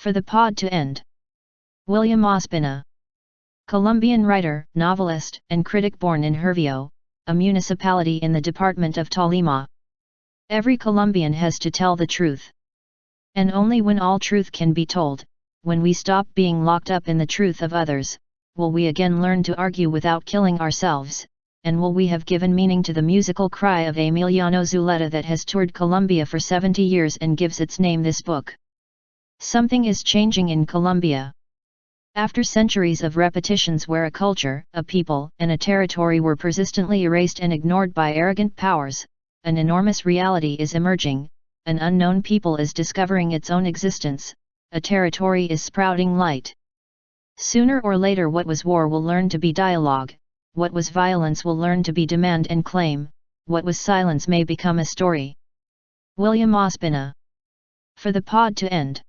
For the pod to end. William Ospina. Colombian writer, novelist, and critic born in Hervio, a municipality in the department of Tolima. Every Colombian has to tell the truth. And only when all truth can be told, when we stop being locked up in the truth of others, will we again learn to argue without killing ourselves, and will we have given meaning to the musical cry of Emiliano Zuleta that has toured Colombia for 70 years and gives its name this book. Something is changing in Colombia. After centuries of repetitions where a culture, a people, and a territory were persistently erased and ignored by arrogant powers, an enormous reality is emerging, an unknown people is discovering its own existence, a territory is sprouting light. Sooner or later what was war will learn to be dialogue, what was violence will learn to be demand and claim, what was silence may become a story. William Ospina. For the pod to end.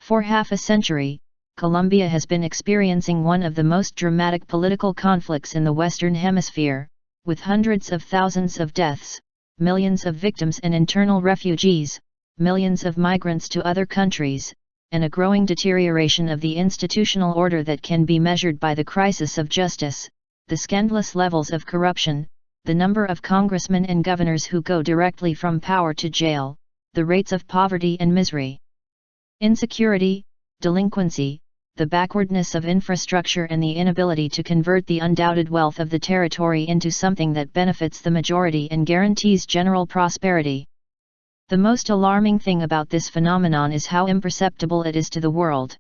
For half a century, Colombia has been experiencing one of the most dramatic political conflicts in the Western Hemisphere, with hundreds of thousands of deaths, millions of victims and internal refugees, millions of migrants to other countries, and a growing deterioration of the institutional order that can be measured by the crisis of justice, the scandalous levels of corruption, the number of congressmen and governors who go directly from power to jail, the rates of poverty and misery, insecurity, delinquency, the backwardness of infrastructure and the inability to convert the undoubted wealth of the territory into something that benefits the majority and guarantees general prosperity. The most alarming thing about this phenomenon is how imperceptible it is to the world.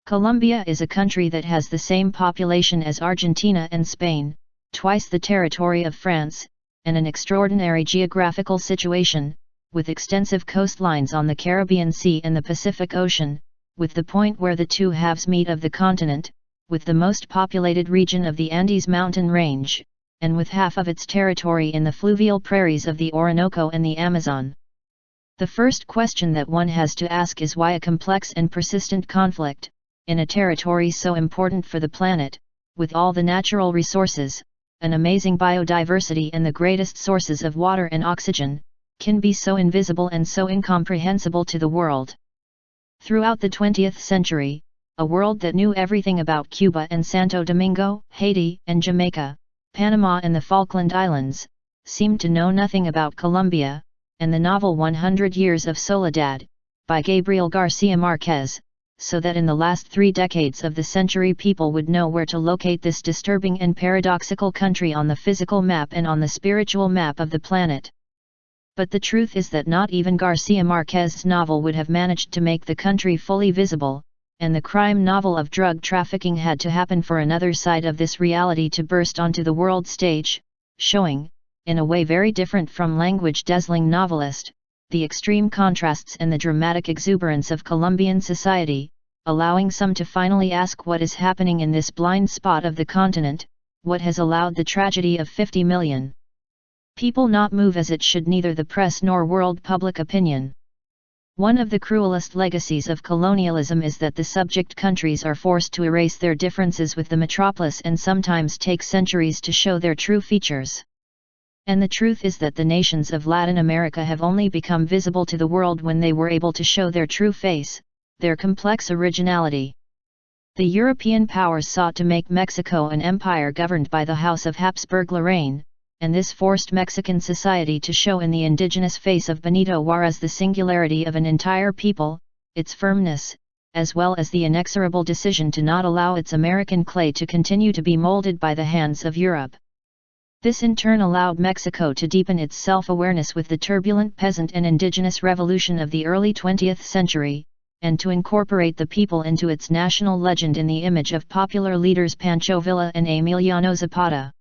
Colombia is a country that has the same population as Argentina and Spain, twice the territory of France, and an extraordinary geographical situation, with extensive coastlines on the Caribbean Sea and the Pacific Ocean, with the point where the two halves meet of the continent, with the most populated region of the Andes mountain range, and with half of its territory in the fluvial prairies of the Orinoco and the Amazon. The first question that one has to ask is why a complex and persistent conflict, in a territory so important for the planet, with all the natural resources, an amazing biodiversity and the greatest sources of water and oxygen, can be so invisible and so incomprehensible to the world. Throughout the 20th century, a world that knew everything about Cuba and Santo Domingo, Haiti and Jamaica, Panama and the Falkland Islands, seemed to know nothing about Colombia, and the novel 100 Years of Soledad, by Gabriel Garcia Marquez, so that in the last 3 decades of the century people would know where to locate this disturbing and paradoxical country on the physical map and on the spiritual map of the planet. But the truth is that not even Garcia Marquez's novel would have managed to make the country fully visible, and the crime novel of drug trafficking had to happen for another side of this reality to burst onto the world stage, showing, in a way very different from language-dazzling novelist, the extreme contrasts and the dramatic exuberance of Colombian society, allowing some to finally ask what is happening in this blind spot of the continent, what has allowed the tragedy of 50 million people not move as it should neither the press nor world public opinion. One of the cruelest legacies of colonialism is that the subject countries are forced to erase their differences with the metropolis and sometimes take centuries to show their true features. And the truth is that the nations of Latin America have only become visible to the world when they were able to show their true face, their complex originality. The European powers sought to make Mexico an empire governed by the House of Habsburg-Lorraine, and this forced Mexican society to show in the indigenous face of Benito Juárez the singularity of an entire people, its firmness, as well as the inexorable decision to not allow its American clay to continue to be molded by the hands of Europe. This in turn allowed Mexico to deepen its self-awareness with the turbulent peasant and indigenous revolution of the early 20th century, and to incorporate the people into its national legend in the image of popular leaders Pancho Villa and Emiliano Zapata.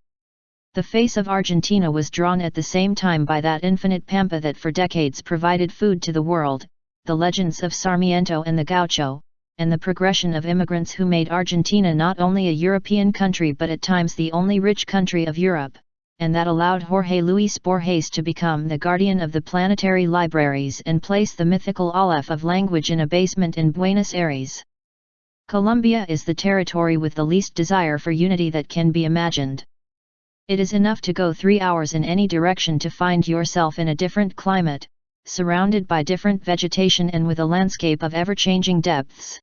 The face of Argentina was drawn at the same time by that infinite pampa that for decades provided food to the world, the legends of Sarmiento and the Gaucho, and the progression of immigrants who made Argentina not only a European country but at times the only rich country of Europe, and that allowed Jorge Luis Borges to become the guardian of the planetary libraries and place the mythical Aleph of language in a basement in Buenos Aires. Colombia is the territory with the least desire for unity that can be imagined. It is enough to go 3 hours in any direction to find yourself in a different climate, surrounded by different vegetation and with a landscape of ever-changing depths.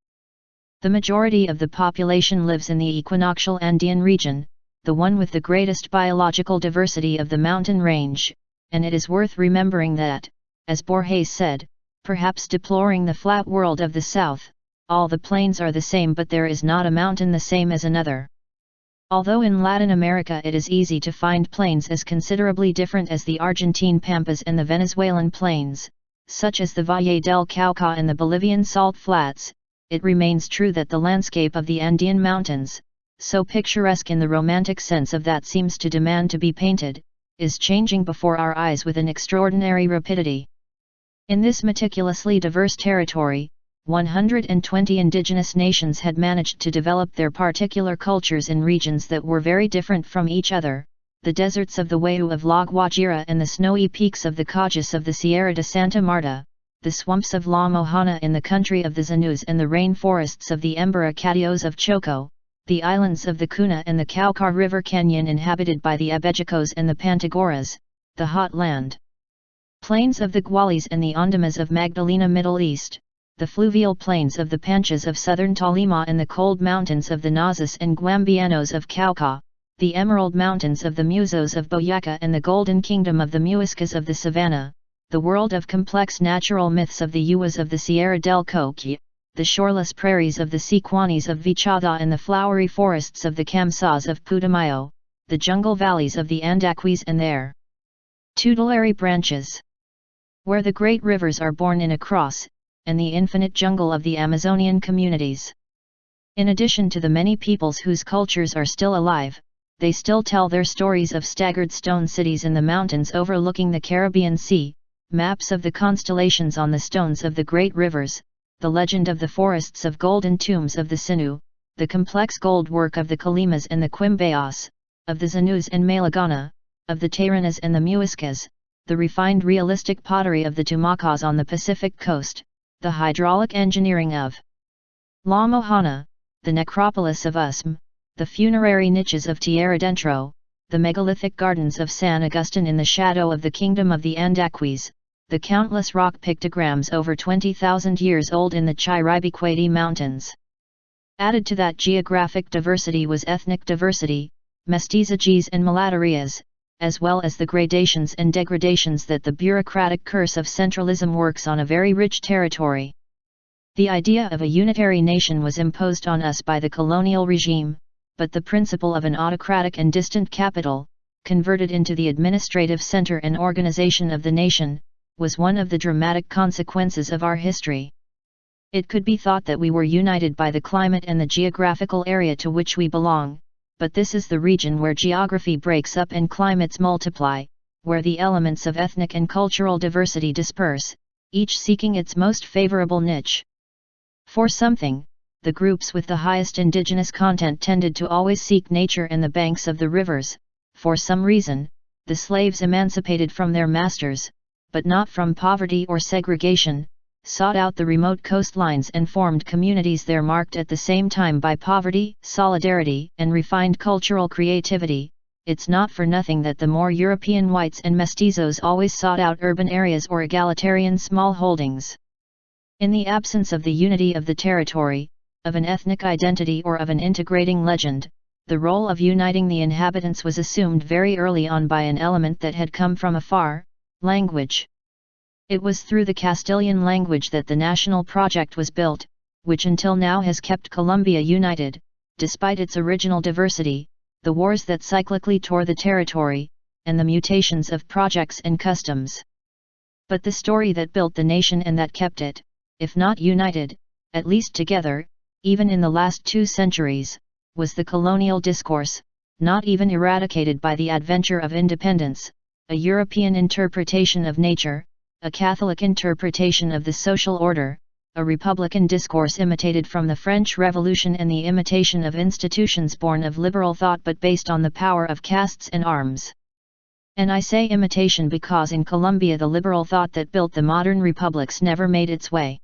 The majority of the population lives in the equinoctial Andean region, the one with the greatest biological diversity of the mountain range, and it is worth remembering that, as Borges said, perhaps deploring the flat world of the south, all the plains are the same but there is not a mountain the same as another. Although in Latin America it is easy to find plains as considerably different as the Argentine pampas and the Venezuelan plains, such as the Valle del Cauca and the Bolivian salt flats, it remains true that the landscape of the Andean mountains, so picturesque in the romantic sense of that seems to demand to be painted, is changing before our eyes with an extraordinary rapidity. In this meticulously diverse territory, 120 indigenous nations had managed to develop their particular cultures in regions that were very different from each other, the deserts of the Wayuu of La Guajira and the snowy peaks of the Caujas of the Sierra de Santa Marta, the swamps of La Mojana in the country of the Zanús and the rainforests of the Embaracados of Choco, the islands of the Cuna and the Caucar River Canyon inhabited by the Abejicos and the Pantagoras, the hot land plains of the Gualis and the Ondamas of Magdalena Middle East, the fluvial plains of the Panchas of southern Tolima and the cold mountains of the Nazas and Guambianos of Cauca, the emerald mountains of the Musos of Boyaca and the golden kingdom of the Muiscas of the Savannah, the world of complex natural myths of the Yuas of the Sierra del Coque, the shoreless prairies of the Siquanis of Vichada and the flowery forests of the Kamsas of Putumayo, the jungle valleys of the Andaquis and their tutelary branches, where the great rivers are born in a cross, and the infinite jungle of the Amazonian communities. In addition to the many peoples whose cultures are still alive, they still tell their stories of staggered stone cities in the mountains overlooking the Caribbean Sea, maps of the constellations on the stones of the great rivers, the legend of the forests of golden tombs of the Sinu, the complex gold work of the Colimas and the Quimbayas, of the Zanús and Malagana, of the Taranas and the Muiscas, the refined realistic pottery of the Tumacas on the Pacific coast, the hydraulic engineering of La Mojana, the necropolis of Usm, the funerary niches of Tierra Dentro, the megalithic gardens of San Agustin in the shadow of the kingdom of the Andaquis, the countless rock pictograms over 20,000 years old in the Chiribiquete Mountains. Added to that geographic diversity was ethnic diversity, mestizajes and mulatterias, as well as the gradations and degradations that the bureaucratic curse of centralism works on a very rich territory. The idea of a unitary nation was imposed on us by the colonial regime, but the principle of an autocratic and distant capital, converted into the administrative center and organization of the nation, was one of the dramatic consequences of our history. It could be thought that we were united by the climate and the geographical area to which we belong, but this is the region where geography breaks up and climates multiply, where the elements of ethnic and cultural diversity disperse, each seeking its most favorable niche. For something, the groups with the highest indigenous content tended to always seek nature and the banks of the rivers. For some reason, the slaves emancipated from their masters, but not from poverty or segregation, sought out the remote coastlines and formed communities there marked at the same time by poverty, solidarity, and refined cultural creativity. It's not for nothing that the more European whites and mestizos always sought out urban areas or egalitarian small holdings. In the absence of the unity of the territory, of an ethnic identity or of an integrating legend, the role of uniting the inhabitants was assumed very early on by an element that had come from afar: language. It was through the Castilian language that the national project was built, which until now has kept Colombia united, despite its original diversity, the wars that cyclically tore the territory, and the mutations of projects and customs. But the story that built the nation and that kept it, if not united, at least together, even in the last 2 centuries, was the colonial discourse, not even eradicated by the adventure of independence, a European interpretation of nature, a Catholic interpretation of the social order, a republican discourse imitated from the French Revolution and the imitation of institutions born of liberal thought but based on the power of castes and arms. And I say imitation because in Colombia the liberal thought that built the modern republics never made its way.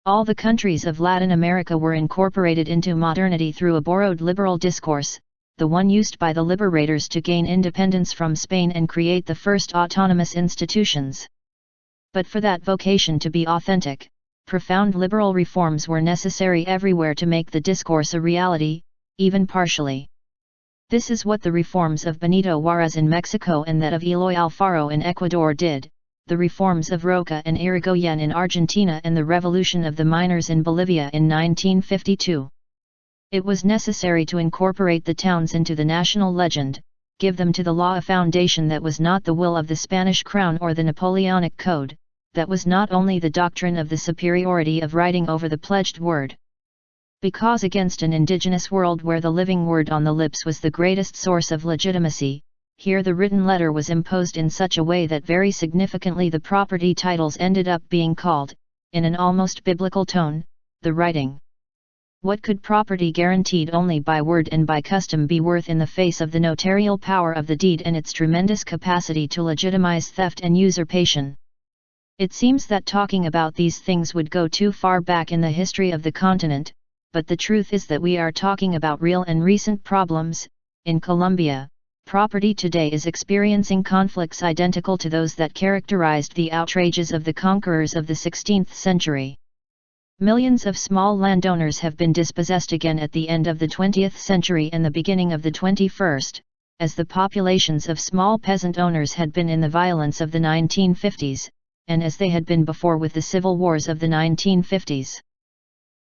All the countries of Latin America were incorporated into modernity through a borrowed liberal discourse, the one used by the liberators to gain independence from Spain and create the first autonomous institutions. But for that vocation to be authentic, profound liberal reforms were necessary everywhere to make the discourse a reality, even partially. This is what the reforms of Benito Juárez in Mexico and that of Eloy Alfaro in Ecuador did, the reforms of Roca and Irigoyen in Argentina and the revolution of the miners in Bolivia in 1952. It was necessary to incorporate the towns into the national legend, give them to the law a foundation that was not the will of the Spanish crown or the Napoleonic Code, that was not only the doctrine of the superiority of writing over the pledged word. Because against an indigenous world where the living word on the lips was the greatest source of legitimacy, here the written letter was imposed in such a way that very significantly the property titles ended up being called, in an almost biblical tone, the writing. What could property guaranteed only by word and by custom be worth in the face of the notarial power of the deed and its tremendous capacity to legitimize theft and usurpation? It seems that talking about these things would go too far back in the history of the continent, but the truth is that we are talking about real and recent problems. In Colombia, property today is experiencing conflicts identical to those that characterized the outrages of the conquerors of the 16th century. Millions of small landowners have been dispossessed again at the end of the 20th century and the beginning of the 21st, as the populations of small peasant owners had been in the violence of the 1950s, and as they had been before with the civil wars of the 1950s.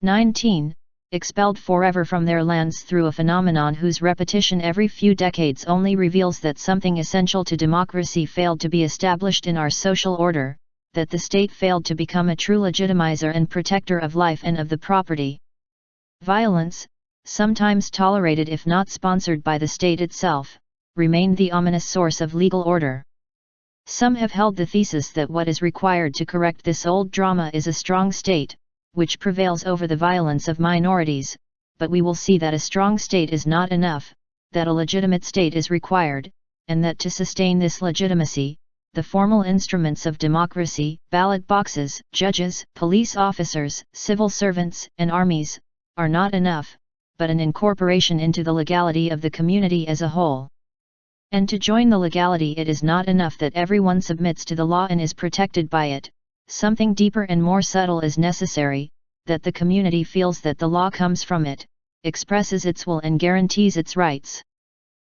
19. Expelled forever from their lands through a phenomenon whose repetition every few decades only reveals that something essential to democracy failed to be established in our social order, that the state failed to become a true legitimizer and protector of life and of the property. Violence, sometimes tolerated if not sponsored by the state itself, remained the ominous source of legal order. Some have held the thesis that what is required to correct this old drama is a strong state, which prevails over the violence of minorities, but we will see that a strong state is not enough, that a legitimate state is required, and that to sustain this legitimacy, the formal instruments of democracy, ballot boxes, judges, police officers, civil servants, and armies, are not enough, but an incorporation into the legality of the community as a whole. And to join the legality it is not enough that everyone submits to the law and is protected by it, something deeper and more subtle is necessary, that the community feels that the law comes from it, expresses its will and guarantees its rights.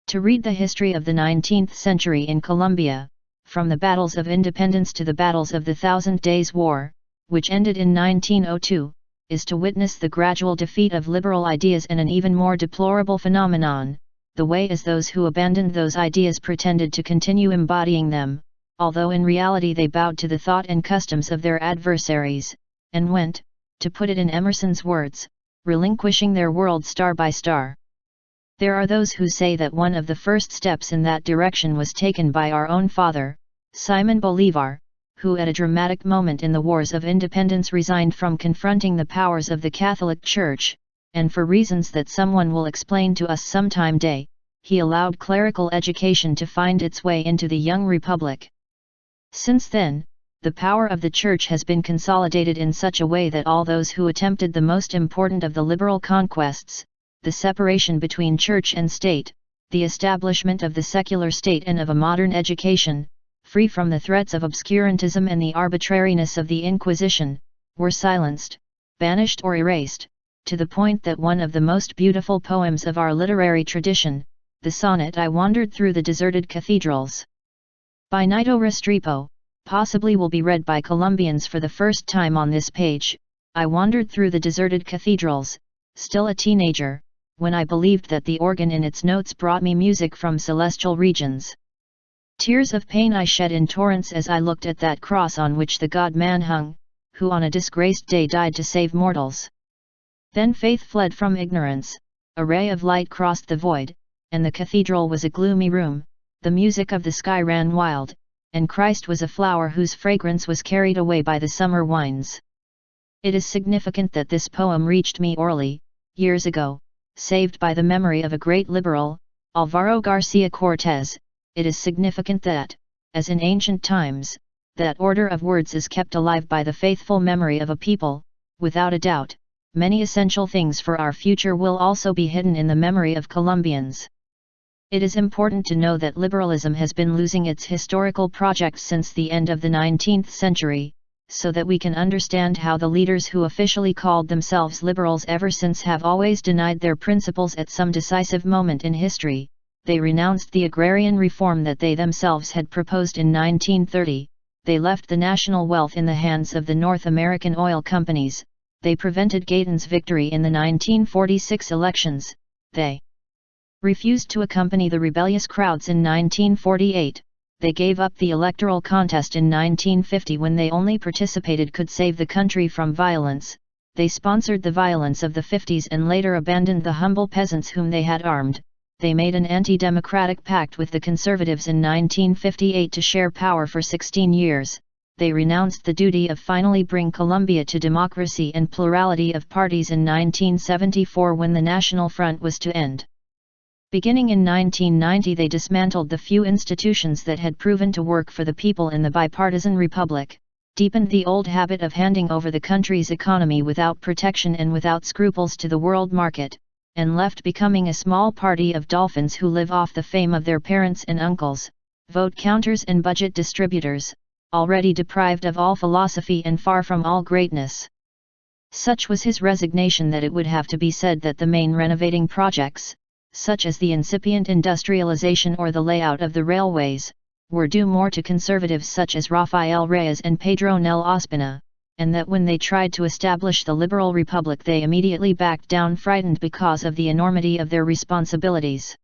To read the history of the 19th century in Colombia, from the battles of independence to the battles of the Thousand Days' War, which ended in 1902, is to witness the gradual defeat of liberal ideas and an even more deplorable phenomenon, the way as those who abandoned those ideas pretended to continue embodying them, although in reality they bowed to the thought and customs of their adversaries, and went, to put it in Emerson's words, relinquishing their world star by star. There are those who say that one of the first steps in that direction was taken by our own father, Simon Bolívar, who at a dramatic moment in the wars of independence resigned from confronting the powers of the Catholic Church, and for reasons that someone will explain to us sometime day, he allowed clerical education to find its way into the young republic. Since then, the power of the Church has been consolidated in such a way that all those who attempted the most important of the liberal conquests, the separation between Church and State, the establishment of the secular state and of a modern education, free from the threats of obscurantism and the arbitrariness of the Inquisition, were silenced, banished or erased, to the point that one of the most beautiful poems of our literary tradition, the sonnet "I Wandered Through the Deserted Cathedrals," by Nito Restrepo, possibly will be read by Colombians for the first time on this page. I wandered through the deserted cathedrals, still a teenager, when I believed that the organ in its notes brought me music from celestial regions. Tears of pain I shed in torrents as I looked at that cross on which the God-man hung, who on a disgraced day died to save mortals. Then faith fled from ignorance, a ray of light crossed the void, and the cathedral was a gloomy room, the music of the sky ran wild, and Christ was a flower whose fragrance was carried away by the summer winds. It is significant that this poem reached me orally, years ago, saved by the memory of a great liberal, Alvaro Garcia Cortés. It is significant that, as in ancient times, that order of words is kept alive by the faithful memory of a people. Without a doubt, many essential things for our future will also be hidden in the memory of Colombians. It is important to know that liberalism has been losing its historical project since the end of the 19th century, so that we can understand how the leaders who officially called themselves liberals ever since have always denied their principles at some decisive moment in history. They renounced the agrarian reform that they themselves had proposed in 1930, they left the national wealth in the hands of the North American oil companies, they prevented Gaydon's victory in the 1946 elections, they refused to accompany the rebellious crowds in 1948, they gave up the electoral contest in 1950 when they only participated could save the country from violence, they sponsored the violence of the 50s and later abandoned the humble peasants whom they had armed. They made an anti-democratic pact with the conservatives in 1958 to share power for 16 years, they renounced the duty of finally bring Colombia to democracy and plurality of parties in 1974 when the National Front was to end. Beginning in 1990 they dismantled the few institutions that had proven to work for the people in the bipartisan republic, deepened the old habit of handing over the country's economy without protection and without scruples to the world market, and left becoming a small party of dolphins who live off the fame of their parents and uncles, vote counters and budget distributors, already deprived of all philosophy and far from all greatness. Such was his resignation that it would have to be said that the main renovating projects, such as the incipient industrialization or the layout of the railways, were due more to conservatives such as Rafael Reyes and Pedro Nel Ospina, and that when they tried to establish the liberal republic they immediately backed down frightened because of the enormity of their responsibilities.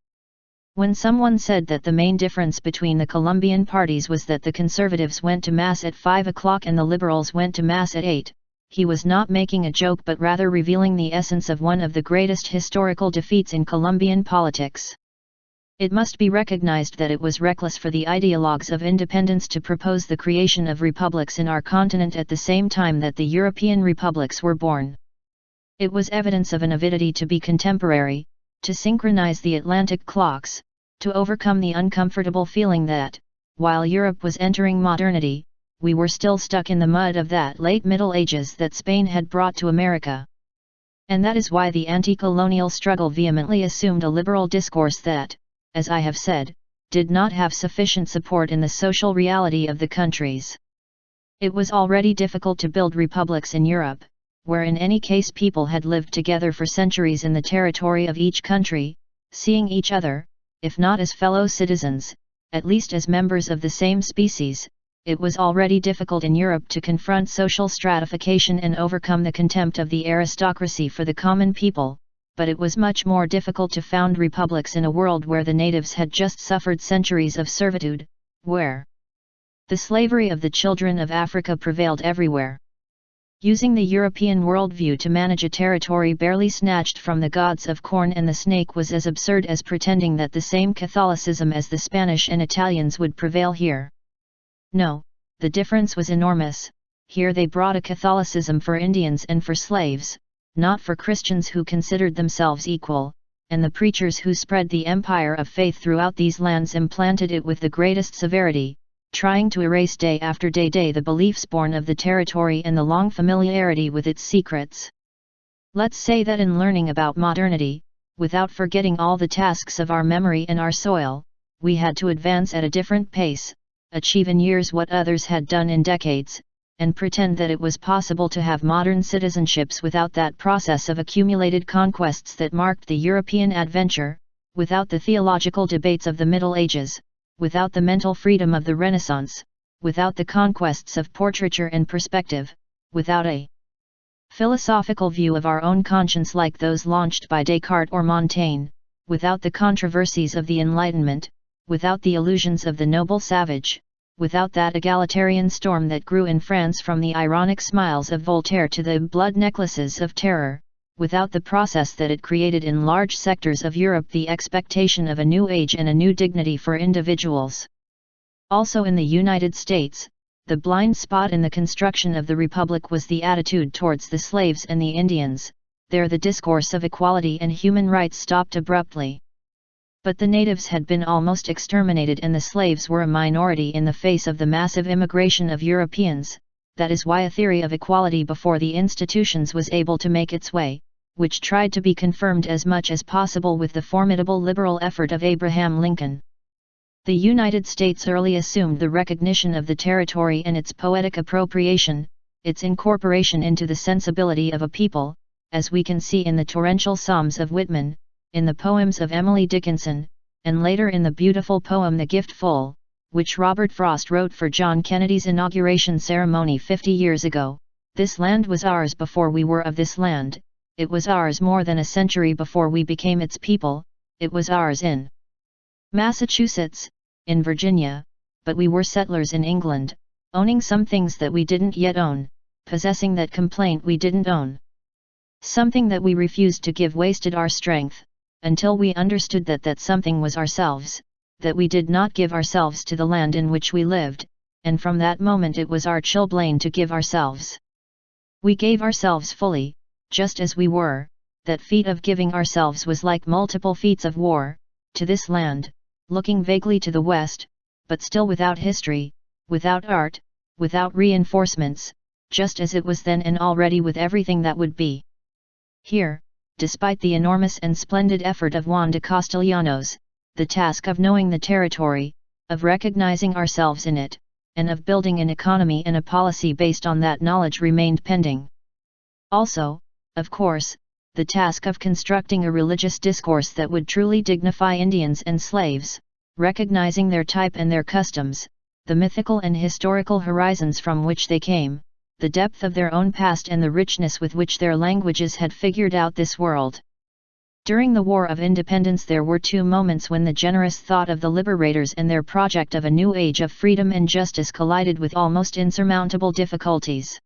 When someone said that the main difference between the Colombian parties was that the conservatives went to mass at 5 o'clock and the liberals went to mass at 8, he was not making a joke but rather revealing the essence of one of the greatest historical defeats in Colombian politics. It must be recognized that it was reckless for the ideologues of independence to propose the creation of republics in our continent at the same time that the European republics were born. It was evidence of an avidity to be contemporary, to synchronize the Atlantic clocks, to overcome the uncomfortable feeling that, while Europe was entering modernity, we were still stuck in the mud of that late Middle Ages that Spain had brought to America. And that is why the anti-colonial struggle vehemently assumed a liberal discourse that, as I have said, did not have sufficient support in the social reality of the countries. It was already difficult to build republics in Europe, where in any case people had lived together for centuries in the territory of each country, seeing each other, if not as fellow citizens, at least as members of the same species. It was already difficult in Europe to confront social stratification and overcome the contempt of the aristocracy for the common people, but it was much more difficult to found republics in a world where the natives had just suffered centuries of servitude, where the slavery of the children of Africa prevailed everywhere. Using the European worldview to manage a territory barely snatched from the gods of corn and the snake was as absurd as pretending that the same Catholicism as the Spanish and Italians would prevail here. No, the difference was enormous. Here they brought a Catholicism for Indians and for slaves, not for Christians who considered themselves equal, and the preachers who spread the empire of faith throughout these lands implanted it with the greatest severity, trying to erase day after day the beliefs born of the territory and the long familiarity with its secrets. Let's say that in learning about modernity, without forgetting all the tasks of our memory and our soil, we had to advance at a different pace, achieve in years what others had done in decades, and pretend that it was possible to have modern citizenships without that process of accumulated conquests that marked the European adventure, without the theological debates of the Middle Ages, without the mental freedom of the Renaissance, without the conquests of portraiture and perspective, without a philosophical view of our own conscience like those launched by Descartes or Montaigne, without the controversies of the Enlightenment, without the illusions of the noble savage, without that egalitarian storm that grew in France from the ironic smiles of Voltaire to the blood necklaces of terror, without the process that it created in large sectors of Europe, the expectation of a new age and a new dignity for individuals. Also in the United States, the blind spot in the construction of the Republic was the attitude towards the slaves and the Indians. There the discourse of equality and human rights stopped abruptly. But the natives had been almost exterminated and the slaves were a minority in the face of the massive immigration of Europeans. That is why a theory of equality before the institutions was able to make its way, which tried to be confirmed as much as possible with the formidable liberal effort of Abraham Lincoln. The United States early assumed the recognition of the territory and its poetic appropriation, its incorporation into the sensibility of a people, as we can see in the torrential Psalms of Whitman, in the poems of Emily Dickinson, and later in the beautiful poem The Giftful, which Robert Frost wrote for John Kennedy's inauguration ceremony 50 years ago. This land was ours before we were of this land, it was ours more than a century before we became its people, it was ours in Massachusetts, in Virginia, but we were settlers in England, owning some things that we didn't yet own, possessing that complaint we didn't own. Something that we refused to give wasted our strength, until we understood that that something was ourselves, that we did not give ourselves to the land in which we lived, and from that moment it was our chilblain to give ourselves. We gave ourselves fully, just as we were, that feat of giving ourselves was like multiple feats of war, to this land, looking vaguely to the west, but still without history, without art, without reinforcements, just as it was then and already with everything that would be. Here, despite the enormous and splendid effort of Juan de Castellanos, the task of knowing the territory, of recognizing ourselves in it, and of building an economy and a policy based on that knowledge remained pending. Also, of course, the task of constructing a religious discourse that would truly dignify Indians and slaves, recognizing their type and their customs, the mythical and historical horizons from which they came, the depth of their own past and the richness with which their languages had figured out this world. During the War of Independence there were two moments when the generous thought of the liberators and their project of a new age of freedom and justice collided with almost insurmountable difficulties.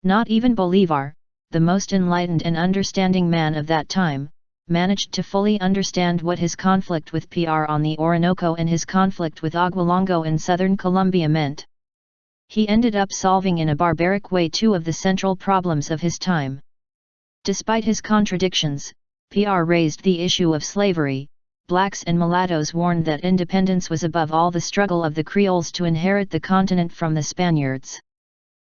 Not even Bolívar, the most enlightened and understanding man of that time, managed to fully understand what his conflict with PR on the Orinoco and his conflict with Agualongo in southern Colombia meant. He ended up solving in a barbaric way two of the central problems of his time. Despite his contradictions, PR raised the issue of slavery. Blacks and mulattoes warned that independence was above all the struggle of the Creoles to inherit the continent from the Spaniards.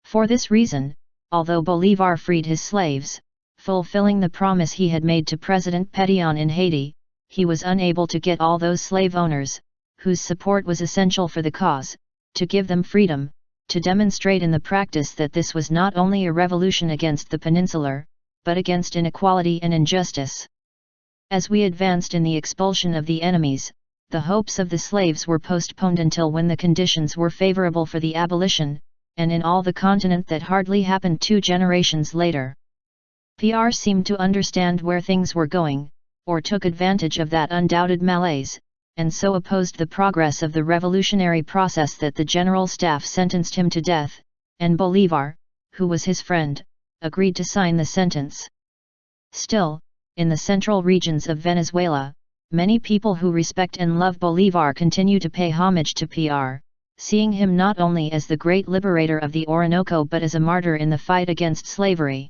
For this reason, although Bolívar freed his slaves, fulfilling the promise he had made to President Pétion in Haiti, he was unable to get all those slave owners, whose support was essential for the cause, to give them freedom, to demonstrate in the practice that this was not only a revolution against the Peninsular, but against inequality and injustice. As we advanced in the expulsion of the enemies, the hopes of the slaves were postponed until when the conditions were favorable for the abolition, and in all the continent that hardly happened 2 generations later. PR seemed to understand where things were going, or took advantage of that undoubted malaise, and so opposed the progress of the revolutionary process that the General Staff sentenced him to death, and Bolívar, who was his friend, agreed to sign the sentence. Still, in the central regions of Venezuela, many people who respect and love Bolívar continue to pay homage to PR, seeing him not only as the great liberator of the Orinoco but as a martyr in the fight against slavery.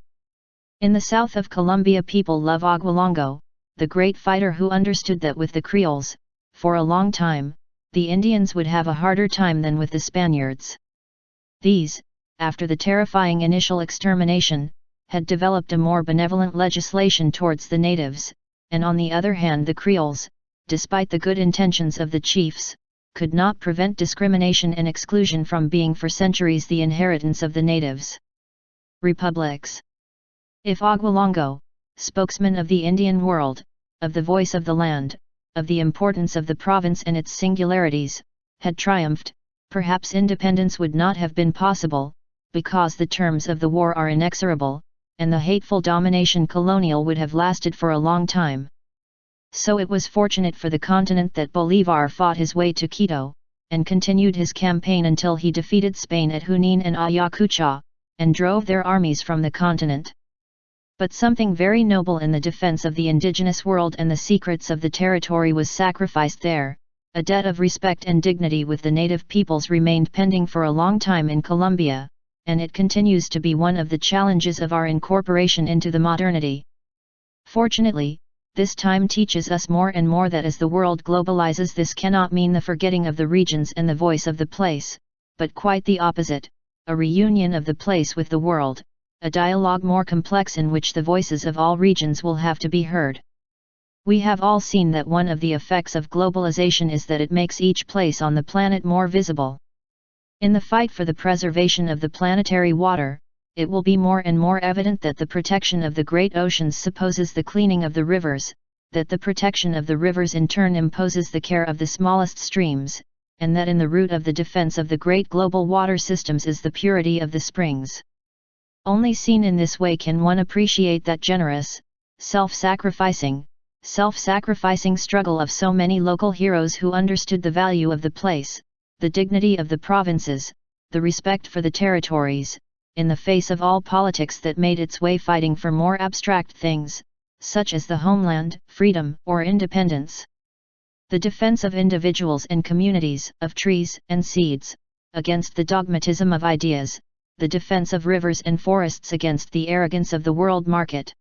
In the south of Colombia people love Agualongo, the great fighter who understood that with the Creoles, for a long time, the Indians would have a harder time than with the Spaniards. These, after the terrifying initial extermination, had developed a more benevolent legislation towards the natives, and on the other hand the Creoles, despite the good intentions of the chiefs, could not prevent discrimination and exclusion from being for centuries the inheritance of the natives. Republics. If Agualongo, spokesman of the Indian world, of the voice of the land, of the importance of the province and its singularities, had triumphed, perhaps independence would not have been possible, because the terms of the war are inexorable, and the hateful domination colonial would have lasted for a long time. So it was fortunate for the continent that Bolívar fought his way to Quito, and continued his campaign until he defeated Spain at Junín and Ayacucho, and drove their armies from the continent. But something very noble in the defense of the indigenous world and the secrets of the territory was sacrificed there. A debt of respect and dignity with the native peoples remained pending for a long time in Colombia, and it continues to be one of the challenges of our incorporation into the modernity. Fortunately, this time teaches us more and more that as the world globalizes, this cannot mean the forgetting of the regions and the voice of the place, but quite the opposite, a reunion of the place with the world, a dialogue more complex in which the voices of all regions will have to be heard. We have all seen that one of the effects of globalization is that it makes each place on the planet more visible. In the fight for the preservation of the planetary water, it will be more and more evident that the protection of the great oceans supposes the cleaning of the rivers, that the protection of the rivers in turn imposes the care of the smallest streams, and that in the root of the defense of the great global water systems is the purity of the springs. Only seen in this way can one appreciate that generous, self-sacrificing struggle of so many local heroes who understood the value of the place, the dignity of the provinces, the respect for the territories, in the face of all politics that made its way fighting for more abstract things, such as the homeland, freedom, or independence. The defense of individuals and communities, of trees and seeds, against the dogmatism of ideas, the defense of rivers and forests against the arrogance of the world market.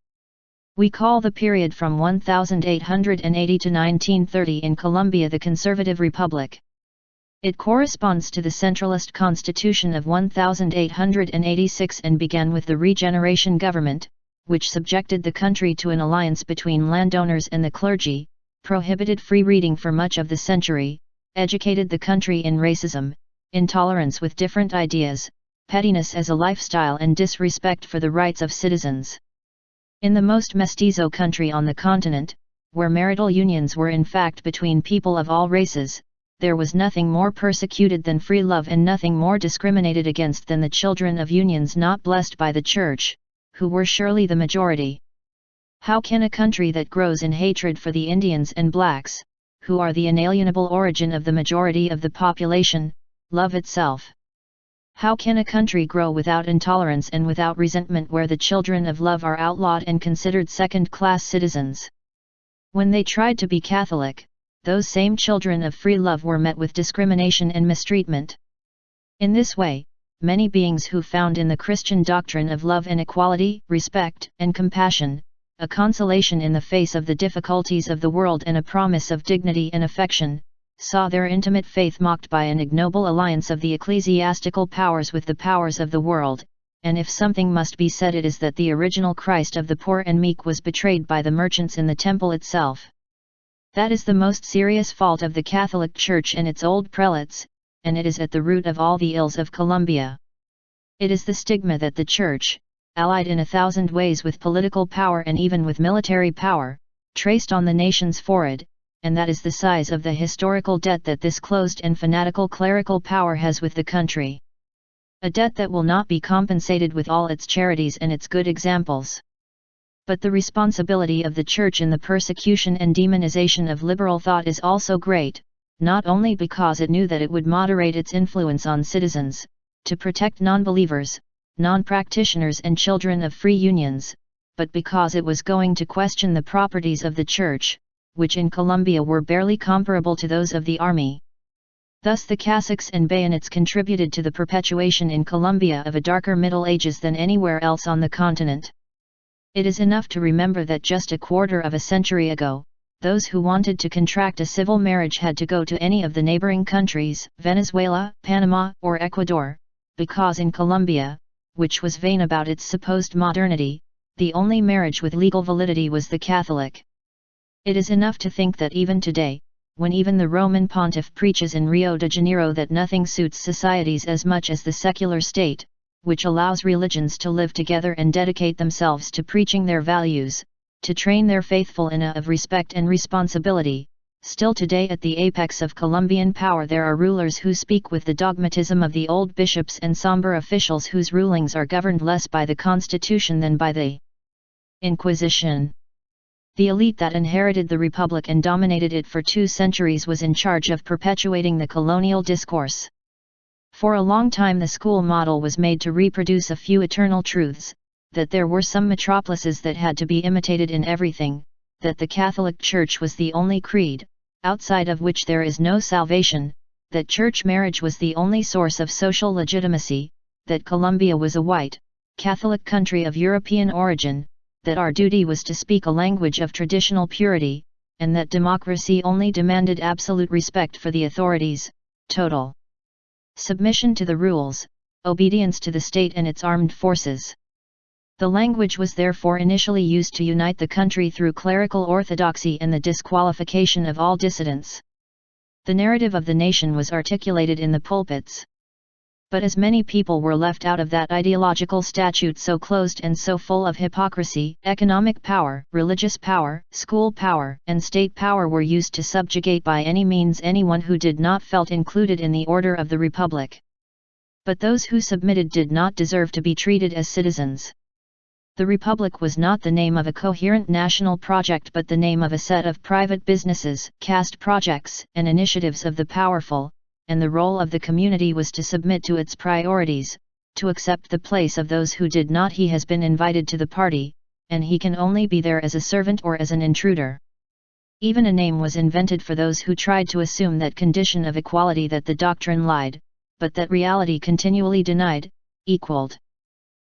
We call the period from 1880 to 1930 in Colombia the Conservative Republic. It corresponds to the centralist constitution of 1886 and began with the regeneration government, which subjected the country to an alliance between landowners and the clergy, prohibited free reading for much of the century, educated the country in racism, intolerance with different ideas, pettiness as a lifestyle and disrespect for the rights of citizens. In the most mestizo country on the continent, where marital unions were in fact between people of all races, there was nothing more persecuted than free love and nothing more discriminated against than the children of unions not blessed by the Church, who were surely the majority. How can a country that grows in hatred for the Indians and blacks, who are the inalienable origin of the majority of the population, love itself? How can a country grow without intolerance and without resentment where the children of love are outlawed and considered second-class citizens? When they tried to be Catholic, those same children of free love were met with discrimination and mistreatment. In this way, many beings who found in the Christian doctrine of love and equality, respect and compassion, a consolation in the face of the difficulties of the world and a promise of dignity and affection, saw their intimate faith mocked by an ignoble alliance of the ecclesiastical powers with the powers of the world, and if something must be said it is that the original Christ of the poor and meek was betrayed by the merchants in the temple itself. That is the most serious fault of the Catholic Church and its old prelates, and it is at the root of all the ills of Colombia. It is the stigma that the Church, allied in 1,000 ways with political power and even with military power, traced on the nation's forehead, and that is the size of the historical debt that this closed and fanatical clerical power has with the country. A debt that will not be compensated with all its charities and its good examples. But the responsibility of the Church in the persecution and demonization of liberal thought is also great, not only because it knew that it would moderate its influence on citizens, to protect non-believers, non-practitioners and children of free unions, but because it was going to question the properties of the Church, which in Colombia were barely comparable to those of the army. Thus the cassocks and bayonets contributed to the perpetuation in Colombia of a darker Middle Ages than anywhere else on the continent. It is enough to remember that just a quarter of a century ago, those who wanted to contract a civil marriage had to go to any of the neighboring countries, Venezuela, Panama, or Ecuador, because in Colombia, which was vain about its supposed modernity, the only marriage with legal validity was the Catholic. It is enough to think that even today, when even the Roman Pontiff preaches in Rio de Janeiro that nothing suits societies as much as the secular state, which allows religions to live together and dedicate themselves to preaching their values, to train their faithful in of respect and responsibility, still today at the apex of Colombian power there are rulers who speak with the dogmatism of the old bishops and somber officials whose rulings are governed less by the Constitution than by the Inquisition. The elite that inherited the Republic and dominated it for 2 centuries was in charge of perpetuating the colonial discourse. For a long time the school model was made to reproduce a few eternal truths, that there were some metropolises that had to be imitated in everything, that the Catholic Church was the only creed, outside of which there is no salvation, that church marriage was the only source of social legitimacy, that Colombia was a white, Catholic country of European origin, that our duty was to speak a language of traditional purity, and that democracy only demanded absolute respect for the authorities, total submission to the rules, obedience to the state and its armed forces. The language was therefore initially used to unite the country through clerical orthodoxy and the disqualification of all dissidents. The narrative of the nation was articulated in the pulpits. But as many people were left out of that ideological statute so closed and so full of hypocrisy, economic power, religious power, school power, and state power were used to subjugate by any means anyone who did not felt included in the order of the Republic. But those who submitted did not deserve to be treated as citizens. The Republic was not the name of a coherent national project but the name of a set of private businesses, caste projects, and initiatives of the powerful, and the role of the community was to submit to its priorities, to accept the place of those who did not. He has been invited to the party, and he can only be there as a servant or as an intruder. Even a name was invented for those who tried to assume that condition of equality that the doctrine lied, but that reality continually denied, equaled.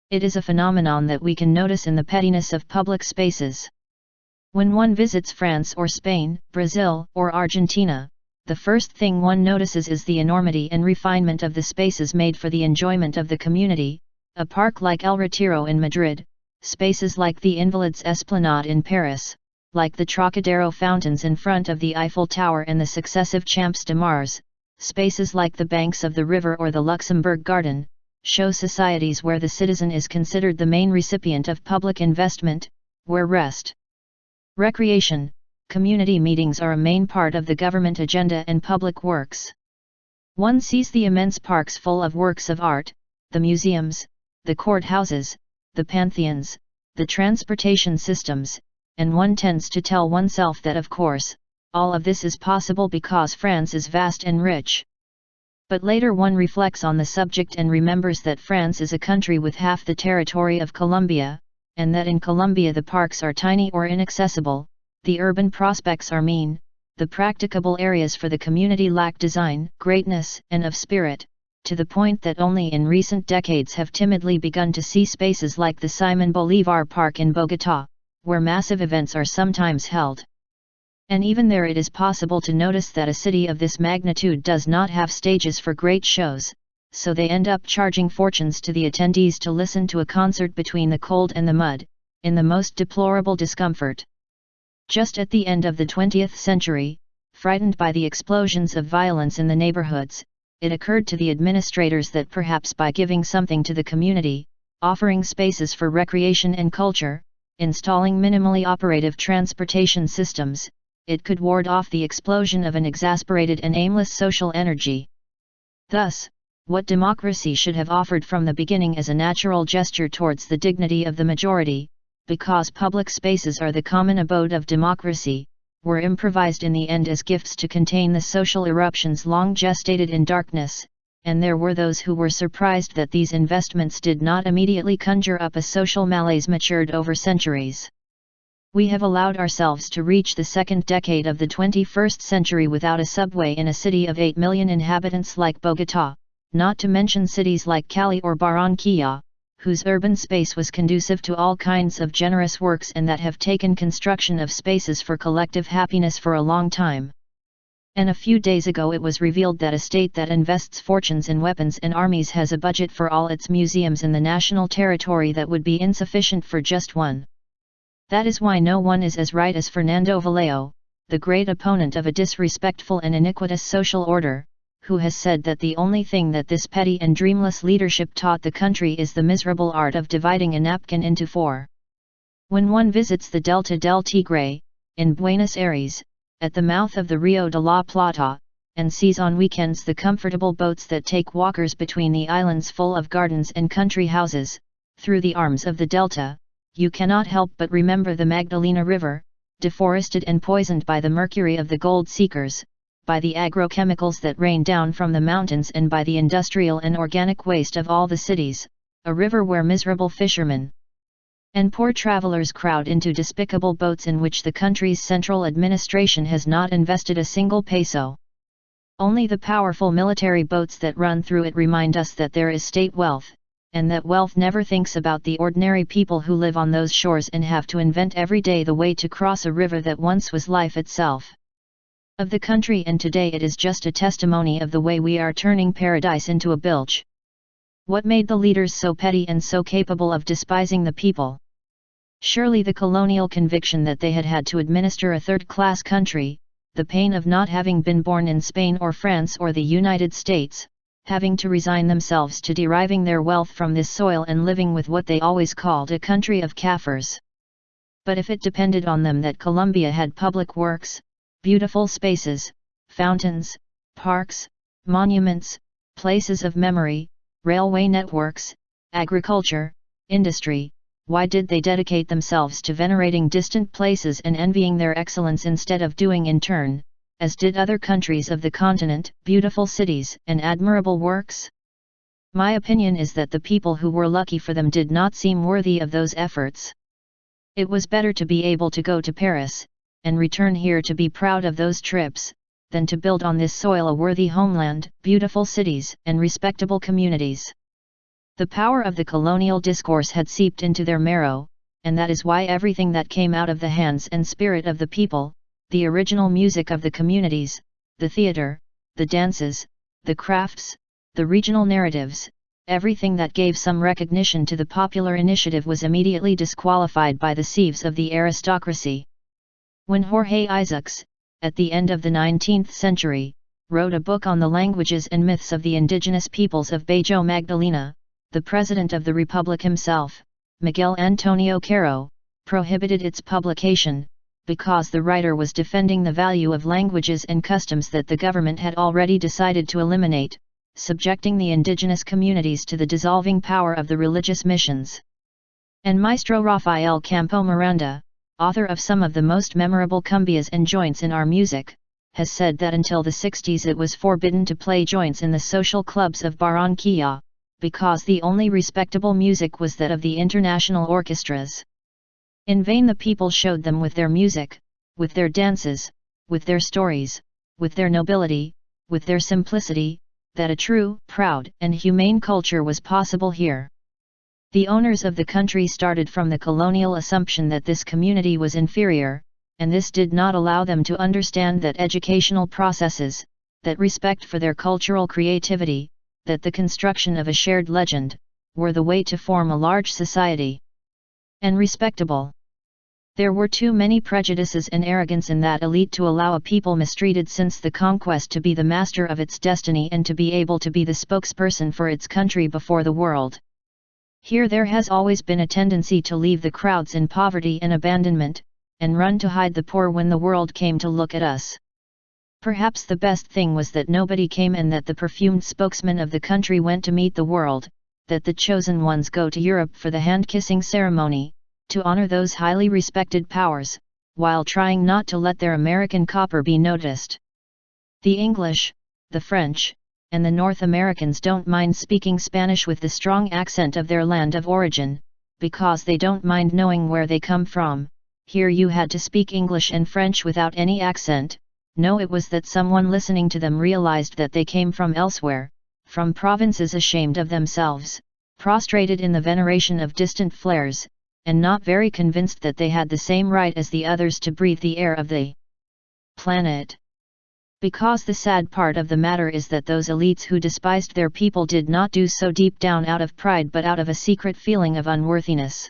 It is a phenomenon that we can notice in the pettiness of public spaces. When one visits France or Spain, Brazil, or Argentina, the first thing one notices is the enormity and refinement of the spaces made for the enjoyment of the community, a park like El Retiro in Madrid, spaces like the Invalides Esplanade in Paris, like the Trocadero fountains in front of the Eiffel Tower and the successive Champs de Mars, spaces like the banks of the river or the Luxembourg Garden, show societies where the citizen is considered the main recipient of public investment, where rest, recreation, community meetings are a main part of the government agenda and public works. One sees the immense parks full of works of art, the museums, the courthouses, the pantheons, the transportation systems, and one tends to tell oneself that of course, all of this is possible because France is vast and rich. But later one reflects on the subject and remembers that France is a country with half the territory of Colombia, and that in Colombia the parks are tiny or inaccessible, the urban prospects are mean, the practicable areas for the community lack design, greatness, and of spirit, to the point that only in recent decades have timidly begun to see spaces like the Simon Bolivar Park in Bogotá, where massive events are sometimes held. And even there it is possible to notice that a city of this magnitude does not have stages for great shows, so they end up charging fortunes to the attendees to listen to a concert between the cold and the mud, in the most deplorable discomfort. Just at the end of the 20th century, frightened by the explosions of violence in the neighborhoods, it occurred to the administrators that perhaps by giving something to the community, offering spaces for recreation and culture, installing minimally operative transportation systems, it could ward off the explosion of an exasperated and aimless social energy. Thus, what democracy should have offered from the beginning as a natural gesture towards the dignity of the majority, because public spaces are the common abode of democracy, were improvised in the end as gifts to contain the social eruptions long gestated in darkness, and there were those who were surprised that these investments did not immediately conjure up a social malaise matured over centuries. We have allowed ourselves to reach the second decade of the 21st century without a subway in a city of 8 million inhabitants like Bogotá, not to mention cities like Cali or Barranquilla, whose urban space was conducive to all kinds of generous works and that have taken construction of spaces for collective happiness for a long time. And a few days ago it was revealed that a state that invests fortunes in weapons and armies has a budget for all its museums in the national territory that would be insufficient for just one. That is why no one is as right as Fernando Vallejo, the great opponent of a disrespectful and iniquitous social order, who has said that the only thing that this petty and dreamless leadership taught the country is the miserable art of dividing a napkin into four. When one visits the Delta del Tigre, in Buenos Aires, at the mouth of the Rio de la Plata, and sees on weekends the comfortable boats that take walkers between the islands full of gardens and country houses, through the arms of the Delta, you cannot help but remember the Magdalena River, deforested and poisoned by the mercury of the gold seekers, by the agrochemicals that rain down from the mountains and by the industrial and organic waste of all the cities, a river where miserable fishermen and poor travelers crowd into despicable boats in which the country's central administration has not invested a single peso. Only the powerful military boats that run through it remind us that there is state wealth, and that wealth never thinks about the ordinary people who live on those shores and have to invent every day the way to cross a river that once was life itself. Of the country and today it is just a testimony of the way we are turning paradise into a bilge. What made the leaders so petty and so capable of despising the people? Surely the colonial conviction that they had had to administer a third-class country, the pain of not having been born in Spain or France or the United States, having to resign themselves to deriving their wealth from this soil and living with what they always called a country of Kafirs. But if it depended on them that Colombia had public works, beautiful spaces, fountains, parks, monuments, places of memory, railway networks, agriculture, industry, why did they dedicate themselves to venerating distant places and envying their excellence instead of doing in turn, as did other countries of the continent, beautiful cities and admirable works? My opinion is that the people who were lucky for them did not seem worthy of those efforts. It was better to be able to go to Paris, and return here to be proud of those trips, than to build on this soil a worthy homeland, beautiful cities and respectable communities. The power of the colonial discourse had seeped into their marrow, and that is why everything that came out of the hands and spirit of the people, the original music of the communities, the theater, the dances, the crafts, the regional narratives, everything that gave some recognition to the popular initiative was immediately disqualified by the sieves of the aristocracy. When Jorge Isaacs, at the end of the 19th century, wrote a book on the languages and myths of the indigenous peoples of Bajo Magdalena, the president of the Republic himself, Miguel Antonio Caro, prohibited its publication, because the writer was defending the value of languages and customs that the government had already decided to eliminate, subjecting the indigenous communities to the dissolving power of the religious missions. And Maestro Rafael Campo Miranda, author of some of the most memorable cumbias and joints in our music, has said that until the 60s it was forbidden to play joints in the social clubs of Barranquilla, because the only respectable music was that of the international orchestras. In vain the people showed them with their music, with their dances, with their stories, with their nobility, with their simplicity, that a true, proud, and humane culture was possible here. The owners of the country started from the colonial assumption that this community was inferior, and this did not allow them to understand that educational processes, that respect for their cultural creativity, that the construction of a shared legend, were the way to form a large society. And respectable. There were too many prejudices and arrogance in that elite to allow a people mistreated since the conquest to be the master of its destiny and to be able to be the spokesperson for its country before the world. Here there has always been a tendency to leave the crowds in poverty and abandonment, and run to hide the poor when the world came to look at us. Perhaps the best thing was that nobody came and that the perfumed spokesman of the country went to meet the world, that the chosen ones go to Europe for the hand-kissing ceremony, to honor those highly respected powers, while trying not to let their American copper be noticed. The English, the French, and the North Americans don't mind speaking Spanish with the strong accent of their land of origin, because they don't mind knowing where they come from. Here you had to speak English and French without any accent. No, it was that someone listening to them realized that they came from elsewhere, from provinces ashamed of themselves, prostrated in the veneration of distant flares, and not very convinced that they had the same right as the others to breathe the air of the planet. Because the sad part of the matter is that those elites who despised their people did not do so deep down out of pride but out of a secret feeling of unworthiness.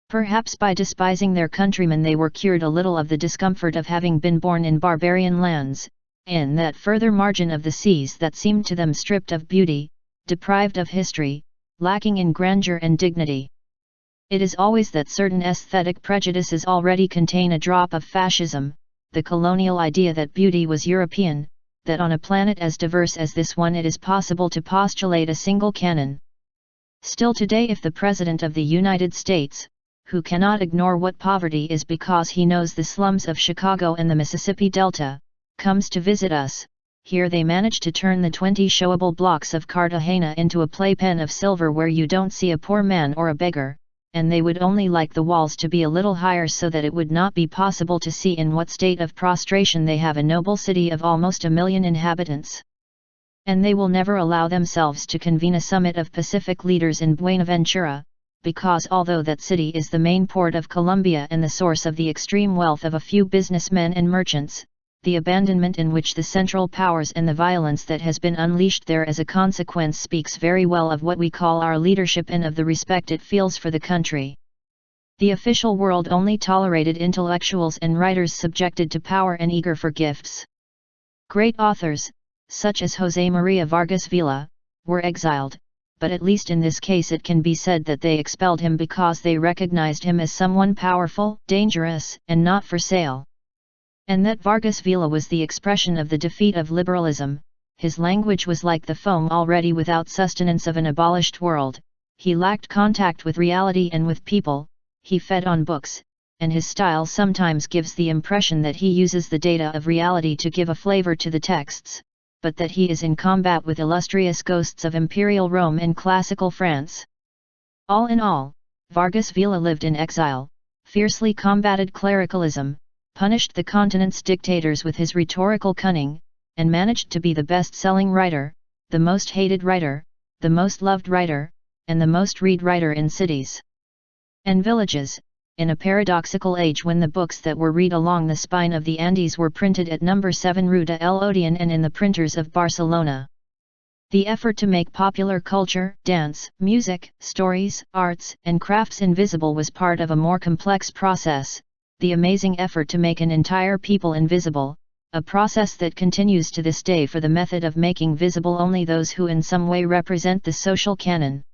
Perhaps by despising their countrymen they were cured a little of the discomfort of having been born in barbarian lands, in that further margin of the seas that seemed to them stripped of beauty, deprived of history, lacking in grandeur and dignity. It is always that certain aesthetic prejudices already contain a drop of fascism, the colonial idea that beauty was European, that on a planet as diverse as this one it is possible to postulate a single canon. Still today if the President of the United States, who cannot ignore what poverty is because he knows the slums of Chicago and the Mississippi Delta, comes to visit us, here they manage to turn the 20 showable blocks of Cartagena into a playpen of silver where you don't see a poor man or a beggar, and they would only like the walls to be a little higher so that it would not be possible to see in what state of prostration they have a noble city of almost 1 million inhabitants. And they will never allow themselves to convene a summit of Pacific leaders in Buenaventura, because although that city is the main port of Colombia and the source of the extreme wealth of a few businessmen and merchants, the abandonment in which the central powers and the violence that has been unleashed there as a consequence speaks very well of what we call our leadership and of the respect it feels for the country. The official world only tolerated intellectuals and writers subjected to power and eager for gifts. Great authors, such as José María Vargas Vila, were exiled, but at least in this case it can be said that they expelled him because they recognized him as someone powerful, dangerous, and not for sale. And that Vargas Vila was the expression of the defeat of liberalism. His language was like the foam already without sustenance of an abolished world, he lacked contact with reality and with people, he fed on books, and his style sometimes gives the impression that he uses the data of reality to give a flavor to the texts, but that he is in combat with illustrious ghosts of imperial Rome and classical France. All in all, Vargas Vila lived in exile, fiercely combated clericalism, punished the continent's dictators with his rhetorical cunning, and managed to be the best-selling writer, the most hated writer, the most loved writer, and the most read writer in cities and villages, in a paradoxical age when the books that were read along the spine of the Andes were printed at number 7 Ruta El Odeon and in the printers of Barcelona. The effort to make popular culture, dance, music, stories, arts, and crafts invisible was part of a more complex process, the amazing effort to make an entire people invisible, a process that continues to this day for the method of making visible only those who in some way represent the social canon.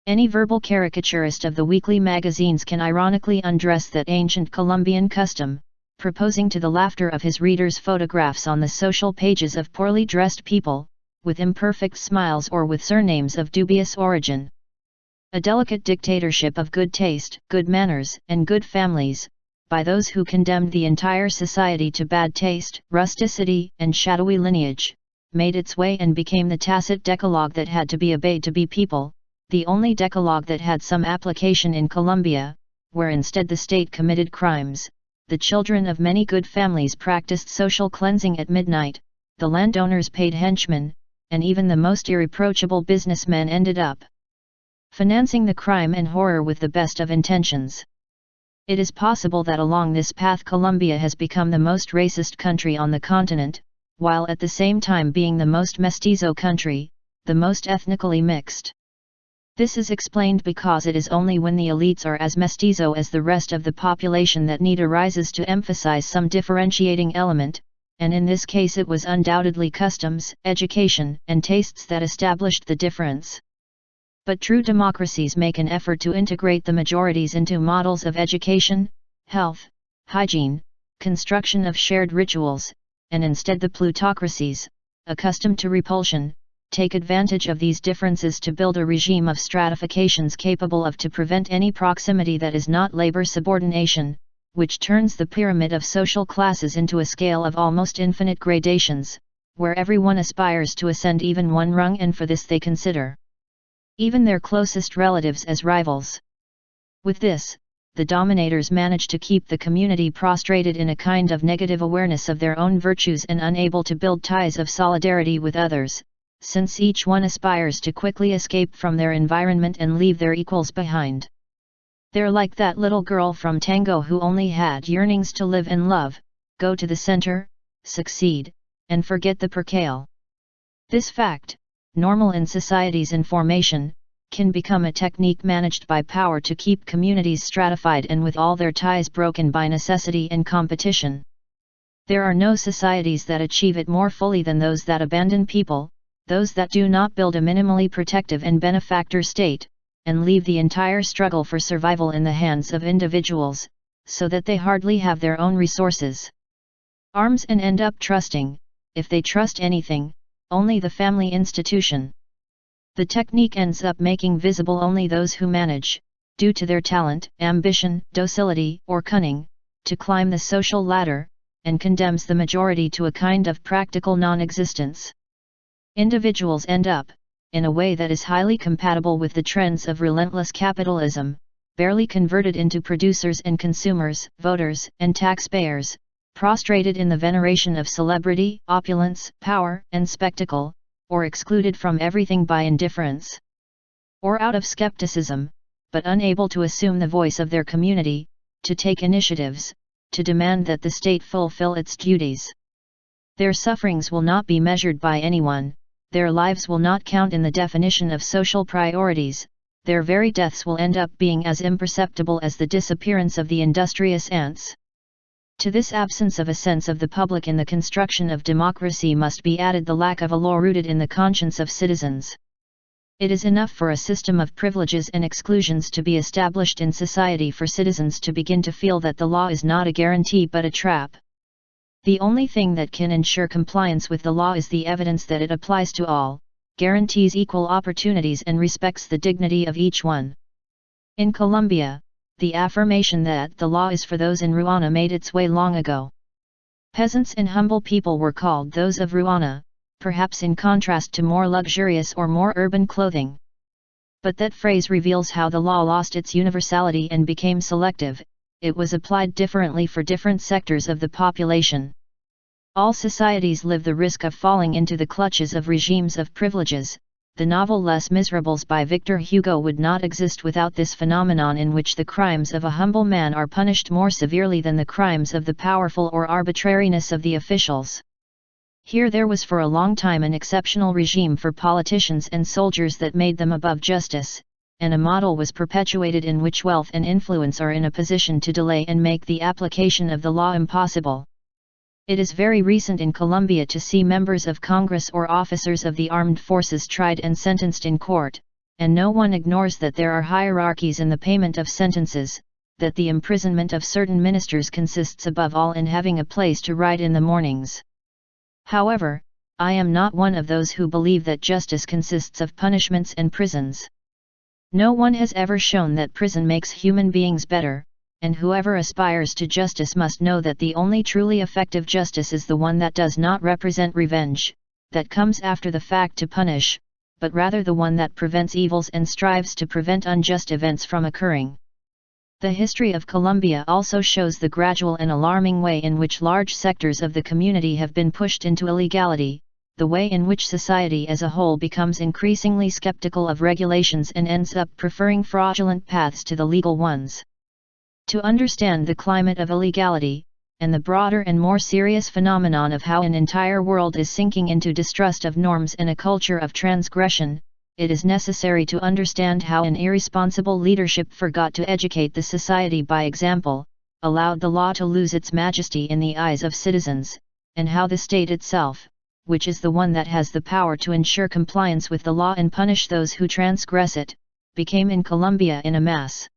Any verbal caricaturist of the weekly magazines can ironically undress that ancient Colombian custom, proposing to the laughter of his readers photographs on the social pages of poorly dressed people, with imperfect smiles or with surnames of dubious origin. A delicate dictatorship of good taste, good manners, and good families, by those who condemned the entire society to bad taste, rusticity, and shadowy lineage, made its way and became the tacit decalogue that had to be obeyed to be people, the only decalogue that had some application in Colombia, where instead the state committed crimes, the children of many good families practiced social cleansing at midnight, the landowners paid henchmen, and even the most irreproachable businessmen ended up financing the crime and horror with the best of intentions. It is possible that along this path Colombia has become the most racist country on the continent, while at the same time being the most mestizo country, the most ethnically mixed. This is explained because it is only when the elites are as mestizo as the rest of the population that need arises to emphasize some differentiating element, and in this case it was undoubtedly customs, education, and tastes that established the difference. But true democracies make an effort to integrate the majorities into models of education, health, hygiene, construction of shared rituals, and instead the plutocracies, accustomed to repulsion, take advantage of these differences to build a regime of stratifications capable of to prevent any proximity that is not labor subordination, which turns the pyramid of social classes into a scale of almost infinite gradations, where everyone aspires to ascend even one rung and for this they consider even their closest relatives as rivals. With this, the dominators manage to keep the community prostrated in a kind of negative awareness of their own virtues and unable to build ties of solidarity with others, since each one aspires to quickly escape from their environment and leave their equals behind. They're like that little girl from Tango who only had yearnings to live and love, go to the center, succeed, and forget the percale. This fact, normal in societies in formation, can become a technique managed by power to keep communities stratified and with all their ties broken by necessity and competition. There are no societies that achieve it more fully than those that abandon people, those that do not build a minimally protective and benefactor state, and leave the entire struggle for survival in the hands of individuals, so that they hardly have their own resources. Arms and end up trusting, if they trust anything, only the family institution. The technique ends up making visible only those who manage, due to their talent, ambition, docility, or cunning, to climb the social ladder, and condemns the majority to a kind of practical non-existence. Individuals end up, in a way that is highly compatible with the trends of relentless capitalism, barely converted into producers and consumers, voters and taxpayers, prostrated in the veneration of celebrity, opulence, power, and spectacle, or excluded from everything by indifference, or out of skepticism, but unable to assume the voice of their community, to take initiatives, to demand that the state fulfill its duties. Their sufferings will not be measured by anyone, their lives will not count in the definition of social priorities, their very deaths will end up being as imperceptible as the disappearance of the industrious ants. To this absence of a sense of the public in the construction of democracy must be added the lack of a law rooted in the conscience of citizens. It is enough for a system of privileges and exclusions to be established in society for citizens to begin to feel that the law is not a guarantee but a trap. The only thing that can ensure compliance with the law is the evidence that it applies to all, guarantees equal opportunities and respects the dignity of each one. In Colombia, the affirmation that the law is for those in Ruana made its way long ago. Peasants and humble people were called those of Ruana, perhaps in contrast to more luxurious or more urban clothing. But that phrase reveals how the law lost its universality and became selective. It was applied differently for different sectors of the population. All societies live the risk of falling into the clutches of regimes of privileges. The novel Les Miserables by Victor Hugo would not exist without this phenomenon in which the crimes of a humble man are punished more severely than the crimes of the powerful or arbitrariness of the officials. Here there was for a long time an exceptional regime for politicians and soldiers that made them above justice, and a model was perpetuated in which wealth and influence are in a position to delay and make the application of the law impossible. It is very recent in Colombia to see members of Congress or officers of the armed forces tried and sentenced in court, and no one ignores that there are hierarchies in the payment of sentences, that the imprisonment of certain ministers consists above all in having a place to write in the mornings. However, I am not one of those who believe that justice consists of punishments and prisons. No one has ever shown that prison makes human beings better, and whoever aspires to justice must know that the only truly effective justice is the one that does not represent revenge, that comes after the fact to punish, but rather the one that prevents evils and strives to prevent unjust events from occurring. The history of Colombia also shows the gradual and alarming way in which large sectors of the community have been pushed into illegality, the way in which society as a whole becomes increasingly skeptical of regulations and ends up preferring fraudulent paths to the legal ones. To understand the climate of illegality, and the broader and more serious phenomenon of how an entire world is sinking into distrust of norms and a culture of transgression, it is necessary to understand how an irresponsible leadership forgot to educate the society by example, allowed the law to lose its majesty in the eyes of citizens, and how the state itself, which is the one that has the power to ensure compliance with the law and punish those who transgress it, became in Colombia in a mass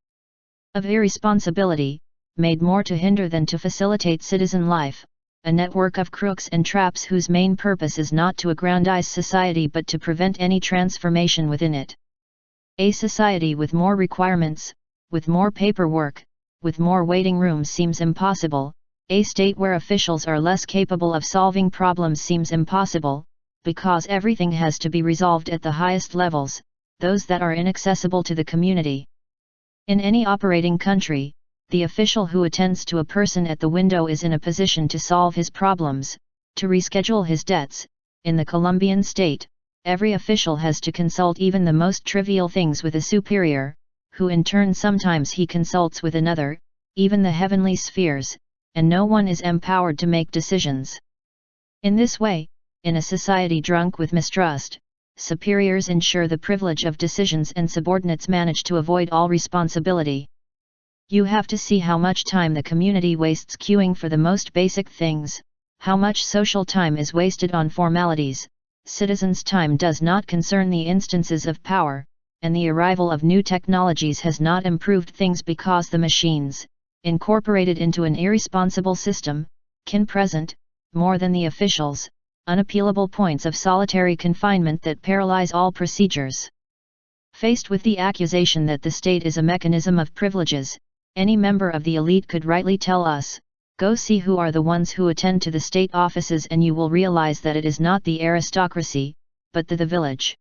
of irresponsibility, made more to hinder than to facilitate citizen life, a network of crooks and traps whose main purpose is not to aggrandize society but to prevent any transformation within it. A society with more requirements, with more paperwork, with more waiting rooms seems impossible. A state where officials are less capable of solving problems seems impossible, because everything has to be resolved at the highest levels, those that are inaccessible to the community. In any operating country, the official who attends to a person at the window is in a position to solve his problems, to reschedule his debts. In the Colombian state, every official has to consult even the most trivial things with a superior, who in turn sometimes he consults with another, even the heavenly spheres, and no one is empowered to make decisions. In this way, in a society drunk with mistrust, superiors ensure the privilege of decisions and subordinates manage to avoid all responsibility. You have to see how much time the community wastes queuing for the most basic things, how much social time is wasted on formalities. Citizens' time does not concern the instances of power, and the arrival of new technologies has not improved things because the machines, incorporated into an irresponsible system, can present, more than the officials, unappealable points of solitary confinement that paralyze all procedures. Faced with the accusation that the state is a mechanism of privileges, any member of the elite could rightly tell us, "Go see who are the ones who attend to the state offices and you will realize that it is not the aristocracy, but the village."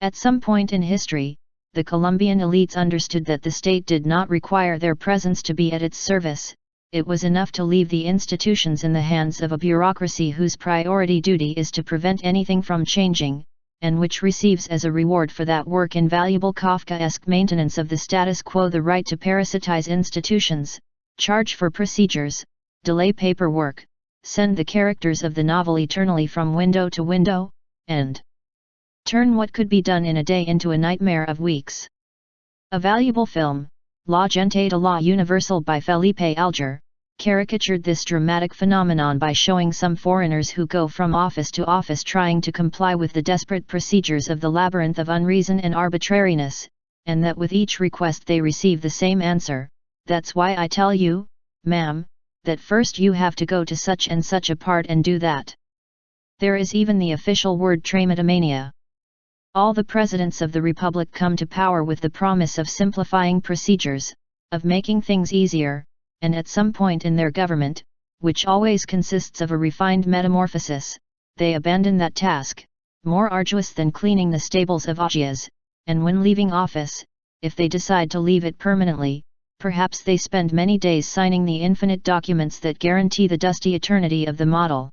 At some point in history, the Colombian elites understood that the state did not require their presence to be at its service. It was enough to leave the institutions in the hands of a bureaucracy whose priority duty is to prevent anything from changing, and which receives as a reward for that work invaluable Kafkaesque maintenance of the status quo, the right to parasitize institutions, charge for procedures, delay paperwork, send the characters of the novel eternally from window to window, and turn what could be done in a day into a nightmare of weeks. A valuable film, La Gente de la Universal by Felipe Alger, caricatured this dramatic phenomenon by showing some foreigners who go from office to office trying to comply with the desperate procedures of the labyrinth of unreason and arbitrariness, and that with each request they receive the same answer: "That's why I tell you, ma'am, that first you have to go to such and such a part and do that." There is even the official word tramatomania. All the presidents of the Republic come to power with the promise of simplifying procedures, of making things easier, and at some point in their government, which always consists of a refined metamorphosis, they abandon that task, more arduous than cleaning the stables of Augias, and when leaving office, if they decide to leave it permanently, perhaps they spend many days signing the infinite documents that guarantee the dusty eternity of the model.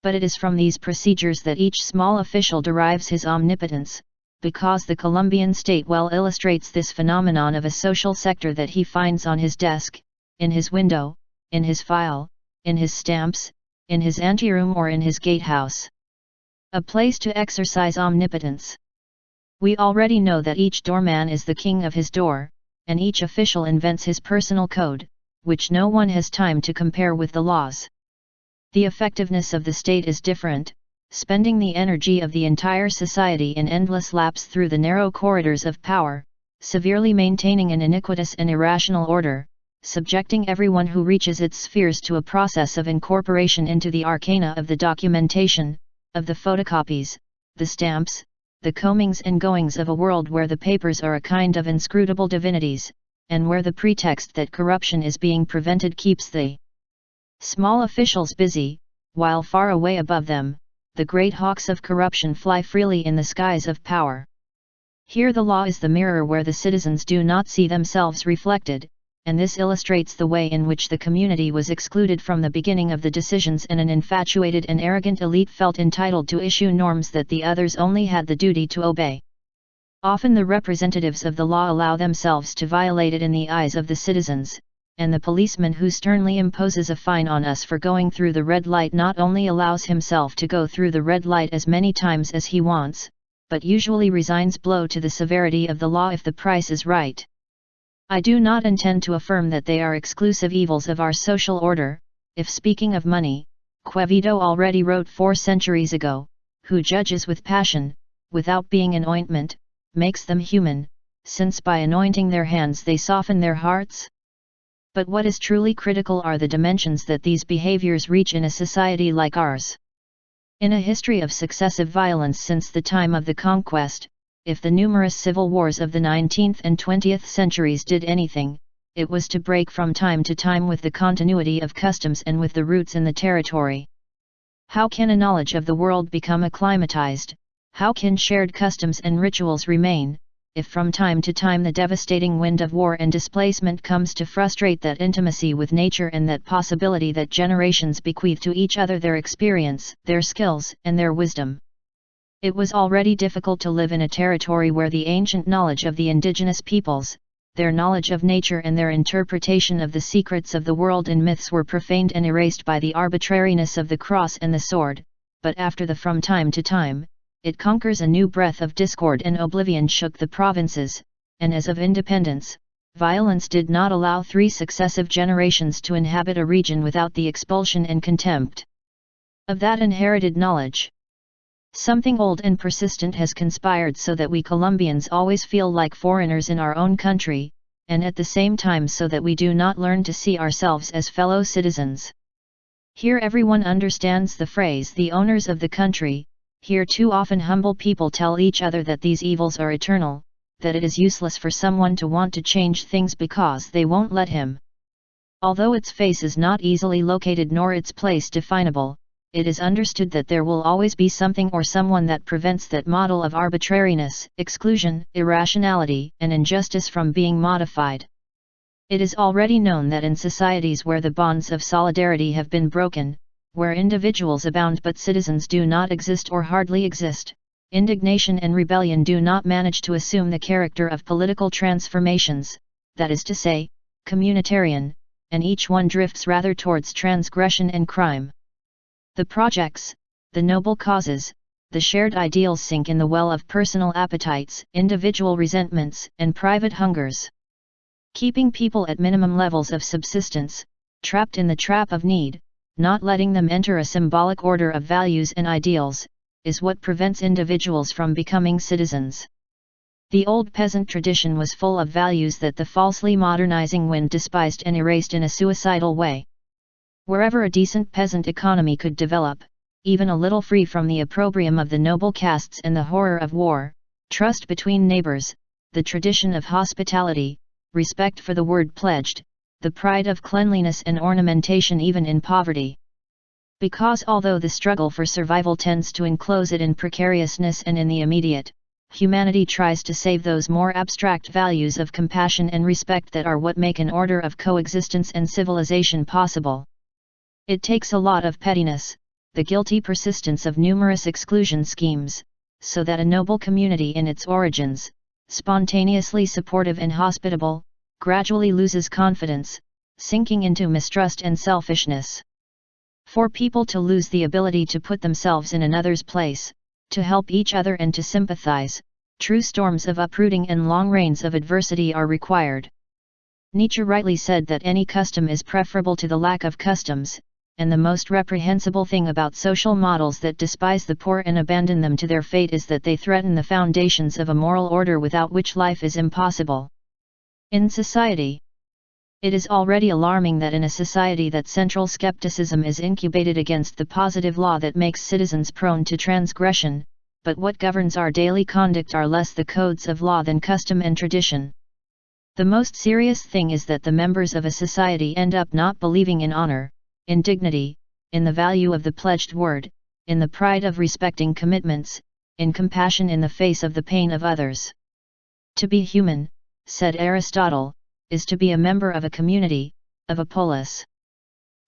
But it is from these procedures that each small official derives his omnipotence, because the Colombian state well illustrates this phenomenon of a social sector that he finds on his desk, in his window, in his file, in his stamps, in his anteroom or in his gatehouse. A place to exercise omnipotence. We already know that each doorman is the king of his door, and each official invents his personal code, which no one has time to compare with the laws. The effectiveness of the state is different, spending the energy of the entire society in endless laps through the narrow corridors of power, severely maintaining an iniquitous and irrational order, subjecting everyone who reaches its spheres to a process of incorporation into the arcana of the documentation, of the photocopies, the stamps, the comings and goings of a world where the papers are a kind of inscrutable divinities, and where the pretext that corruption is being prevented keeps the small officials busy, while far away above them, the great hawks of corruption fly freely in the skies of power. Here the law is the mirror where the citizens do not see themselves reflected, and this illustrates the way in which the community was excluded from the beginning of the decisions, and an infatuated and arrogant elite felt entitled to issue norms that the others only had the duty to obey. Often the representatives of the law allow themselves to violate it in the eyes of the citizens, and the policeman who sternly imposes a fine on us for going through the red light not only allows himself to go through the red light as many times as he wants, but usually resigns blow to the severity of the law if the price is right. I do not intend to affirm that they are exclusive evils of our social order. If speaking of money, Quevedo already wrote 4 centuries ago, "Who judges with passion, without being an ointment, makes them human, since by anointing their hands they soften their hearts." But what is truly critical are the dimensions that these behaviors reach in a society like ours. In a history of successive violence since the time of the conquest, if the numerous civil wars of the 19th and 20th centuries did anything, it was to break from time to time with the continuity of customs and with the roots in the territory. How can a knowledge of the world become acclimatized, how can shared customs and rituals remain, if from time to time the devastating wind of war and displacement comes to frustrate that intimacy with nature and that possibility that generations bequeath to each other their experience, their skills, and their wisdom? It was already difficult to live in a territory where the ancient knowledge of the indigenous peoples, their knowledge of nature and their interpretation of the secrets of the world and myths were profaned and erased by the arbitrariness of the cross and the sword, but after the from time to time, it conquers a new breath of discord and oblivion shook the provinces, and as of independence, violence did not allow 3 successive generations to inhabit a region without the expulsion and contempt of that inherited knowledge. Something old and persistent has conspired so that we Colombians always feel like foreigners in our own country, and at the same time so that we do not learn to see ourselves as fellow citizens. Here everyone understands the phrase "the owners of the country." Here too often humble people tell each other that these evils are eternal, that it is useless for someone to want to change things because they won't let him. Although its face is not easily located nor its place definable, it is understood that there will always be something or someone that prevents that model of arbitrariness, exclusion, irrationality, and injustice from being modified. It is already known that in societies where the bonds of solidarity have been broken, where individuals abound but citizens do not exist or hardly exist, indignation and rebellion do not manage to assume the character of political transformations, that is to say, communitarian, and each one drifts rather towards transgression and crime. The projects, the noble causes, the shared ideals sink in the well of personal appetites, individual resentments, and private hungers. Keeping people at minimum levels of subsistence, trapped in the trap of need, not letting them enter a symbolic order of values and ideals, is what prevents individuals from becoming citizens. The old peasant tradition was full of values that the falsely modernizing wind despised and erased in a suicidal way. Wherever a decent peasant economy could develop, even a little free from the opprobrium of the noble castes and the horror of war, trust between neighbors, the tradition of hospitality, respect for the word pledged, the pride of cleanliness and ornamentation even in poverty. Because although the struggle for survival tends to enclose it in precariousness and in the immediate, humanity tries to save those more abstract values of compassion and respect that are what make an order of coexistence and civilization possible. It takes a lot of pettiness, the guilty persistence of numerous exclusion schemes, so that a noble community in its origins, spontaneously supportive and hospitable, gradually loses confidence, sinking into mistrust and selfishness. For people to lose the ability to put themselves in another's place, to help each other and to sympathize, true storms of uprooting and long rains of adversity are required. Nietzsche rightly said that any custom is preferable to the lack of customs, and the most reprehensible thing about social models that despise the poor and abandon them to their fate is that they threaten the foundations of a moral order without which life is impossible. In society, it is already alarming that in a society that central skepticism is incubated against the positive law that makes citizens prone to transgression, but what governs our daily conduct are less the codes of law than custom and tradition. The most serious thing is that the members of a society end up not believing in honor, in dignity, in the value of the pledged word, in the pride of respecting commitments, in compassion in the face of the pain of others. To be human, said Aristotle, is to be a member of a community, of a polis.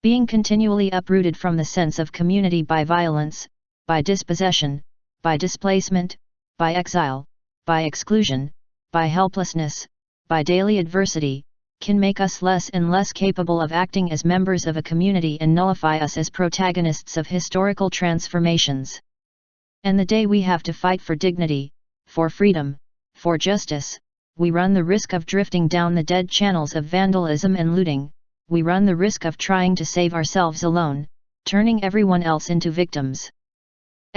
Being continually uprooted from the sense of community by violence, by dispossession, by displacement, by exile, by exclusion, by helplessness, by daily adversity, can make us less and less capable of acting as members of a community and nullify us as protagonists of historical transformations. And the day we have to fight for dignity, for freedom, for justice, we run the risk of drifting down the dead channels of vandalism and looting, we run the risk of trying to save ourselves alone, turning everyone else into victims.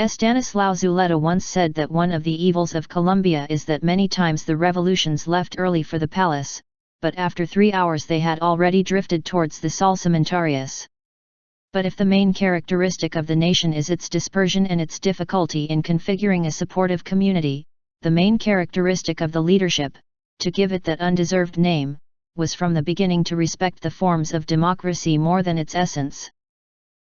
Stanislaw Zuleta once said that one of the evils of Colombia is that many times the revolutions left early for the palace, but after 3 hours they had already drifted towards the Salsamentarius. But if the main characteristic of the nation is its dispersion and its difficulty in configuring a supportive community, the main characteristic of the leadership, to give it that undeserved name, was from the beginning to respect the forms of democracy more than its essence.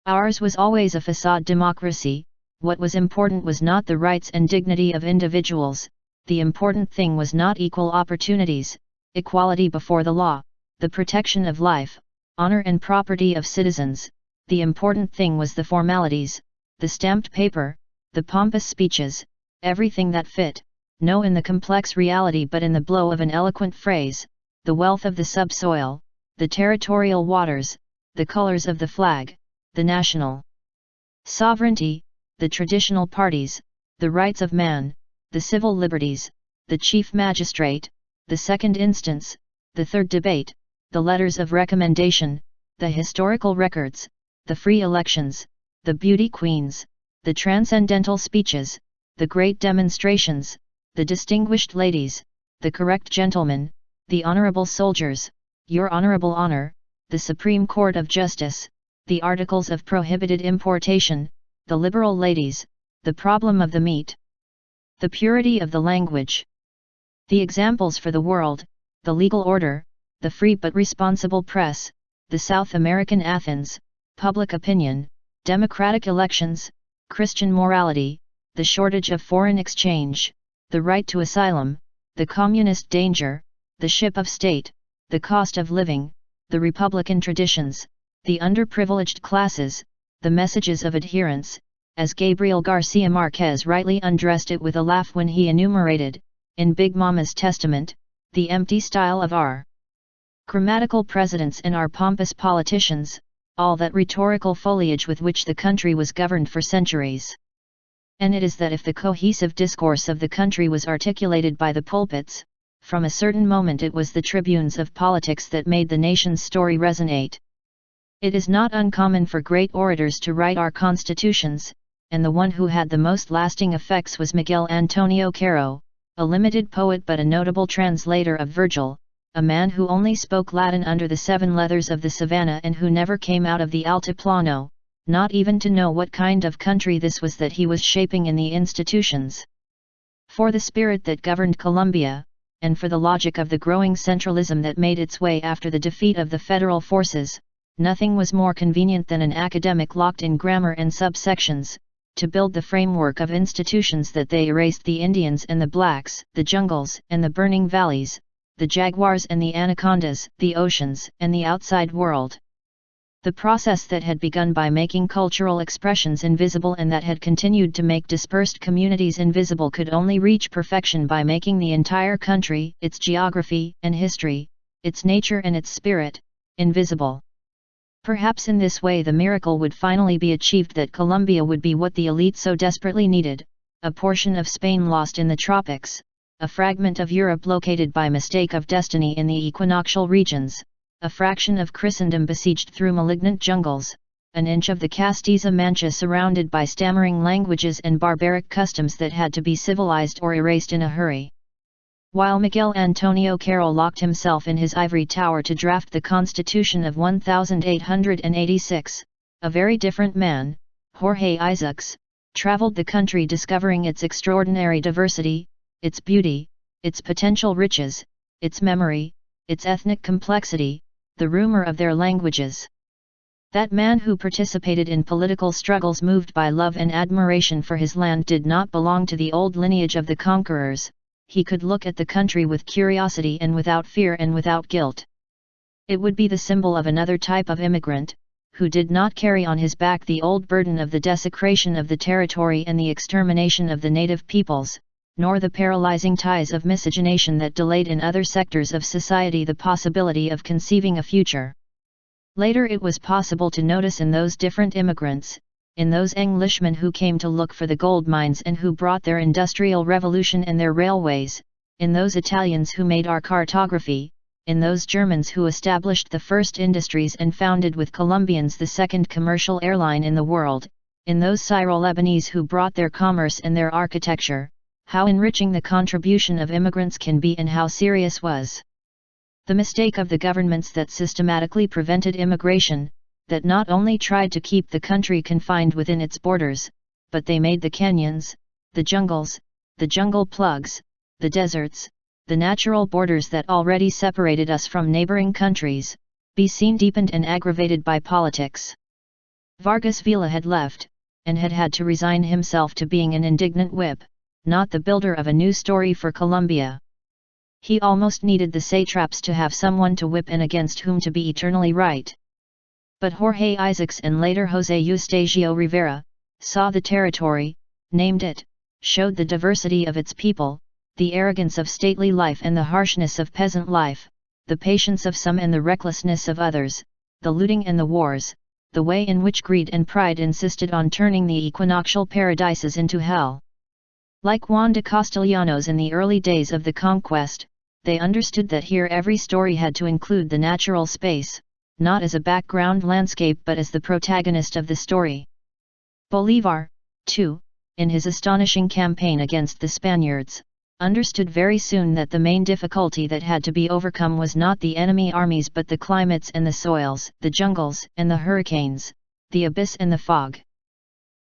Ours was always a facade democracy. What was important was not the rights and dignity of individuals, the important thing was not equal opportunities, equality before the law, the protection of life, honor and property of citizens, the important thing was the formalities, the stamped paper, the pompous speeches, everything that fit, no in the complex reality but in the blow of an eloquent phrase, the wealth of the subsoil, the territorial waters, the colors of the flag, the national sovereignty, the traditional parties, the rights of man, the civil liberties, the chief magistrate, the second instance, the third debate, the letters of recommendation, the historical records, the free elections, the beauty queens, the transcendental speeches, the great demonstrations, the distinguished ladies, the correct gentlemen, the honorable soldiers, your honorable honor, the Supreme Court of Justice, the articles of prohibited importation, the liberal ladies, the problem of the meat, the purity of the language, the examples for the world, the legal order, the free but responsible press, the South American Athens, public opinion, democratic elections, Christian morality, the shortage of foreign exchange, the right to asylum, the communist danger, the ship of state, the cost of living, the republican traditions, the underprivileged classes, the messages of adherence, as Gabriel Garcia Marquez rightly undressed it with a laugh when he enumerated, in Big Mama's Testament, the empty style of our grammatical presidents and our pompous politicians, all that rhetorical foliage with which the country was governed for centuries. And it is that if the cohesive discourse of the country was articulated by the pulpits, from a certain moment it was the tribunes of politics that made the nation's story resonate. It is not uncommon for great orators to write our constitutions, and the one who had the most lasting effects was Miguel Antonio Caro, a limited poet but a notable translator of Virgil, a man who only spoke Latin under the 7 leathers of the savannah and who never came out of the altiplano, not even to know what kind of country this was that he was shaping in the institutions. For the spirit that governed Colombia, and for the logic of the growing centralism that made its way after the defeat of the federal forces, nothing was more convenient than an academic locked in grammar and subsections, to build the framework of institutions that they erased the Indians and the blacks, the jungles and the burning valleys, the jaguars and the anacondas, the oceans and the outside world. The process that had begun by making cultural expressions invisible and that had continued to make dispersed communities invisible could only reach perfection by making the entire country, its geography and history, its nature and its spirit, invisible. Perhaps in this way the miracle would finally be achieved that Colombia would be what the elite so desperately needed, a portion of Spain lost in the tropics, a fragment of Europe located by mistake of destiny in the equinoctial regions, a fraction of Christendom besieged through malignant jungles, an inch of the Castilla Mancha surrounded by stammering languages and barbaric customs that had to be civilized or erased in a hurry. While Miguel Antonio Caro locked himself in his ivory tower to draft the Constitution of 1886, a very different man, Jorge Isaacs, traveled the country discovering its extraordinary diversity, its beauty, its potential riches, its memory, its ethnic complexity, the rumor of their languages. That man who participated in political struggles moved by love and admiration for his land did not belong to the old lineage of the conquerors. He could look at the country with curiosity and without fear and without guilt. It would be the symbol of another type of immigrant, who did not carry on his back the old burden of the desecration of the territory and the extermination of the native peoples, nor the paralyzing ties of miscegenation that delayed in other sectors of society the possibility of conceiving a future. Later it was possible to notice in those different immigrants, in those Englishmen who came to look for the gold mines and who brought their industrial revolution and their railways, in those Italians who made our cartography, in those Germans who established the first industries and founded with Colombians the second commercial airline in the world, in those Syro-Lebanese who brought their commerce and their architecture, how enriching the contribution of immigrants can be and how serious was the mistake of the governments that systematically prevented immigration, that not only tried to keep the country confined within its borders, but they made the canyons, the jungles, the jungle plugs, the deserts, the natural borders that already separated us from neighboring countries, be seen deepened and aggravated by politics. Vargas Villa had left, and had had to resign himself to being an indignant whip, not the builder of a new story for Colombia. He almost needed the satraps to have someone to whip and against whom to be eternally right. But Jorge Isaacs and later José Eustasio Rivera, saw the territory, named it, showed the diversity of its people, the arrogance of stately life and the harshness of peasant life, the patience of some and the recklessness of others, the looting and the wars, the way in which greed and pride insisted on turning the equinoctial paradises into hell. Like Juan de Castellanos in the early days of the conquest, they understood that here every story had to include the natural space, not as a background landscape but as the protagonist of the story. Bolívar, too, in his astonishing campaign against the Spaniards, understood very soon that the main difficulty that had to be overcome was not the enemy armies but the climates and the soils, the jungles and the hurricanes, the abyss and the fog.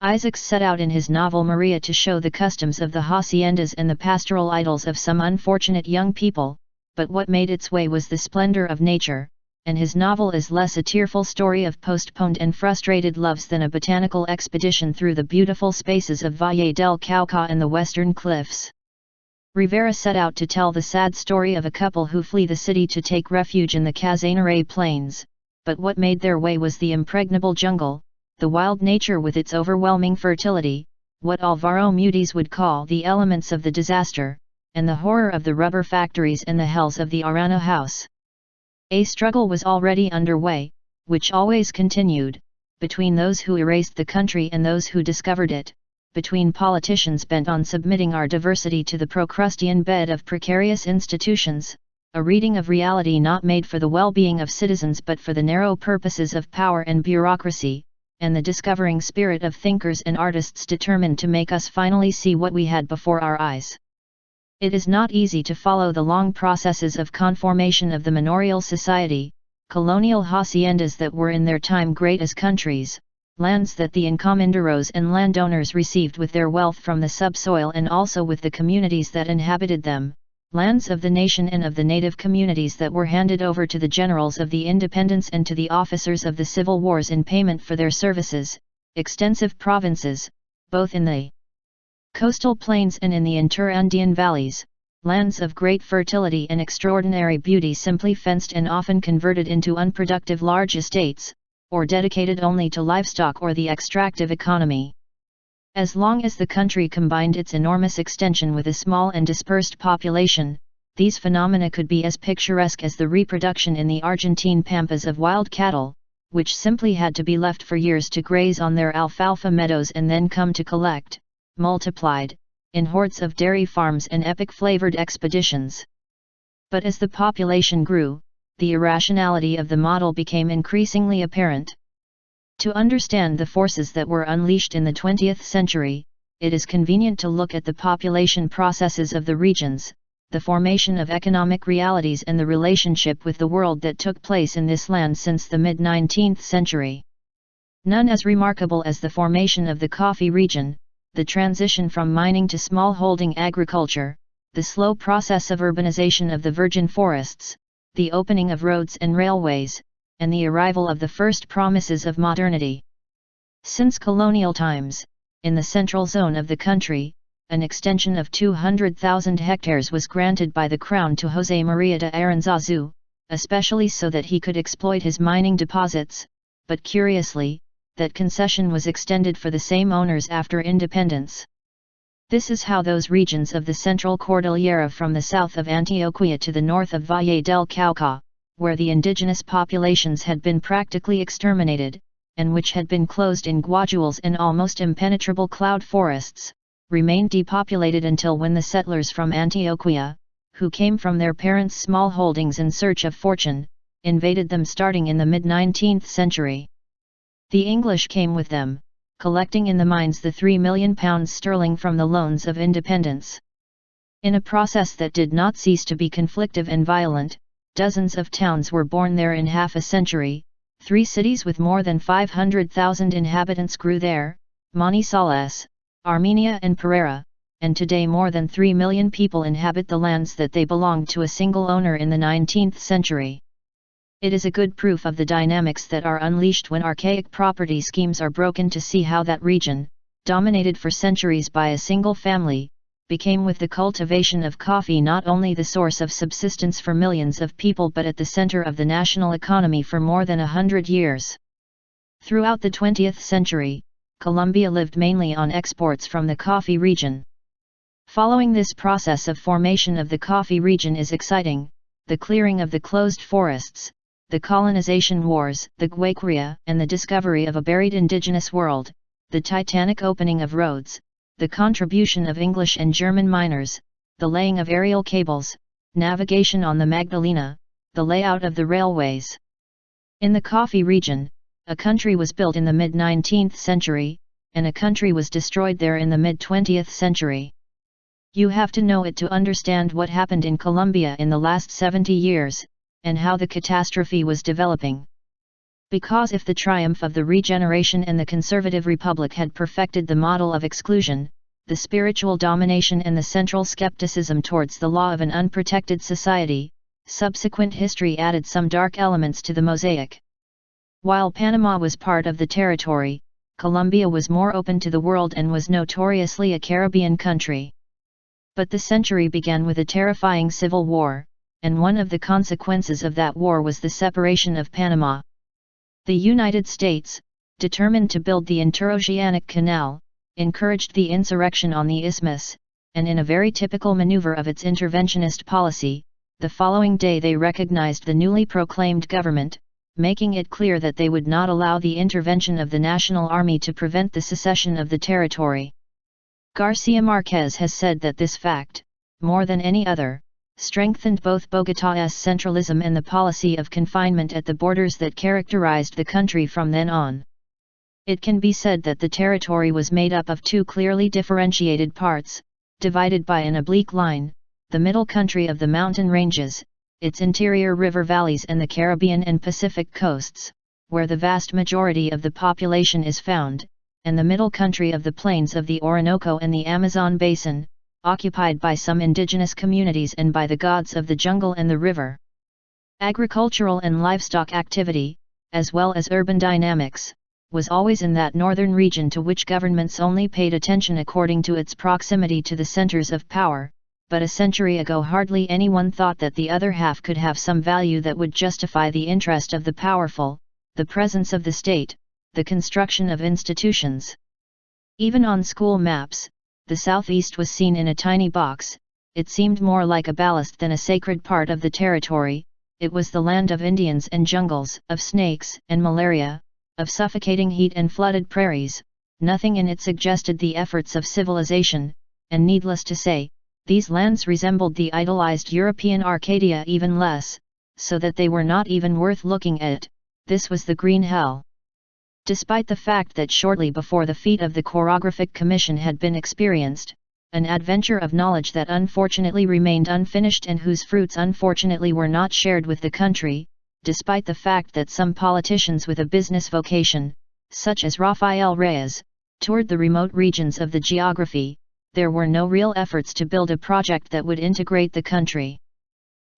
Isaacs set out in his novel Maria to show the customs of the haciendas and the pastoral idyls of some unfortunate young people, but what made its way was the splendor of nature, and his novel is less a tearful story of postponed and frustrated loves than a botanical expedition through the beautiful spaces of Valle del Cauca and the western cliffs. Rivera set out to tell the sad story of a couple who flee the city to take refuge in the Casanare plains, but what made their way was the impregnable jungle, the wild nature with its overwhelming fertility, what Alvaro Mutis would call the elements of the disaster, and the horror of the rubber factories and the hells of the Arana house. A struggle was already underway, which always continued, between those who erased the country and those who discovered it, between politicians bent on submitting our diversity to the Procrustean bed of precarious institutions, a reading of reality not made for the well-being of citizens but for the narrow purposes of power and bureaucracy, and the discovering spirit of thinkers and artists determined to make us finally see what we had before our eyes. It is not easy to follow the long processes of conformation of the manorial society, colonial haciendas that were in their time great as countries, lands that the encomenderos and landowners received with their wealth from the subsoil and also with the communities that inhabited them, lands of the nation and of the native communities that were handed over to the generals of the independence and to the officers of the civil wars in payment for their services, extensive provinces, both in the coastal plains and in the inter-Andean valleys, lands of great fertility and extraordinary beauty simply fenced and often converted into unproductive large estates, or dedicated only to livestock or the extractive economy. As long as the country combined its enormous extension with a small and dispersed population, these phenomena could be as picturesque as the reproduction in the Argentine pampas of wild cattle, which simply had to be left for years to graze on their alfalfa meadows and then come to collect, multiplied, in hordes of dairy farms and epic-flavored expeditions. But as the population grew, the irrationality of the model became increasingly apparent. To understand the forces that were unleashed in the 20th century, it is convenient to look at the population processes of the regions, the formation of economic realities and the relationship with the world that took place in this land since the mid-19th century. None as remarkable as the formation of the coffee region, the transition from mining to smallholding agriculture, the slow process of urbanization of the virgin forests, the opening of roads and railways, and the arrival of the first promises of modernity. Since colonial times, in the central zone of the country, an extension of 200,000 hectares was granted by the Crown to José María de Aranzazu, especially so that he could exploit his mining deposits, but curiously, that concession was extended for the same owners after independence. This is how those regions of the central Cordillera from the south of Antioquia to the north of Valle del Cauca, where the indigenous populations had been practically exterminated, and which had been closed in guaduales and almost impenetrable cloud forests, remained depopulated until when the settlers from Antioquia, who came from their parents' small holdings in search of fortune, invaded them starting in the mid-19th century. The English came with them, collecting in the mines the £3 million sterling from the loans of independence. In a process that did not cease to be conflictive and violent, dozens of towns were born there in half a century. 3 cities with more than 500,000 inhabitants grew there, Manizales, Armenia and Pereira, and today more than 3 million people inhabit the lands that they belonged to a single owner in the 19th century. It is a good proof of the dynamics that are unleashed when archaic property schemes are broken to see how that region, dominated for centuries by a single family, became with the cultivation of coffee not only the source of subsistence for millions of people but at the center of the national economy for more than 100 years. Throughout the 20th century, Colombia lived mainly on exports from the coffee region. Following this process of formation of the coffee region is exciting, the clearing of the closed forests, the colonization wars, the Guayquería, and the discovery of a buried indigenous world, the titanic opening of roads, the contribution of English and German miners, the laying of aerial cables, navigation on the Magdalena, the layout of the railways. In the coffee region, a country was built in the mid-19th century, and a country was destroyed there in the mid-20th century. You have to know it to understand what happened in Colombia in the last 70 years, and how the catastrophe was developing. Because if the triumph of the regeneration and the conservative republic had perfected the model of exclusion, the spiritual domination and the central skepticism towards the law of an unprotected society, subsequent history added some dark elements to the mosaic. While Panama was part of the territory, Colombia was more open to the world and was notoriously a Caribbean country. But the century began with a terrifying civil war, and one of the consequences of that war was the separation of Panama. The United States, determined to build the Interoceanic Canal, encouraged the insurrection on the isthmus, and in a very typical maneuver of its interventionist policy, the following day they recognized the newly proclaimed government, making it clear that they would not allow the intervention of the National Army to prevent the secession of the territory. Garcia Marquez has said that this fact, more than any other, strengthened both Bogotá's centralism and the policy of confinement at the borders that characterized the country from then on. It can be said that the territory was made up of two clearly differentiated parts, divided by an oblique line, the middle country of the mountain ranges, its interior river valleys and the Caribbean and Pacific coasts, where the vast majority of the population is found, and the middle country of the plains of the Orinoco and the Amazon basin, occupied by some indigenous communities and by the gods of the jungle and the river. Agricultural and livestock activity, as well as urban dynamics, was always in that northern region to which governments only paid attention according to its proximity to the centers of power, but a century ago hardly anyone thought that the other half could have some value that would justify the interest of the powerful, the presence of the state, the construction of institutions. Even on school maps, the southeast was seen in a tiny box. It seemed more like a ballast than a sacred part of the territory. It was the land of Indians and jungles, of snakes and malaria, of suffocating heat and flooded prairies. Nothing in it suggested the efforts of civilization, and needless to say, these lands resembled the idolized European Arcadia even less, so that they were not even worth looking at. This was the Green Hell. Despite the fact that shortly before the feat of the Chorographic Commission had been experienced, an adventure of knowledge that unfortunately remained unfinished and whose fruits unfortunately were not shared with the country, despite the fact that some politicians with a business vocation, such as Rafael Reyes, toured the remote regions of the geography, there were no real efforts to build a project that would integrate the country.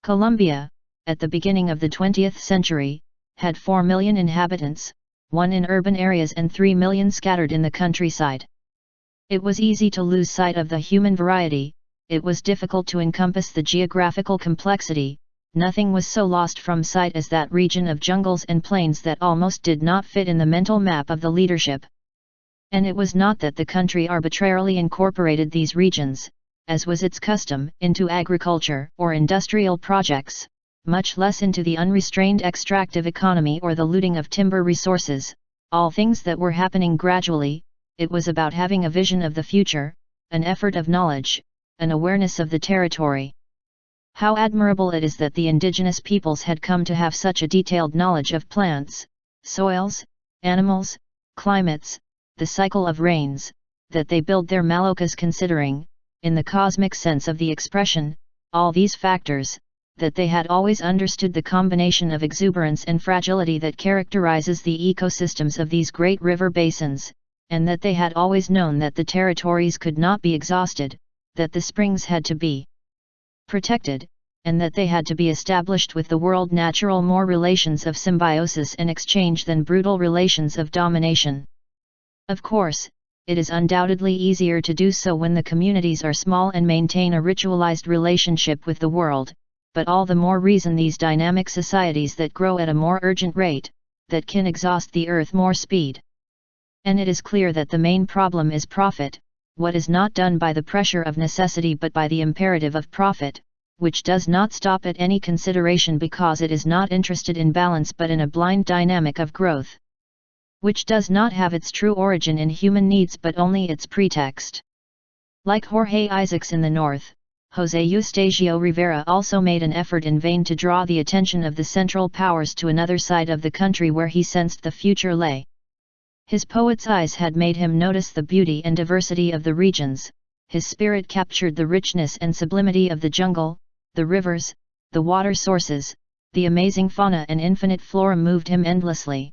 Colombia, at the beginning of the 20th century, had 4 million inhabitants, 1 in urban areas and 3 million scattered in the countryside. It was easy to lose sight of the human variety, it was difficult to encompass the geographical complexity. Nothing was so lost from sight as that region of jungles and plains that almost did not fit in the mental map of the leadership. And it was not that the country arbitrarily incorporated these regions, as was its custom, into agriculture or industrial projects, much less into the unrestrained extractive economy or the looting of timber resources, all things that were happening gradually. It was about having a vision of the future, an effort of knowledge, an awareness of the territory. How admirable it is that the indigenous peoples had come to have such a detailed knowledge of plants, soils, animals, climates, the cycle of rains, that they build their malokas considering, in the cosmic sense of the expression, all these factors, that they had always understood the combination of exuberance and fragility that characterizes the ecosystems of these great river basins, and that they had always known that the territories could not be exhausted, that the springs had to be protected, and that they had to be established with the world natural more relations of symbiosis and exchange than brutal relations of domination. Of course, it is undoubtedly easier to do so when the communities are small and maintain a ritualized relationship with the world, but all the more reason these dynamic societies that grow at a more urgent rate, that can exhaust the earth more speed. And it is clear that the main problem is profit, what is not done by the pressure of necessity but by the imperative of profit, which does not stop at any consideration because it is not interested in balance but in a blind dynamic of growth, which does not have its true origin in human needs but only its pretext. Like Jorge Isaacs in the north, José Eustasio Rivera also made an effort in vain to draw the attention of the Central Powers to another side of the country where he sensed the future lay. His poet's eyes had made him notice the beauty and diversity of the regions, his spirit captured the richness and sublimity of the jungle, the rivers, the water sources, the amazing fauna and infinite flora moved him endlessly.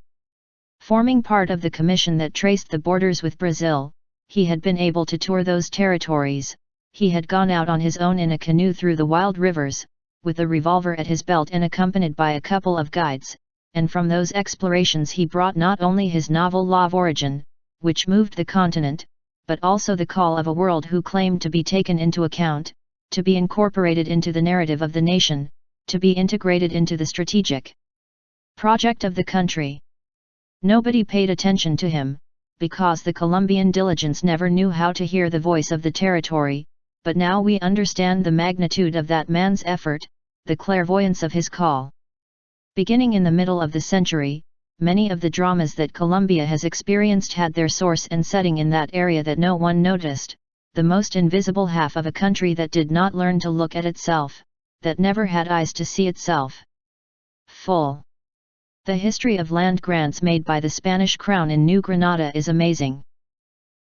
Forming part of the commission that traced the borders with Brazil, he had been able to tour those territories. He had gone out on his own in a canoe through the wild rivers, with a revolver at his belt and accompanied by a couple of guides, and from those explorations he brought not only his novel law of origin, which moved the continent, but also the call of a world who claimed to be taken into account, to be incorporated into the narrative of the nation, to be integrated into the strategic project of the country. Nobody paid attention to him, because the Colombian diligence never knew how to hear the voice of the territory, but now we understand the magnitude of that man's effort, the clairvoyance of his call. Beginning in the middle of the century, many of the dramas that Colombia has experienced had their source and setting in that area that no one noticed, the most invisible half of a country that did not learn to look at itself, that never had eyes to see itself. Full. The history of land grants made by the Spanish crown in New Granada is amazing.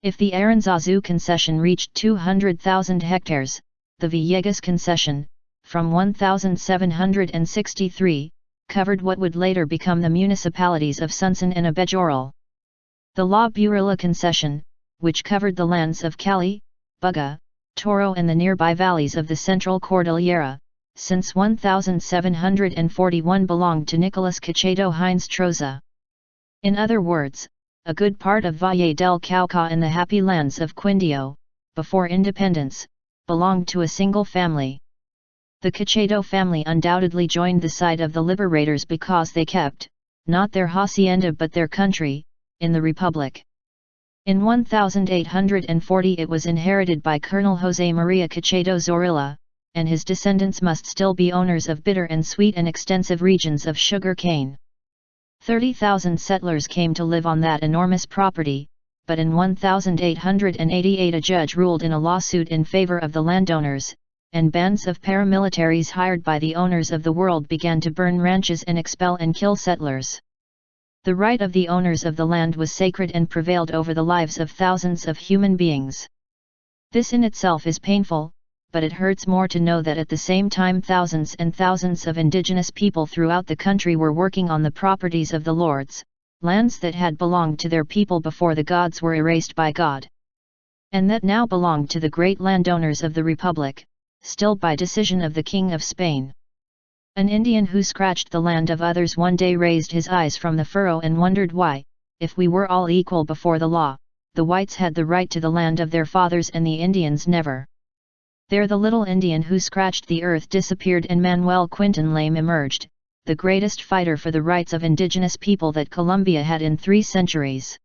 If the Aranzazu concession reached 200,000 hectares, the Villegas concession, from 1763, covered what would later become the municipalities of Sunson and Abejorral. The La Burilla concession, which covered the lands of Cali, Buga, Toro and the nearby valleys of the Central Cordillera, since 1741 belonged to Nicolas Cachado Hines Troza. In other words, a good part of Valle del Cauca and the happy lands of Quindio, before independence, belonged to a single family. The Cachado family undoubtedly joined the side of the liberators because they kept, not their hacienda but their country, in the Republic. In 1840 it was inherited by Colonel José María Cachado Zorrilla, and his descendants must still be owners of bitter and sweet and extensive regions of sugar cane. 30,000 settlers came to live on that enormous property, but in 1888 a judge ruled in a lawsuit in favor of the landowners, and bands of paramilitaries hired by the owners of the world began to burn ranches and expel and kill settlers. The right of the owners of the land was sacred and prevailed over the lives of thousands of human beings. This in itself is painful, but it hurts more to know that at the same time thousands and thousands of indigenous people throughout the country were working on the properties of the lords, lands that had belonged to their people before the gods were erased by God, and that now belonged to the great landowners of the Republic, still by decision of the King of Spain. An Indian who scratched the land of others one day raised his eyes from the furrow and wondered why, if we were all equal before the law, the whites had the right to the land of their fathers and the Indians never. There the little Indian who scratched the earth disappeared and Manuel Quintin Lame emerged, the greatest fighter for the rights of indigenous people that Colombia had in 3 centuries.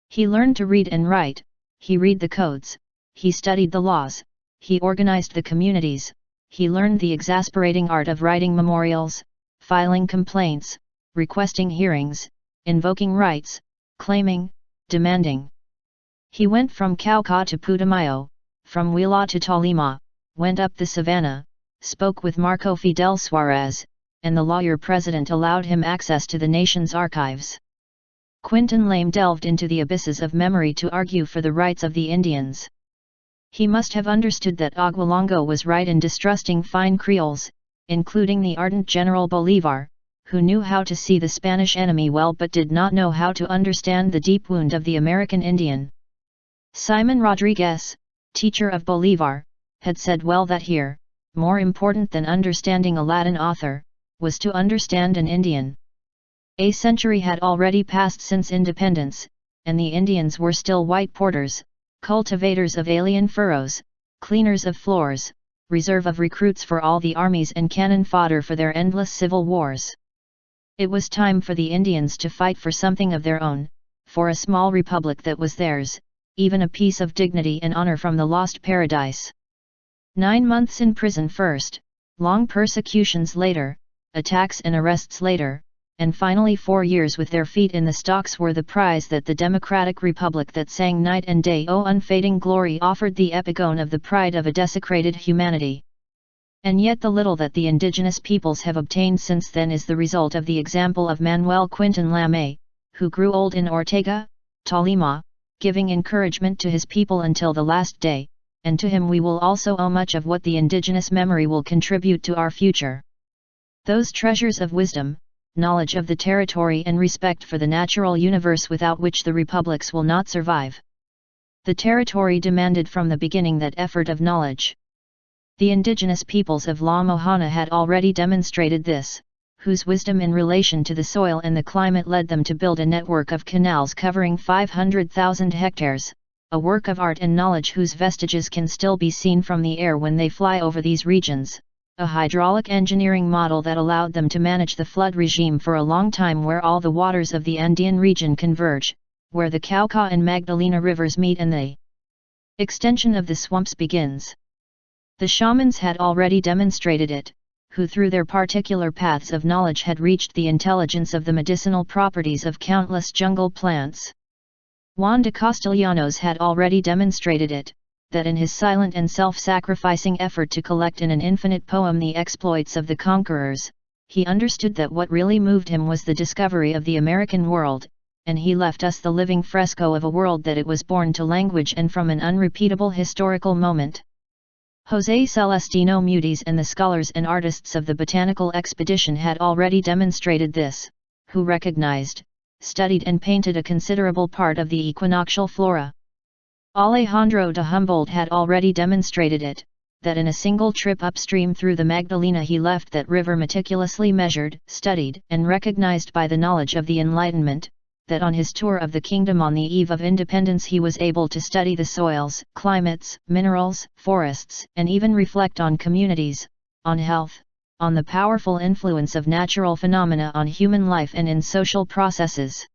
He learned to read and write, he read the codes, he studied the laws, he organized the communities, he learned the exasperating art of writing memorials, filing complaints, requesting hearings, invoking rights, claiming, demanding. He went from Cauca to Putumayo, from Huila to Tolima, went up the savannah, spoke with Marco Fidel Suarez, and the lawyer president allowed him access to the nation's archives. Quintin Lame delved into the abysses of memory to argue for the rights of the Indians. He must have understood that Agualongo was right in distrusting fine Creoles, including the ardent General Bolívar, who knew how to see the Spanish enemy well but did not know how to understand the deep wound of the American Indian. Simon Rodriguez, teacher of Bolívar, had said well that here, more important than understanding a Latin author, was to understand an Indian. A century had already passed since independence, and the Indians were still white porters, cultivators of alien furrows, cleaners of floors, reserve of recruits for all the armies and cannon fodder for their endless civil wars. It was time for the Indians to fight for something of their own, for a small republic that was theirs, even a piece of dignity and honor from the lost paradise. 9 months in prison first, long persecutions later, attacks and arrests later, and finally 4 years with their feet in the stocks were the prize that the democratic republic that sang night and day O unfading glory offered, the epigone of the pride of a desecrated humanity. And yet the little that the indigenous peoples have obtained since then is the result of the example of Manuel Quintin Lame, who grew old in Ortega, Tolima, giving encouragement to his people until the last day, and to him we will also owe much of what the indigenous memory will contribute to our future. Those treasures of wisdom, knowledge of the territory and respect for the natural universe without which the republics will not survive. The territory demanded from the beginning that effort of knowledge. The indigenous peoples of La Mojana had already demonstrated this, whose wisdom in relation to the soil and the climate led them to build a network of canals covering 500,000 hectares, a work of art and knowledge whose vestiges can still be seen from the air when they fly over these regions, a hydraulic engineering model that allowed them to manage the flood regime for a long time where all the waters of the Andean region converge, where the Cauca and Magdalena rivers meet and the extension of the swamps begins. The shamans had already demonstrated it, who through their particular paths of knowledge had reached the intelligence of the medicinal properties of countless jungle plants. Juan de Castellanos had already demonstrated it, that in his silent and self-sacrificing effort to collect in an infinite poem the exploits of the conquerors, he understood that what really moved him was the discovery of the American world, and he left us the living fresco of a world that it was born to language and from an unrepeatable historical moment. José Celestino Mutis and the scholars and artists of the botanical expedition had already demonstrated this, who recognized, studied and painted a considerable part of the equinoctial flora. Alejandro de Humboldt had already demonstrated it, that in a single trip upstream through the Magdalena he left that river meticulously measured, studied and recognized by the knowledge of the Enlightenment, that on his tour of the kingdom on the eve of independence he was able to study the soils, climates, minerals, forests, and even reflect on communities, on health, on the powerful influence of natural phenomena on human life and in social processes.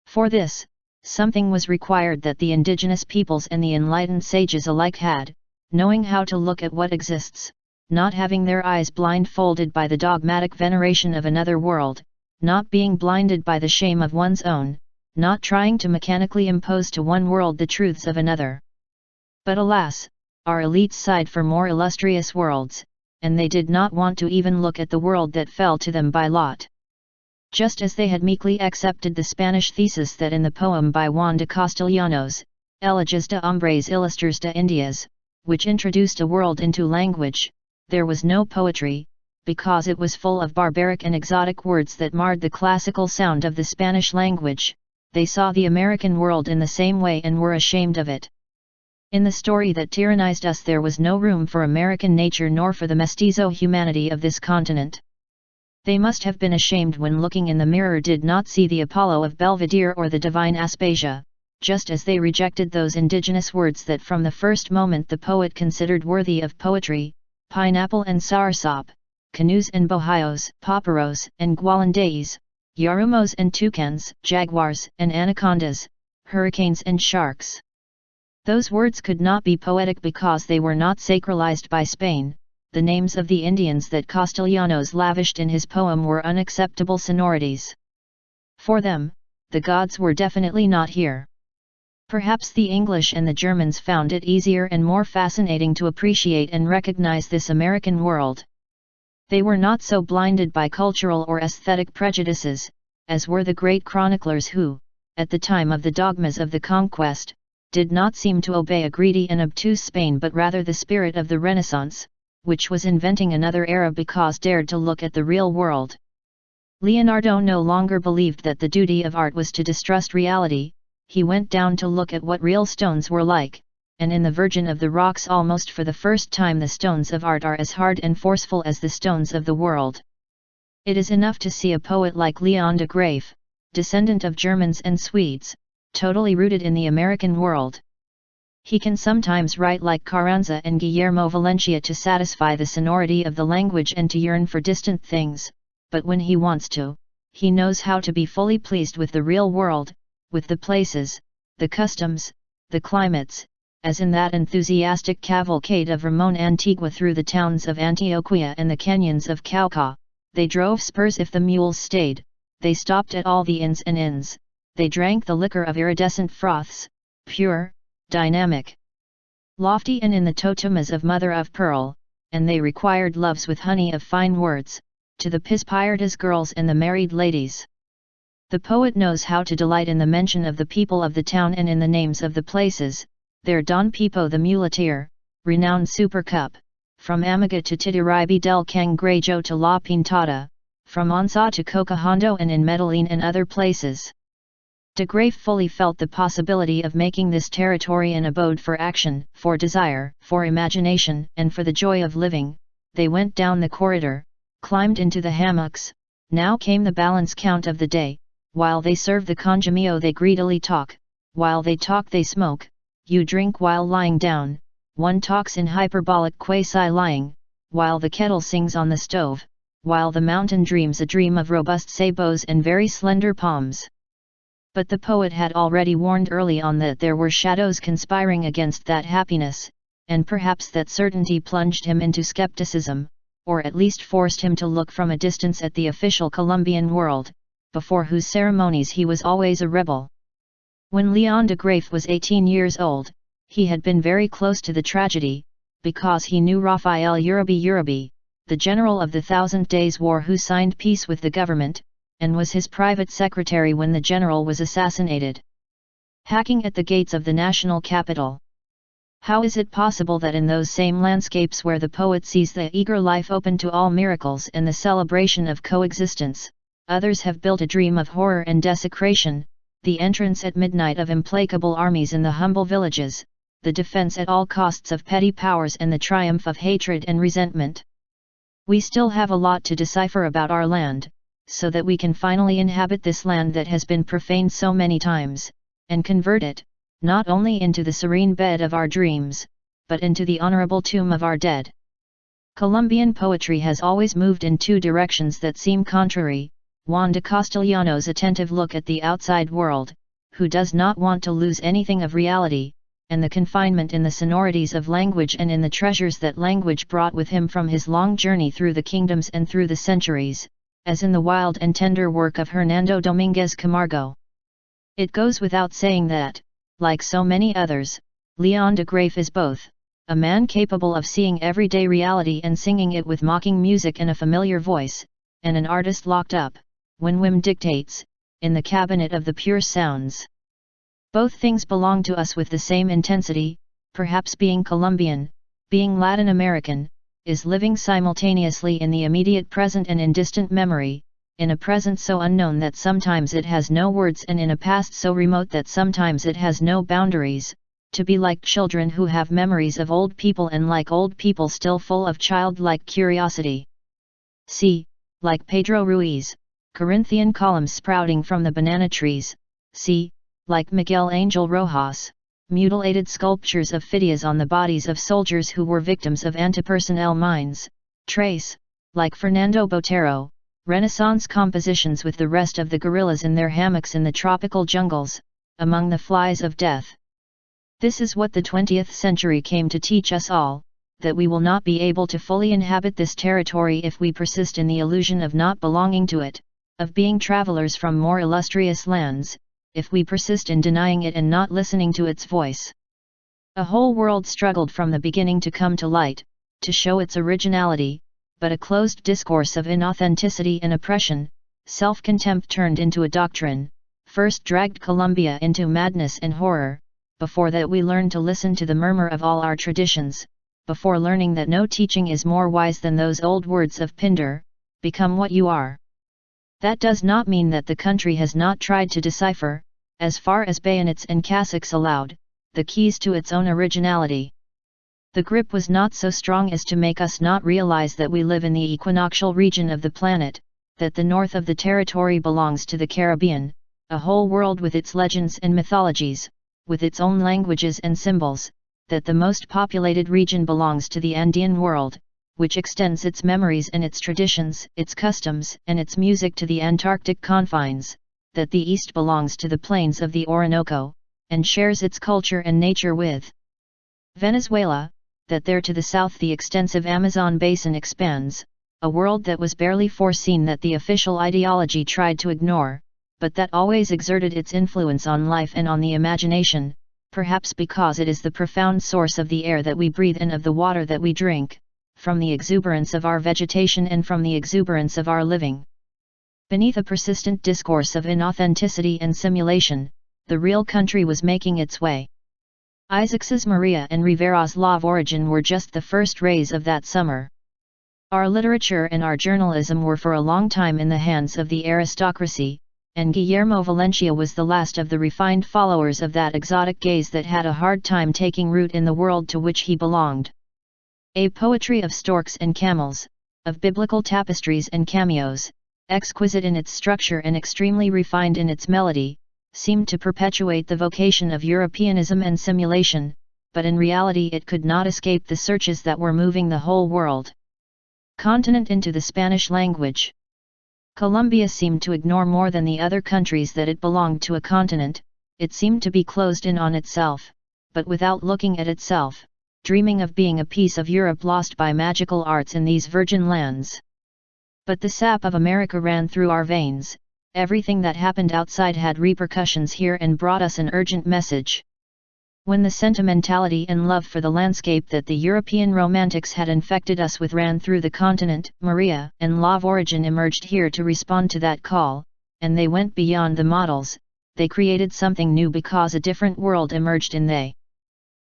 For this, something was required that the indigenous peoples and the enlightened sages alike had, knowing how to look at what exists, not having their eyes blindfolded by the dogmatic veneration of another world, not being blinded by the shame of one's own, not trying to mechanically impose to one world the truths of another. But alas, our elites sighed for more illustrious worlds, and they did not want to even look at the world that fell to them by lot. Just as they had meekly accepted the Spanish thesis that in the poem by Juan de Castellanos, Elegies de Hombres Ilustres de Indias, which introduced a world into language, there was no poetry, because it was full of barbaric and exotic words that marred the classical sound of the Spanish language, they saw the American world in the same way and were ashamed of it. In the story that tyrannized us there was no room for American nature nor for the mestizo humanity of this continent. They must have been ashamed when looking in the mirror did not see the Apollo of Belvedere or the divine Aspasia, just as they rejected those indigenous words that from the first moment the poet considered worthy of poetry, pineapple and soursop, canoes and bohaios, paparos and gualandays, yarumos and toucans, jaguars and anacondas, hurricanes and sharks. Those words could not be poetic because they were not sacralized by Spain. The names of the Indians that Castellanos lavished in his poem were unacceptable sonorities. For them, the gods were definitely not here. Perhaps the English and the Germans found it easier and more fascinating to appreciate and recognize this American world. They were not so blinded by cultural or aesthetic prejudices, as were the great chroniclers who, at the time of the dogmas of the conquest, did not seem to obey a greedy and obtuse Spain but rather the spirit of the Renaissance, which was inventing another era because dared to look at the real world. Leonardo no longer believed that the duty of art was to distrust reality, he went down to look at what real stones were like, and in the Virgin of the Rocks almost for the first time the stones of art are as hard and forceful as the stones of the world. It is enough to see a poet like Leon de Graeff, descendant of Germans and Swedes, totally rooted in the American world. He can sometimes write like Carranza and Guillermo Valencia to satisfy the sonority of the language and to yearn for distant things, but when he wants to, he knows how to be fully pleased with the real world, with the places, the customs, the climates, as in that enthusiastic cavalcade of Ramon Antigua through the towns of Antioquia and the canyons of Cauca. They drove spurs if the mules stayed, they stopped at all the inns and inns, they drank the liquor of iridescent froths, pure, dynamic, lofty and in the totemas of mother of pearl, and they required loves with honey of fine words, to the pispiratas girls and the married ladies. The poet knows how to delight in the mention of the people of the town and in the names of the places, their Don Pipo the muleteer, renowned super cup, from Amiga to Titiribe del Cangrejo to La Pintada, from Onsa to Cocahondo and in Medellin and other places. De Graeff fully felt the possibility of making this territory an abode for action, for desire, for imagination, and for the joy of living. They went down the corridor, climbed into the hammocks. Now came the balance count of the day. While they serve the conjumio they greedily talk, while they talk they smoke. You drink while lying down, one talks in hyperbolic quasi-lying, while the kettle sings on the stove, while the mountain dreams a dream of robust sabots and very slender palms. But the poet had already warned early on that there were shadows conspiring against that happiness, and perhaps that certainty plunged him into skepticism, or at least forced him to look from a distance at the official Colombian world, before whose ceremonies he was always a rebel. When Leon de Graeff was 18 years old, he had been very close to the tragedy, because he knew Rafael Uribe, the general of the Thousand Days War who signed peace with the government, and was his private secretary when the general was assassinated. Hacking at the gates of the national capital. How is it possible that in those same landscapes where the poet sees the eager life open to all miracles and the celebration of coexistence, others have built a dream of horror and desecration, the entrance at midnight of implacable armies in the humble villages, the defense at all costs of petty powers and the triumph of hatred and resentment? We still have a lot to decipher about our land, so that we can finally inhabit this land that has been profaned so many times, and convert it, not only into the serene bed of our dreams, but into the honorable tomb of our dead. Colombian poetry has always moved in two directions that seem contrary: Juan de Castellanos' attentive look at the outside world, who does not want to lose anything of reality, and the confinement in the sonorities of language and in the treasures that language brought with him from his long journey through the kingdoms and through the centuries, as in the wild and tender work of Hernando Domínguez Camargo. It goes without saying that, like so many others, Leon de Graeff is both a man capable of seeing everyday reality and singing it with mocking music and a familiar voice, and an artist locked up, when whim dictates, in the cabinet of the pure sounds. Both things belong to us with the same intensity. Perhaps being Colombian, being Latin American, is living simultaneously in the immediate present and in distant memory, in a present so unknown that sometimes it has no words and in a past so remote that sometimes it has no boundaries, to be like children who have memories of old people and like old people still full of childlike curiosity. See, like Pedro Ruiz, Corinthian columns sprouting from the banana trees. See, like Miguel Angel Rojas, mutilated sculptures of Phidias on the bodies of soldiers who were victims of antipersonnel mines. Trace, like Fernando Botero, Renaissance compositions with the rest of the gorillas in their hammocks in the tropical jungles, among the flies of death. This is what the 20th century came to teach us all, that we will not be able to fully inhabit this territory if we persist in the illusion of not belonging to it, of being travelers from more illustrious lands, if we persist in denying it and not listening to its voice. A whole world struggled from the beginning to come to light, to show its originality, but a closed discourse of inauthenticity and oppression, self-contempt turned into a doctrine, first dragged Colombia into madness and horror. Before that we learned to listen to the murmur of all our traditions, before learning that no teaching is more wise than those old words of Pindar, become what you are. That does not mean that the country has not tried to decipher, as far as bayonets and cassocks allowed, the keys to its own originality. The grip was not so strong as to make us not realize that we live in the equinoctial region of the planet, that the north of the territory belongs to the Caribbean, a whole world with its legends and mythologies, with its own languages and symbols, that the most populated region belongs to the Andean world, which extends its memories and its traditions, its customs and its music to the Antarctic confines, that the east belongs to the plains of the Orinoco, and shares its culture and nature with Venezuela, that there to the south the extensive Amazon basin expands, a world that was barely foreseen, that the official ideology tried to ignore, but that always exerted its influence on life and on the imagination, perhaps because it is the profound source of the air that we breathe and of the water that we drink, from the exuberance of our vegetation and from the exuberance of our living. Beneath a persistent discourse of inauthenticity and simulation, the real country was making its way. Isaacs's Maria and Rivera's Law of Origin were just the first rays of that summer. Our literature and our journalism were for a long time in the hands of the aristocracy, and Guillermo Valencia was the last of the refined followers of that exotic gaze that had a hard time taking root in the world to which he belonged. A poetry of storks and camels, of biblical tapestries and cameos, exquisite in its structure and extremely refined in its melody, seemed to perpetuate the vocation of Europeanism and simulation, but in reality it could not escape the searches that were moving the whole world continent into the Spanish language. Colombia seemed to ignore more than the other countries that it belonged to a continent. It seemed to be closed in on itself, but without looking at itself, dreaming of being a piece of Europe lost by magical arts in these virgin lands. But the sap of America ran through our veins, everything that happened outside had repercussions here and brought us an urgent message. When the sentimentality and love for the landscape that the European romantics had infected us with ran through the continent, Maria and Love Origin emerged here to respond to that call, and they went beyond the models, they created something new because a different world emerged in they.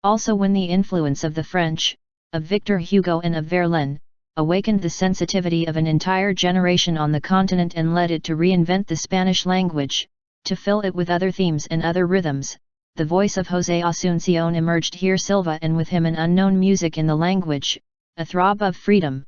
Also when the influence of the French, of Victor Hugo and of Verlaine, awakened the sensitivity of an entire generation on the continent and led it to reinvent the Spanish language, to fill it with other themes and other rhythms, the voice of José Asuncion emerged here Silva and with him an unknown music in the language, a throb of freedom.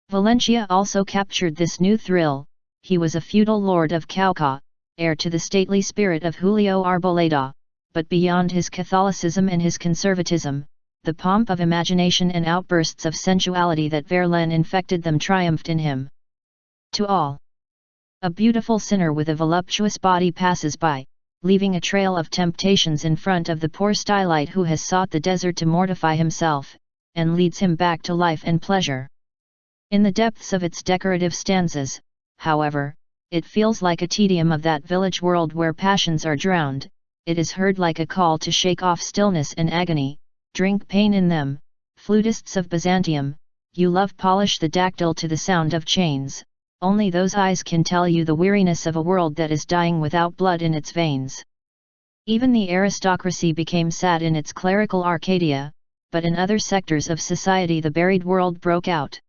Valencia also captured this new thrill, he was a feudal lord of Cauca, heir to the stately spirit of Julio Arboleda, but beyond his Catholicism and his conservatism, the pomp of imagination and outbursts of sensuality that Verlaine infected them triumphed in him. To all. A beautiful sinner with a voluptuous body passes by, leaving a trail of temptations in front of the poor stylite who has sought the desert to mortify himself, and leads him back to life and pleasure. In the depths of its decorative stanzas, however, it feels like a tedium of that village world where passions are drowned, it is heard like a call to shake off stillness and agony. Drink pain in them, flutists of Byzantium, you love polish the dactyl to the sound of chains, only those eyes can tell you the weariness of a world that is dying without blood in its veins. Even the aristocracy became sad in its clerical Arcadia, but in other sectors of society the buried world broke out.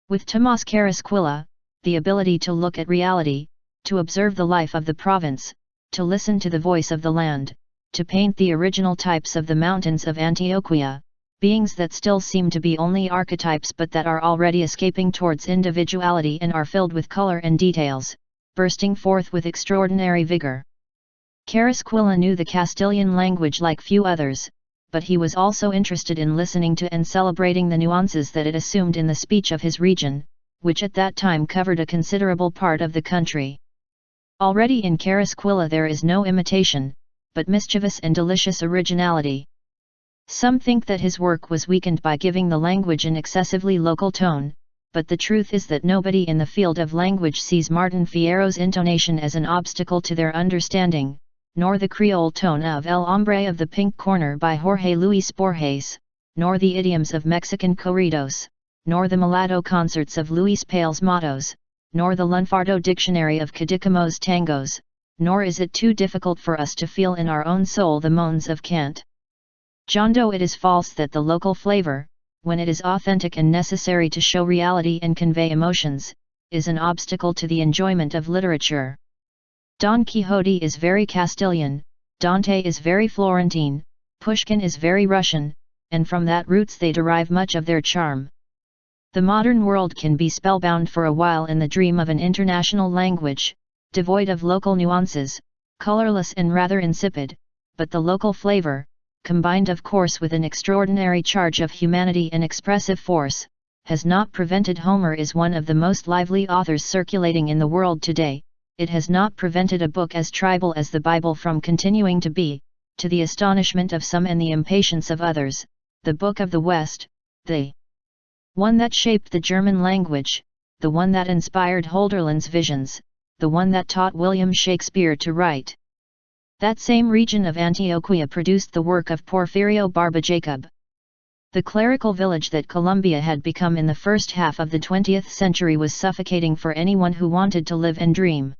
With Tomás Carrasquilla, the ability to look at reality, to observe the life of the province, to listen to the voice of the land, to paint the original types of the mountains of Antioquia, beings that still seem to be only archetypes but that are already escaping towards individuality and are filled with color and details, bursting forth with extraordinary vigor. Carrasquilla knew the Castilian language like few others, but he was also interested in listening to and celebrating the nuances that it assumed in the speech of his region, which at that time covered a considerable part of the country. Already in Carrasquilla there is no imitation, but mischievous and delicious originality. Some think that his work was weakened by giving the language an excessively local tone, but the truth is that nobody in the field of language sees Martin Fierro's intonation as an obstacle to their understanding, nor the Creole tone of El Hombre of the Pink Corner by Jorge Luis Borges, nor the idioms of Mexican corridos, nor the mulatto concerts of Luis Pales Matos, nor the Lunfardo dictionary of Cadícamo's tangos, nor is it too difficult for us to feel in our own soul the moans of Kant. Jondo, it is false that the local flavor, when it is authentic and necessary to show reality and convey emotions, is an obstacle to the enjoyment of literature. Don Quixote is very Castilian, Dante is very Florentine, Pushkin is very Russian, and from that roots they derive much of their charm. The modern world can be spellbound for a while in the dream of an international language, devoid of local nuances, colorless and rather insipid, but the local flavor, combined of course with an extraordinary charge of humanity and expressive force, has not prevented Homer is one of the most lively authors circulating in the world today. It has not prevented a book as tribal as the Bible from continuing to be, to the astonishment of some and the impatience of others, the Book of the West, the one that shaped the German language, the one that inspired Holderlin's visions, the one that taught William Shakespeare to write. That same region of Antioquia produced the work of Porfirio Barba Jacob. The clerical village that Colombia had become in the first half of the 20th century was suffocating for anyone who wanted to live and dream.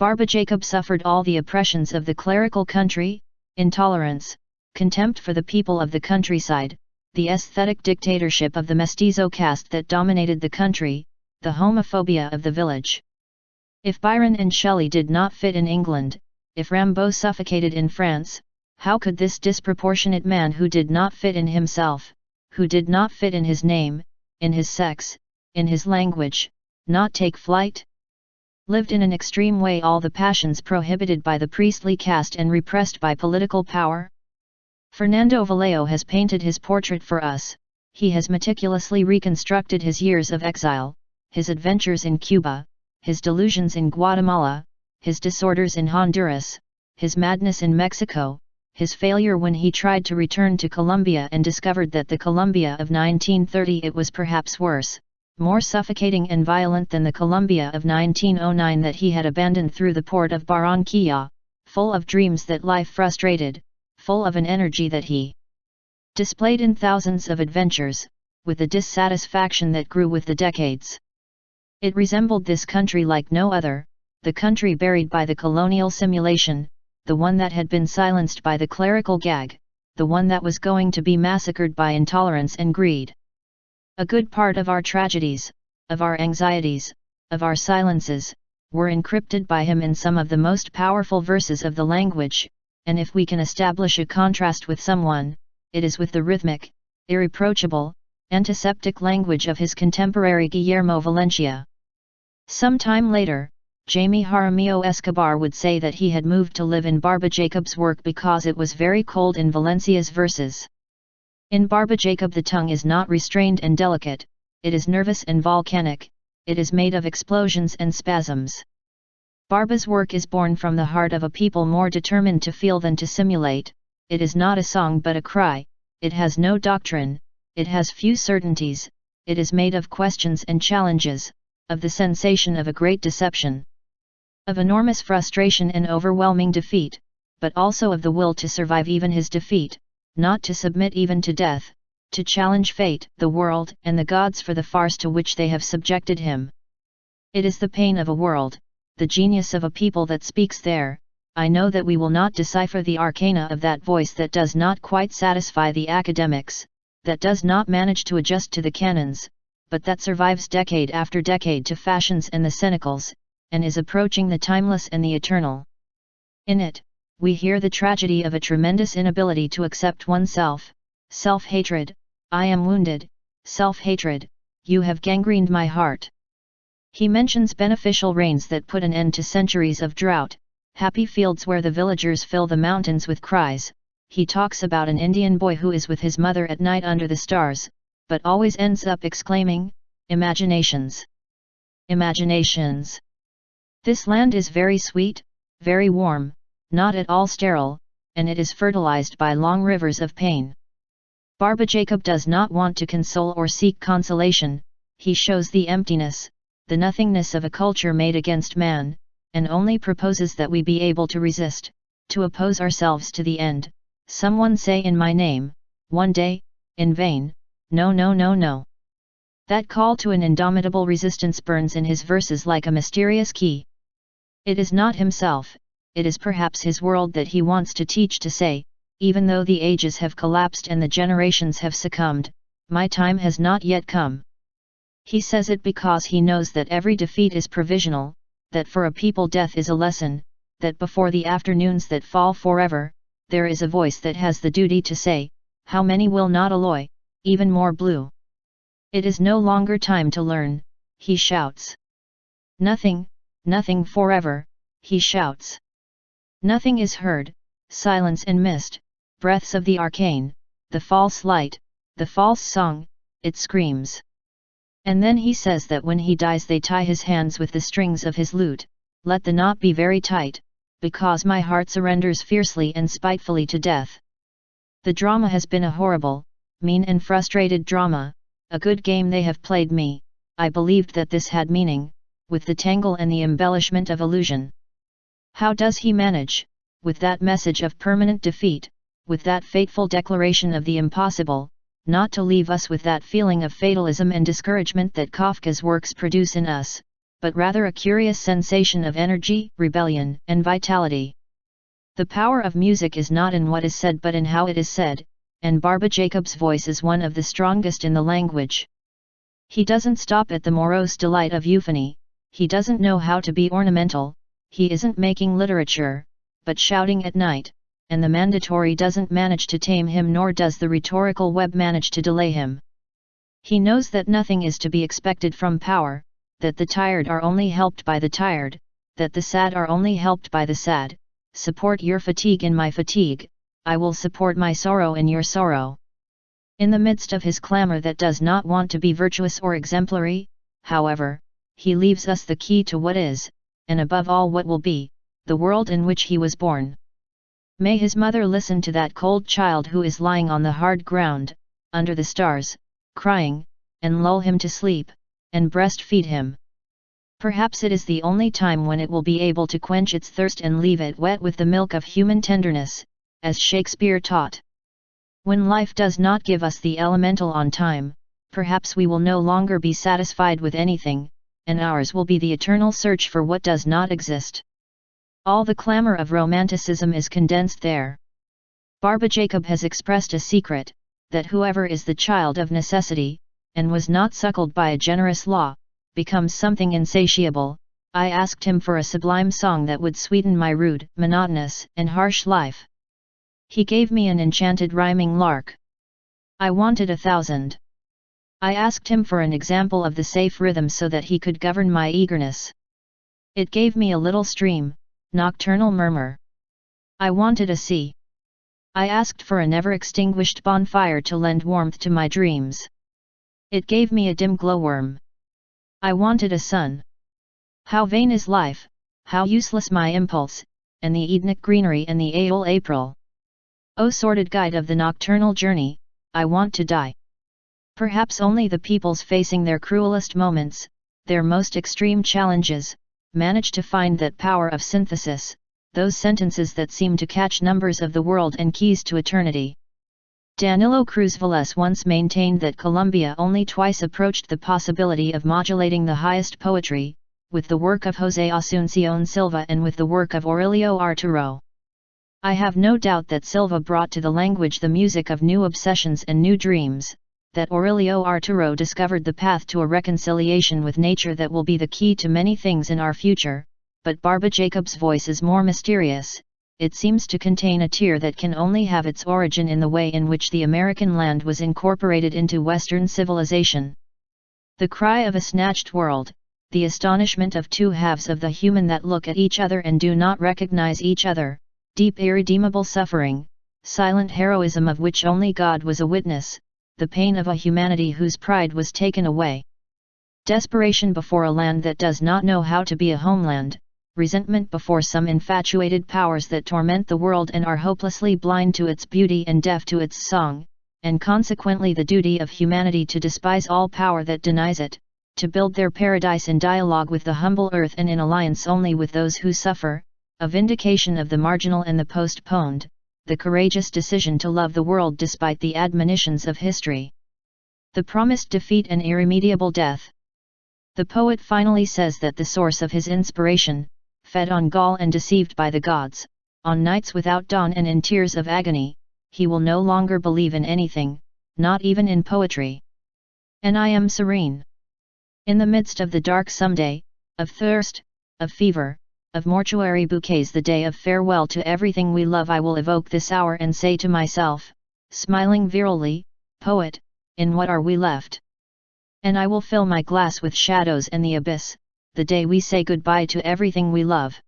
Barba Jacob suffered all the oppressions of the clerical country, intolerance, contempt for the people of the countryside, the aesthetic dictatorship of the mestizo caste that dominated the country, the homophobia of the village. If Byron and Shelley did not fit in England, if Rimbaud suffocated in France, how could this disproportionate man who did not fit in himself, who did not fit in his name, in his sex, in his language, not take flight? Lived in an extreme way all the passions prohibited by the priestly caste and repressed by political power? Fernando Vallejo has painted his portrait for us. He has meticulously reconstructed his years of exile, his adventures in Cuba, his delusions in Guatemala, his disorders in Honduras, his madness in Mexico, his failure when he tried to return to Colombia and discovered that the Colombia of 1930 it was perhaps worse, more suffocating and violent than the Colombia of 1909 that he had abandoned through the port of Barranquilla, full of dreams that life frustrated, full of an energy that he displayed in thousands of adventures, with a dissatisfaction that grew with the decades. It resembled this country like no other, the country buried by the colonial simulation, the one that had been silenced by the clerical gag, the one that was going to be massacred by intolerance and greed. A good part of our tragedies, of our anxieties, of our silences, were encrypted by him in some of the most powerful verses of the language, and if we can establish a contrast with someone, it is with the rhythmic, irreproachable, antiseptic language of his contemporary Guillermo Valencia. Some time later, Jaime Jaramillo Escobar would say that he had moved to live in Barba Jacob's work because it was very cold in Valencia's verses. In Barba Jacob the tongue is not restrained and delicate, it is nervous and volcanic, it is made of explosions and spasms. Barba's work is born from the heart of a people more determined to feel than to simulate, it is not a song but a cry, it has no doctrine, it has few certainties, it is made of questions and challenges, of the sensation of a great deception, of enormous frustration and overwhelming defeat, but also of the will to survive even his defeat, not to submit even to death, to challenge fate, the world and the gods for the farce to which they have subjected him. It is the pain of a world, the genius of a people that speaks there. I know that we will not decipher the arcana of that voice that does not quite satisfy the academics, that does not manage to adjust to the canons, but that survives decade after decade to fashions and the cenicals, and is approaching the timeless and the eternal. In it, we hear the tragedy of a tremendous inability to accept oneself, self-hatred, I am wounded, self-hatred, you have gangrened my heart. He mentions beneficial rains that put an end to centuries of drought, happy fields where the villagers fill the mountains with cries. He talks about an Indian boy who is with his mother at night under the stars, but always ends up exclaiming, imaginations! Imaginations! This land is very sweet, very warm, not at all sterile, and it is fertilized by long rivers of pain. Barba Jacob does not want to console or seek consolation, he shows the emptiness, the nothingness of a culture made against man, and only proposes that we be able to resist, to oppose ourselves to the end. Someone say in my name, one day, in vain, no no no no. That call to an indomitable resistance burns in his verses like a mysterious key. It is not himself, it is perhaps his world that he wants to teach to say, even though the ages have collapsed and the generations have succumbed, my time has not yet come. He says it because he knows that every defeat is provisional, that for a people death is a lesson, that before the afternoons that fall forever, there is a voice that has the duty to say, how many will not alloy, even more blue. It is no longer time to learn, he shouts. Nothing, nothing forever, he shouts. Nothing is heard, silence and mist, breaths of the arcane, the false light, the false song, it screams. And then he says that when he dies they tie his hands with the strings of his lute, let the knot be very tight, because my heart surrenders fiercely and spitefully to death. The drama has been a horrible, mean and frustrated drama, a good game they have played me. I believed that this had meaning, with the tangle and the embellishment of illusion. How does he manage, with that message of permanent defeat, with that fateful declaration of the impossible, not to leave us with that feeling of fatalism and discouragement that Kafka's works produce in us, but rather a curious sensation of energy, rebellion, and vitality. The power of music is not in what is said but in how it is said, and Barba Jacob's voice is one of the strongest in the language. He doesn't stop at the morose delight of euphony, he doesn't know how to be ornamental, he isn't making literature, but shouting at night, and the mandatory doesn't manage to tame him nor does the rhetorical web manage to delay him. He knows that nothing is to be expected from power, that the tired are only helped by the tired, that the sad are only helped by the sad. Support your fatigue in my fatigue, I will support my sorrow in your sorrow. In the midst of his clamor that does not want to be virtuous or exemplary, however, he leaves us the key to what is, and above all what will be, the world in which he was born. May his mother listen to that cold child who is lying on the hard ground, under the stars, crying, and lull him to sleep, and breastfeed him. Perhaps it is the only time when it will be able to quench its thirst and leave it wet with the milk of human tenderness, as Shakespeare taught. When life does not give us the elemental on time, perhaps we will no longer be satisfied with anything, and ours will be the eternal search for what does not exist. All the clamor of romanticism is condensed there. Barbara Jacob has expressed a secret, that whoever is the child of necessity, and was not suckled by a generous law, becomes something insatiable. I asked him for a sublime song that would sweeten my rude, monotonous, and harsh life. He gave me an enchanted rhyming lark. I wanted 1,000. I asked him for an example of the safe rhythm so that he could govern my eagerness. It gave me a little stream, nocturnal murmur. I wanted a sea. I asked for a never-extinguished bonfire to lend warmth to my dreams. It gave me a dim glowworm. I wanted a sun. How vain is life, how useless my impulse, and the Edenic greenery and the Aeol April. O sordid guide of the nocturnal journey, I want to die. Perhaps only the peoples facing their cruelest moments, their most extreme challenges, manage to find that power of synthesis, those sentences that seem to catch numbers of the world and keys to eternity. Danilo Cruz Velez once maintained that Colombia only twice approached the possibility of modulating the highest poetry, with the work of José Asunción Silva and with the work of Aurelio Arturo. I have no doubt that Silva brought to the language the music of new obsessions and new dreams, that Aurelio Arturo discovered the path to a reconciliation with nature that will be the key to many things in our future, but Barbara Jacob's voice is more mysterious. It seems to contain a tear that can only have its origin in the way in which the American land was incorporated into Western civilization. The cry of a snatched world, the astonishment of two halves of the human that look at each other and do not recognize each other, deep irredeemable suffering, silent heroism of which only God was a witness, the pain of a humanity whose pride was taken away. Desperation before a land that does not know how to be a homeland, resentment before some infatuated powers that torment the world and are hopelessly blind to its beauty and deaf to its song, and consequently the duty of humanity to despise all power that denies it, to build their paradise in dialogue with the humble earth and in alliance only with those who suffer, a vindication of the marginal and the postponed, the courageous decision to love the world despite the admonitions of history. The promised defeat and irremediable death. The poet finally says that the source of his inspiration, fed on gall and deceived by the gods, on nights without dawn and in tears of agony, he will no longer believe in anything, not even in poetry. And I am serene. In the midst of the dark someday, of thirst, of fever, of mortuary bouquets, the day of farewell to everything we love, I will evoke this hour and say to myself, smiling virilely, poet, in what are we left? And I will fill my glass with shadows and the abyss, the day we say goodbye to everything we love.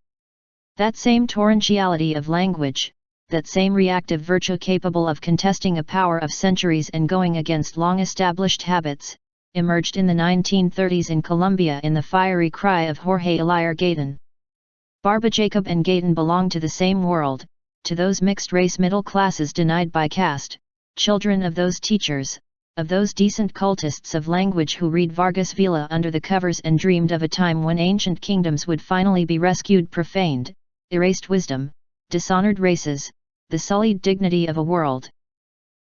That same torrentiality of language, that same reactive virtue capable of contesting a power of centuries and going against long-established habits, emerged in the 1930s in Colombia in the fiery cry of Jorge Eliar Gaitán. Barbara Jacob and Gaitán belong to the same world, to those mixed-race middle classes denied by caste, children of those teachers, of those decent cultists of language who read Vargas Vila under the covers and dreamed of a time when ancient kingdoms would finally be rescued, profaned, erased wisdom, dishonored races, the sullied dignity of a world.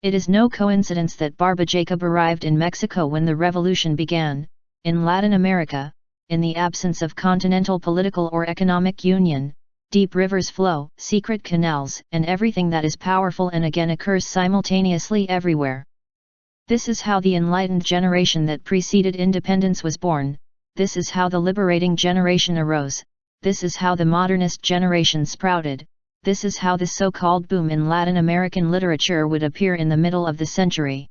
It is no coincidence that Barbara Jacob arrived in Mexico when the revolution began, in Latin America, in the absence of continental political or economic union, deep rivers flow, secret canals, and everything that is powerful and again occurs simultaneously everywhere. This is how the enlightened generation that preceded independence was born, this is how the liberating generation arose, this is how the modernist generation sprouted, this is how the so-called boom in Latin American literature would appear in the middle of the century.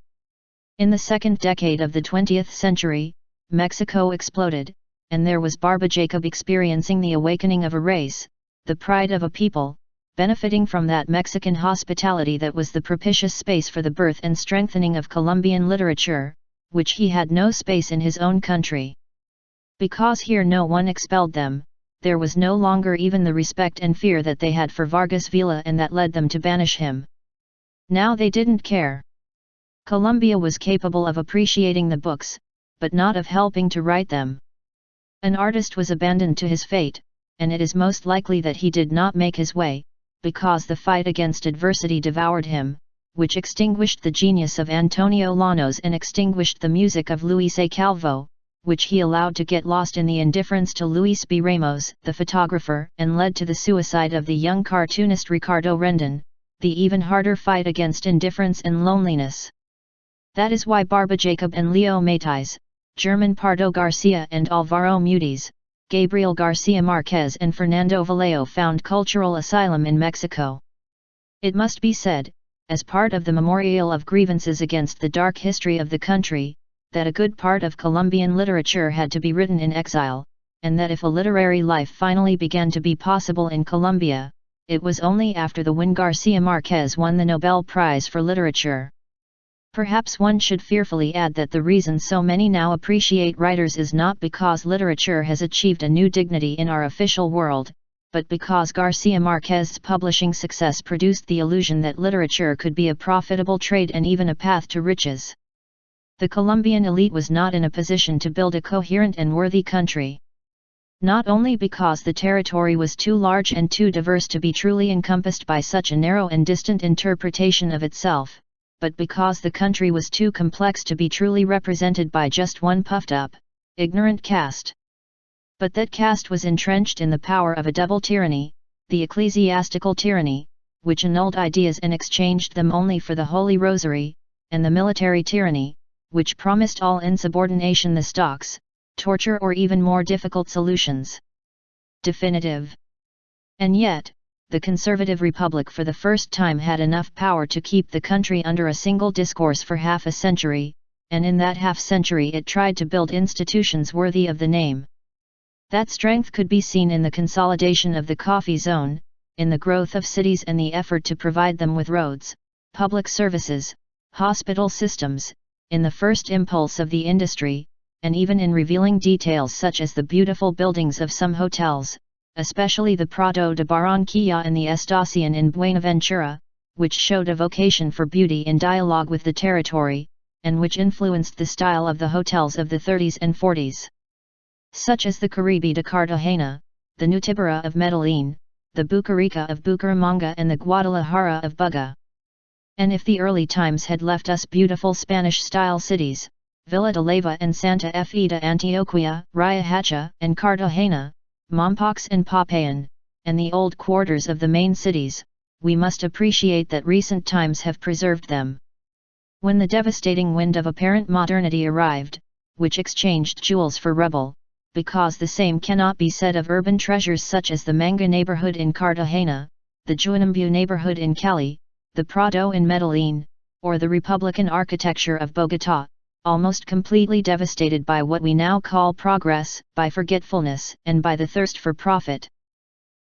In the second decade of the 20th century, Mexico exploded, and there was Barbara Jacob experiencing the awakening of a race, the pride of a people, benefiting from that Mexican hospitality that was the propitious space for the birth and strengthening of Colombian literature, which he had no space in his own country. Because here no one expelled them, there was no longer even the respect and fear that they had for Vargas Villa and that led them to banish him. Now they didn't care. Colombia was capable of appreciating the books, but not of helping to write them. An artist was abandoned to his fate, and it is most likely that he did not make his way, because the fight against adversity devoured him, which extinguished the genius of Antonio Llanos and extinguished the music of Luis A. Calvo, which he allowed to get lost in the indifference to Luis B. Ramos, the photographer, and led to the suicide of the young cartoonist Ricardo Rendon, the even harder fight against indifference and loneliness. That is why Barba Jacob and Leo Matais, German Pardo Garcia and Alvaro Mutis, Gabriel Garcia Marquez and Fernando Vallejo found cultural asylum in Mexico. It must be said, as part of the memorial of grievances against the dark history of the country, that a good part of Colombian literature had to be written in exile, and that if a literary life finally began to be possible in Colombia, it was only after the when Garcia Marquez won the Nobel Prize for Literature. Perhaps one should fearfully add that the reason so many now appreciate writers is not because literature has achieved a new dignity in our official world, but because Garcia Marquez's publishing success produced the illusion that literature could be a profitable trade and even a path to riches. The Colombian elite was not in a position to build a coherent and worthy country. Not only because the territory was too large and too diverse to be truly encompassed by such a narrow and distant interpretation of itself, but because the country was too complex to be truly represented by just one puffed-up, ignorant caste. But that caste was entrenched in the power of a double tyranny, the ecclesiastical tyranny, which annulled ideas and exchanged them only for the Holy Rosary, and the military tyranny, which promised all insubordination the stocks, torture or even more difficult solutions. Definitive. And yet, the conservative republic for the first time had enough power to keep the country under a single discourse for half a century, and in that half-century it tried to build institutions worthy of the name. That strength could be seen in the consolidation of the coffee zone, in the growth of cities and the effort to provide them with roads, public services, hospital systems, in the first impulse of the industry, and even in revealing details such as the beautiful buildings of some hotels, especially the Prado de Barranquilla and the Estacion in Buenaventura, which showed a vocation for beauty in dialogue with the territory, and which influenced the style of the hotels of the 30s and 40s. Such as the Caribe de Cartagena, the Nutibara of Medellin, the Bucarica of Bucaramanga and the Guadalajara of Buga. And if the early times had left us beautiful Spanish-style cities, Villa de Leyva and Santa Fe de Antioquia, Riohacha and Cartagena, Mompox and Popayan, and the old quarters of the main cities, we must appreciate that recent times have preserved them. When the devastating wind of apparent modernity arrived, which exchanged jewels for rubble, because the same cannot be said of urban treasures such as the Manga neighborhood in Cartagena, the Juanambu neighborhood in Cali, the Prado in Medellin, or the Republican architecture of Bogotá, almost completely devastated by what we now call progress, by forgetfulness, and by the thirst for profit.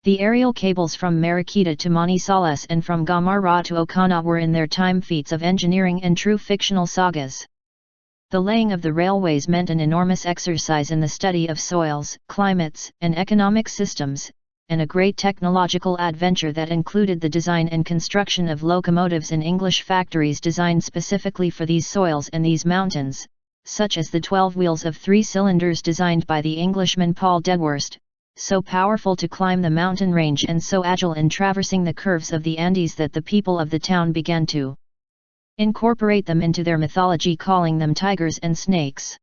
The aerial cables from Mariquita to Manizales and from Gamarra to Ocana were in their time feats of engineering and true fictional sagas. The laying of the railways meant an enormous exercise in the study of soils, climates, and economic systems, and a great technological adventure that included the design and construction of locomotives in English factories designed specifically for these soils and these mountains, such as the 12 wheels of 3 cylinders designed by the Englishman Paul Dedworst, so powerful to climb the mountain range and so agile in traversing the curves of the Andes that the people of the town began to incorporate them into their mythology, calling them tigers and snakes.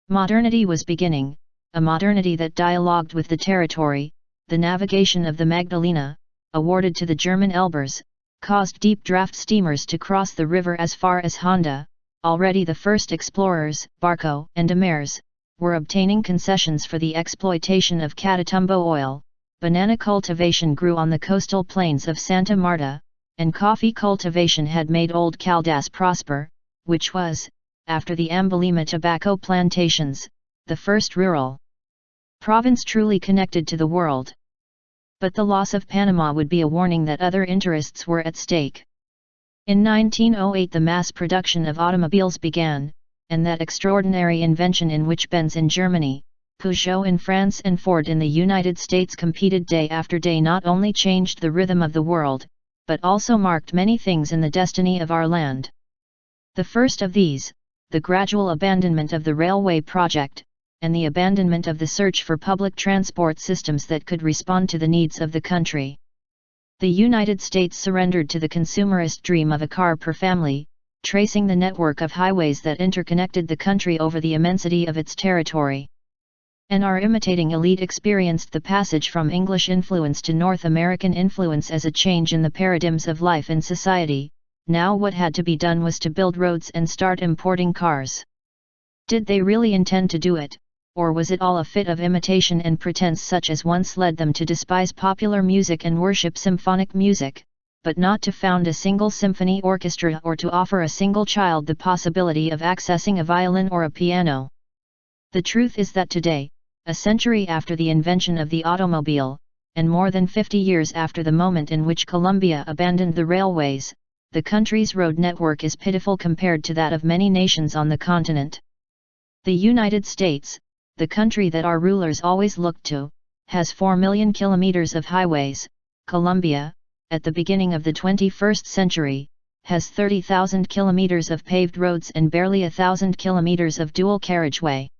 Modernity was beginning, a modernity that dialogued with the territory. The navigation of the Magdalena, awarded to the German Elbers, caused deep draft steamers to cross the river as far as Honda. Already the first explorers, Barco and Demers, were obtaining concessions for the exploitation of Catatumbo oil. Banana cultivation grew on the coastal plains of Santa Marta, and coffee cultivation had made Old Caldas prosper, which was, after the Ambalima tobacco plantations, the first rural province truly connected to the world. But the loss of Panama would be a warning that other interests were at stake. In 1908 the mass production of automobiles began, and that extraordinary invention in which Benz in Germany, Peugeot in France and Ford in the United States competed day after day, not only changed the rhythm of the world, but also marked many things in the destiny of our land. The first of these, the gradual abandonment of the railway project, and the abandonment of the search for public transport systems that could respond to the needs of the country. The United States surrendered to the consumerist dream of a car per family, tracing the network of highways that interconnected the country over the immensity of its territory. And our imitating elite experienced the passage from English influence to North American influence as a change in the paradigms of life in society. Now what had to be done was to build roads and start importing cars. Did they really intend to do it, or was it all a fit of imitation and pretense such as once led them to despise popular music and worship symphonic music, but not to found a single symphony orchestra or to offer a single child the possibility of accessing a violin or a piano? The truth is that today, a century after the invention of the automobile, and more than 50 years after the moment in which Colombia abandoned the railways, the country's road network is pitiful compared to that of many nations on the continent. The United States, the country that our rulers always looked to, has 4 million kilometers of highways. Colombia, at the beginning of the 21st century, has 30,000 kilometers of paved roads and barely 1,000 kilometers of dual carriageway.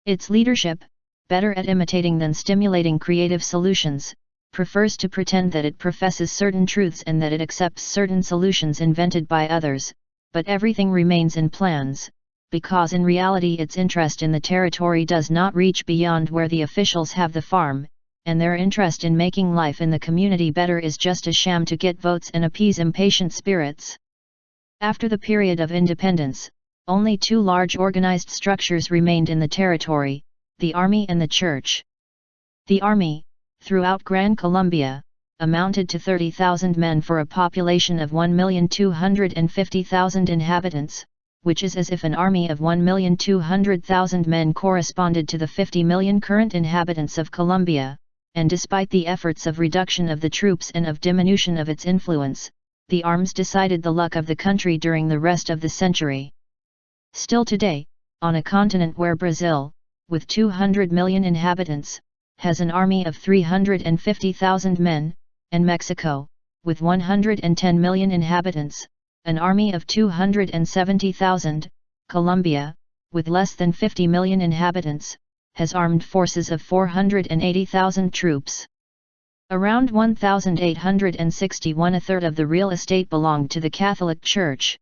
Its leadership, better at imitating than stimulating creative solutions, prefers to pretend that it professes certain truths and that it accepts certain solutions invented by others, but everything remains in plans, because in reality its interest in the territory does not reach beyond where the officials have the farm, and their interest in making life in the community better is just a sham to get votes and appease impatient spirits. After the period of independence, only two large organized structures remained in the territory, the army and the church. The army, throughout Gran Colombia, amounted to 30,000 men for a population of 1,250,000 inhabitants, which is as if an army of 1,200,000 men corresponded to the 50 million current inhabitants of Colombia, and despite the efforts of reduction of the troops and of diminution of its influence, the arms decided the luck of the country during the rest of the century. Still today, on a continent where Brazil, with 200 million inhabitants, has an army of 350,000 men, and Mexico, with 110 million inhabitants, an army of 270,000, Colombia, with less than 50 million inhabitants, has armed forces of 480,000 troops. Around 1,861, a third of the real estate belonged to the Catholic Church.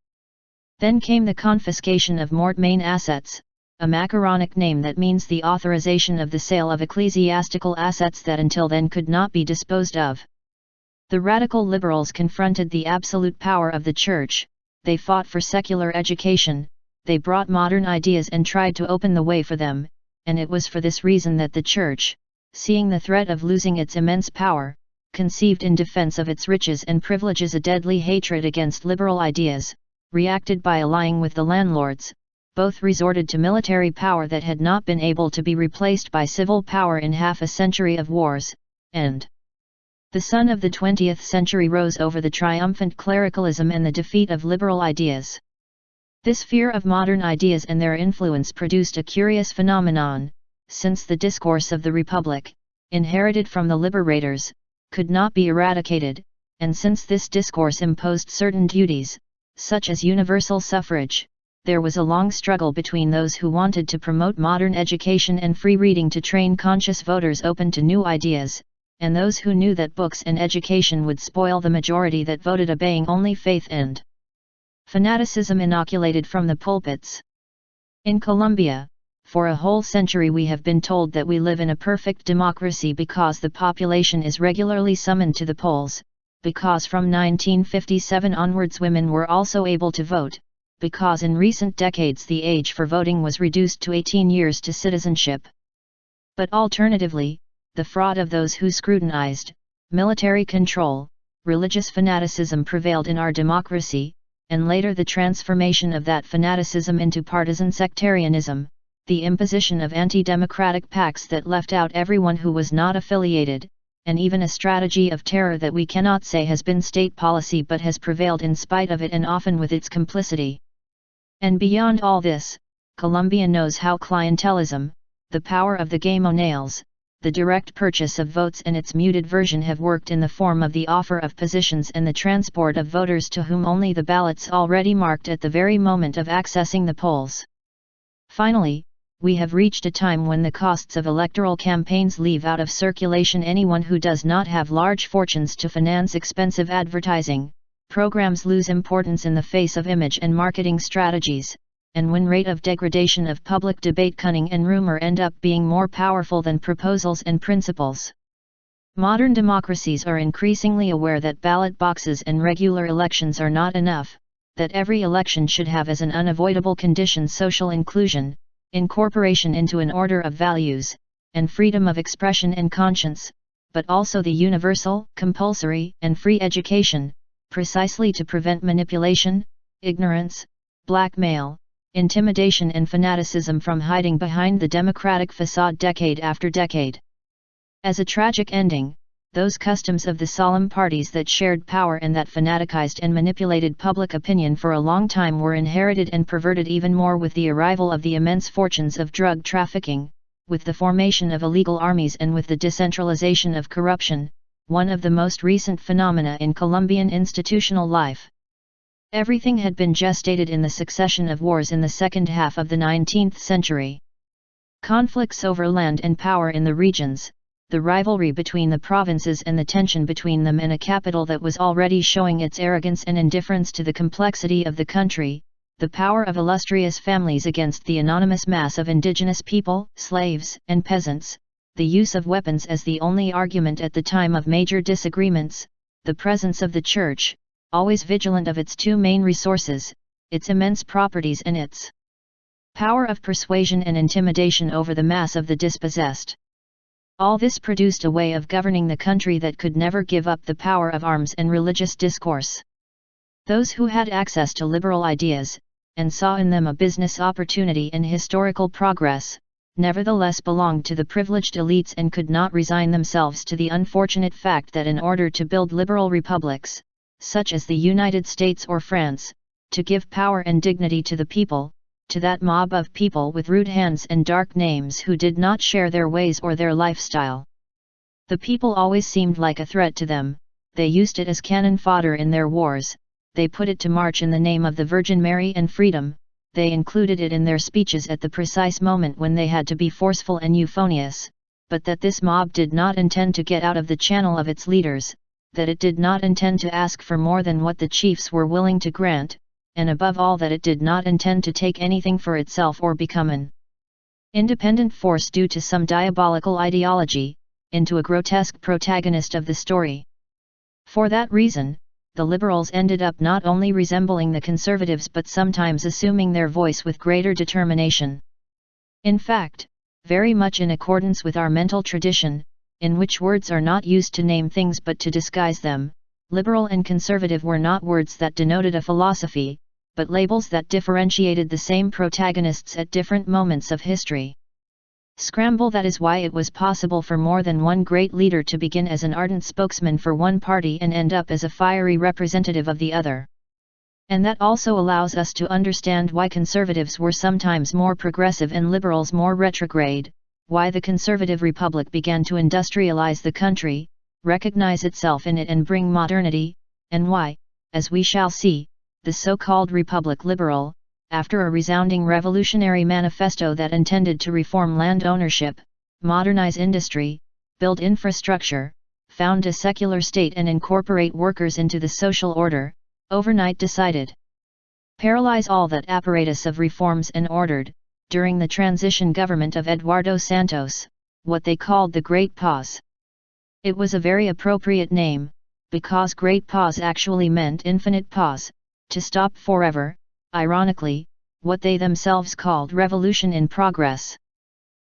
Then came the confiscation of mortmain assets, a macaronic name that means the authorization of the sale of ecclesiastical assets that until then could not be disposed of. The radical liberals confronted the absolute power of the Church, they fought for secular education, they brought modern ideas and tried to open the way for them, and it was for this reason that the Church, seeing the threat of losing its immense power, conceived in defense of its riches and privileges a deadly hatred against liberal ideas, reacted by allying with the landlords. Both resorted to military power that had not been able to be replaced by civil power in half a century of wars, and the sun of the 20th century rose over the triumphant clericalism and the defeat of liberal ideas. This fear of modern ideas and their influence produced a curious phenomenon, since the discourse of the Republic, inherited from the liberators, could not be eradicated, and since this discourse imposed certain duties, such as universal suffrage, there was a long struggle between those who wanted to promote modern education and free reading to train conscious voters open to new ideas, and those who knew that books and education would spoil the majority that voted obeying only faith and fanaticism inoculated from the pulpits. In Colombia, for a whole century we have been told that we live in a perfect democracy because the population is regularly summoned to the polls, because from 1957 onwards women were also able to vote, because in recent decades the age for voting was reduced to 18 years to citizenship. But alternatively, the fraud of those who scrutinized, military control, religious fanaticism prevailed in our democracy, and later the transformation of that fanaticism into partisan sectarianism, the imposition of anti-democratic pacts that left out everyone who was not affiliated, and even a strategy of terror that we cannot say has been state policy but has prevailed in spite of it and often with its complicity. And beyond all this, Colombia knows how clientelism, the power of the game o' nails, the direct purchase of votes and its muted version have worked in the form of the offer of positions and the transport of voters to whom only the ballots already marked at the very moment of accessing the polls. Finally, we have reached a time when the costs of electoral campaigns leave out of circulation anyone who does not have large fortunes to finance expensive advertising. Programs lose importance in the face of image and marketing strategies, and when rate of degradation of public debate, cunning and rumor end up being more powerful than proposals and principles. Modern democracies are increasingly aware that ballot boxes and regular elections are not enough, that every election should have as an unavoidable condition social inclusion, incorporation into an order of values, and freedom of expression and conscience, but also the universal, compulsory, and free education, precisely to prevent manipulation, ignorance, blackmail, intimidation and fanaticism from hiding behind the democratic facade decade after decade. As a tragic ending, those customs of the solemn parties that shared power and that fanaticized and manipulated public opinion for a long time were inherited and perverted even more with the arrival of the immense fortunes of drug trafficking, with the formation of illegal armies and with the decentralization of corruption, one of the most recent phenomena in Colombian institutional life. Everything had been gestated in the succession of wars in the second half of the 19th century. Conflicts over land and power in the regions, the rivalry between the provinces and the tension between them, and a capital that was already showing its arrogance and indifference to the complexity of the country, the power of illustrious families against the anonymous mass of indigenous people, slaves and peasants, the use of weapons as the only argument at the time of major disagreements, the presence of the Church, always vigilant of its two main resources, its immense properties and its power of persuasion and intimidation over the mass of the dispossessed. All this produced a way of governing the country that could never give up the power of arms and religious discourse. Those who had access to liberal ideas, and saw in them a business opportunity and historical progress, nevertheless belonged to the privileged elites and could not resign themselves to the unfortunate fact that in order to build liberal republics, such as the United States or France, to give power and dignity to the people, to that mob of people with rude hands and dark names who did not share their ways or their lifestyle. The people always seemed like a threat to them, they used it as cannon fodder in their wars, they put it to march in the name of the Virgin Mary and freedom, they included it in their speeches at the precise moment when they had to be forceful and euphonious, but that this mob did not intend to get out of the channel of its leaders, that it did not intend to ask for more than what the chiefs were willing to grant, and above all that it did not intend to take anything for itself or become an independent force due to some diabolical ideology, into a grotesque protagonist of the story. For that reason, the liberals ended up not only resembling the conservatives but sometimes assuming their voice with greater determination. In fact, very much in accordance with our mental tradition, in which words are not used to name things but to disguise them, liberal and conservative were not words that denoted a philosophy, but labels that differentiated the same protagonists at different moments of history. Scramble. That is why it was possible for more than one great leader to begin as an ardent spokesman for one party and end up as a fiery representative of the other. And that also allows us to understand why conservatives were sometimes more progressive and liberals more retrograde, why the conservative republic began to industrialize the country, recognize itself in it and bring modernity, and why, as we shall see, the so-called Republic Liberal, after a resounding revolutionary manifesto that intended to reform land ownership, modernize industry, build infrastructure, found a secular state and incorporate workers into the social order, overnight decided paralyze all that apparatus of reforms and ordered, during the transition government of Eduardo Santos, what they called the Great Pause. It was a very appropriate name, because Great Pause actually meant infinite pause, to stop forever, ironically, what they themselves called revolution in progress.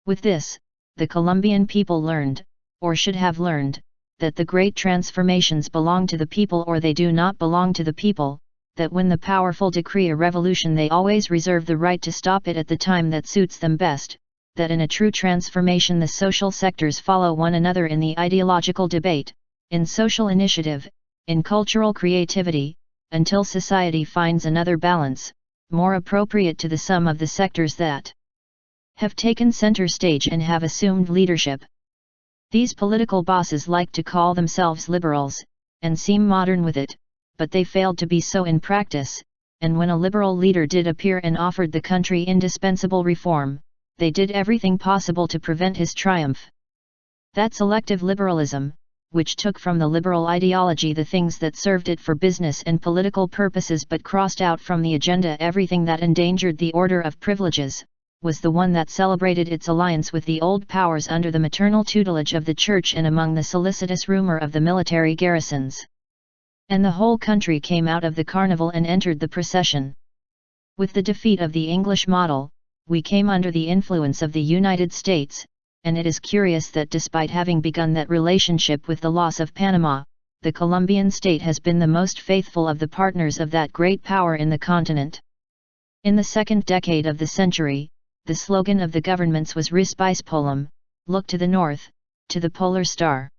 With this, the Colombian people learned, or should have learned, that the great transformations belong to the people or they do not belong to the people, that when the powerful decree a revolution they always reserve the right to stop it at the time that suits them best, that in a true transformation the social sectors follow one another in the ideological debate, in social initiative, in cultural creativity, until society finds another balance, more appropriate to the sum of the sectors that have taken center stage and have assumed leadership. These political bosses like to call themselves liberals, and seem modern with it, but they failed to be so in practice, and when a liberal leader did appear and offered the country indispensable reform, they did everything possible to prevent his triumph. That selective liberalism, which took from the liberal ideology the things that served it for business and political purposes but crossed out from the agenda everything that endangered the order of privileges, was the one that celebrated its alliance with the old powers under the maternal tutelage of the Church and among the solicitous rumor of the military garrisons. And the whole country came out of the carnival and entered the procession. With the defeat of the English model, we came under the influence of the United States, and it is curious that despite having begun that relationship with the loss of Panama, the Colombian state has been the most faithful of the partners of that great power in the continent. In the second decade of the century, the slogan of the governments was Respice Polum, look to the north, to the polar star.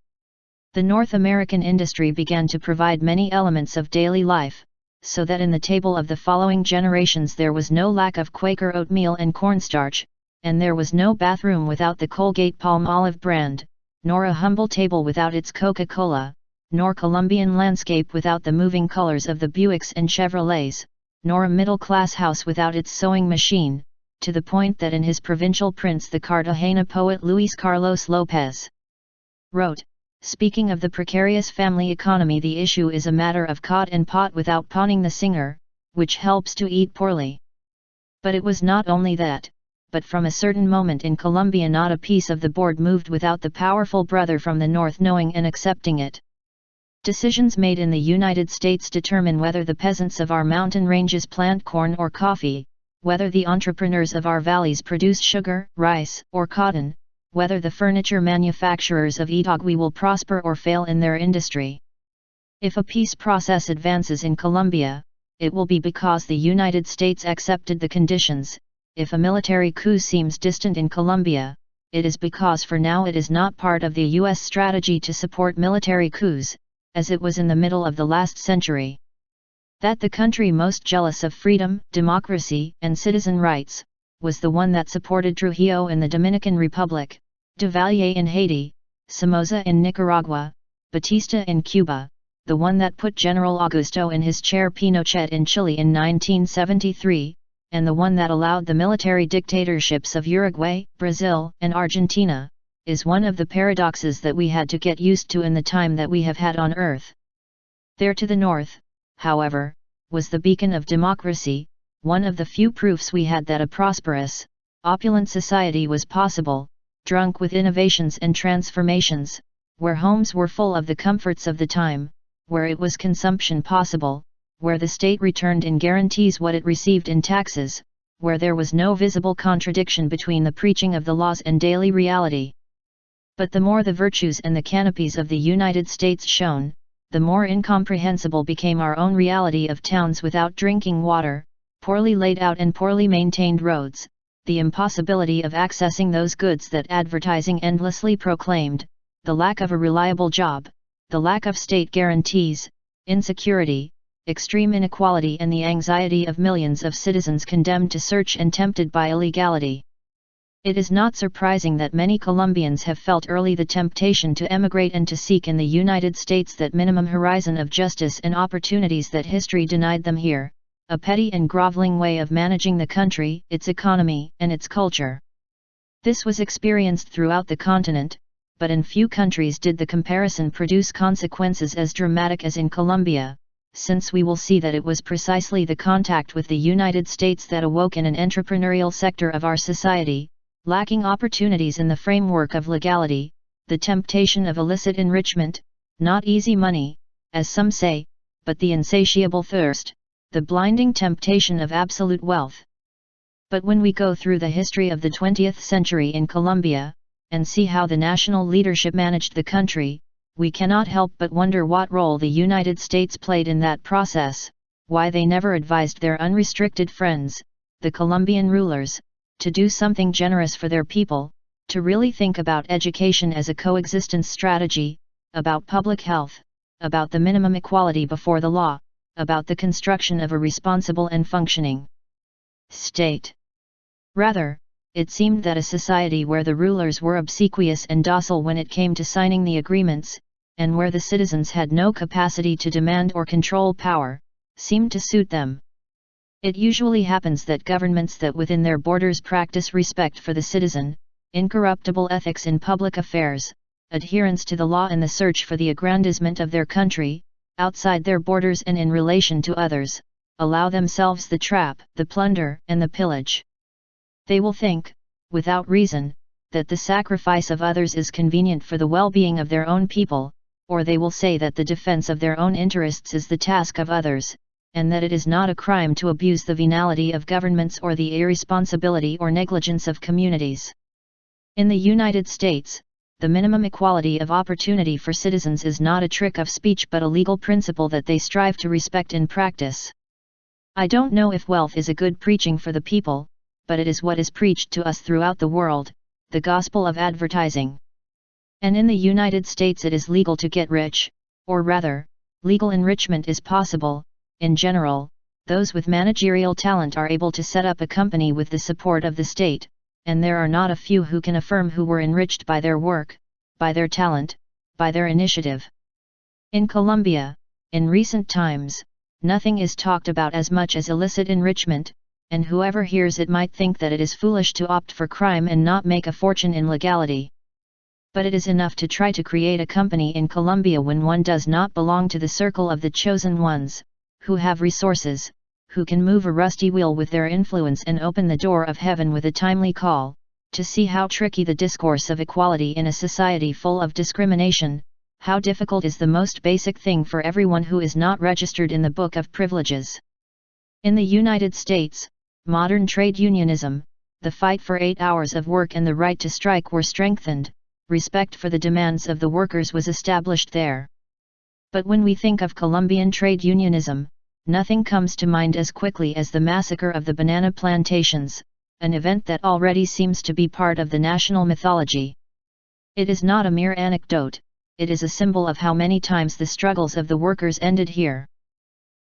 The North American industry began to provide many elements of daily life, so that in the table of the following generations there was no lack of Quaker oatmeal and cornstarch, and there was no bathroom without the Colgate Palmolive brand, nor a humble table without its Coca-Cola, nor Colombian landscape without the moving colors of the Buicks and Chevrolets, nor a middle-class house without its sewing machine, to the point that in his provincial prints the Cartagena poet Luis Carlos López wrote, speaking of the precarious family economy, the issue is a matter of cot and pot without pawning the singer, which helps to eat poorly. But it was not only that, but from a certain moment in Colombia not a piece of the board moved without the powerful brother from the north knowing and accepting it. Decisions made in the United States determine whether the peasants of our mountain ranges plant corn or coffee, whether the entrepreneurs of our valleys produce sugar, rice, or cotton, whether the furniture manufacturers of Itagüí will prosper or fail in their industry. If a peace process advances in Colombia, it will be because the United States accepted the conditions. If a military coup seems distant in Colombia, it is because for now it is not part of the U.S. strategy to support military coups, as it was in the middle of the last century. That the country most jealous of freedom, democracy, and citizen rights, was the one that supported Trujillo in the Dominican Republic, Duvalier in Haiti, Somoza in Nicaragua, Batista in Cuba, the one that put General Augusto in his chair Pinochet in Chile in 1973, and the one that allowed the military dictatorships of Uruguay, Brazil, and Argentina, is one of the paradoxes that we had to get used to in the time that we have had on earth. There to the north, however, was the beacon of democracy, one of the few proofs we had that a prosperous, opulent society was possible, drunk with innovations and transformations, where homes were full of the comforts of the time, where it was consumption possible, where the state returned in guarantees what it received in taxes, where there was no visible contradiction between the preaching of the laws and daily reality. But the more the virtues and the canopies of the United States shone, the more incomprehensible became our own reality of towns without drinking water, poorly laid out and poorly maintained roads, the impossibility of accessing those goods that advertising endlessly proclaimed, the lack of a reliable job, the lack of state guarantees, insecurity, extreme inequality and the anxiety of millions of citizens condemned to search and tempted by illegality. It is not surprising that many Colombians have felt early the temptation to emigrate and to seek in the United States that minimum horizon of justice and opportunities that history denied them here, a petty and groveling way of managing the country, its economy, and its culture. This was experienced throughout the continent, but in few countries did the comparison produce consequences as dramatic as in Colombia, since we will see that it was precisely the contact with the United States that awoke in an entrepreneurial sector of our society, lacking opportunities in the framework of legality, the temptation of illicit enrichment, not easy money, as some say, but the insatiable thirst, the blinding temptation of absolute wealth. But when we go through the history of the 20th century in Colombia, and see how the national leadership managed the country, we cannot help but wonder what role the United States played in that process, why they never advised their unrestricted friends, the Colombian rulers, to do something generous for their people, to really think about education as a coexistence strategy, about public health, about the minimum equality before the law, about the construction of a responsible and functioning state. Rather, it seemed that a society where the rulers were obsequious and docile when it came to signing the agreements, and where the citizens had no capacity to demand or control power, seemed to suit them. It usually happens that governments that within their borders practice respect for the citizen, incorruptible ethics in public affairs, adherence to the law and the search for the aggrandizement of their country, outside their borders and in relation to others, allow themselves the trap, the plunder, and the pillage. They will think, without reason, that the sacrifice of others is convenient for the well-being of their own people, or they will say that the defense of their own interests is the task of others, and that it is not a crime to abuse the venality of governments or the irresponsibility or negligence of communities. In the United States, the minimum equality of opportunity for citizens is not a trick of speech but a legal principle that they strive to respect in practice. I don't know if wealth is a good preaching for the people, but it is what is preached to us throughout the world, the gospel of advertising. And in the United States it is legal to get rich, or rather, legal enrichment is possible. In general, those with managerial talent are able to set up a company with the support of the state, and there are not a few who can affirm who were enriched by their work, by their talent, by their initiative. In Colombia, in recent times, nothing is talked about as much as illicit enrichment, and whoever hears it might think that it is foolish to opt for crime and not make a fortune in legality. But it is enough to try to create a company in Colombia when one does not belong to the circle of the chosen ones, who have resources, who can move a rusty wheel with their influence and open the door of heaven with a timely call, to see how tricky the discourse of equality in a society full of discrimination, how difficult is the most basic thing for everyone who is not registered in the Book of Privileges. In the United States, modern trade unionism, the fight for 8 hours of work and the right to strike were strengthened, respect for the demands of the workers was established there. But when we think of Colombian trade unionism, nothing comes to mind as quickly as the massacre of the banana plantations, an event that already seems to be part of the national mythology. It is not a mere anecdote, it is a symbol of how many times the struggles of the workers ended here.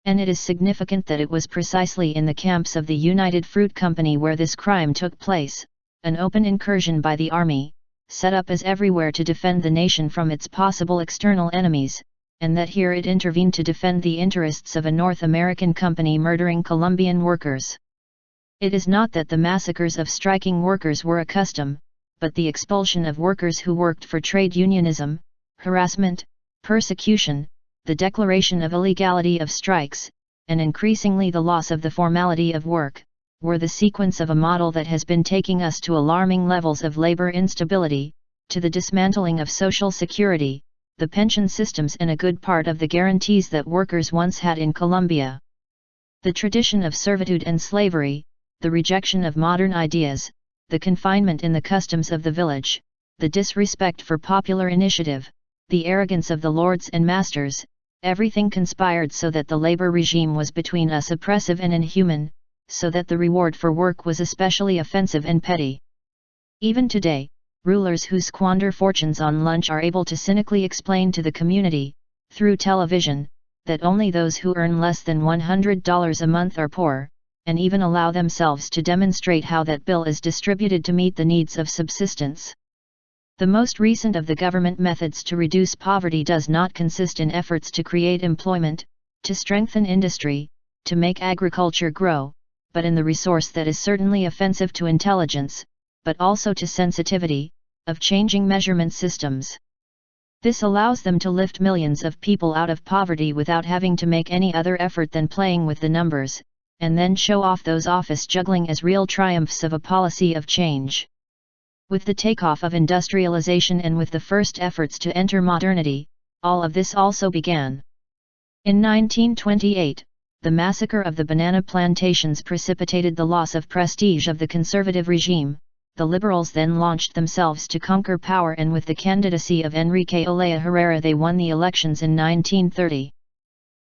And it is significant that it was precisely in the camps of the United Fruit Company where this crime took place, an open incursion by the army, set up as everywhere to defend the nation from its possible external enemies, and that here it intervened to defend the interests of a North American company murdering Colombian workers. It is not that the massacres of striking workers were a custom, but the expulsion of workers who worked for trade unionism, harassment, persecution, the declaration of illegality of strikes, and increasingly the loss of the formality of work, were the sequence of a model that has been taking us to alarming levels of labor instability, to the dismantling of social security, the pension systems and a good part of the guarantees that workers once had in Colombia. The tradition of servitude and slavery, the rejection of modern ideas, the confinement in the customs of the village, the disrespect for popular initiative, the arrogance of the lords and masters, everything conspired so that the labor regime was between us oppressive and inhuman, so that the reward for work was especially offensive and petty. Even today, rulers who squander fortunes on lunch are able to cynically explain to the community, through television, that only those who earn less than $100 a month are poor, and even allow themselves to demonstrate how that bill is distributed to meet the needs of subsistence. The most recent of the government methods to reduce poverty does not consist in efforts to create employment, to strengthen industry, to make agriculture grow, but in the resource that is certainly offensive to intelligence, but also to sensitivity, of changing measurement systems. This allows them to lift millions of people out of poverty without having to make any other effort than playing with the numbers, and then show off those office juggling as real triumphs of a policy of change. With the takeoff of industrialization and with the first efforts to enter modernity, all of this also began. In 1928, the massacre of the banana plantations precipitated the loss of prestige of the conservative regime. The liberals then launched themselves to conquer power, and with the candidacy of Enrique Olea Herrera they won the elections in 1930.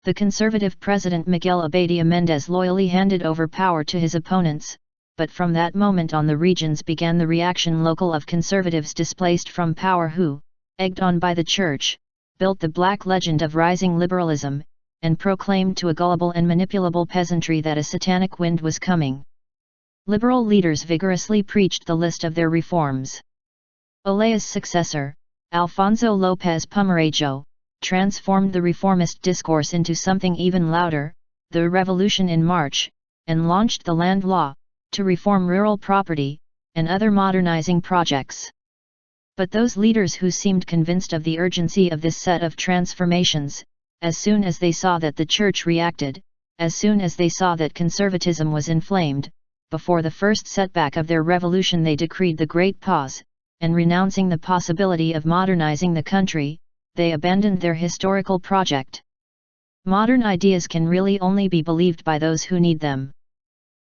The conservative president Miguel Abadia Méndez loyally handed over power to his opponents, but from that moment on the regions began the reaction local of conservatives displaced from power who, egged on by the church, built the black legend of rising liberalism, and proclaimed to a gullible and manipulable peasantry that a satanic wind was coming. Liberal leaders vigorously preached the list of their reforms. Olaya's successor, Alfonso López Pumarejo, transformed the reformist discourse into something even louder, the Revolution in March, and launched the land law, to reform rural property, and other modernizing projects. But those leaders who seemed convinced of the urgency of this set of transformations, as soon as they saw that the Church reacted, as soon as they saw that conservatism was inflamed, before the first setback of their revolution they decreed the great pause, and renouncing the possibility of modernizing the country, they abandoned their historical project. Modern ideas can really only be believed by those who need them.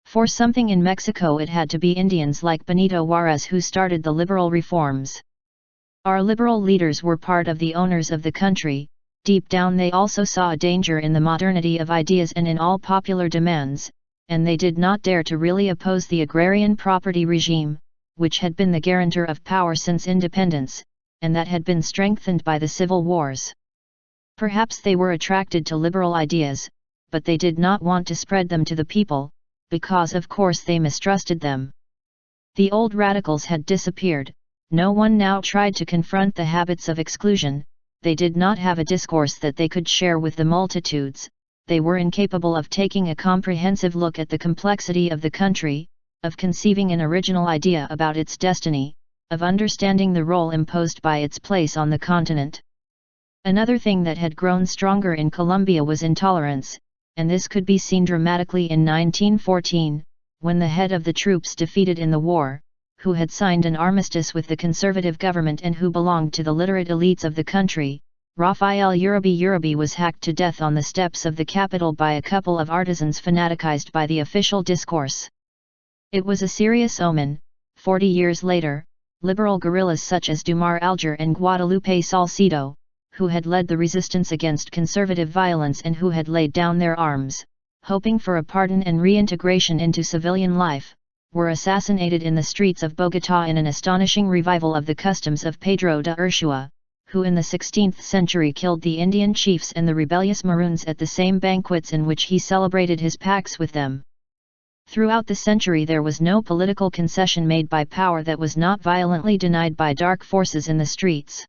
For something in Mexico it had to be Indians like Benito Juárez who started the liberal reforms. Our liberal leaders were part of the owners of the country. Deep down they also saw a danger in the modernity of ideas and in all popular demands, and they did not dare to really oppose the agrarian property regime, which had been the guarantor of power since independence, and that had been strengthened by the civil wars. Perhaps they were attracted to liberal ideas, but they did not want to spread them to the people, because of course they mistrusted them. The old radicals had disappeared, no one now tried to confront the habits of exclusion, they did not have a discourse that they could share with the multitudes, they were incapable of taking a comprehensive look at the complexity of the country, of conceiving an original idea about its destiny, of understanding the role imposed by its place on the continent. Another thing that had grown stronger in Colombia was intolerance, and this could be seen dramatically in 1914, when the head of the troops defeated in the war, who had signed an armistice with the conservative government and who belonged to the literate elites of the country, Rafael Uribe was hacked to death on the steps of the capital by a couple of artisans fanaticized by the official discourse. It was a serious omen. 40 years later, liberal guerrillas such as Dumar Alger and Guadalupe Salcedo, who had led the resistance against conservative violence and who had laid down their arms, hoping for a pardon and reintegration into civilian life, were assassinated in the streets of Bogotá in an astonishing revival of the customs of Pedro de Ursúa, who in the 16th century killed the Indian chiefs and the rebellious Maroons at the same banquets in which he celebrated his pacts with them. Throughout the century there was no political concession made by power that was not violently denied by dark forces in the streets.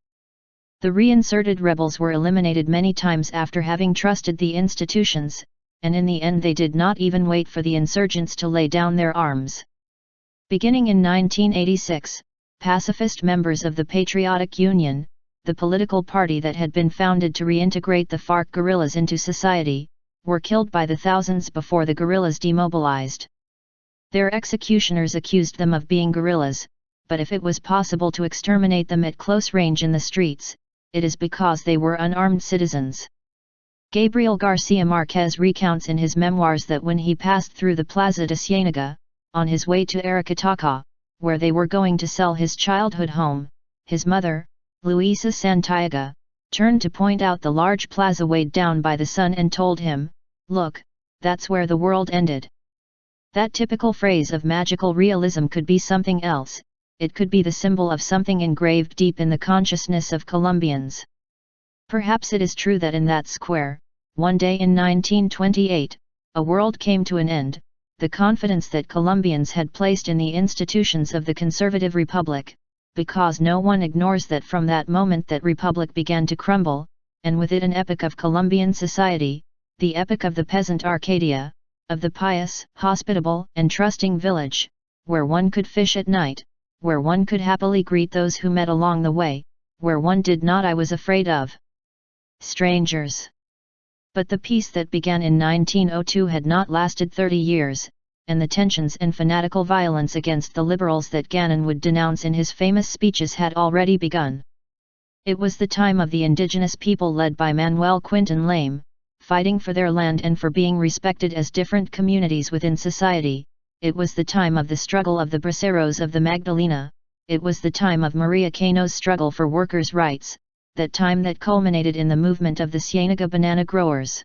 The reinserted rebels were eliminated many times after having trusted the institutions, and in the end they did not even wait for the insurgents to lay down their arms. Beginning in 1986, pacifist members of the Patriotic Union, the political party that had been founded to reintegrate the FARC guerrillas into society, were killed by the thousands before the guerrillas demobilized. Their executioners accused them of being guerrillas, but if it was possible to exterminate them at close range in the streets, it is because they were unarmed citizens. Gabriel Garcia Marquez recounts in his memoirs that when he passed through the Plaza de Ciénaga, on his way to Aracataca, where they were going to sell his childhood home, his mother, Luisa Santiago, turned to point out the large plaza weighed down by the sun and told him, "Look, that's where the world ended." That typical phrase of magical realism could be something else. It could be the symbol of something engraved deep in the consciousness of Colombians. Perhaps it is true that in that square, one day in 1928, a world came to an end, the confidence that Colombians had placed in the institutions of the conservative republic, because no one ignores that from that moment that republic began to crumble, and with it an epoch of Colombian society, the epoch of the peasant Arcadia, of the pious, hospitable and trusting village, where one could fish at night, where one could happily greet those who met along the way, where one did not I was afraid of strangers. But the peace that began in 1902 had not lasted 30 years, and the tensions and fanatical violence against the liberals that Gannon would denounce in his famous speeches had already begun. It was the time of the indigenous people led by Manuel Quinton Lame, fighting for their land and for being respected as different communities within society. It was the time of the struggle of the braceros of the Magdalena. It was the time of Maria Cano's struggle for workers' rights, that time that culminated in the movement of the Ciénaga banana growers.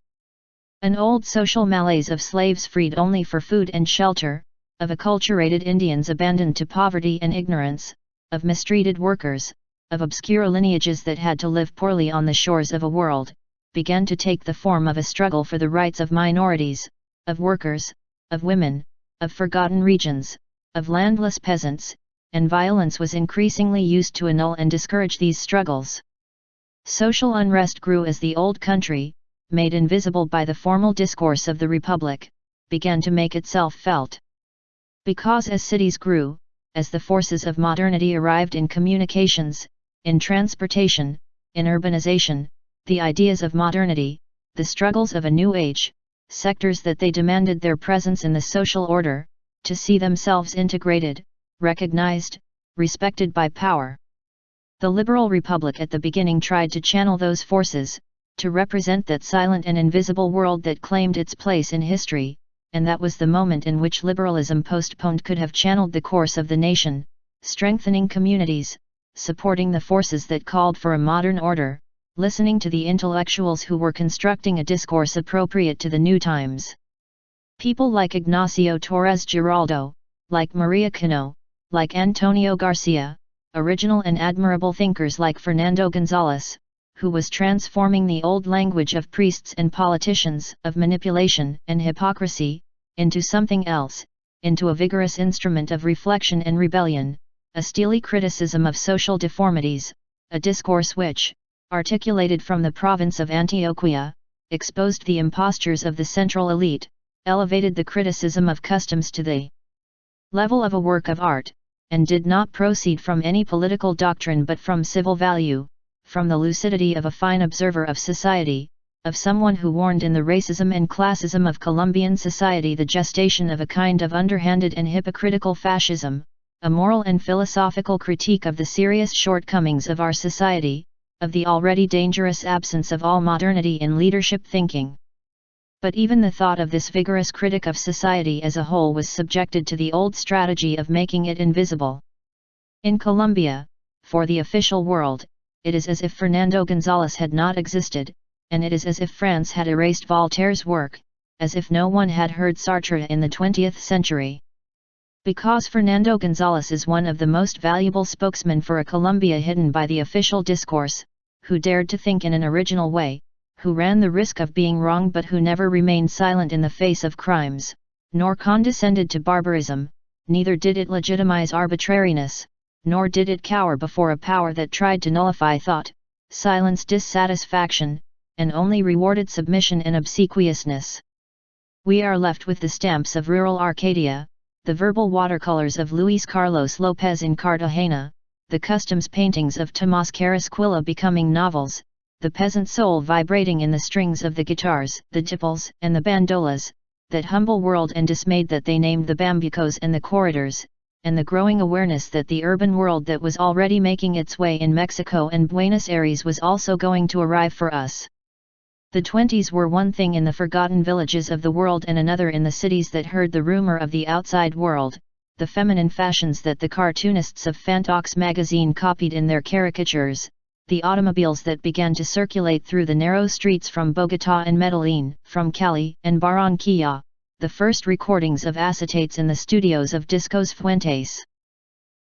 An old social malaise of slaves freed only for food and shelter, of acculturated Indians abandoned to poverty and ignorance, of mistreated workers, of obscure lineages that had to live poorly on the shores of a world, began to take the form of a struggle for the rights of minorities, of workers, of women, of forgotten regions, of landless peasants, and violence was increasingly used to annul and discourage these struggles. Social unrest grew as the old country, made invisible by the formal discourse of the Republic, began to make itself felt. Because as cities grew, as the forces of modernity arrived in communications, in transportation, in urbanization, the ideas of modernity, the struggles of a new age, sectors that they demanded their presence in the social order, to see themselves integrated, recognized, respected by power. The liberal republic at the beginning tried to channel those forces, to represent that silent and invisible world that claimed its place in history, and that was the moment in which liberalism postponed could have channeled the course of the nation, strengthening communities, supporting the forces that called for a modern order, listening to the intellectuals who were constructing a discourse appropriate to the new times. People like Ignacio Torres Giraldo, like Maria Cano, like Antonio Garcia, original and admirable thinkers like Fernando González, who was transforming the old language of priests and politicians, of manipulation and hypocrisy, into something else, into a vigorous instrument of reflection and rebellion, a steely criticism of social deformities, a discourse which, articulated from the province of Antioquia, exposed the impostures of the central elite, elevated the criticism of customs to the level of a work of art, and did not proceed from any political doctrine but from civil value, from the lucidity of a fine observer of society, of someone who warned in the racism and classism of Colombian society the gestation of a kind of underhanded and hypocritical fascism, a moral and philosophical critique of the serious shortcomings of our society, of the already dangerous absence of all modernity in leadership thinking. But even the thought of this vigorous critic of society as a whole was subjected to the old strategy of making it invisible. In Colombia, for the official world, it is as if Fernando González had not existed, and it is as if France had erased Voltaire's work, as if no one had heard Sartre in the 20th century. Because Fernando González is one of the most valuable spokesmen for a Colombia hidden by the official discourse, who dared to think in an original way, who ran the risk of being wrong but who never remained silent in the face of crimes, nor condescended to barbarism, neither did it legitimize arbitrariness, nor did it cower before a power that tried to nullify thought, silence dissatisfaction, and only rewarded submission and obsequiousness. We are left with the stamps of rural Arcadia, the verbal watercolors of Luis Carlos Lopez in Cartagena, the customs paintings of Tomás Carrasquilla becoming novels, the peasant soul vibrating in the strings of the guitars, the tipples and the bandolas, that humble world and dismayed that they named the bambucos and the corridors, and the growing awareness that the urban world that was already making its way in Mexico and Buenos Aires was also going to arrive for us. The 20s were one thing in the forgotten villages of the world and another in the cities that heard the rumor of the outside world, the feminine fashions that the cartoonists of Fantox magazine copied in their caricatures, the automobiles that began to circulate through the narrow streets from Bogotá and Medellín, from Cali and Barranquilla, the first recordings of acetates in the studios of Discos Fuentes.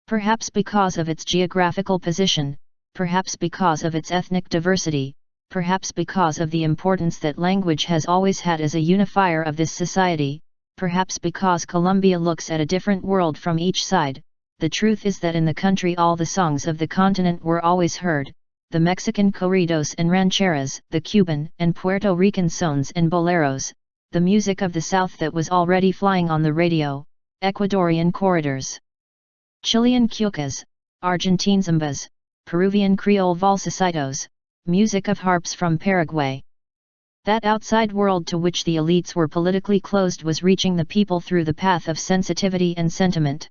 Perhaps because of its geographical position, perhaps because of its ethnic diversity, perhaps because of the importance that language has always had as a unifier of this society, perhaps because Colombia looks at a different world from each side, the truth is that in the country all the songs of the continent were always heard, the Mexican corridos and rancheras, the Cuban and Puerto Rican sones and boleros, the music of the South that was already flying on the radio, Ecuadorian corridors, Chilean cuecas, Argentine zambas, Peruvian Creole valsecitos, music of harps from Paraguay. That outside world to which the elites were politically closed was reaching the people through the path of sensitivity and sentiment.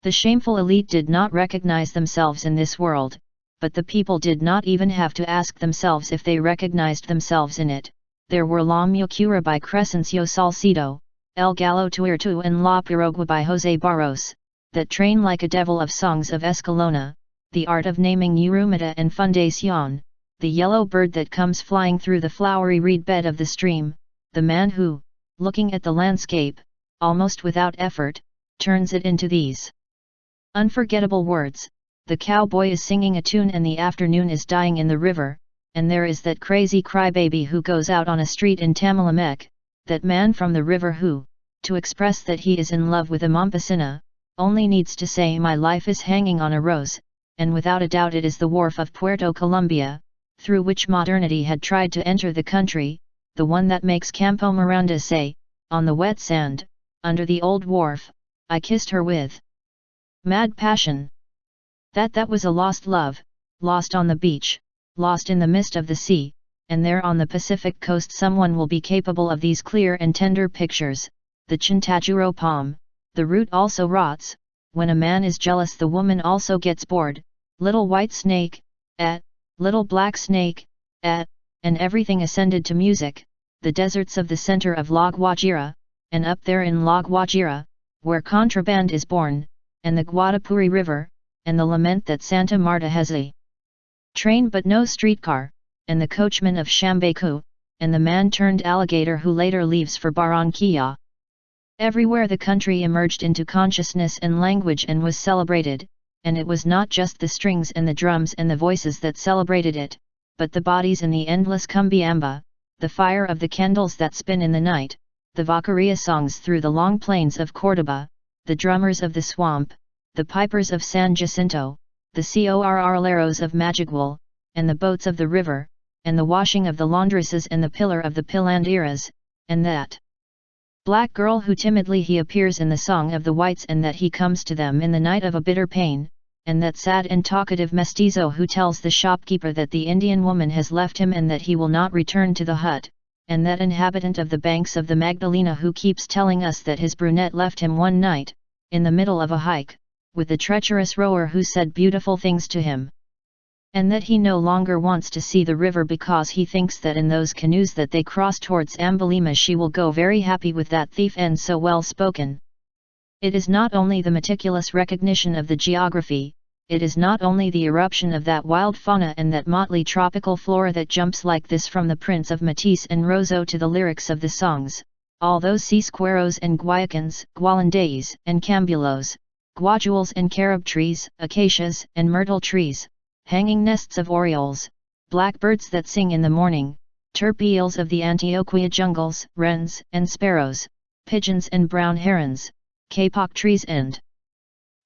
The shameful elite did not recognize themselves in this world, but the people did not even have to ask themselves if they recognized themselves in it. There were La Mucura by Crescencio Salcido, El Gallo Tuerto and La Pirogua by José Barros, that train like a devil of songs of Escalona, the art of naming Eurumita and Fundación, the yellow bird that comes flying through the flowery reed bed of the stream, the man who, looking at the landscape, almost without effort, turns it into these unforgettable words. The cowboy is singing a tune and the afternoon is dying in the river, and there is that crazy crybaby who goes out on a street in Tamilamek, that man from the river who, to express that he is in love with a Mompesina, only needs to say my life is hanging on a rose, and without a doubt it is the wharf of Puerto Colombia, through which modernity had tried to enter the country, the one that makes Campo Miranda say, on the wet sand, under the old wharf, I kissed her with mad passion. That was a lost love, lost on the beach, lost in the mist of the sea, and there on the Pacific coast someone will be capable of these clear and tender pictures. The Chintajuro palm, the root also rots, when a man is jealous the woman also gets bored, little white snake, little black snake, and everything ascended to music, the deserts of the center of La Guajira, and up there in La Guajira, where contraband is born, and the Guadapuri River, and the lament that Santa Marta has a train but no streetcar, and the coachman of Shambeku, and the man-turned alligator who later leaves for Barranquilla. Everywhere the country emerged into consciousness and language and was celebrated, and it was not just the strings and the drums and the voices that celebrated it, but the bodies in the endless cumbiamba, the fire of the candles that spin in the night, the vaqueria songs through the long plains of Córdoba, the drummers of the swamp, the pipers of San Jacinto, the corraleros of Madrigual, and the boats of the river, and the washing of the laundresses and the pillar of the pilanderas, and that black girl who timidly he appears in the song of the whites and that he comes to them in the night of a bitter pain, and that sad and talkative mestizo who tells the shopkeeper that the Indian woman has left him and that he will not return to the hut, and that inhabitant of the banks of the Magdalena who keeps telling us that his brunette left him one night, in the middle of a hike, with the treacherous rower who said beautiful things to him. And that he no longer wants to see the river because he thinks that in those canoes that they cross towards Ambalima she will go very happy with that thief and so well spoken. It is not only the meticulous recognition of the geography, it is not only the eruption of that wild fauna and that motley tropical flora that jumps like this from the prints of Matisse and Rousseau to the lyrics of the songs, all those cisqueros and guayacans, gualandays and cambulos, guajules and carob trees, acacias and myrtle trees, hanging nests of orioles, blackbirds that sing in the morning, terpeels of the Antioquia jungles, wrens and sparrows, pigeons and brown herons, kapok trees and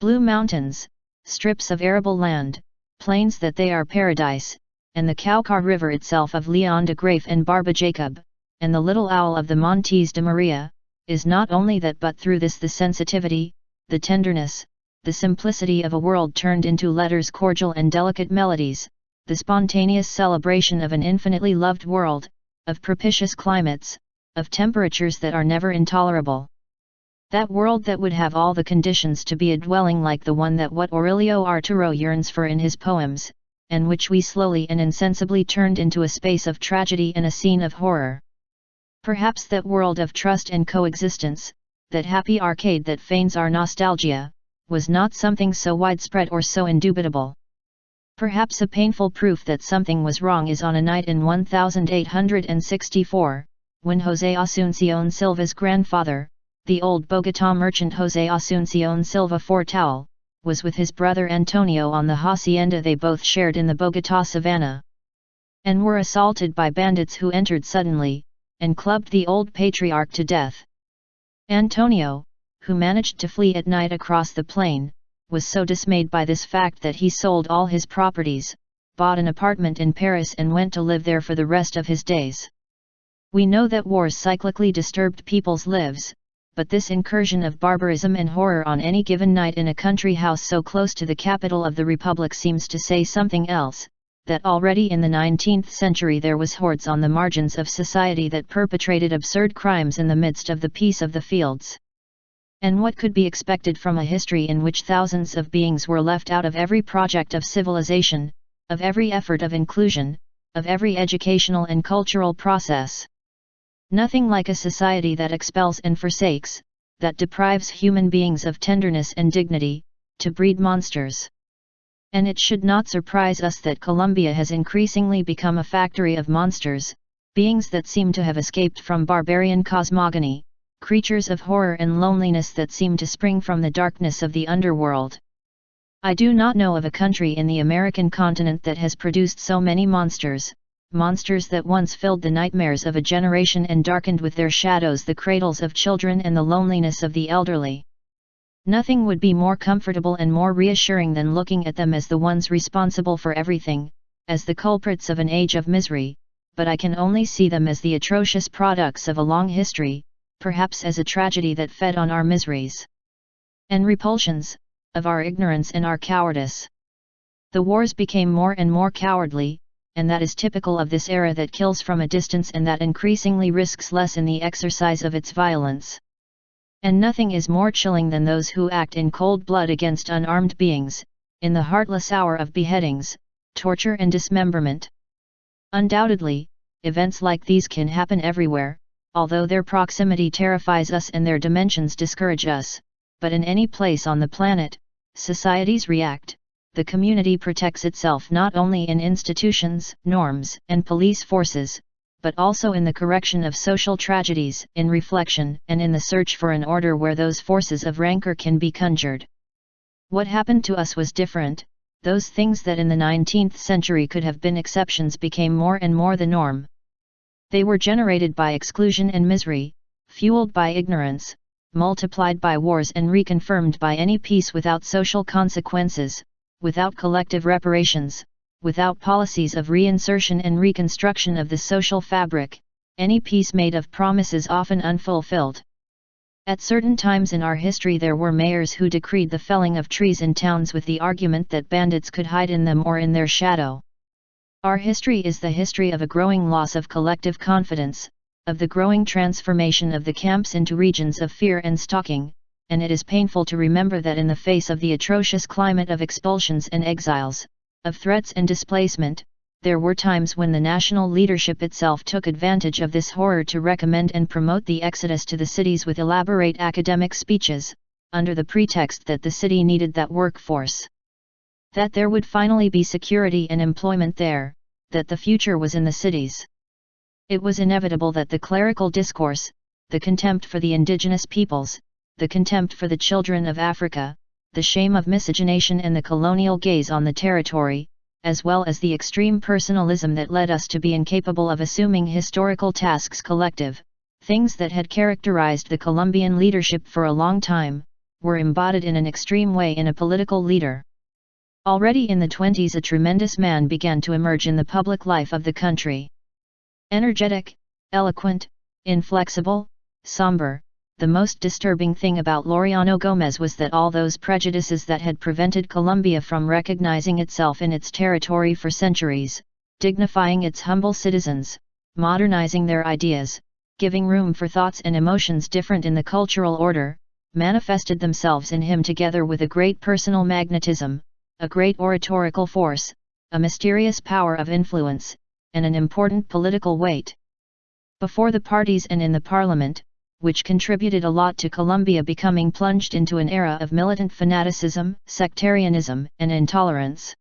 blue mountains, strips of arable land, plains that they are paradise, and the Caucar River itself of Leon de Grafe and Barba Jacob, and the little owl of the Montes de Maria, is not only that but through this the sensitivity, the tenderness, the simplicity of a world turned into letters cordial and delicate melodies, the spontaneous celebration of an infinitely loved world, of propitious climates, of temperatures that are never intolerable. That world that would have all the conditions to be a dwelling like the one that what Aurelio Arturo yearns for in his poems, and which we slowly and insensibly turned into a space of tragedy and a scene of horror. Perhaps that world of trust and coexistence, that happy arcade that feigns our nostalgia, was not something so widespread or so indubitable. Perhaps a painful proof that something was wrong is on a night in 1864, when José Asunción Silva's grandfather, the old Bogotá merchant José Asunción Silva Fortal, was with his brother Antonio on the hacienda they both shared in the Bogotá savannah, and were assaulted by bandits who entered suddenly, and clubbed the old patriarch to death. Antonio, who managed to flee at night across the plain, was so dismayed by this fact that he sold all his properties, bought an apartment in Paris and went to live there for the rest of his days. We know that wars cyclically disturbed people's lives, but this incursion of barbarism and horror on any given night in a country house so close to the capital of the Republic seems to say something else, that already in the 19th century there was hordes on the margins of society that perpetrated absurd crimes in the midst of the peace of the fields. And what could be expected from a history in which thousands of beings were left out of every project of civilization, of every effort of inclusion, of every educational and cultural process? Nothing like a society that expels and forsakes, that deprives human beings of tenderness and dignity, to breed monsters. And it should not surprise us that Colombia has increasingly become a factory of monsters, beings that seem to have escaped from barbarian cosmogony, creatures of horror and loneliness that seem to spring from the darkness of the underworld. I do not know of a country in the American continent that has produced so many monsters, monsters that once filled the nightmares of a generation and darkened with their shadows the cradles of children and the loneliness of the elderly. Nothing would be more comfortable and more reassuring than looking at them as the ones responsible for everything, as the culprits of an age of misery, but I can only see them as the atrocious products of a long history, perhaps as a tragedy that fed on our miseries and repulsions, of our ignorance and our cowardice. The wars became more and more cowardly, and that is typical of this era that kills from a distance and that increasingly risks less in the exercise of its violence. And nothing is more chilling than those who act in cold blood against unarmed beings, in the heartless hour of beheadings, torture and dismemberment. Undoubtedly, events like these can happen everywhere, although their proximity terrifies us and their dimensions discourage us, but in any place on the planet, societies react. The community protects itself not only in institutions, norms, and police forces, but also in the correction of social tragedies, in reflection, and in the search for an order where those forces of rancor can be conjured. What happened to us was different. Those things that in the 19th century could have been exceptions became more and more the norm. They were generated by exclusion and misery, fueled by ignorance, multiplied by wars and reconfirmed by any peace without social consequences, without collective reparations, without policies of reinsertion and reconstruction of the social fabric, any peace made of promises often unfulfilled. At certain times in our history there were mayors who decreed the felling of trees in towns with the argument that bandits could hide in them or in their shadow. Our history is the history of a growing loss of collective confidence, of the growing transformation of the camps into regions of fear and stalking, and it is painful to remember that in the face of the atrocious climate of expulsions and exiles, of threats and displacement, there were times when the national leadership itself took advantage of this horror to recommend and promote the exodus to the cities with elaborate academic speeches, under the pretext that the city needed that workforce. That there would finally be security and employment there, that the future was in the cities. It was inevitable that the clerical discourse, the contempt for the indigenous peoples, the contempt for the children of Africa, the shame of miscegenation and the colonial gaze on the territory, as well as the extreme personalism that led us to be incapable of assuming historical tasks collective, things that had characterized the Colombian leadership for a long time, were embodied in an extreme way in a political leader. Already in the 20s a tremendous man began to emerge in the public life of the country. Energetic, eloquent, inflexible, somber. The most disturbing thing about Laureano Gómez was that all those prejudices that had prevented Colombia from recognizing itself in its territory for centuries, dignifying its humble citizens, modernizing their ideas, giving room for thoughts and emotions different in the cultural order, manifested themselves in him together with a great personal magnetism, a great oratorical force, a mysterious power of influence, and an important political weight. Before the parties and in the parliament, which contributed a lot to Colombia becoming plunged into an era of militant fanaticism, sectarianism, and intolerance.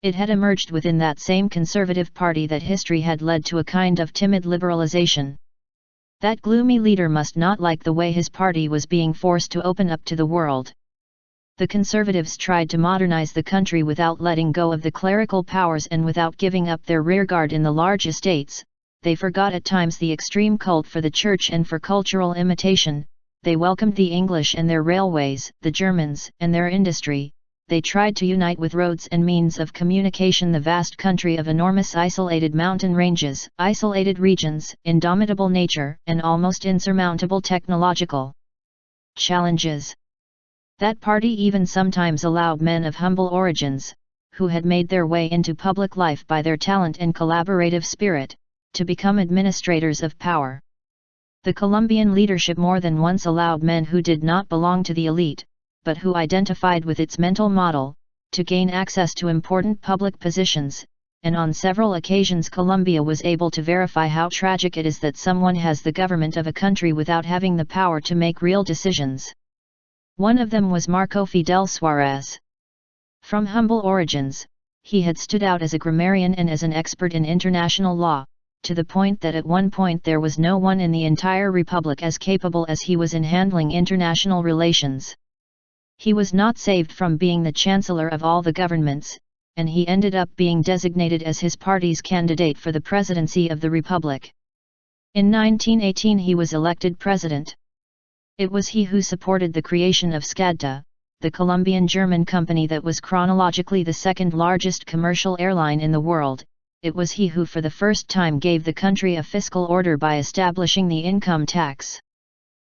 It had emerged within that same conservative party that history had led to a kind of timid liberalization. That gloomy leader must not like the way his party was being forced to open up to the world. The conservatives tried to modernize the country without letting go of the clerical powers and without giving up their rearguard in the large estates. They forgot at times the extreme cult for the church and for cultural imitation. They welcomed the English and their railways, the Germans and their industry. They tried to unite with roads and means of communication the vast country of enormous isolated mountain ranges, isolated regions, indomitable nature, and almost insurmountable technological challenges. That party even sometimes allowed men of humble origins, who had made their way into public life by their talent and collaborative spirit, to become administrators of power. The Colombian leadership more than once allowed men who did not belong to the elite, but who identified with its mental model, to gain access to important public positions, and on several occasions Colombia was able to verify how tragic it is that someone has the government of a country without having the power to make real decisions. One of them was Marco Fidel Suárez. From humble origins, he had stood out as a grammarian and as an expert in international law, to the point that at one point there was no one in the entire republic as capable as he was in handling international relations. He was not saved from being the chancellor of all the governments, and he ended up being designated as his party's candidate for the presidency of the Republic. In 1918 he was elected president. It was he who supported the creation of SCADTA, the Colombian-German company that was chronologically the second largest commercial airline in the world. It was he who for the first time gave the country a fiscal order by establishing the income tax.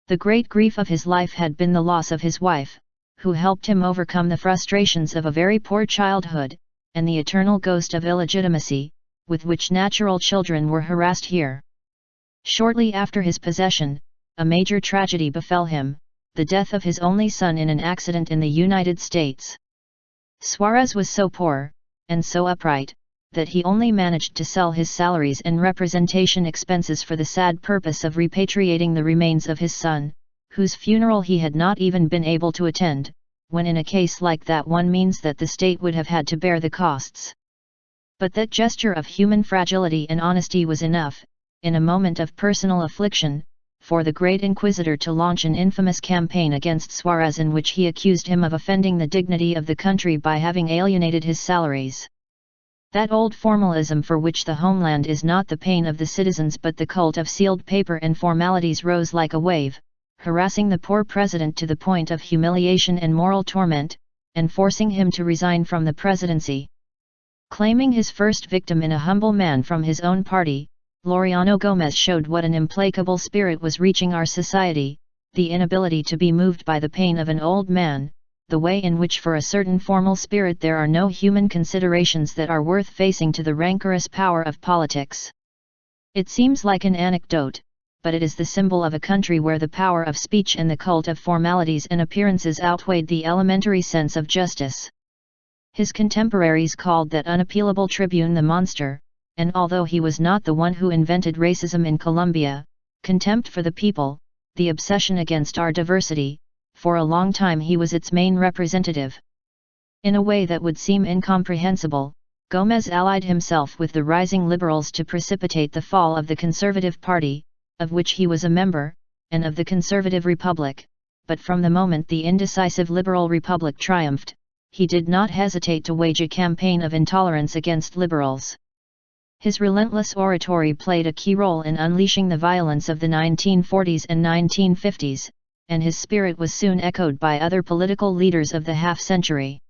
The great grief of his life had been the loss of his wife, who helped him overcome the frustrations of a very poor childhood, and the eternal ghost of illegitimacy, with which natural children were harassed here. Shortly after his possession, a major tragedy befell him, the death of his only son in an accident in the United States. Suarez was so poor, and so upright, that he only managed to sell his salaries and representation expenses for the sad purpose of repatriating the remains of his son, whose funeral he had not even been able to attend, when in a case like that one means that the state would have had to bear the costs. But that gesture of human fragility and honesty was enough, in a moment of personal affliction, for the great inquisitor to launch an infamous campaign against Suarez in which he accused him of offending the dignity of the country by having alienated his salaries. That old formalism for which the homeland is not the pain of the citizens but the cult of sealed paper and formalities rose like a wave, harassing the poor president to the point of humiliation and moral torment, and forcing him to resign from the presidency. Claiming his first victim in a humble man from his own party, Laureano Gómez showed what an implacable spirit was reaching our society, the inability to be moved by the pain of an old man, the way in which for a certain formal spirit there are no human considerations that are worth facing to the rancorous power of politics. It seems like an anecdote, but it is the symbol of a country where the power of speech and the cult of formalities and appearances outweighed the elementary sense of justice. His contemporaries called that unappealable tribune the monster, and although he was not the one who invented racism in Colombia, contempt for the people, the obsession against our diversity, for a long time he was its main representative. In a way that would seem incomprehensible, Gómez allied himself with the rising liberals to precipitate the fall of the Conservative Party, of which he was a member, and of the Conservative Republic, but from the moment the indecisive Liberal Republic triumphed, he did not hesitate to wage a campaign of intolerance against liberals. His relentless oratory played a key role in unleashing the violence of the 1940s and 1950s, and his spirit was soon echoed by other political leaders of the half-century.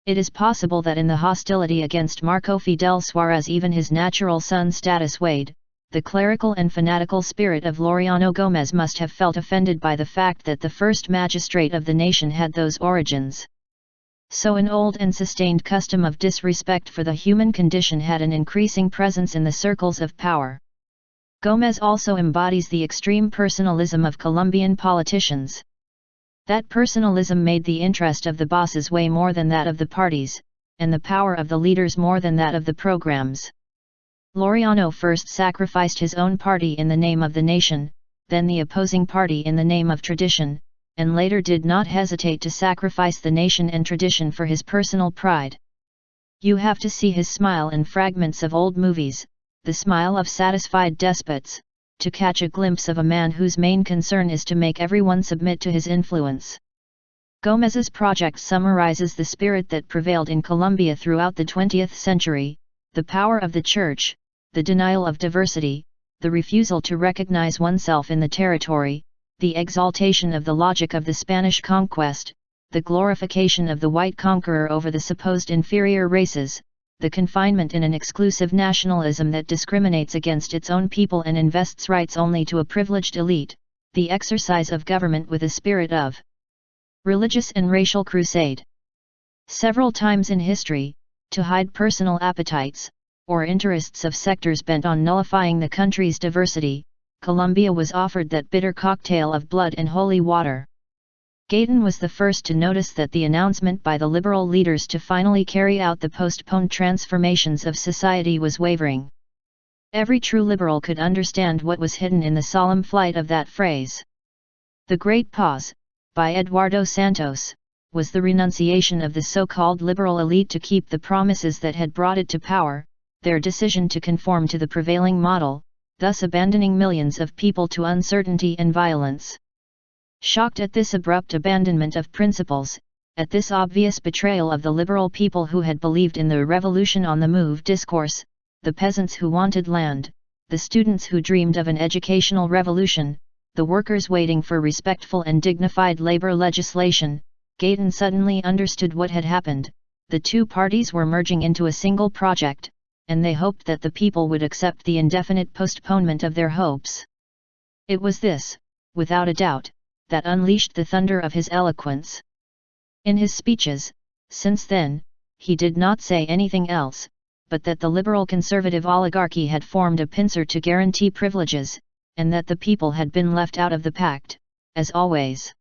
It is possible that in the hostility against Marco Fidel Suarez even his natural son status weighed. The clerical and fanatical spirit of Laureano Gómez must have felt offended by the fact that the first magistrate of the nation had those origins. So an old and sustained custom of disrespect for the human condition had an increasing presence in the circles of power. Gómez also embodies the extreme personalism of Colombian politicians. That personalism made the interest of the bosses weigh more than that of the parties, and the power of the leaders more than that of the programs. Laureano first sacrificed his own party in the name of the nation, then the opposing party in the name of tradition, and later did not hesitate to sacrifice the nation and tradition for his personal pride. You have to see his smile in fragments of old movies, the smile of satisfied despots, to catch a glimpse of a man whose main concern is to make everyone submit to his influence. Gómez's project summarizes the spirit that prevailed in Colombia throughout the 20th century, the power of the church, the denial of diversity, the refusal to recognize oneself in the territory, the exaltation of the logic of the Spanish conquest, the glorification of the white conqueror over the supposed inferior races, the confinement in an exclusive nationalism that discriminates against its own people and invests rights only to a privileged elite, the exercise of government with a spirit of religious and racial crusade. Several times in history, to hide personal appetites, or interests of sectors bent on nullifying the country's diversity, Colombia was offered that bitter cocktail of blood and holy water. Gaydon was the first to notice that the announcement by the liberal leaders to finally carry out the postponed transformations of society was wavering. Every true liberal could understand what was hidden in the solemn flight of that phrase. The Great Pause, by Eduardo Santos, was the renunciation of the so-called liberal elite to keep the promises that had brought it to power, their decision to conform to the prevailing model, thus abandoning millions of people to uncertainty and violence. Shocked at this abrupt abandonment of principles, At this obvious betrayal of the liberal people who had believed in the revolution on the move discourse, the peasants who wanted land, the students who dreamed of an educational revolution, the workers waiting for respectful and dignified labor legislation, Gayton suddenly understood what had happened. The two parties were merging into a single project, and they hoped that the people would accept the indefinite postponement of their hopes. It was this, without a doubt, that unleashed the thunder of his eloquence. In his speeches, since then, he did not say anything else, but that the liberal conservative oligarchy had formed a pincer to guarantee privileges, and that the people had been left out of the pact, as always.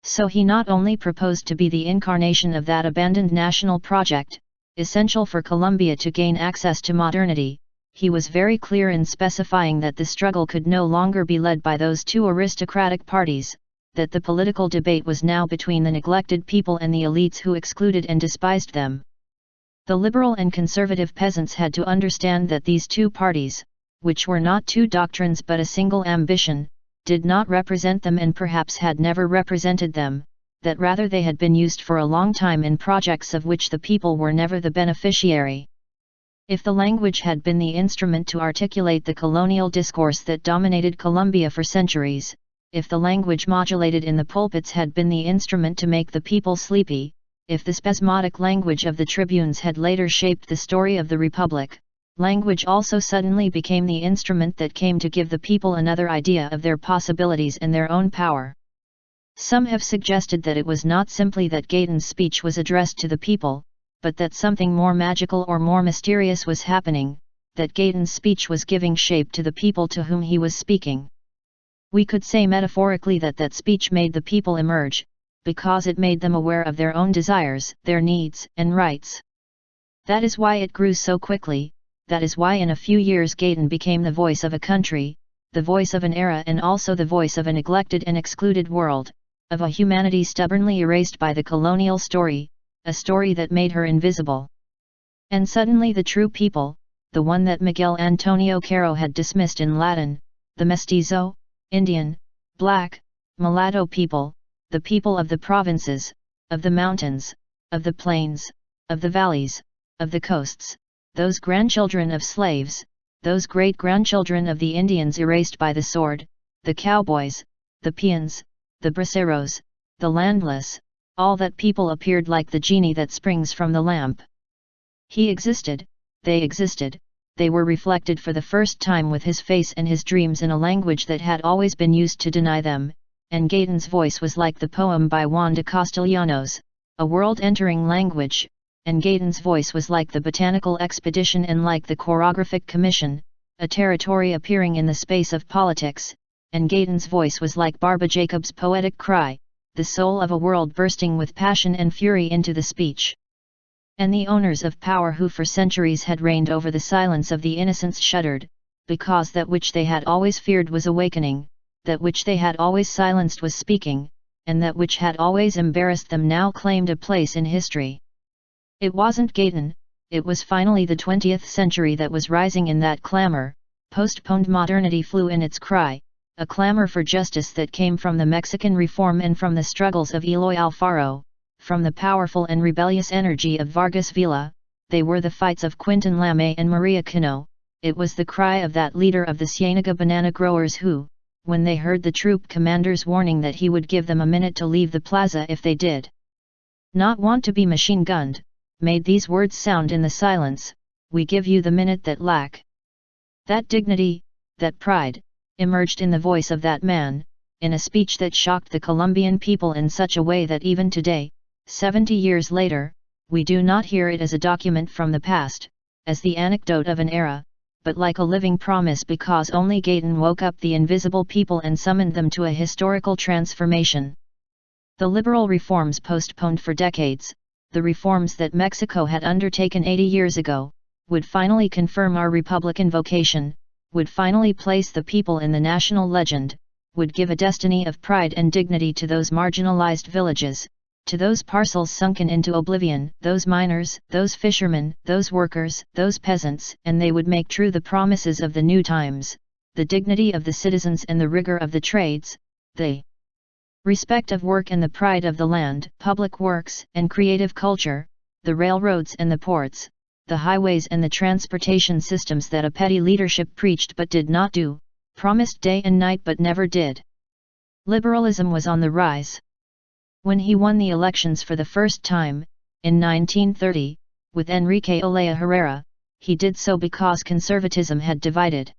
So he not only proposed to be the incarnation of that abandoned national project, essential for Colombia to gain access to modernity, he was very clear in specifying that the struggle could no longer be led by those two aristocratic parties, that the political debate was now between the neglected people and the elites who excluded and despised them. The liberal and conservative peasants had to understand that these two parties, which were not two doctrines but a single ambition, did not represent them and perhaps had never represented them, that rather they had been used for a long time in projects of which the people were never the beneficiary. If the language had been the instrument to articulate the colonial discourse that dominated Colombia for centuries, if the language modulated in the pulpits had been the instrument to make the people sleepy, if the spasmodic language of the tribunes had later shaped the story of the Republic, language also suddenly became the instrument that came to give the people another idea of their possibilities and their own power. Some have suggested that it was not simply that Gayton's speech was addressed to the people, but that something more magical or more mysterious was happening, that Gayton's speech was giving shape to the people to whom he was speaking. We could say metaphorically that that speech made the people emerge, because it made them aware of their own desires, their needs and rights. That is why it grew so quickly, that is why in a few years Gayton became the voice of a country, the voice of an era and also the voice of a neglected and excluded world, of a humanity stubbornly erased by the colonial story, a story that made her invisible. And suddenly the true people, the one that Miguel Antonio Caro had dismissed in Latin, the mestizo, Indian, black, mulatto people, the people of the provinces, of the mountains, of the plains, of the valleys, of the coasts, those grandchildren of slaves, those great-grandchildren of the Indians erased by the sword, the cowboys, the peons, the braceros, the landless, all that people appeared like the genie that springs from the lamp. He existed, they were reflected for the first time with his face and his dreams in a language that had always been used to deny them, and Gayton's voice was like the poem by Juan de Castellanos, a world-entering language, and Gayton's voice was like the botanical expedition and like the chorographic commission, a territory appearing in the space of politics, and Gayton's voice was like Barba Jacob's poetic cry, the soul of a world bursting with passion and fury into the speech. And the owners of power who for centuries had reigned over the silence of the innocents shuddered, because that which they had always feared was awakening, that which they had always silenced was speaking, and that which had always embarrassed them now claimed a place in history. It wasn't Gayton, it was finally the 20th century that was rising in that clamor. Postponed modernity flew in its cry, a clamor for justice that came from the Mexican reform and from the struggles of Eloy Alfaro, from the powerful and rebellious energy of Vargas Villa. They were the fights of Quintin Lamé and Maria Cano. It was the cry of that leader of the Cienega banana growers who, when they heard the troop commander's warning that he would give them a minute to leave the plaza if they did not want to be machine-gunned, made these words sound in the silence: "We give you the minute that lack." That dignity, that pride, emerged in the voice of that man, in a speech that shocked the Colombian people in such a way that even today, 70 years later, we do not hear it as a document from the past, as the anecdote of an era, but like a living promise, because only Gayton woke up the invisible people and summoned them to a historical transformation. The liberal reforms postponed for decades, the reforms that Mexico had undertaken 80 years ago, would finally confirm our republican vocation, would finally place the people in the national legend, would give a destiny of pride and dignity to those marginalized villages, to those parcels sunken into oblivion, those miners, those fishermen, those workers, those peasants, and they would make true the promises of the new times, the dignity of the citizens and the rigor of the trades, the respect of work and the pride of the land, public works and creative culture, the railroads and the ports, the highways and the transportation systems that a petty leadership preached but did not do, promised day and night but never did. Liberalism was on the rise. When he won the elections for the first time, in 1930, with Enrique Olea Herrera, he did so because conservatism had divided.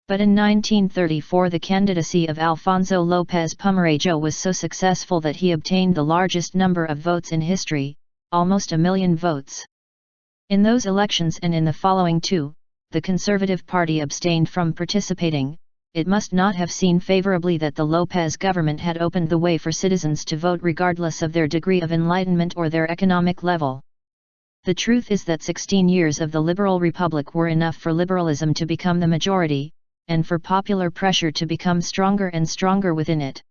But in 1934 the candidacy of Alfonso López Pumarejo was so successful that he obtained the largest number of votes in history, almost 1 million votes. In those elections and in the following two, the Conservative Party abstained from participating. It must not have seen favorably that the López government had opened the way for citizens to vote regardless of their degree of enlightenment or their economic level. The truth is that 16 years of the Liberal Republic were enough for liberalism to become the majority, and for popular pressure to become stronger and stronger within it.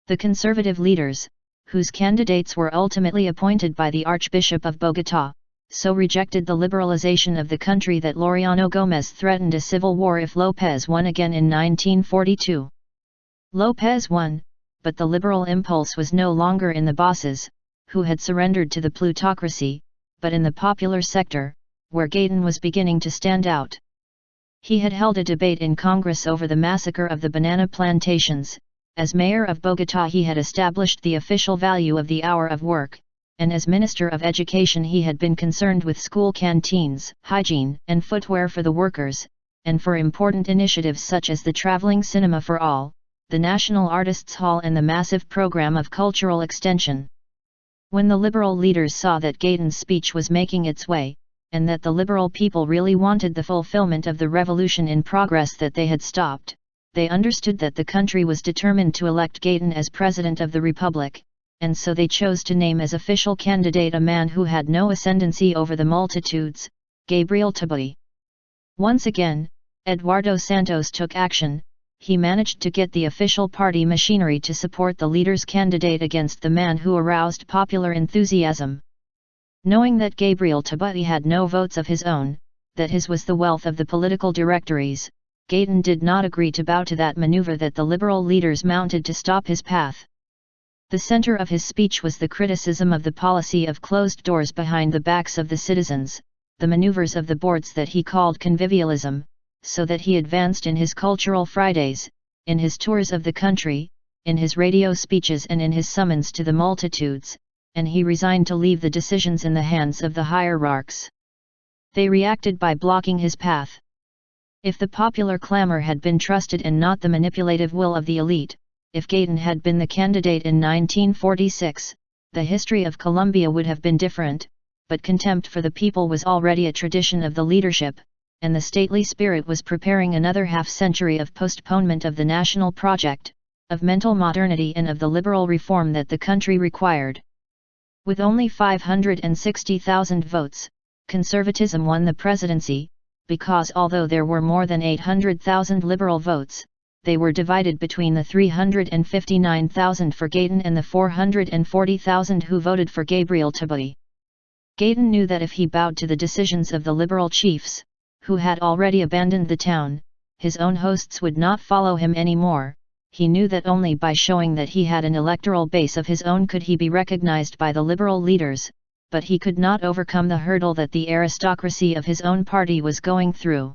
The conservative leaders, whose candidates were ultimately appointed by the Archbishop of Bogotá, so rejected the liberalization of the country that Laureano Gómez threatened a civil war if López won again in 1942. López won, but the liberal impulse was no longer in the bosses, who had surrendered to the plutocracy, but in the popular sector, where Gaydon was beginning to stand out. He had held a debate in Congress over the massacre of the banana plantations. As mayor of Bogotá he had established the official value of the hour of work, and as Minister of Education he had been concerned with school canteens, hygiene and footwear for the workers, and for important initiatives such as the traveling cinema for all, the National Artists' Hall and the massive program of cultural extension. When the liberal leaders saw that Gaydon's speech was making its way, and that the liberal people really wanted the fulfillment of the revolution in progress that they had stopped, they understood that the country was determined to elect Gaydon as President of the Republic, and so they chose to name as official candidate a man who had no ascendancy over the multitudes, Gabriel Taboy. Once again, Eduardo Santos took action. He managed to get the official party machinery to support the leader's candidate against the man who aroused popular enthusiasm. Knowing that Gabriel Taboy had no votes of his own, that his was the wealth of the political directories, Gaydon did not agree to bow to that maneuver that the liberal leaders mounted to stop his path. The center of his speech was the criticism of the policy of closed doors behind the backs of the citizens, the maneuvers of the boards that he called convivialism, so that he advanced in his cultural Fridays, in his tours of the country, in his radio speeches and in his summons to the multitudes, and he resigned to leave the decisions in the hands of the hierarchs. They reacted by blocking his path. If the popular clamor had been trusted and not the manipulative will of the elite, if Gaydon had been the candidate in 1946, the history of Colombia would have been different, but contempt for the people was already a tradition of the leadership, and the stately spirit was preparing another half-century of postponement of the national project, of mental modernity and of the liberal reform that the country required. With only 560,000 votes, conservatism won the presidency, because although there were more than 800,000 liberal votes, they were divided between the 359,000 for Gaydon and the 440,000 who voted for Gabriel Taboy. Gaydon knew that if he bowed to the decisions of the liberal chiefs, who had already abandoned the town, his own hosts would not follow him anymore. He knew that only by showing that he had an electoral base of his own could he be recognized by the liberal leaders, but he could not overcome the hurdle that the aristocracy of his own party was going through.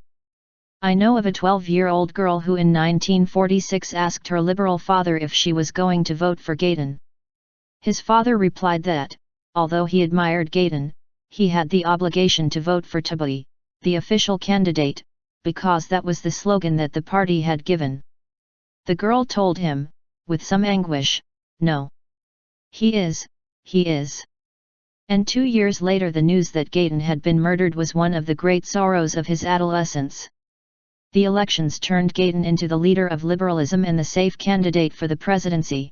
I know of a 12-year-old girl who in 1946 asked her liberal father if she was going to vote for Gaydon. His father replied that, although he admired Gaydon, he had the obligation to vote for Taboy, the official candidate, because that was the slogan that the party had given. The girl told him, with some anguish, "No. He is. And 2 years later the news that Gaydon had been murdered was one of the great sorrows of his adolescence. The elections turned Gaydon into the leader of liberalism and the safe candidate for the presidency.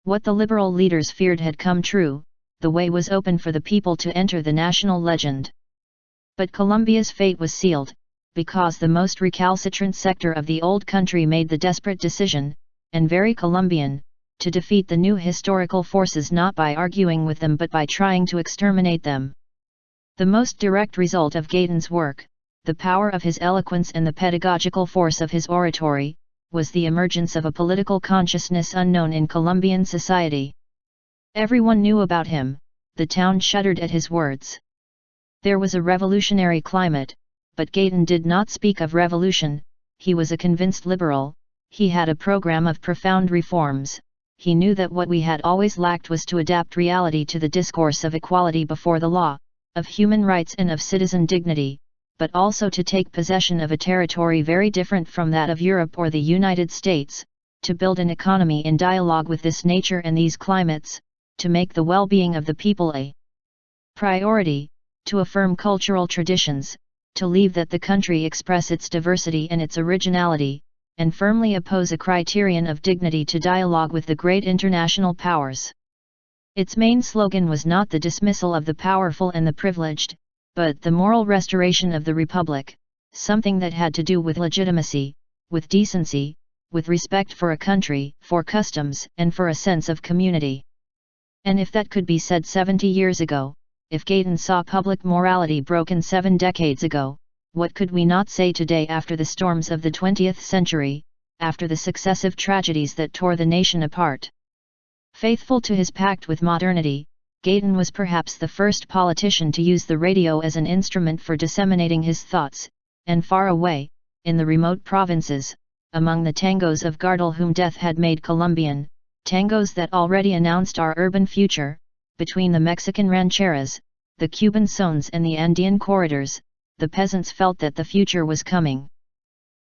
What the liberal leaders feared had come true, the way was open for the people to enter the national legend. But Colombia's fate was sealed, because the most recalcitrant sector of the old country made the desperate decision, and very Colombian, to defeat the new historical forces not by arguing with them but by trying to exterminate them. The most direct result of Gaydon's work, the power of his eloquence and the pedagogical force of his oratory, was the emergence of a political consciousness unknown in Colombian society. Everyone knew about him, the town shuddered at his words. There was a revolutionary climate, but Gaydon did not speak of revolution. He was a convinced liberal. He had a program of profound reforms. He knew that what we had always lacked was to adapt reality to the discourse of equality before the law, of human rights and of citizen dignity, but also to take possession of a territory very different from that of Europe or the United States, to build an economy in dialogue with this nature and these climates, to make the well-being of the people a priority, to affirm cultural traditions, to leave that the country express its diversity and its originality, and firmly oppose a criterion of dignity to dialogue with the great international powers. Its main slogan was not the dismissal of the powerful and the privileged, but the moral restoration of the Republic, something that had to do with legitimacy, with decency, with respect for a country, for customs, and for a sense of community. And if that could be said 70 years ago, if Gaydon saw public morality broken 7 decades ago, what could we not say today after the storms of the 20th century, after the successive tragedies that tore the nation apart? Faithful to his pact with modernity, Gaydon was perhaps the first politician to use the radio as an instrument for disseminating his thoughts, and far away, in the remote provinces, among the tangos of Gardel whom death had made Colombian, tangos that already announced our urban future, between the Mexican rancheras, the Cuban sones and the Andean corridors, the peasants felt that the future was coming.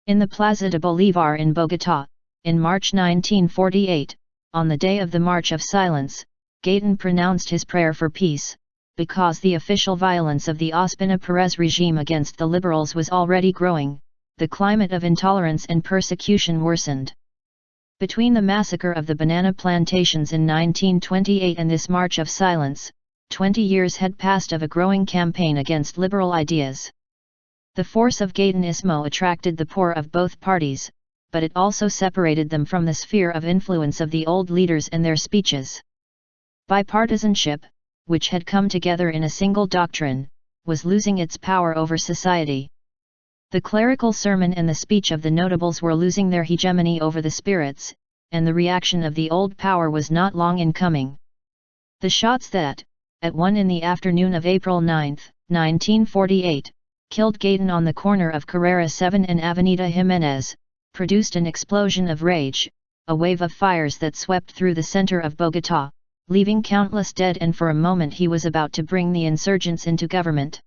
In the Plaza de Bolívar in Bogotá, in March 1948, on the day of the March of Silence, Gaydon pronounced his prayer for peace, because the official violence of the Ospina Pérez regime against the liberals was already growing, the climate of intolerance and persecution worsened. Between the massacre of the banana plantations in 1928 and this March of Silence, 20 years had passed of a growing campaign against liberal ideas. The force of Gaydonismo attracted the poor of both parties, but it also separated them from the sphere of influence of the old leaders and their speeches. Bipartisanship, which had come together in a single doctrine, was losing its power over society. The clerical sermon and the speech of the notables were losing their hegemony over the spirits, and the reaction of the old power was not long in coming. The shots that, at 1 in the afternoon of April 9, 1948, killed Gaydon on the corner of Carrera 7 and Avenida Jiménez, produced an explosion of rage, a wave of fires that swept through the center of Bogotá, leaving countless dead, and for a moment he was about to bring the insurgents into government.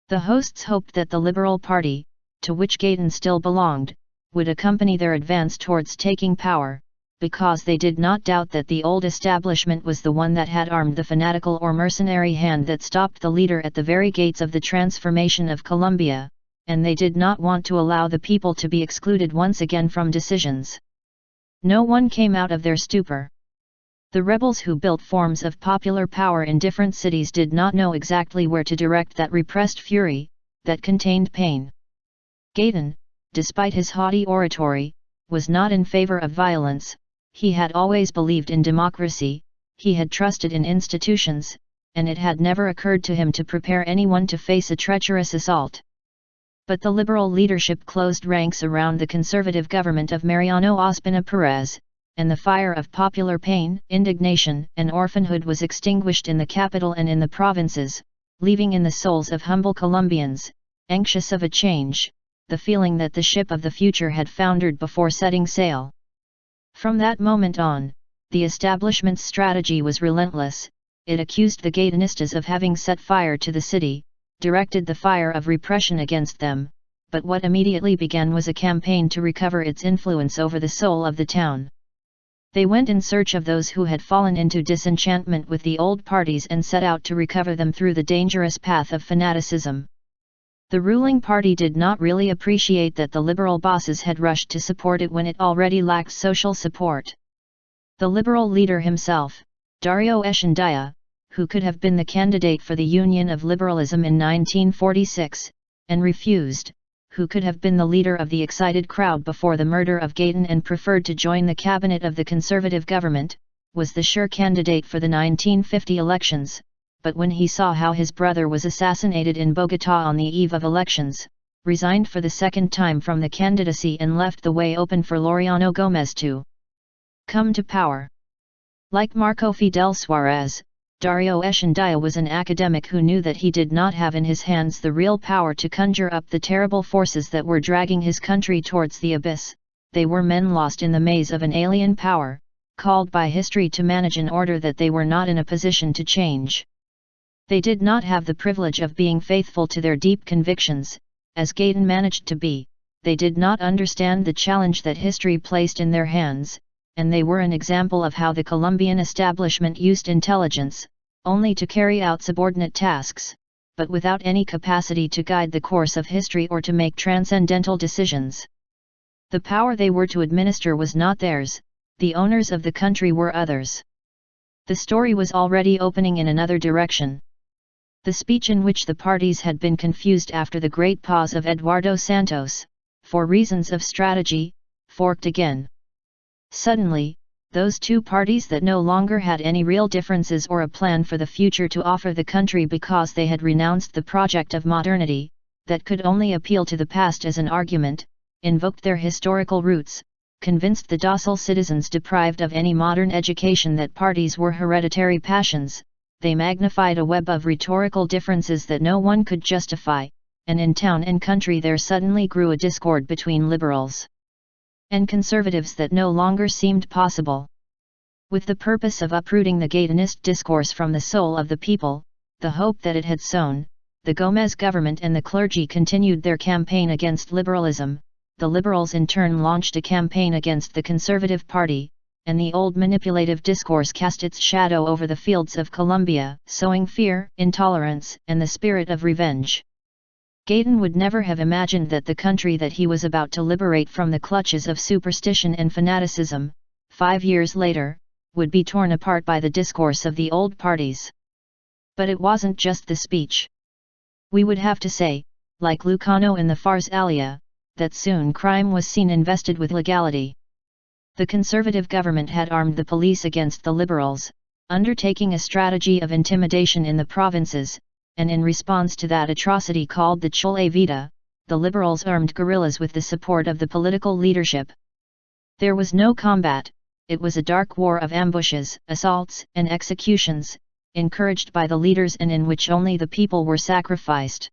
The hosts hoped that the Liberal Party, to which Gaydon still belonged, would accompany their advance towards taking power, because they did not doubt that the old establishment was the one that had armed the fanatical or mercenary hand that stopped the leader at the very gates of the transformation of Colombia, and they did not want to allow the people to be excluded once again from decisions. No one came out of their stupor. The rebels who built forms of popular power in different cities did not know exactly where to direct that repressed fury, that contained pain. Gaydon, despite his haughty oratory, was not in favor of violence. He had always believed in democracy, he had trusted in institutions, and it had never occurred to him to prepare anyone to face a treacherous assault. But the liberal leadership closed ranks around the conservative government of Mariano Ospina Pérez, and the fire of popular pain, indignation, and orphanhood was extinguished in the capital and in the provinces, leaving in the souls of humble Colombians, anxious of a change, the feeling that the ship of the future had foundered before setting sail. From that moment on, the establishment's strategy was relentless. It accused the Gaydonistas of having set fire to the city, directed the fire of repression against them, but what immediately began was a campaign to recover its influence over the soul of the town. They went in search of those who had fallen into disenchantment with the old parties and set out to recover them through the dangerous path of fanaticism. The ruling party did not really appreciate that the liberal bosses had rushed to support it when it already lacked social support. The liberal leader himself, Dario Echeandía, who could have been the candidate for the Union of Liberalism in 1946, and refused, who could have been the leader of the excited crowd before the murder of Gaydon and preferred to join the cabinet of the conservative government, was the sure candidate for the 1950 elections, but when he saw how his brother was assassinated in Bogotá on the eve of elections, resigned for the second time from the candidacy and left the way open for Laureano Gómez to come to power. Like Marco Fidel Suarez, Dario Echeandía was an academic who knew that he did not have in his hands the real power to conjure up the terrible forces that were dragging his country towards the abyss. They were men lost in the maze of an alien power, called by history to manage an order that they were not in a position to change. They did not have the privilege of being faithful to their deep convictions, as Gaydon managed to be. They did not understand the challenge that history placed in their hands, and they were an example of how the Colombian establishment used intelligence, only to carry out subordinate tasks, but without any capacity to guide the course of history or to make transcendental decisions. The power they were to administer was not theirs, the owners of the country were others. The story was already opening in another direction. The speech in which the parties had been confused after the great pause of Eduardo Santos, for reasons of strategy, forked again. Suddenly, those two parties that no longer had any real differences or a plan for the future to offer the country because they had renounced the project of modernity, that could only appeal to the past as an argument, invoked their historical roots, convinced the docile citizens deprived of any modern education that parties were hereditary passions. They magnified a web of rhetorical differences that no one could justify, and in town and country there suddenly grew a discord between liberals and conservatives that no longer seemed possible. With the purpose of uprooting the Gaydonist discourse from the soul of the people, the hope that it had sown, the Gómez government and the clergy continued their campaign against liberalism. The liberals in turn launched a campaign against the Conservative Party, and the old manipulative discourse cast its shadow over the fields of Colombia, sowing fear, intolerance, and the spirit of revenge. Gaydon would never have imagined that the country that he was about to liberate from the clutches of superstition and fanaticism, 5 years later, would be torn apart by the discourse of the old parties. But it wasn't just the speech. We would have to say, like Lucano in the Fars Alia, that soon crime was seen invested with legality. The conservative government had armed the police against the liberals, undertaking a strategy of intimidation in the provinces, and in response to that atrocity called the Chole Vida, the liberals armed guerrillas with the support of the political leadership. There was no combat, it was a dark war of ambushes, assaults, and executions, encouraged by the leaders and in which only the people were sacrificed.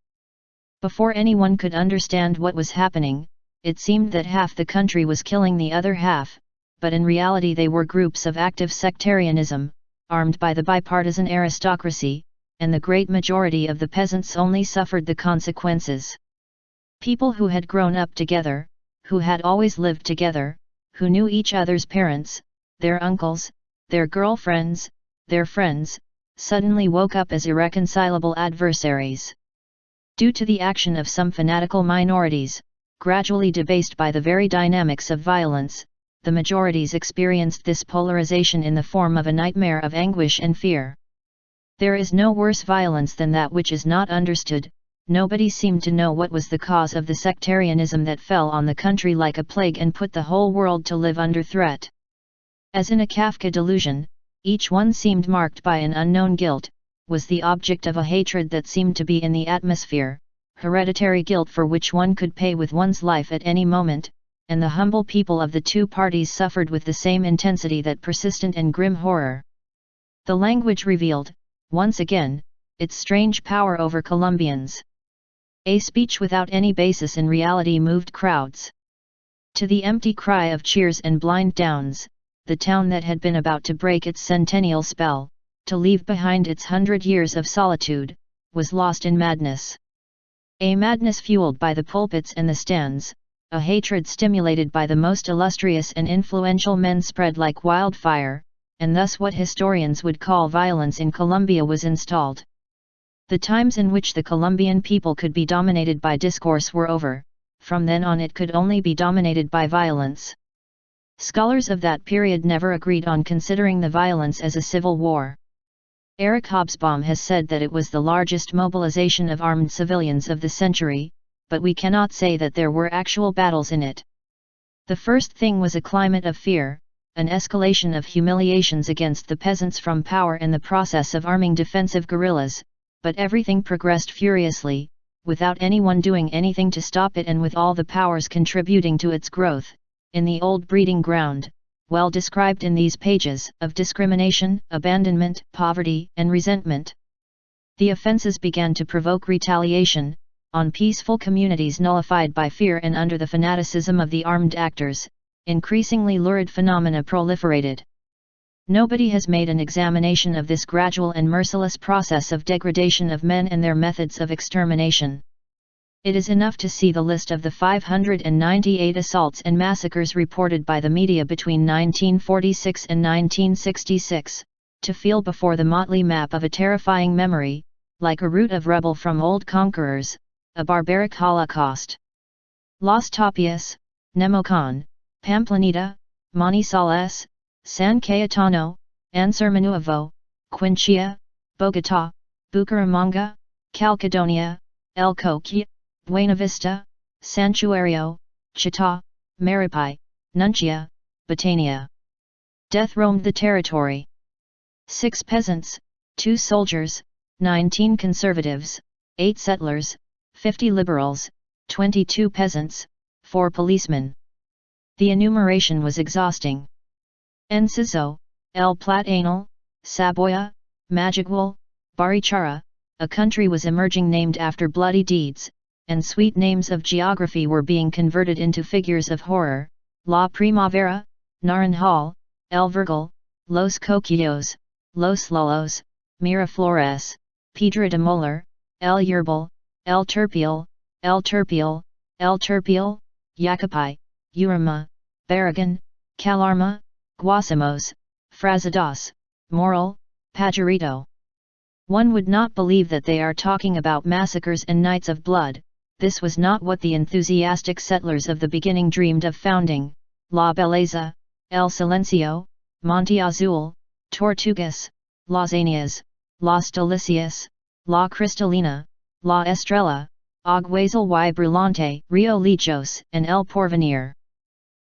Before anyone could understand what was happening, it seemed that half the country was killing the other half, but in reality they were groups of active sectarianism, armed by the bipartisan aristocracy, and the great majority of the peasants only suffered the consequences. People who had grown up together, who had always lived together, who knew each other's parents, their uncles, their girlfriends, their friends, suddenly woke up as irreconcilable adversaries. Due to the action of some fanatical minorities, gradually debased by the very dynamics of violence, the majorities experienced this polarization in the form of a nightmare of anguish and fear. There is no worse violence than that which is not understood. Nobody seemed to know what was the cause of the sectarianism that fell on the country like a plague and put the whole world to live under threat. As in a Kafka delusion, each one seemed marked by an unknown guilt, was the object of a hatred that seemed to be in the atmosphere, hereditary guilt for which one could pay with one's life at any moment, and the humble people of the two parties suffered with the same intensity that persistent and grim horror. The language revealed, once again, its strange power over Colombians. A speech without any basis in reality moved crowds. To the empty cry of cheers and blind downs, the town that had been about to break its centennial spell, to leave behind its 100 years of solitude, was lost in madness. A madness fueled by the pulpits and the stands, a hatred stimulated by the most illustrious and influential men spread like wildfire, and thus what historians would call violence in Colombia was installed. The times in which the Colombian people could be dominated by discourse were over. From then on it could only be dominated by violence. Scholars of that period never agreed on considering the violence as a civil war. Eric Hobsbawm has said that it was the largest mobilization of armed civilians of the century, but we cannot say that there were actual battles in it. The first thing was a climate of fear, an escalation of humiliations against the peasants from power and the process of arming defensive guerrillas, but everything progressed furiously, without anyone doing anything to stop it and with all the powers contributing to its growth, in the old breeding ground, well described in these pages, of discrimination, abandonment, poverty, and resentment. The offences began to provoke retaliation, on peaceful communities nullified by fear and under the fanaticism of the armed actors, increasingly lurid phenomena proliferated. Nobody has made an examination of this gradual and merciless process of degradation of men and their methods of extermination. It is enough to see the list of the 598 assaults and massacres reported by the media between 1946 and 1966, to feel before the motley map of a terrifying memory, like a root of rebel from old conquerors, a barbaric holocaust. Los Tapias, Nemocon, Pamplanita, Manizales, San Cayetano, Ansermenuevo, Quinchia, Bogotá, Bucaramanga, Calcadonia, El Coque, Buenavista, Santuario, Chita, Maripay, Nuncia, Batania. Death roamed the territory. 6 peasants, 2 soldiers, 19 conservatives, 8 settlers, 50 liberals, 22 peasants, 4 policemen. The enumeration was exhausting. Enciso, El Platanal, Saboya, Majagual, Barichara, a country was emerging named after bloody deeds, and sweet names of geography were being converted into figures of horror: La Primavera, Naranjal, El Vergel, Los Coquillos, Los Lullos, Miraflores, Piedra de Moller, El Yerbal, El Turpial, El Turpial, El Turpial, Yacapay, Urama, Barragan, Calarma, Guasamos, Frazadas, Moral, Pajarito. One would not believe that they are talking about massacres and nights of blood. This was not what the enthusiastic settlers of the beginning dreamed of founding. La Belleza, El Silencio, Monte Azul, Tortugas, Las Aeneas, Las Delicias, La Cristalina, La Estrella, Alguazil y Brillante, Rio Lijos, and El Porvenir.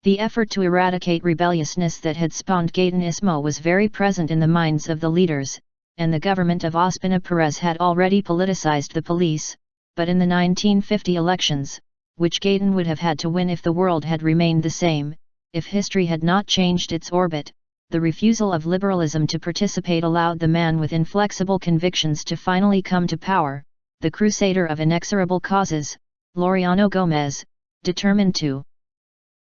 The effort to eradicate rebelliousness that had spawned Gaytanismo was very present in the minds of the leaders, and the government of Ospina Perez had already politicized the police, but in the 1950 elections, which Gaytan would have had to win if the world had remained the same, if history had not changed its orbit, the refusal of liberalism to participate allowed the man with inflexible convictions to finally come to power, the crusader of inexorable causes, Laureano Gomez, determined to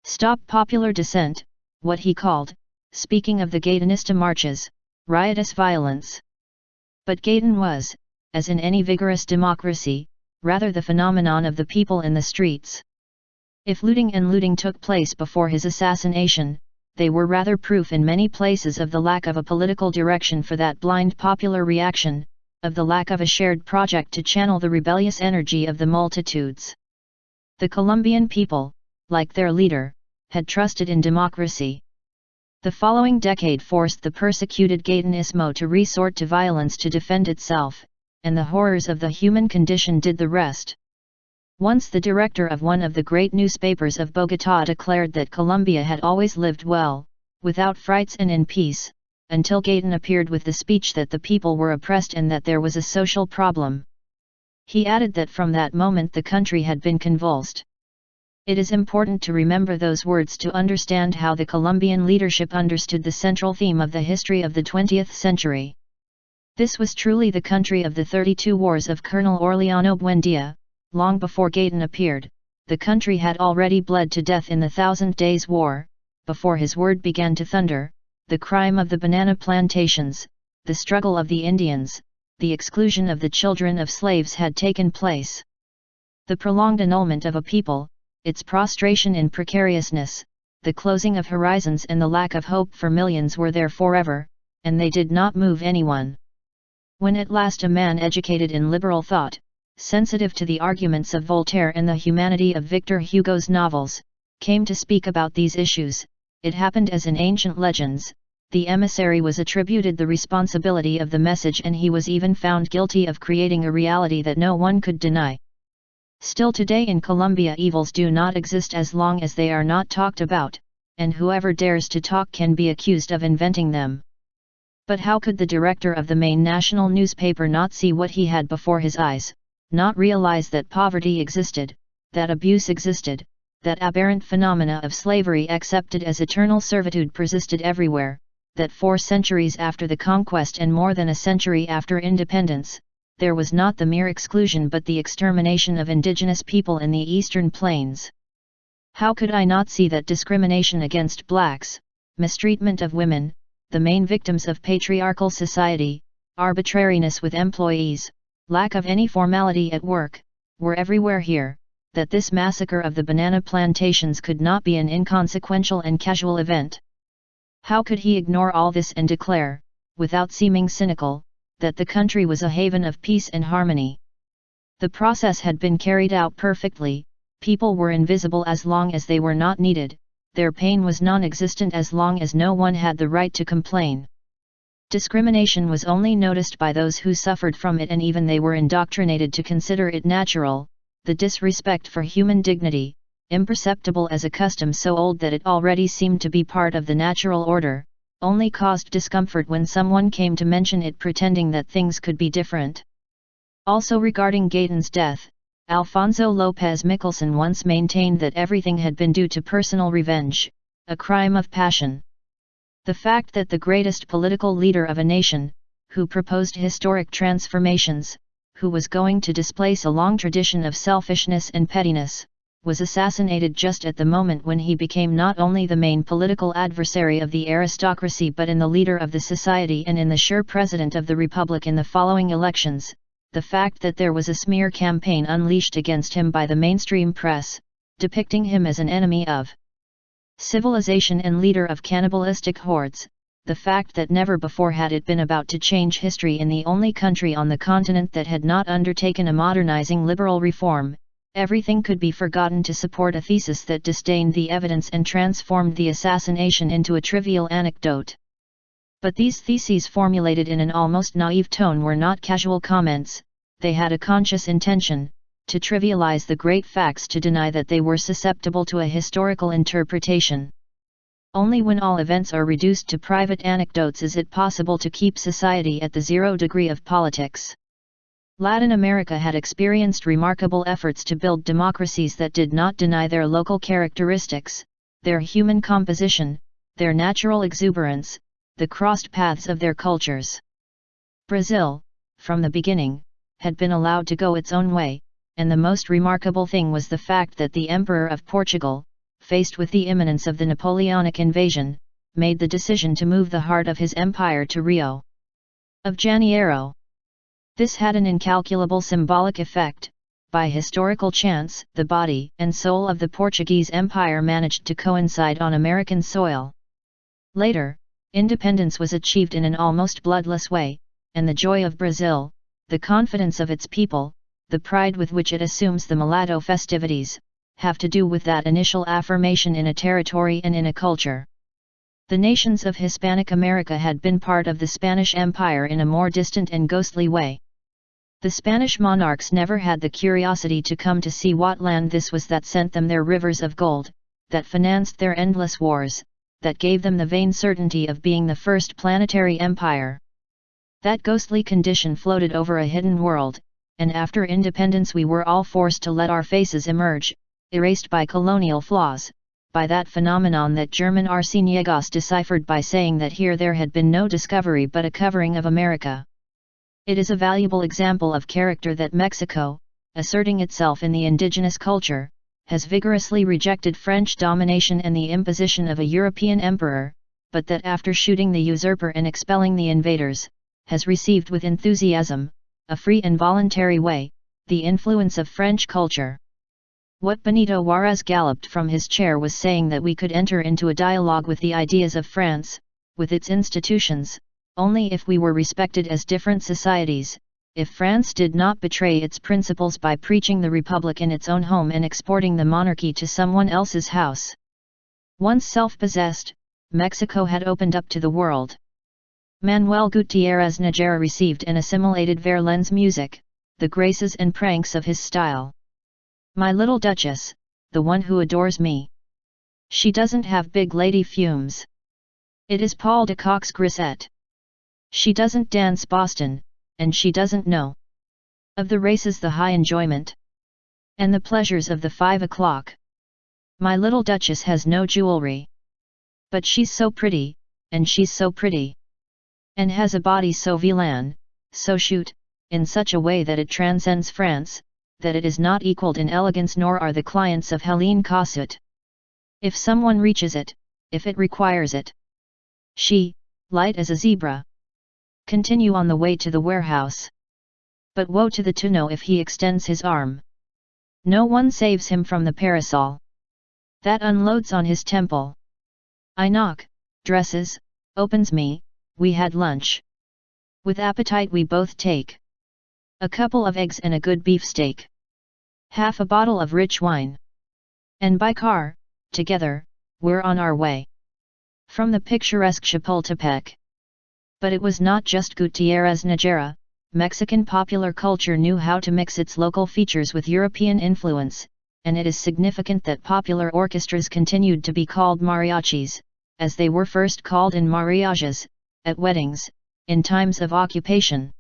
stop popular dissent, what he called, speaking of the Gaytanista marches, riotous violence. But Gaytan was, as in any vigorous democracy, rather the phenomenon of the people in the streets. If looting took place before his assassination, they were rather proof in many places of the lack of a political direction for that blind popular reaction, of the lack of a shared project to channel the rebellious energy of the multitudes. The Colombian people, like their leader, had trusted in democracy. The following decade forced the persecuted Gaytanismo to resort to violence to defend itself, and the horrors of the human condition did the rest. Once the director of one of the great newspapers of Bogotá declared that Colombia had always lived well, without frights and in peace, until Gaytan appeared with the speech that the people were oppressed and that there was a social problem. He added that from that moment the country had been convulsed. It is important to remember those words to understand how the Colombian leadership understood the central theme of the history of the 20th century. This was truly the country of the 32 wars of Colonel Aureliano Buendía. Long before Gaytan appeared, the country had already bled to death in the Thousand Days' War. Before his word began to thunder, the crime of the banana plantations, the struggle of the Indians, the exclusion of the children of slaves had taken place. The prolonged annulment of a people, its prostration in precariousness, the closing of horizons and the lack of hope for millions were there forever, and they did not move anyone. When at last a man educated in liberal thought, sensitive to the arguments of Voltaire and the humanity of Victor Hugo's novels, came to speak about these issues, it happened as in ancient legends, the emissary was attributed the responsibility of the message and he was even found guilty of creating a reality that no one could deny. Still today in Colombia evils do not exist as long as they are not talked about, and whoever dares to talk can be accused of inventing them. But how could the director of the main national newspaper not see what he had before his eyes, not realize that poverty existed, that abuse existed, that aberrant phenomena of slavery accepted as eternal servitude persisted everywhere, that 4 centuries after the conquest and more than a century after independence, there was not the mere exclusion but the extermination of indigenous people in the eastern plains. How could I not see that discrimination against blacks, mistreatment of women, the main victims of patriarchal society, arbitrariness with employees, lack of any formality at work, were everywhere here, that this massacre of the banana plantations could not be an inconsequential and casual event? How could he ignore all this and declare, without seeming cynical, that the country was a haven of peace and harmony? The process had been carried out perfectly, people were invisible as long as they were not needed, their pain was non-existent as long as no one had the right to complain. Discrimination was only noticed by those who suffered from it, and even they were indoctrinated to consider it natural. The disrespect for human dignity, imperceptible as a custom so old that it already seemed to be part of the natural order, only caused discomfort when someone came to mention it, pretending that things could be different. Also regarding Gayton's death, Alfonso Lopez Michelson once maintained that everything had been due to personal revenge, a crime of passion. The fact that the greatest political leader of a nation, who proposed historic transformations, who was going to displace a long tradition of selfishness and pettiness, was assassinated just at the moment when he became not only the main political adversary of the aristocracy but in the leader of the society and in the sure president of the republic in the following elections, the fact that there was a smear campaign unleashed against him by the mainstream press, depicting him as an enemy of civilization and leader of cannibalistic hordes, the fact that never before had it been about to change history in the only country on the continent that had not undertaken a modernizing liberal reform, everything could be forgotten to support a thesis that disdained the evidence and transformed the assassination into a trivial anecdote. But these theses, formulated in an almost naive tone, were not casual comments, they had a conscious intention, to trivialize the great facts, to deny that they were susceptible to a historical interpretation. Only when all events are reduced to private anecdotes is it possible to keep society at the 0 degree of politics. Latin America had experienced remarkable efforts to build democracies that did not deny their local characteristics, their human composition, their natural exuberance, the crossed paths of their cultures. Brazil, from the beginning, had been allowed to go its own way, and the most remarkable thing was the fact that the Emperor of Portugal, faced with the imminence of the Napoleonic invasion, made the decision to move the heart of his empire to Rio de Janeiro. This had an incalculable symbolic effect. By historical chance, the body and soul of the Portuguese Empire managed to coincide on American soil. Later, independence was achieved in an almost bloodless way, and the joy of Brazil, the confidence of its people, the pride with which it assumes the mulatto festivities, have to do with that initial affirmation in a territory and in a culture. The nations of Hispanic America had been part of the Spanish Empire in a more distant and ghostly way. The Spanish monarchs never had the curiosity to come to see what land this was that sent them their rivers of gold, that financed their endless wars, that gave them the vain certainty of being the first planetary empire. That ghostly condition floated over a hidden world, and after independence we were all forced to let our faces emerge, erased by colonial flaws, by that phenomenon that German Arciniegos deciphered by saying that here there had been no discovery but a covering of America. It is a valuable example of character that Mexico, asserting itself in the indigenous culture, has vigorously rejected French domination and the imposition of a European emperor, but that after shooting the usurper and expelling the invaders, has received with enthusiasm, a free and voluntary way, the influence of French culture. What Benito Juárez galloped from his chair was saying that we could enter into a dialogue with the ideas of France, with its institutions, only if we were respected as different societies, if France did not betray its principles by preaching the republic in its own home and exporting the monarchy to someone else's house. Once self-possessed, Mexico had opened up to the world. Manuel Gutiérrez Nájera received and assimilated Verlaine's music, the graces and pranks of his style. My little Duchess, the one who adores me. She doesn't have big lady fumes. It is Paul de Kock's grisette. She doesn't dance Boston, and she doesn't know. Of the races the high enjoyment, and the pleasures of the 5 o'clock. My little Duchess has no jewelry. But she's so pretty, and she's so pretty. And has a body so vilain, so shoot, in such a way that it transcends France, that it is not equalled in elegance nor are the clients of Helene Cossuet. If someone reaches it, if it requires it. She, light as a zebra. Continue on the way to the warehouse. But woe to the tonneau if he extends his arm. No one saves him from the parasol that unloads on his temple. I knock, dresses, opens me, we had lunch. With appetite we both take a couple of eggs and a good beefsteak. Half a bottle of rich wine. And by car, together, we're on our way. From the picturesque Chapultepec. But it was not just Gutierrez Nájera. Mexican popular culture knew how to mix its local features with European influence, and it is significant that popular orchestras continued to be called mariachis, as they were first called in mariages, at weddings, in times of occupation.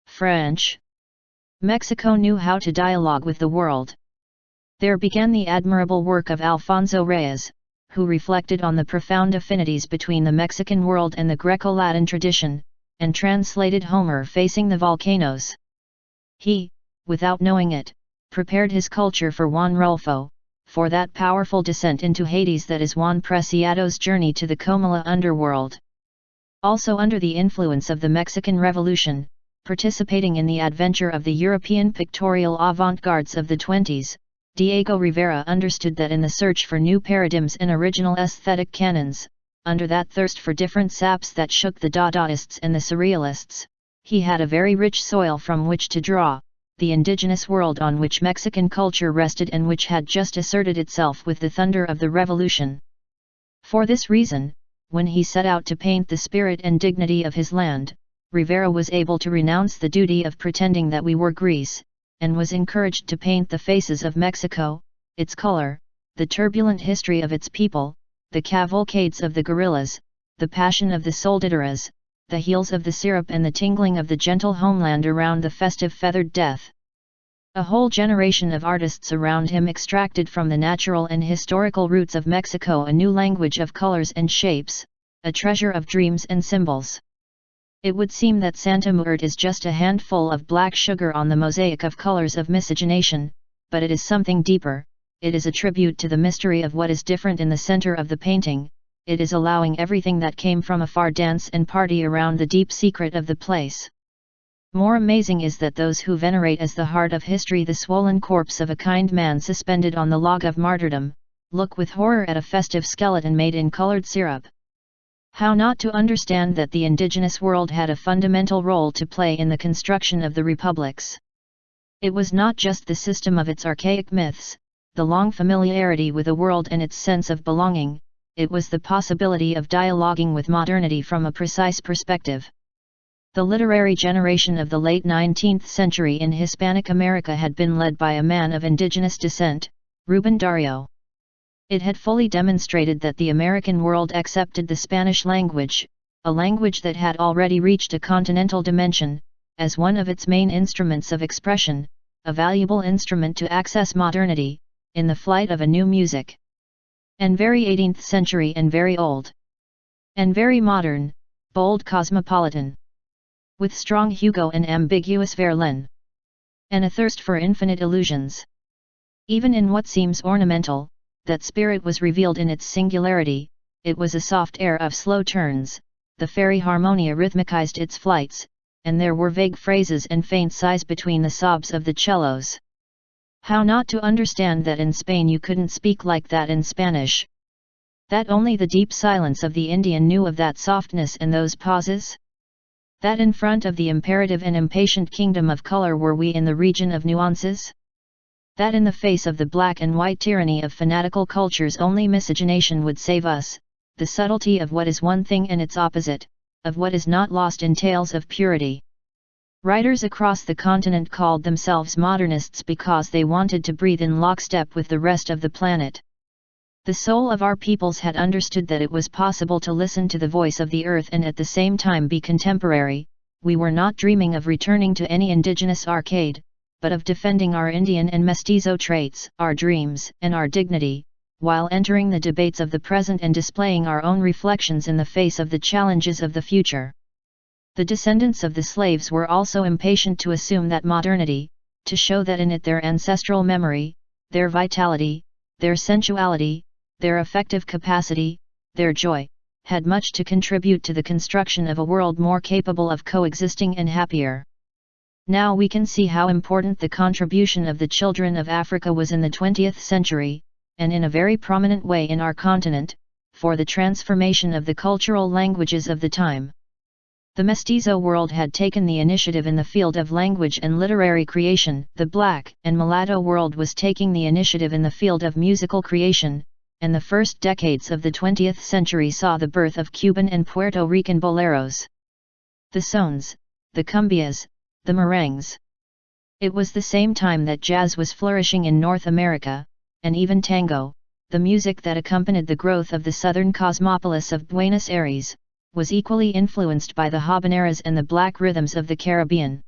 French. Mexico knew how to dialogue with the world. There began the admirable work of Alfonso Reyes, who reflected on the profound affinities between the Mexican world and the Greco-Latin tradition, and translated Homer facing the volcanoes. He, without knowing it, prepared his culture for Juan Rulfo, for that powerful descent into Hades that is Juan Preciado's journey to the Comala underworld. Also under the influence of the Mexican Revolution, participating in the adventure of the European pictorial avant-gardes of the 20s, Diego Rivera understood that in the search for new paradigms and original aesthetic canons, under that thirst for different saps that shook the Dadaists and the Surrealists, he had a very rich soil from which to draw, the indigenous world on which Mexican culture rested and which had just asserted itself with the thunder of the Revolution. For this reason, when he set out to paint the spirit and dignity of his land, Rivera was able to renounce the duty of pretending that we were Greece, and was encouraged to paint the faces of Mexico, its color, the turbulent history of its people, the cavalcades of the guerrillas, the passion of the soldieras, the heels of the syrup and the tingling of the gentle homeland around the festive feathered death. A whole generation of artists around him extracted from the natural and historical roots of Mexico a new language of colors and shapes, a treasure of dreams and symbols. It would seem that Santa Muerte is just a handful of black sugar on the mosaic of colors of miscegenation, but it is something deeper. It is a tribute to the mystery of what is different in the center of the painting. It is allowing everything that came from afar dance and party around the deep secret of the place. More amazing is that those who venerate as the heart of history the swollen corpse of a kind man suspended on the log of martyrdom, look with horror at a festive skeleton made in colored syrup. How not to understand that the indigenous world had a fundamental role to play in the construction of the republics? It was not just the system of its archaic myths, the long familiarity with a world and its sense of belonging, it was the possibility of dialoguing with modernity from a precise perspective. The literary generation of the late 19th century in Hispanic America had been led by a man of indigenous descent, Rubén Darío. It had fully demonstrated that the American world accepted the Spanish language, a language that had already reached a continental dimension, as one of its main instruments of expression, a valuable instrument to access modernity, in the flight of a new music. And very 18th century and very old. And very modern, bold cosmopolitan. With strong Hugo and ambiguous Verlaine. And a thirst for infinite illusions. Even in what seems ornamental, that spirit was revealed in its singularity, it was a soft air of slow turns, the fairy harmonia rhythmicized its flights, and there were vague phrases and faint sighs between the sobs of the cellos. How not to understand that in Spain you couldn't speak like that in Spanish? That only the deep silence of the Indian knew of that softness and those pauses? That in front of the imperative and impatient kingdom of color were we in the region of nuances? That in the face of the black and white tyranny of fanatical cultures only miscegenation would save us, the subtlety of what is one thing and its opposite, of what is not lost in tales of purity. Writers across the continent called themselves modernists because they wanted to breathe in lockstep with the rest of the planet. The soul of our peoples had understood that it was possible to listen to the voice of the earth and at the same time be contemporary, we were not dreaming of returning to any indigenous arcade, but of defending our Indian and mestizo traits, our dreams, and our dignity, while entering the debates of the present and displaying our own reflections in the face of the challenges of the future. The descendants of the slaves were also impatient to assume that modernity, to show that in it their ancestral memory, their vitality, their sensuality, their affective capacity, their joy, had much to contribute to the construction of a world more capable of coexisting and happier. Now we can see how important the contribution of the children of Africa was in the 20th century, and in a very prominent way in our continent, for the transformation of the cultural languages of the time. The mestizo world had taken the initiative in the field of language and literary creation, the black and mulatto world was taking the initiative in the field of musical creation, and the first decades of the 20th century saw the birth of Cuban and Puerto Rican boleros, the sones, the cumbias, the merengues. It was the same time that jazz was flourishing in North America, and even tango, the music that accompanied the growth of the southern cosmopolis of Buenos Aires, was equally influenced by the habaneras and the black rhythms of the Caribbean.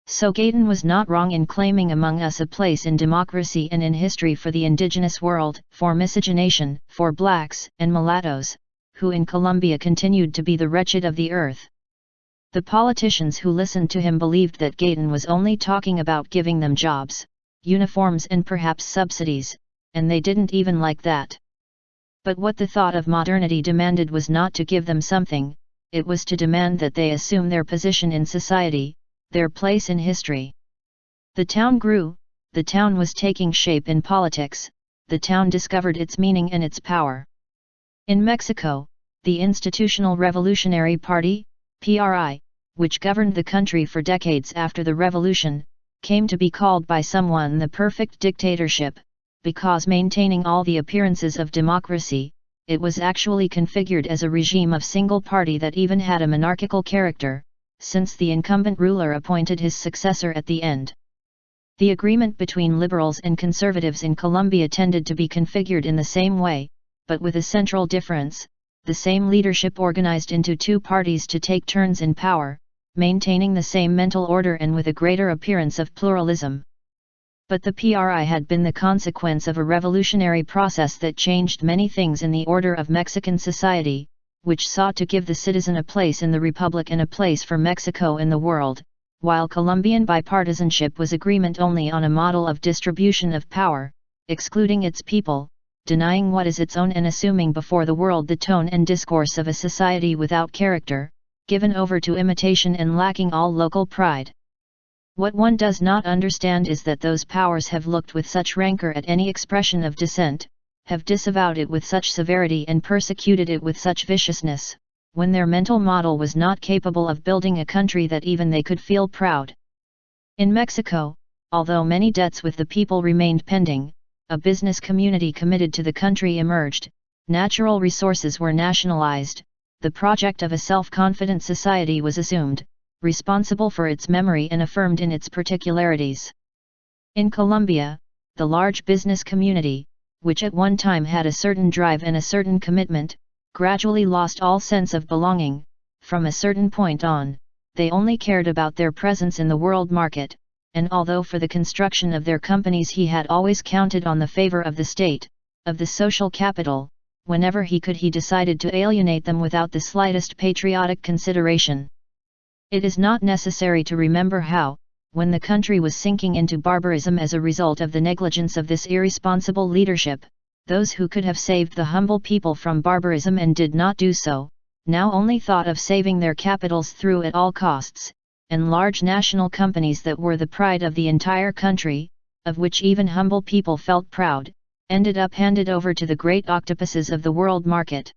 So Gayton was not wrong in claiming among us a place in democracy and in history for the indigenous world, for miscegenation, for blacks and mulattoes, who in Colombia continued to be the wretched of the earth. The politicians who listened to him believed that Gayton was only talking about giving them jobs, uniforms and perhaps subsidies, and they didn't even like that. But what the thought of modernity demanded was not to give them something, it was to demand that they assume their position in society, their place in history. The town grew, the town was taking shape in politics, the town discovered its meaning and its power. In Mexico, the Institutional Revolutionary Party, PRI, which governed the country for decades after the revolution, came to be called by someone the perfect dictatorship, because maintaining all the appearances of democracy, it was actually configured as a regime of single party that even had a monarchical character, since the incumbent ruler appointed his successor at the end. The agreement between liberals and conservatives in Colombia tended to be configured in the same way, but with a central difference: the same leadership organized into two parties to take turns in power, maintaining the same mental order and with a greater appearance of pluralism. But the PRI had been the consequence of a revolutionary process that changed many things in the order of Mexican society, which sought to give the citizen a place in the republic and a place for Mexico in the world, while Colombian bipartisanship was agreement only on a model of distribution of power, excluding its people, denying what is its own and assuming before the world the tone and discourse of a society without character, given over to imitation and lacking all local pride. What one does not understand is that those powers have looked with such rancor at any expression of dissent, have disavowed it with such severity and persecuted it with such viciousness, when their mental model was not capable of building a country that even they could feel proud. In Mexico, although many debts with the people remained pending, a business community committed to the country emerged, natural resources were nationalized, the project of a self-confident society was assumed, responsible for its memory and affirmed in its particularities. In Colombia, the large business community, which at one time had a certain drive and a certain commitment, gradually lost all sense of belonging. From a certain point on, they only cared about their presence in the world market, and although for the construction of their companies he had always counted on the favor of the state, of the social capital, whenever he could he decided to alienate them without the slightest patriotic consideration. It is not necessary to remember how, when the country was sinking into barbarism as a result of the negligence of this irresponsible leadership, those who could have saved the humble people from barbarism and did not do so, now only thought of saving their capitals through at all costs, and large national companies that were the pride of the entire country, of which even humble people felt proud, ended up handed over to the great octopuses of the world market.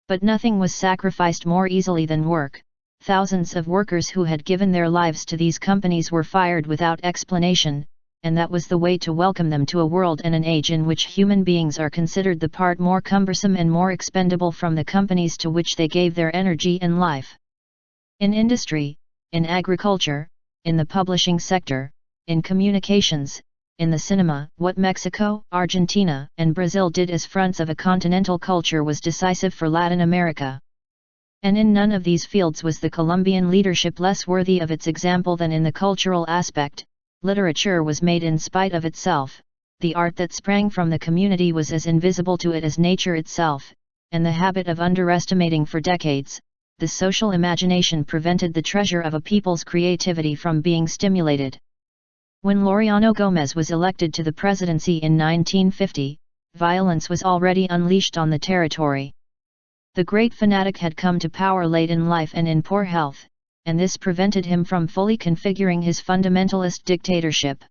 But nothing was sacrificed more easily than work. Thousands of workers who had given their lives to these companies were fired without explanation, and that was the way to welcome them to a world and an age in which human beings are considered the part more cumbersome and more expendable from the companies to which they gave their energy and life. In industry, in agriculture, in the publishing sector, in communications, in the cinema, what Mexico, Argentina, and Brazil did as fronts of a continental culture was decisive for Latin America. And in none of these fields was the Colombian leadership less worthy of its example than in the cultural aspect. Literature was made in spite of itself, the art that sprang from the community was as invisible to it as nature itself, and the habit of underestimating for decades the social imagination prevented the treasure of a people's creativity from being stimulated. When Laureano Gómez was elected to the presidency in 1950, violence was already unleashed on the territory. The great fanatic had come to power late in life and in poor health, and this prevented him from fully configuring his fundamentalist dictatorship.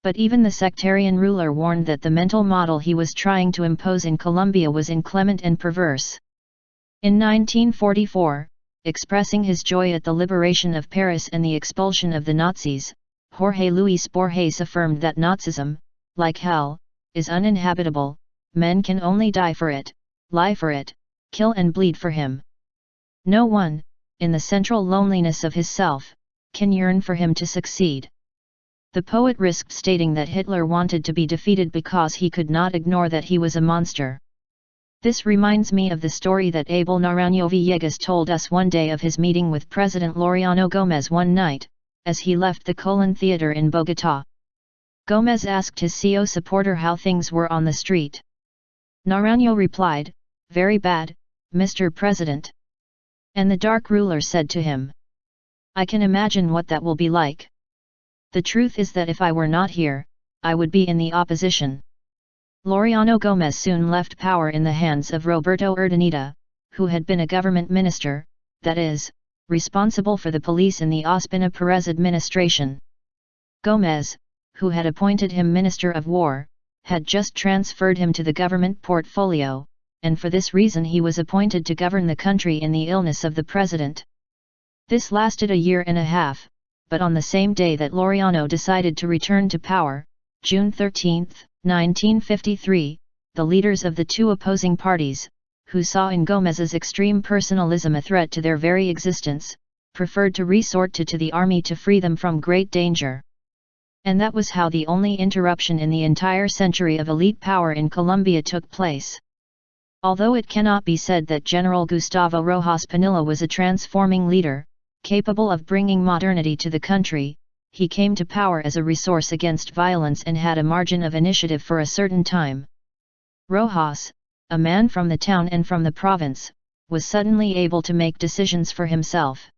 But even the sectarian ruler warned that the mental model he was trying to impose in Colombia was inclement and perverse. In 1944, expressing his joy at the liberation of Paris and the expulsion of the Nazis, Jorge Luis Borges affirmed that Nazism, like hell, is uninhabitable, men can only die for it, lie for it, kill and bleed for him. No one, in the central loneliness of his self, can yearn for him to succeed. The poet risked stating that Hitler wanted to be defeated because he could not ignore that he was a monster. This reminds me of the story that Abel Naranjo Villegas told us one day of his meeting with President Laureano Gómez one night, as he left the Colón Theater in Bogotá. Gómez asked his CO supporter how things were on the street. Naranjo replied, "Very bad, Mr. President." And the dark ruler said to him, "I can imagine what that will be like. The truth is that if I were not here, I would be in the opposition." Laureano Gómez soon left power in the hands of Roberto Urdaneta, who had been a government minister, that is, responsible for the police in the Ospina Pérez administration. Gómez, who had appointed him Minister of War, had just transferred him to the government portfolio, and for this reason he was appointed to govern the country in the illness of the president. This lasted a year and a half, but on the same day that Laureano decided to return to power, June 13, 1953, the leaders of the two opposing parties, who saw in Gómez's extreme personalism a threat to their very existence, preferred to resort to the army to free them from great danger. And that was how the only interruption in the entire century of elite power in Colombia took place. Although it cannot be said that General Gustavo Rojas Pinilla was a transforming leader, capable of bringing modernity to the country, he came to power as a resource against violence and had a margin of initiative for a certain time. Rojas, a man from the town and from the province, was suddenly able to make decisions for himself.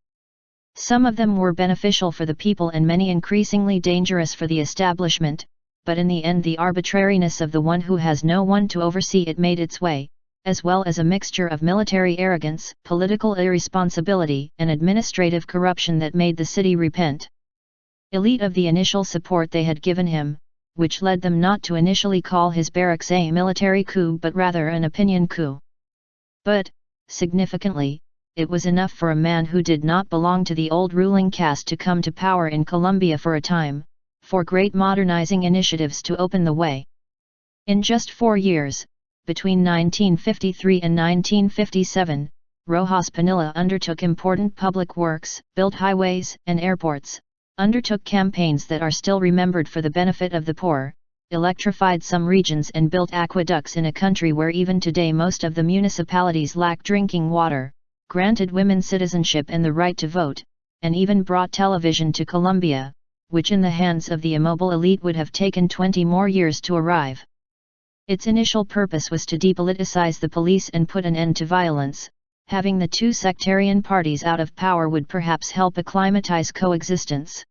Some of them were beneficial for the people and many increasingly dangerous for the establishment, but in the end the arbitrariness of the one who has no one to oversee it made its way, as well as a mixture of military arrogance, political irresponsibility and administrative corruption that made the city repent. Elite of the initial support they had given him, which led them not to initially call his barracks a military coup but rather an opinion coup. But, significantly, it was enough for a man who did not belong to the old ruling caste to come to power in Colombia for a time, for great modernizing initiatives to open the way. In just 4 years, between 1953 and 1957, Rojas Pinilla undertook important public works, built highways and airports, undertook campaigns that are still remembered for the benefit of the poor, electrified some regions and built aqueducts in a country where even today most of the municipalities lack drinking water, granted women citizenship and the right to vote, and even brought television to Colombia, which in the hands of the immobile elite would have taken 20 more years to arrive. Its initial purpose was to depoliticize the police and put an end to violence. Having the two sectarian parties out of power would perhaps help acclimatize coexistence.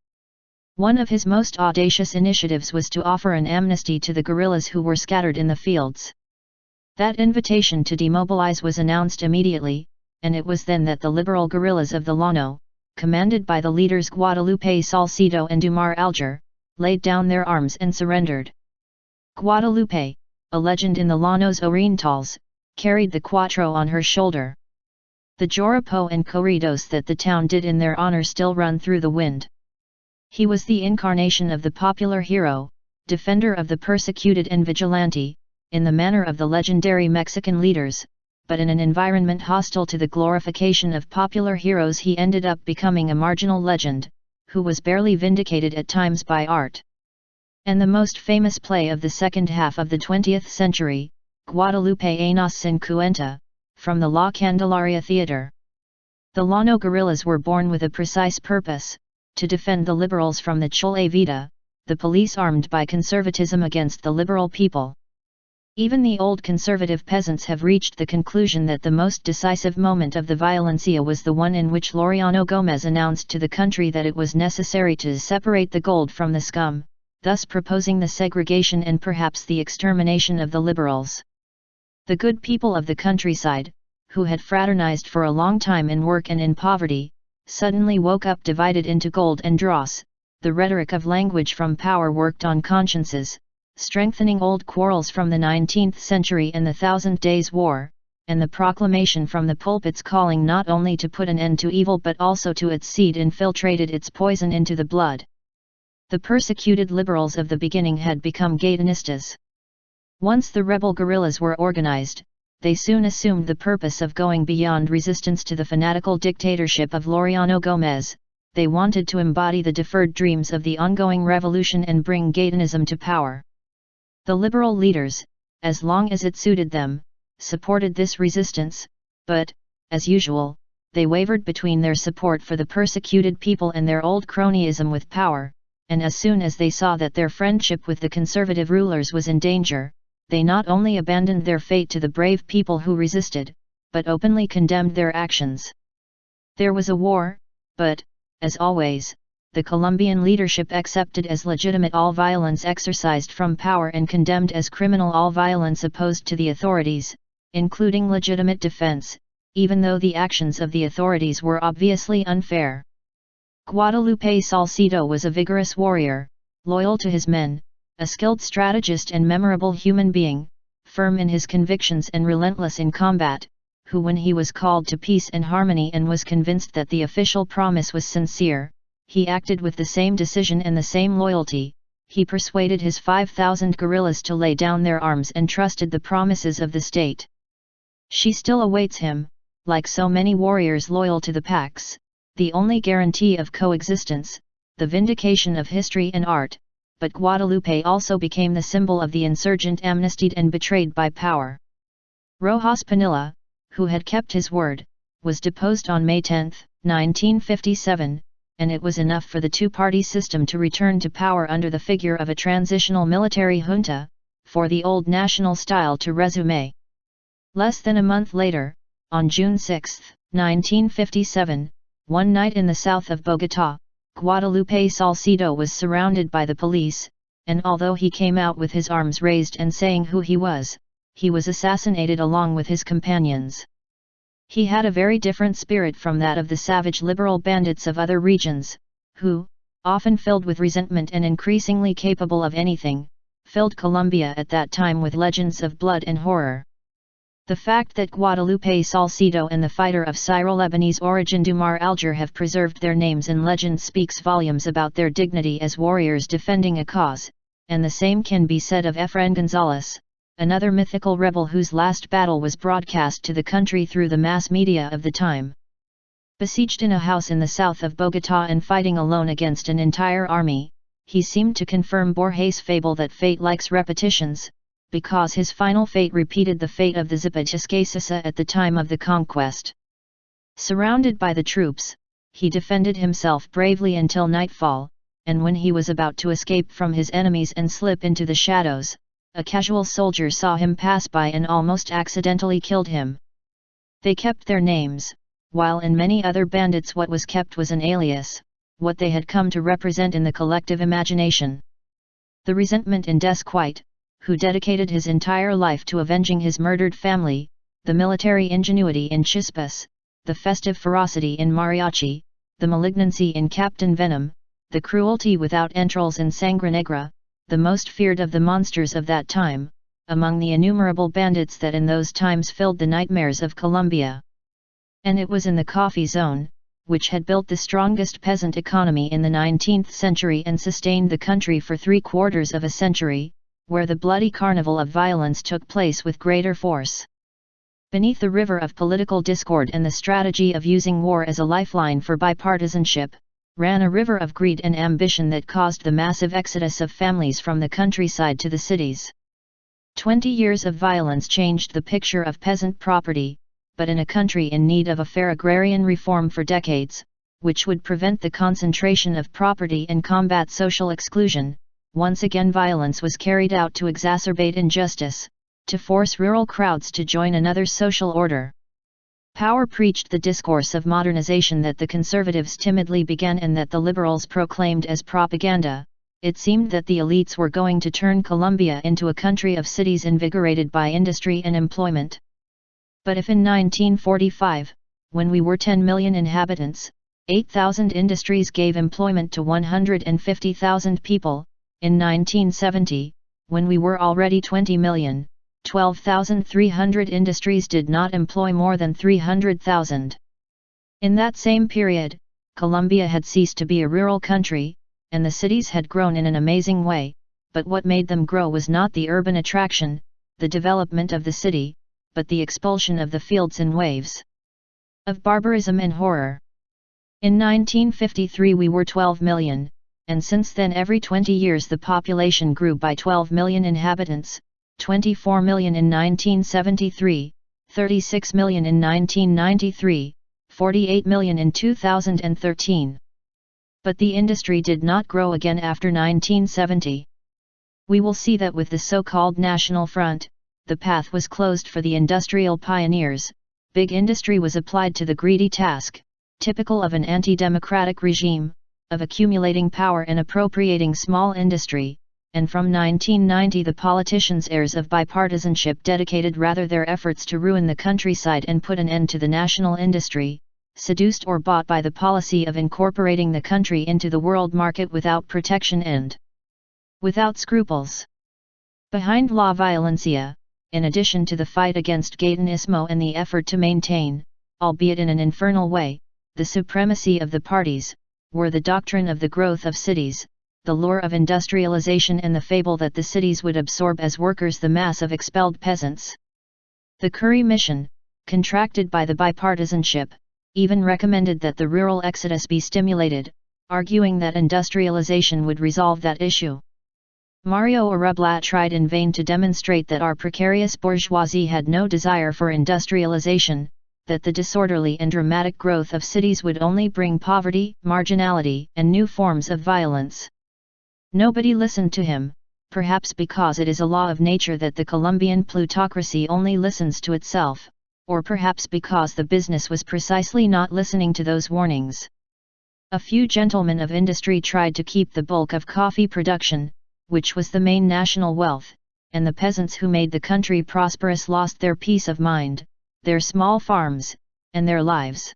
One of his most audacious initiatives was to offer an amnesty to the guerrillas who were scattered in the fields. That invitation to demobilize was announced immediately, and it was then that the liberal guerrillas of the Llano, commanded by the leaders Guadalupe Salcedo and Dumar Alger, laid down their arms and surrendered. Guadalupe, a legend in the Llanos Orientales, carried the cuatro on her shoulder. The joropo and corridos that the town did in their honor still run through the wind. He was the incarnation of the popular hero, defender of the persecuted and vigilante, in the manner of the legendary Mexican leaders, but in an environment hostile to the glorification of popular heroes he ended up becoming a marginal legend, who was barely vindicated at times by art. And the most famous play of the second half of the 20th century, Guadalupe Años sin Cuenta, from the La Candelaria Theatre. The Llano guerrillas were born with a precise purpose: to defend the liberals from the Chole Vida, the police armed by conservatism against the liberal people. Even the old conservative peasants have reached the conclusion that the most decisive moment of the violencia was the one in which Laureano Gomez announced to the country that it was necessary to separate the gold from the scum, thus proposing the segregation and perhaps the extermination of the liberals. The good people of the countryside, who had fraternized for a long time in work and in poverty, suddenly woke up divided into gold and dross. The rhetoric of language from power worked on consciences, strengthening old quarrels from the 19th century and the Thousand Days' War, and the proclamation from the pulpits calling not only to put an end to evil but also to its seed infiltrated its poison into the blood. The persecuted liberals of the beginning had become Gaitanistas. Once the rebel guerrillas were organized, they soon assumed the purpose of going beyond resistance to the fanatical dictatorship of Laureano Gomez. They wanted to embody the deferred dreams of the ongoing revolution and bring Gaitanism to power. The liberal leaders, as long as it suited them, supported this resistance, but, as usual, they wavered between their support for the persecuted people and their old cronyism with power, and as soon as they saw that their friendship with the conservative rulers was in danger, they not only abandoned their fate to the brave people who resisted, but openly condemned their actions. There was a war, but, as always, the Colombian leadership accepted as legitimate all violence exercised from power and condemned as criminal all violence opposed to the authorities, including legitimate defense, even though the actions of the authorities were obviously unfair. Guadalupe Salcedo was a vigorous warrior, loyal to his men, a skilled strategist and memorable human being, firm in his convictions and relentless in combat, who when he was called to peace and harmony and was convinced that the official promise was sincere, he acted with the same decision and the same loyalty. He persuaded his 5,000 guerrillas to lay down their arms and trusted the promises of the state. She still awaits him, like so many warriors loyal to the Pax, the only guarantee of coexistence, the vindication of history and art, but Guadalupe also became the symbol of the insurgent amnestied and betrayed by power. Rojas Pinilla, who had kept his word, was deposed on May 10, 1957, and it was enough for the two-party system to return to power under the figure of a transitional military junta, for the old national style to resume. Less than a month later, on June 6, 1957, one night in the south of Bogotá, Guadalupe Salcedo was surrounded by the police, and although he came out with his arms raised and saying who he was assassinated along with his companions. He had a very different spirit from that of the savage liberal bandits of other regions, who, often filled with resentment and increasingly capable of anything, filled Colombia at that time with legends of blood and horror. The fact that Guadalupe Salcedo and the fighter of Syro-Lebanese origin Dumar Alger have preserved their names in legend speaks volumes about their dignity as warriors defending a cause, and the same can be said of Efrain Gonzalez, another mythical rebel whose last battle was broadcast to the country through the mass media of the time. Besieged in a house in the south of Bogotá and fighting alone against an entire army, he seemed to confirm Borges' fable that fate likes repetitions, because his final fate repeated the fate of the Zapatistas at the time of the conquest. Surrounded by the troops, he defended himself bravely until nightfall, and when he was about to escape from his enemies and slip into the shadows, a casual soldier saw him pass by and almost accidentally killed him. They kept their names, while in many other bandits what was kept was an alias, what they had come to represent in the collective imagination. The resentment in Desquite, who dedicated his entire life to avenging his murdered family, the military ingenuity in Chispas, the festive ferocity in Mariachi, the malignancy in Captain Venom, the cruelty without entrails in Sangre Negra, the most feared of the monsters of that time, among the innumerable bandits that in those times filled the nightmares of Colombia. And it was in the coffee zone, which had built the strongest peasant economy in the 19th century and sustained the country for 3/4 of a century, where the bloody carnival of violence took place with greater force. Beneath the river of political discord and the strategy of using war as a lifeline for bipartisanship, ran a river of greed and ambition that caused the massive exodus of families from the countryside to the cities. 20 years of violence changed the picture of peasant property, but in a country in need of a fair agrarian reform for decades, which would prevent the concentration of property and combat social exclusion, once again violence was carried out to exacerbate injustice, to force rural crowds to join another social order. Power preached the discourse of modernization that the conservatives timidly began and that the liberals proclaimed as propaganda. It seemed that the elites were going to turn Colombia into a country of cities invigorated by industry and employment. But if in 1945, when we were 10 million inhabitants, 8,000 industries gave employment to 150,000 people, in 1970, when we were already 20 million, 12,300 industries did not employ more than 300,000. In that same period, Colombia had ceased to be a rural country, and the cities had grown in an amazing way, but what made them grow was not the urban attraction, the development of the city, but the expulsion of the fields in waves of barbarism and horror. In 1953 we were 12 million, and since then every 20 years the population grew by 12 million inhabitants, 24 million in 1973, 36 million in 1993, 48 million in 2013. But the industry did not grow again after 1970. We will see that with the so-called National Front, the path was closed for the industrial pioneers. Big industry was applied to the greedy task, typical of an anti-democratic regime, of accumulating power and appropriating small industry, and from 1990 the politicians' heirs of bipartisanship dedicated rather their efforts to ruin the countryside and put an end to the national industry, seduced or bought by the policy of incorporating the country into the world market without protection and without scruples. Behind La Violencia, in addition to the fight against Gaytonismo and the effort to maintain, albeit in an infernal way, the supremacy of the parties, were the doctrine of the growth of cities, the lure of industrialization and the fable that the cities would absorb as workers the mass of expelled peasants. The Curie mission, contracted by the bipartisanship, even recommended that the rural exodus be stimulated, arguing that industrialization would resolve that issue. Mario Arrublat tried in vain to demonstrate that our precarious bourgeoisie had no desire for industrialization, that the disorderly and dramatic growth of cities would only bring poverty, marginality, and new forms of violence. Nobody listened to him, perhaps because it is a law of nature that the Colombian plutocracy only listens to itself, or perhaps because the business was precisely not listening to those warnings. A few gentlemen of industry tried to keep the bulk of coffee production, which was the main national wealth, and the peasants who made the country prosperous lost their peace of mind, their small farms, and their lives.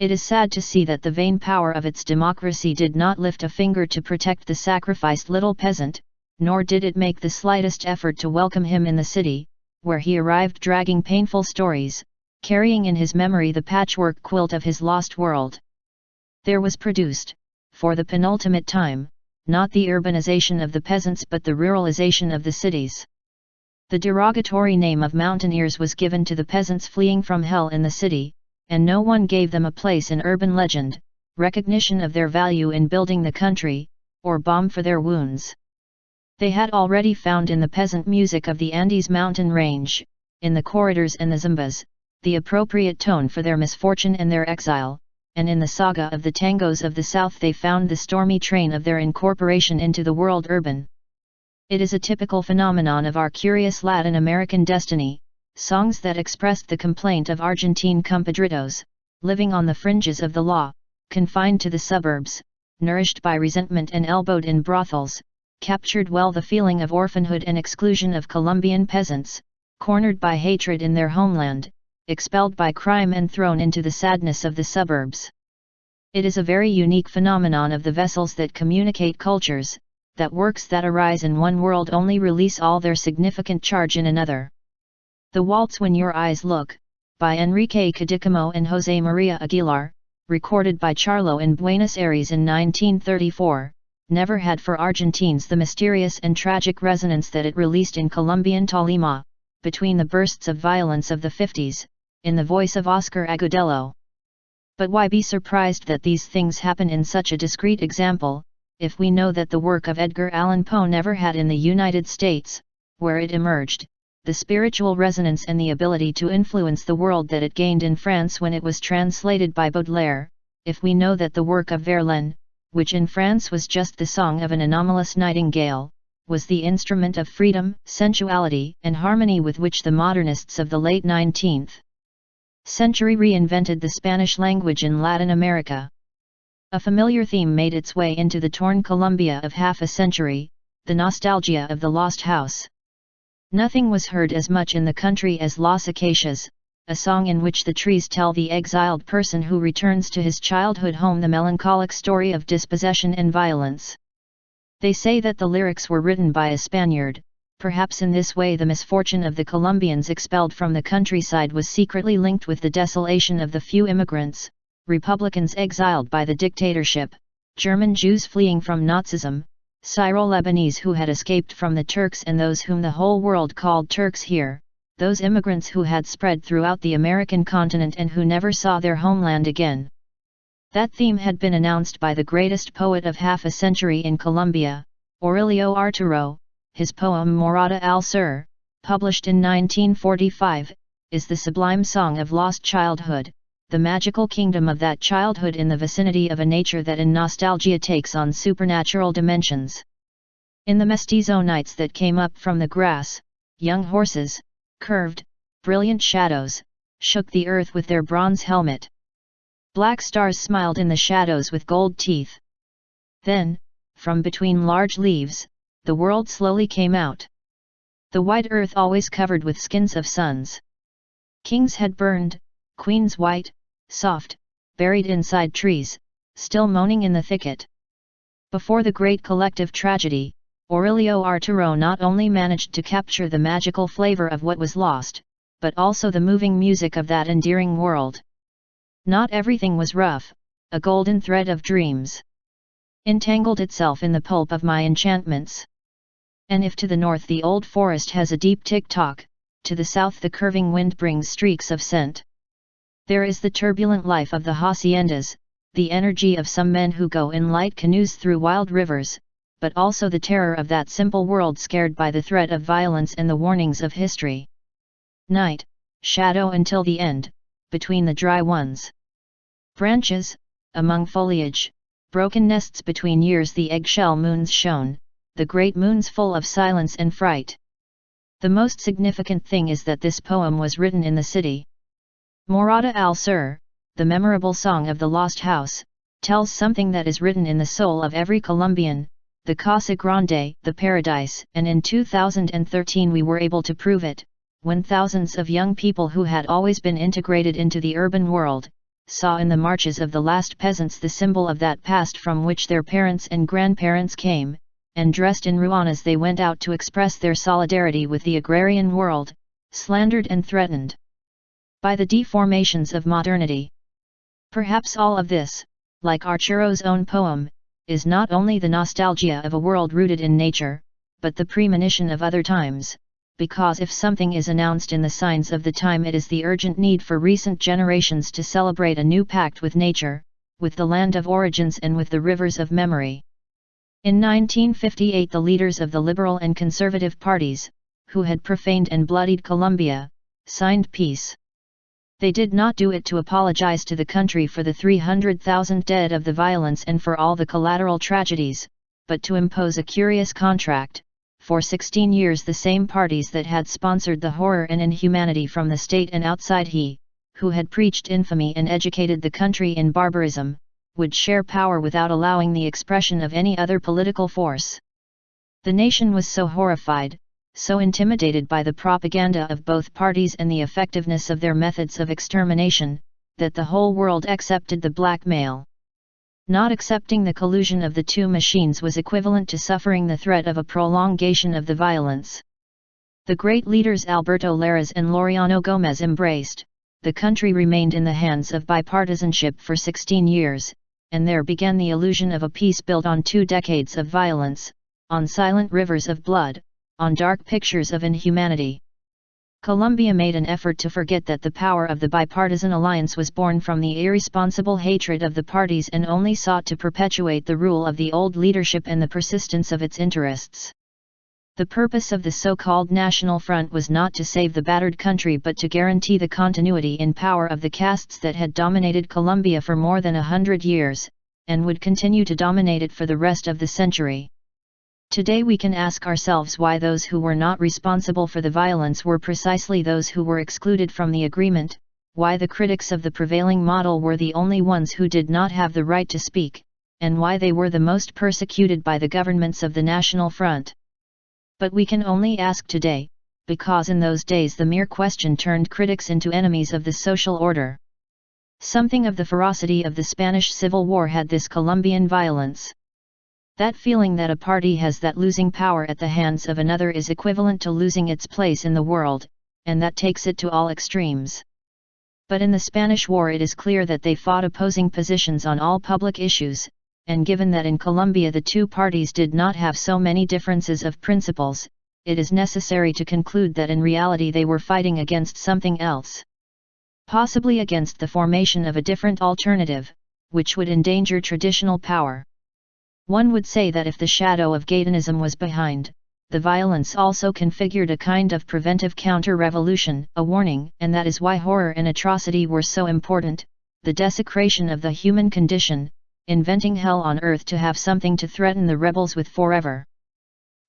It is sad to see that the vain power of its democracy did not lift a finger to protect the sacrificed little peasant, nor did it make the slightest effort to welcome him in the city, where he arrived dragging painful stories, carrying in his memory the patchwork quilt of his lost world. There was produced, for the penultimate time, not the urbanization of the peasants but the ruralization of the cities. The derogatory name of mountaineers was given to the peasants fleeing from hell in the city, and no one gave them a place in urban legend, recognition of their value in building the country, or balm for their wounds. They had already found in the peasant music of the Andes mountain range, in the corridors and the zambas, the appropriate tone for their misfortune and their exile, and in the saga of the tangos of the south they found the stormy train of their incorporation into the world urban. It is a typical phenomenon of our curious Latin American destiny, songs that expressed the complaint of Argentine compadritos, living on the fringes of the law, confined to the suburbs, nourished by resentment and elbowed in brothels, captured well the feeling of orphanhood and exclusion of Colombian peasants, cornered by hatred in their homeland, expelled by crime and thrown into the sadness of the suburbs. It is a very unique phenomenon of the vessels that communicate cultures, that works that arise in one world only release all their significant charge in another. The Waltz When Your Eyes Look, by Enrique Cadícamo and José María Aguilar, recorded by Charlo in Buenos Aires in 1934, never had for Argentines the mysterious and tragic resonance that it released in Colombian Tolima, between the bursts of violence of the 50s, in the voice of Oscar Agudelo. But why be surprised that these things happen in such a discrete example, if we know that the work of Edgar Allan Poe never had in the United States, where it emerged, the spiritual resonance and the ability to influence the world that it gained in France when it was translated by Baudelaire, if we know that the work of Verlaine, which in France was just the song of an anomalous nightingale, was the instrument of freedom, sensuality, and harmony with which the modernists of the late 19th century reinvented the Spanish language in Latin America. A familiar theme made its way into the torn Colombia of half a century, the nostalgia of the lost house. Nothing was heard as much in the country as Las Acacias, a song in which the trees tell the exiled person who returns to his childhood home the melancholic story of dispossession and violence. They say that the lyrics were written by a Spaniard. Perhaps in this way the misfortune of the Colombians expelled from the countryside was secretly linked with the desolation of the few immigrants, Republicans exiled by the dictatorship, German Jews fleeing from Nazism, Syro-Lebanese who had escaped from the Turks, and those whom the whole world called Turks here, those immigrants who had spread throughout the American continent and who never saw their homeland again. That theme had been announced by the greatest poet of half a century in Colombia, Aurelio Arturo. His poem Morada al Sur, published in 1945, is the sublime song of lost childhood, the magical kingdom of that childhood in the vicinity of a nature that in nostalgia takes on supernatural dimensions. In the mestizo nights that came up from the grass, young horses, curved, brilliant shadows, shook the earth with their bronze helmet. Black stars smiled in the shadows with gold teeth. Then, from between large leaves, the world slowly came out. The white earth always covered with skins of suns. Kings had burned, queens white, soft, buried inside trees, still moaning in the thicket. Before the great collective tragedy, Aurelio Arturo not only managed to capture the magical flavor of what was lost, but also the moving music of that endearing world. Not everything was rough, a golden thread of dreams entangled itself in the pulp of my enchantments. And if to the north the old forest has a deep tick-tock, to the south the curving wind brings streaks of scent. There is the turbulent life of the haciendas, the energy of some men who go in light canoes through wild rivers, but also the terror of that simple world scared by the threat of violence and the warnings of history. Night, shadow until the end, between the dry ones. Branches, among foliage, broken nests between years the eggshell moons shone, the great moons full of silence and fright. The most significant thing is that this poem was written in the city. Morada al Sur, the memorable song of the lost house, tells something that is written in the soul of every Colombian, the Casa Grande, the paradise, and in 2013 we were able to prove it, when thousands of young people who had always been integrated into the urban world, saw in the marches of the last peasants the symbol of that past from which their parents and grandparents came, and dressed in ruanas they went out to express their solidarity with the agrarian world, slandered and threatened by the deformations of modernity. Perhaps all of this, like Arturo's own poem, is not only the nostalgia of a world rooted in nature, but the premonition of other times, because if something is announced in the signs of the time it is the urgent need for recent generations to celebrate a new pact with nature, with the land of origins and with the rivers of memory. In 1958 the leaders of the liberal and conservative parties, who had profaned and bloodied Colombia, signed peace. They did not do it to apologize to the country for the 300,000 dead of the violence and for all the collateral tragedies, but to impose a curious contract. For 16 years the same parties that had sponsored the horror and inhumanity from the state and outside who had preached infamy and educated the country in barbarism, would share power without allowing the expression of any other political force. The nation was so horrified, so intimidated by the propaganda of both parties and the effectiveness of their methods of extermination, that the whole world accepted the blackmail. Not accepting the collusion of the two machines was equivalent to suffering the threat of a prolongation of the violence. The great leaders Alberto Lleras and Laureano Gómez embraced, the country remained in the hands of bipartisanship for 16 years, and there began the illusion of a peace built on 2 decades of violence, on silent rivers of blood, on dark pictures of inhumanity. Colombia made an effort to forget that the power of the bipartisan alliance was born from the irresponsible hatred of the parties and only sought to perpetuate the rule of the old leadership and the persistence of its interests. The purpose of the so-called National Front was not to save the battered country but to guarantee the continuity in power of the castes that had dominated Colombia for more than 100 years, and would continue to dominate it for the rest of the century. Today we can ask ourselves why those who were not responsible for the violence were precisely those who were excluded from the agreement, why the critics of the prevailing model were the only ones who did not have the right to speak, and why they were the most persecuted by the governments of the National Front. But we can only ask today, because in those days the mere question turned critics into enemies of the social order. Something of the ferocity of the Spanish Civil War had this Colombian violence. That feeling that a party has that losing power at the hands of another is equivalent to losing its place in the world, and that takes it to all extremes. But in the Spanish War it is clear that they fought opposing positions on all public issues, and given that in Colombia the two parties did not have so many differences of principles, it is necessary to conclude that in reality they were fighting against something else. Possibly against the formation of a different alternative, which would endanger traditional power. One would say that if the shadow of Gaytonism was behind, the violence also configured a kind of preventive counter-revolution, a warning, and that is why horror and atrocity were so important, the desecration of the human condition, inventing hell on earth to have something to threaten the rebels with forever.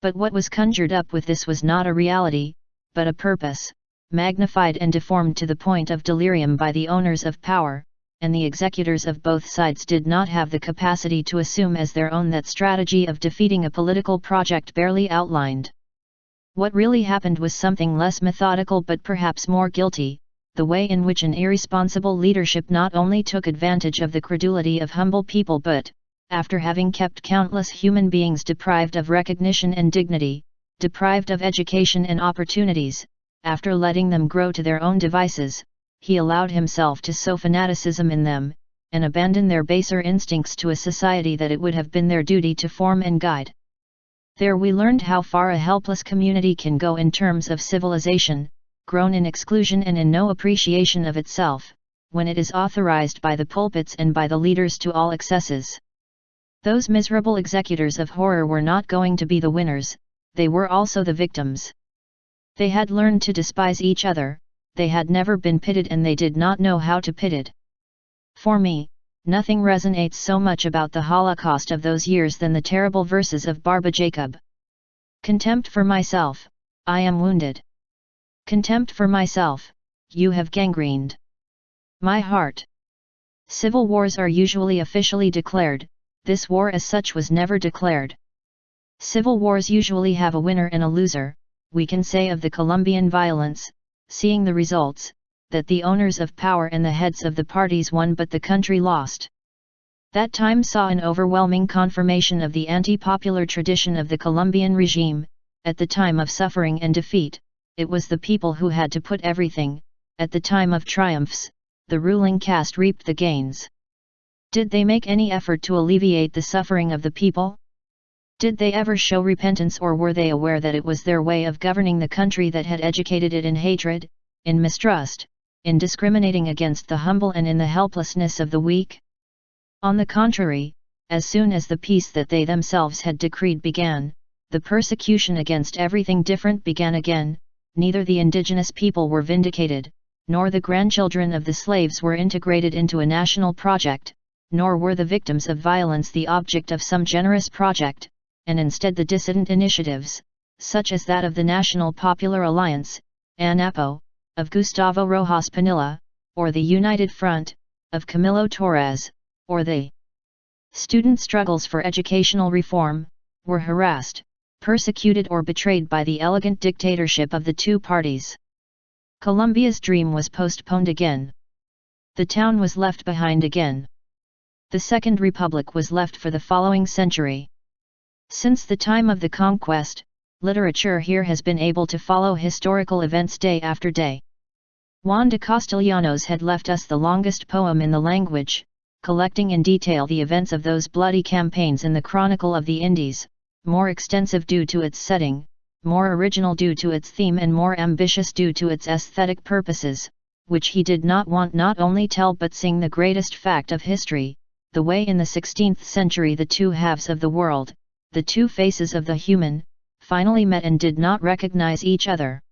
But what was conjured up with this was not a reality, but a purpose, magnified and deformed to the point of delirium by the owners of power, and the executors of both sides did not have the capacity to assume as their own that strategy of defeating a political project barely outlined. What really happened was something less methodical but perhaps more guilty, the way in which an irresponsible leadership not only took advantage of the credulity of humble people but, after having kept countless human beings deprived of recognition and dignity, deprived of education and opportunities, after letting them grow to their own devices, he allowed himself to sow fanaticism in them, and abandon their baser instincts to a society that it would have been their duty to form and guide. There we learned how far a helpless community can go in terms of civilization, grown in exclusion and in no appreciation of itself, when it is authorized by the pulpits and by the leaders to all excesses. Those miserable executors of horror were not going to be the winners, they were also the victims. They had learned to despise each other, they had never been pitied and they did not know how to pity. For me, nothing resonates so much about the Holocaust of those years than the terrible verses of Barba Jacob. Contempt for myself, I am wounded. Contempt for myself, you have gangrened my heart. Civil wars are usually officially declared, this war as such was never declared. Civil wars usually have a winner and a loser, we can say of the Colombian violence, seeing the results, that the owners of power and the heads of the parties won but the country lost. That time saw an overwhelming confirmation of the anti-popular tradition of the Colombian regime. At the time of suffering and defeat, it was the people who had to put everything. At the time of triumphs, the ruling caste reaped the gains. Did they make any effort to alleviate the suffering of the people? Did they ever show repentance, or were they aware that it was their way of governing the country that had educated it in hatred, in mistrust, in discriminating against the humble and in the helplessness of the weak? On the contrary, as soon as the peace that they themselves had decreed began, the persecution against everything different began again. Neither the indigenous people were vindicated, nor the grandchildren of the slaves were integrated into a national project, nor were the victims of violence the object of some generous project, and instead the dissident initiatives, such as that of the National Popular Alliance, ANAPO, of Gustavo Rojas Pinilla, or the United Front, of Camilo Torres, or the student struggles for educational reform, were harassed, persecuted or betrayed by the elegant dictatorship of the two parties. Colombia's dream was postponed again. The town was left behind again. The Second Republic was left for the following century. Since the time of the conquest, literature here has been able to follow historical events day after day. Juan de Castellanos had left us the longest poem in the language, collecting in detail the events of those bloody campaigns in the Chronicle of the Indies, more extensive due to its setting, more original due to its theme and more ambitious due to its aesthetic purposes, which he did not want not only tell but sing the greatest fact of history, the way in the 16th century the two halves of the world, the two faces of the human, finally met and did not recognize each other.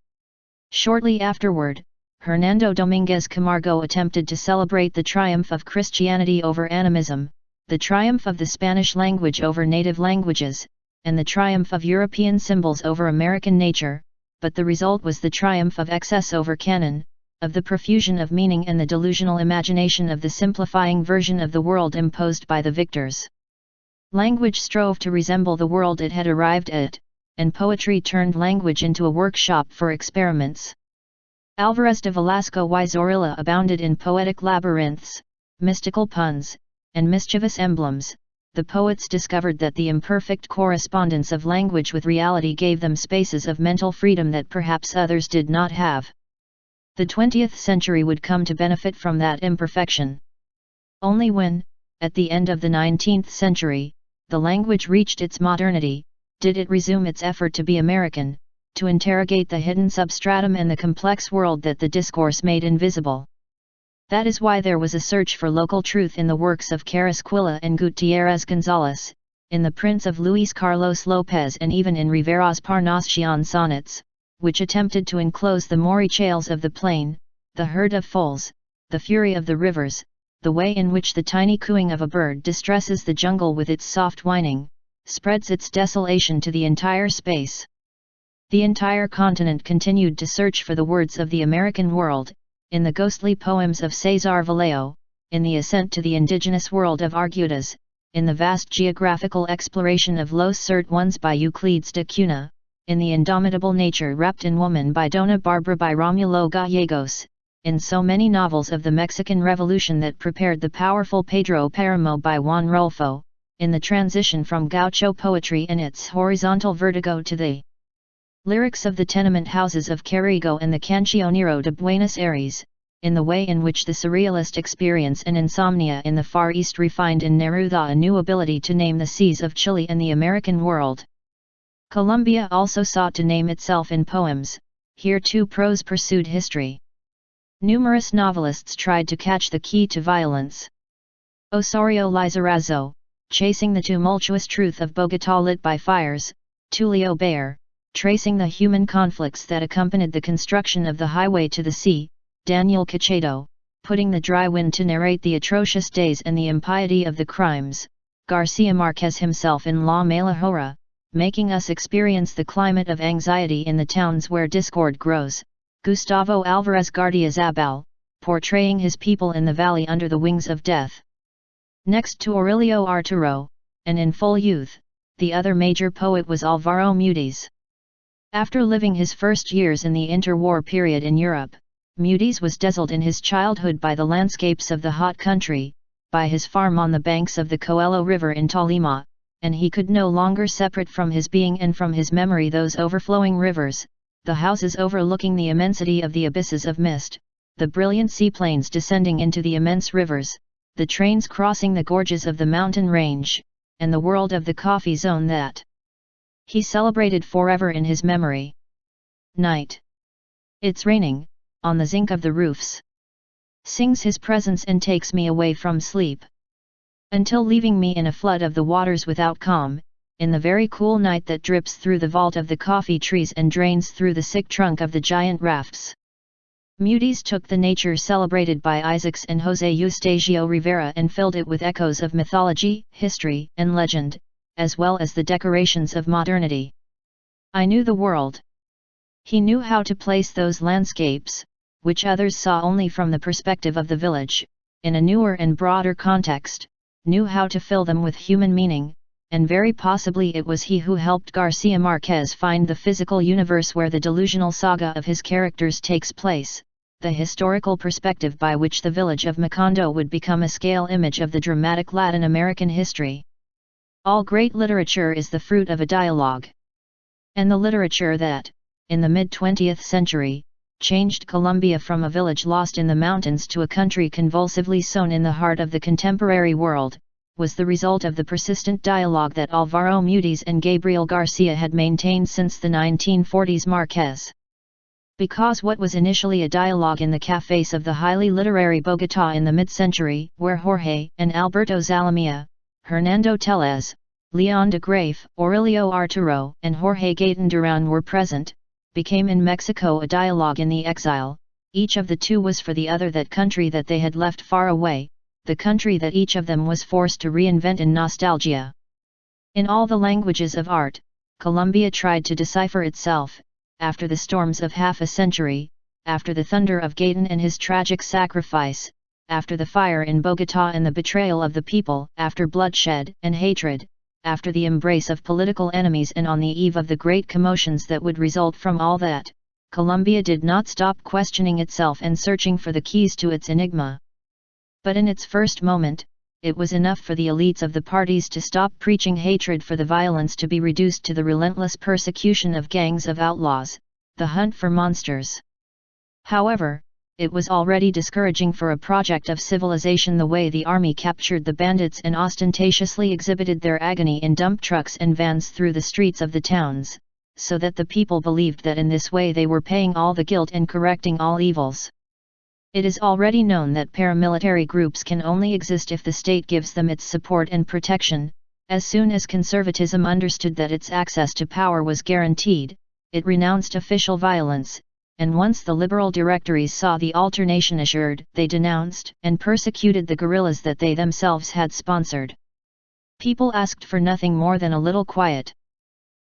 Shortly afterward, Hernando Dominguez Camargo attempted to celebrate the triumph of Christianity over animism, the triumph of the Spanish language over native languages, and the triumph of European symbols over American nature, but the result was the triumph of excess over canon, of the profusion of meaning and the delusional imagination of the simplifying version of the world imposed by the victors. Language strove to resemble the world it had arrived at, and poetry turned language into a workshop for experiments. Álvarez de Velasco y Zorrilla abounded in poetic labyrinths, mystical puns, and mischievous emblems. The poets discovered that the imperfect correspondence of language with reality gave them spaces of mental freedom that perhaps others did not have. The 20th century would come to benefit from that imperfection. Only when, at the end of the 19th century, the language reached its modernity, did it resume its effort to be American, to interrogate the hidden substratum and the complex world that the discourse made invisible. That is why there was a search for local truth in the works of Carrasquilla and Gutiérrez González, in the prints of Luis Carlos López and even in Rivera's Parnassian sonnets, which attempted to enclose the morichales of the plain, the herd of foals, the fury of the rivers, the way in which the tiny cooing of a bird distresses the jungle with its soft whining, spreads its desolation to the entire space. The entire continent continued to search for the words of the American world, in the ghostly poems of César Vallejo, in the ascent to the indigenous world of Arguedas, in the vast geographical exploration of Los Certunos by Euclides de Cunha, in the indomitable nature wrapped in woman by Dona Barbara by Romulo Gallegos, in so many novels of the Mexican Revolution that prepared the powerful Pedro Páramo by Juan Rulfo, in the transition from gaucho poetry and its horizontal vertigo to the lyrics of the tenement houses of Carrigo and the Cancionero de Buenos Aires, in the way in which the surrealist experience and insomnia in the Far East refined in Neruda a new ability to name the seas of Chile and the American world. Colombia also sought to name itself in poems. Here too prose pursued history. Numerous novelists tried to catch the key to violence. Osorio Lizarazo, chasing the tumultuous truth of Bogotá lit by fires, Tulio Bayer, tracing the human conflicts that accompanied the construction of the highway to the sea, Daniel Cachado, putting the dry wind to narrate the atrocious days and the impiety of the crimes, Garcia Marquez himself in La Malahora, making us experience the climate of anxiety in the towns where discord grows, Gustavo Álvarez Gardiazabal, portraying his people in the valley under the wings of death. Next to Aurelio Arturo, and in full youth, the other major poet was Álvaro Mutis. After living his first years in the interwar period in Europe, Mutis was dazzled in his childhood by the landscapes of the hot country, by his farm on the banks of the Coelho River in Tolima, and he could no longer separate from his being and from his memory those overflowing rivers, the houses overlooking the immensity of the abysses of mist, the brilliant seaplanes descending into the immense rivers, the trains crossing the gorges of the mountain range, and the world of the coffee zone that he celebrated forever in his memory. Night. It's raining, on the zinc of the roofs. Sings his presence and takes me away from sleep. Until leaving me in a flood of the waters without calm, in the very cool night that drips through the vault of the coffee trees and drains through the sick trunk of the giant rafts. Mutis took the nature celebrated by Isaacs and José Eustasio Rivera and filled it with echoes of mythology, history, and legend, as well as the decorations of modernity. I knew the world. He knew how to place those landscapes, which others saw only from the perspective of the village, in a newer and broader context, knew how to fill them with human meaning, and very possibly it was he who helped Garcia Marquez find the physical universe where the delusional saga of his characters takes place, the historical perspective by which the village of Macondo would become a scale image of the dramatic Latin American history. All great literature is the fruit of a dialogue. And the literature that, in the mid-20th century, changed Colombia from a village lost in the mountains to a country convulsively sown in the heart of the contemporary world, was the result of the persistent dialogue that Álvaro Mutis and Gabriel Garcia had maintained since the 1940s. Marquez. Because what was initially a dialogue in the cafés of the highly literary Bogotá in the mid-century, where Jorge and Alberto Zalamea, Hernando Tellez, Leon de Grafe, Aurelio Arturo, and Jorge Gaetan Durán were present. Became in Mexico a dialogue in the exile. Each of the two was for the other that country that they had left far away, the country that each of them was forced to reinvent in nostalgia. In all the languages of art, Colombia tried to decipher itself, after the storms of half a century, after the thunder of Gaetan and his tragic sacrifice, after the fire in Bogotá and the betrayal of the people, after bloodshed and hatred, after the embrace of political enemies, and on the eve of the great commotions that would result from all that, Colombia did not stop questioning itself and searching for the keys to its enigma. But in its first moment, it was enough for the elites of the parties to stop preaching hatred, for the violence to be reduced to the relentless persecution of gangs of outlaws, the hunt for monsters. However, it was already discouraging for a project of civilization the way the army captured the bandits and ostentatiously exhibited their agony in dump trucks and vans through the streets of the towns, so that the people believed that in this way they were paying all the guilt and correcting all evils. It is already known that paramilitary groups can only exist if the state gives them its support and protection. As soon as conservatism understood that its access to power was guaranteed, it renounced official violence, and once the liberal directories saw the alternation assured, they denounced and persecuted the guerrillas that they themselves had sponsored. People asked for nothing more than a little quiet.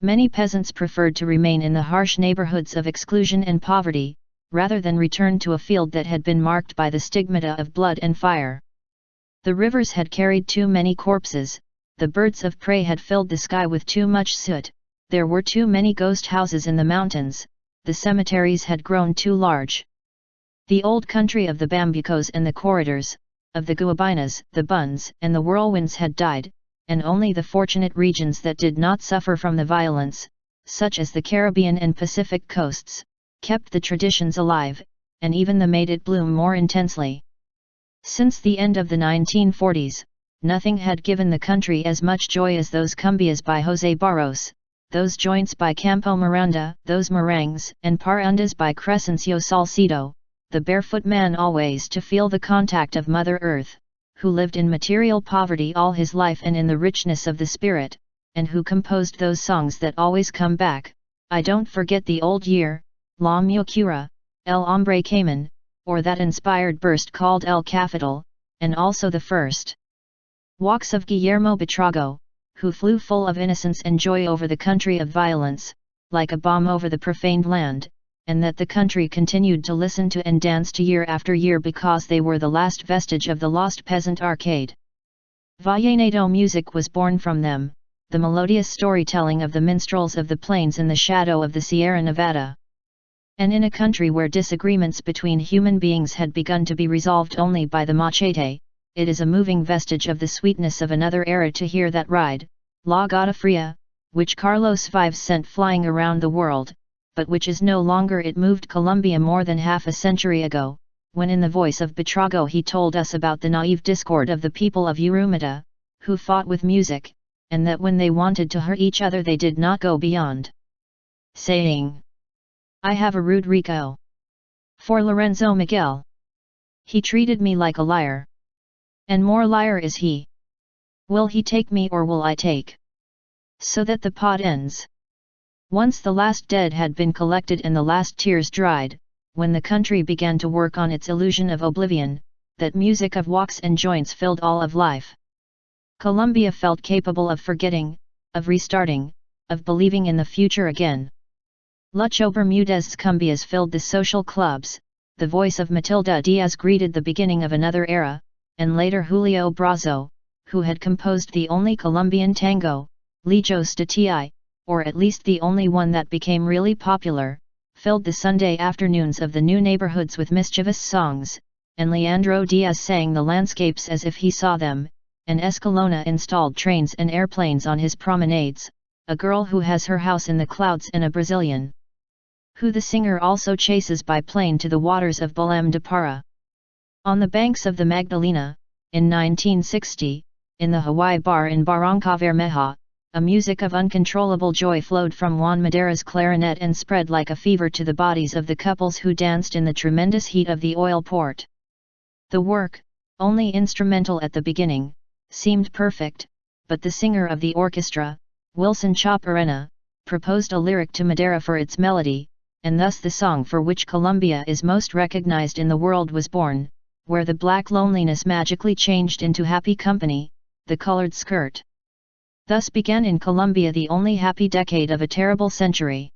Many peasants preferred to remain in the harsh neighborhoods of exclusion and poverty, rather than return to a field that had been marked by the stigmata of blood and fire. The rivers had carried too many corpses, the birds of prey had filled the sky with too much soot, there were too many ghost houses in the mountains, the cemeteries had grown too large. The old country of the bambucos and the corridors, of the guabinas, the buns and the whirlwinds had died, and only the fortunate regions that did not suffer from the violence, such as the Caribbean and Pacific coasts, kept the traditions alive, and even made it bloom more intensely. Since the end of the 1940s, nothing had given the country as much joy as those cumbias by José Barros, those joints by Campo Miranda, those merengues and parrandas by Crescencio Salcido, the barefoot man always to feel the contact of Mother Earth, who lived in material poverty all his life and in the richness of the spirit, and who composed those songs that always come back. I don't forget the old year, La Mucura, El Hombre Cayman, or that inspired burst called El Capital, and also the first walks of Guillermo Buitrago, who flew full of innocence and joy over the country of violence, like a bomb over the profaned land, and that the country continued to listen to and dance to year after year because they were the last vestige of the lost peasant arcade. Vallenato music was born from them, the melodious storytelling of the minstrels of the plains in the shadow of the Sierra Nevada. And in a country where disagreements between human beings had begun to be resolved only by the machete, it is a moving vestige of the sweetness of another era to hear that ride, La Gata Fria, which Carlos V sent flying around the world, but which is no longer. It moved Colombia more than half a century ago, when in the voice of Buitrago he told us about the naive discord of the people of Urumita, who fought with music, and that when they wanted to hurt each other they did not go beyond saying, "I have a rude Rico." For Lorenzo Miguel, he treated me like a liar. And more liar is he. Will he take me or will I take? So that the pot ends. Once the last dead had been collected and the last tears dried, when the country began to work on its illusion of oblivion, that music of walks and joints filled all of life. Colombia felt capable of forgetting, of restarting, of believing in the future again. Lucho Bermudez's cumbias filled the social clubs, the voice of Matilda Diaz greeted the beginning of another era, and later Julio Brazo, who had composed the only Colombian tango, Lejos de Ti, or at least the only one that became really popular, filled the Sunday afternoons of the new neighborhoods with mischievous songs, and Leandro Diaz sang the landscapes as if he saw them, and Escalona installed trains and airplanes on his promenades, a girl who has her house in the clouds and a Brazilian who the singer also chases by plane to the waters of Belém de Para. On the banks of the Magdalena, in 1960, in the Hawaii bar in Barranca Bermeja, a music of uncontrollable joy flowed from Juan Madera's clarinet and spread like a fever to the bodies of the couples who danced in the tremendous heat of the oil port. The work, only instrumental at the beginning, seemed perfect, but the singer of the orchestra, Wilson Chaparena, proposed a lyric to Madeira for its melody, and thus the song for which Colombia is most recognized in the world was born, where the black loneliness magically changed into happy company, the colored skirt. Thus began in Colombia the only happy decade of a terrible century.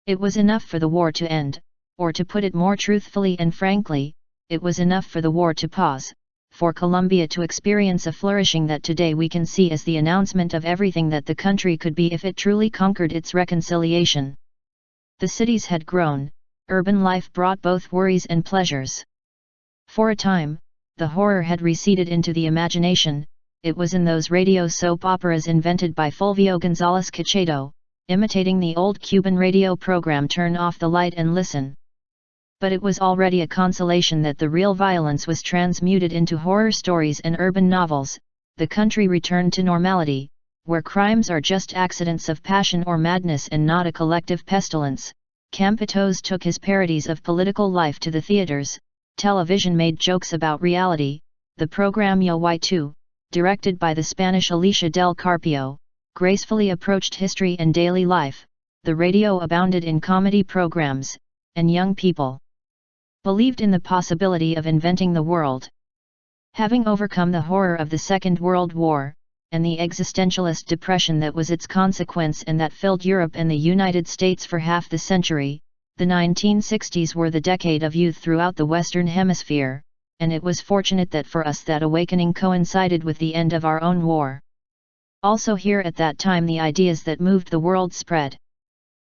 It was enough for the war to end, or to put it more truthfully and frankly, it was enough for the war to pause, for Colombia to experience a flourishing that today we can see as the announcement of everything that the country could be if it truly conquered its reconciliation. The cities had grown, urban life brought both worries and pleasures. For a time, the horror had receded into the imagination. It was in those radio soap operas invented by Fulvio González Cachado, imitating the old Cuban radio program Turn Off the Light and Listen. But it was already a consolation that the real violence was transmuted into horror stories and urban novels. The country returned to normality, where crimes are just accidents of passion or madness and not a collective pestilence. Campitos took his parodies of political life to the theaters. Television made jokes about reality. The program Yo Y 2, directed by the Spanish Alicia del Carpio, gracefully approached history and daily life. The radio abounded in comedy programs, and young people believed in the possibility of inventing the world. Having overcome the horror of the Second World War, and the existentialist depression that was its consequence and that filled Europe and the United States for half the century, the 1960s were the decade of youth throughout the Western Hemisphere, and it was fortunate that for us that awakening coincided with the end of our own war. Also here at that time the ideas that moved the world spread.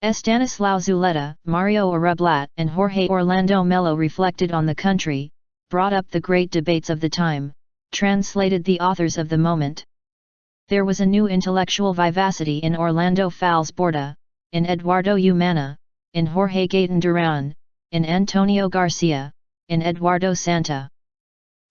Estanislao Zuleta, Mario Arrablat and Jorge Orlando Melo reflected on the country, brought up the great debates of the time, translated the authors of the moment. There was a new intellectual vivacity in Orlando Fals Borda, in Eduardo Umana, in Jorge Gaetan Duran, in Antonio Garcia, in Eduardo Santa.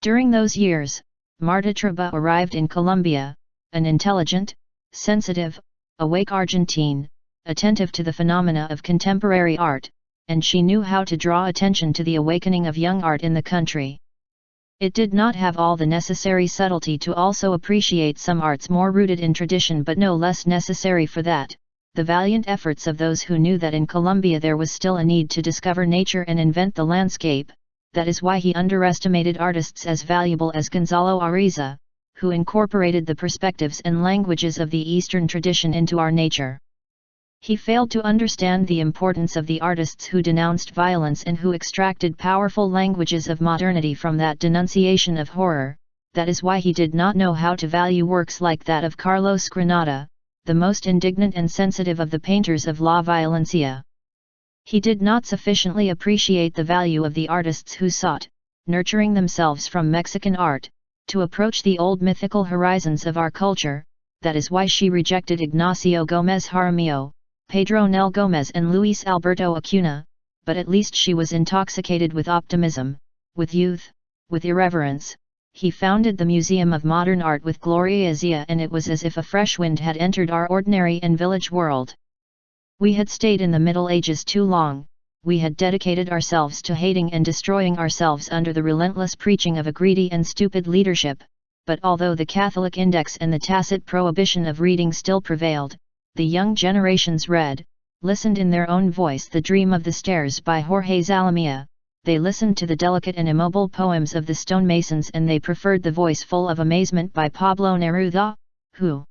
During those years, Marta Treba arrived in Colombia, an intelligent, sensitive, awake Argentine, attentive to the phenomena of contemporary art, and she knew how to draw attention to the awakening of young art in the country. It did not have all the necessary subtlety to also appreciate some arts more rooted in tradition, but no less necessary for that, the valiant efforts of those who knew that in Colombia there was still a need to discover nature and invent the landscape. That is why he underestimated artists as valuable as Gonzalo Ariza, who incorporated the perspectives and languages of the Eastern tradition into our nature. He failed to understand the importance of the artists who denounced violence and who extracted powerful languages of modernity from that denunciation of horror. That is why he did not know how to value works like that of Carlos Granada, the most indignant and sensitive of the painters of La Violencia. He did not sufficiently appreciate the value of the artists who sought, nurturing themselves from Mexican art, to approach the old mythical horizons of our culture. That is why she rejected Ignacio Gómez Jaramillo, Pedro Nel Gómez and Luis Alberto Acuna, but at least she was intoxicated with optimism, with youth, with irreverence. He founded the Museum of Modern Art with Gloria Zia, and it was as if a fresh wind had entered our ordinary and village world. We had stayed in the Middle Ages too long. We had dedicated ourselves to hating and destroying ourselves under the relentless preaching of a greedy and stupid leadership, but although the Catholic Index and the tacit prohibition of reading still prevailed, the young generations read, listened in their own voice The Dream of the Stairs by Jorge Zalamea, they listened to the delicate and immobile poems of the stonemasons, and they preferred the voice full of amazement by Pablo Neruda, who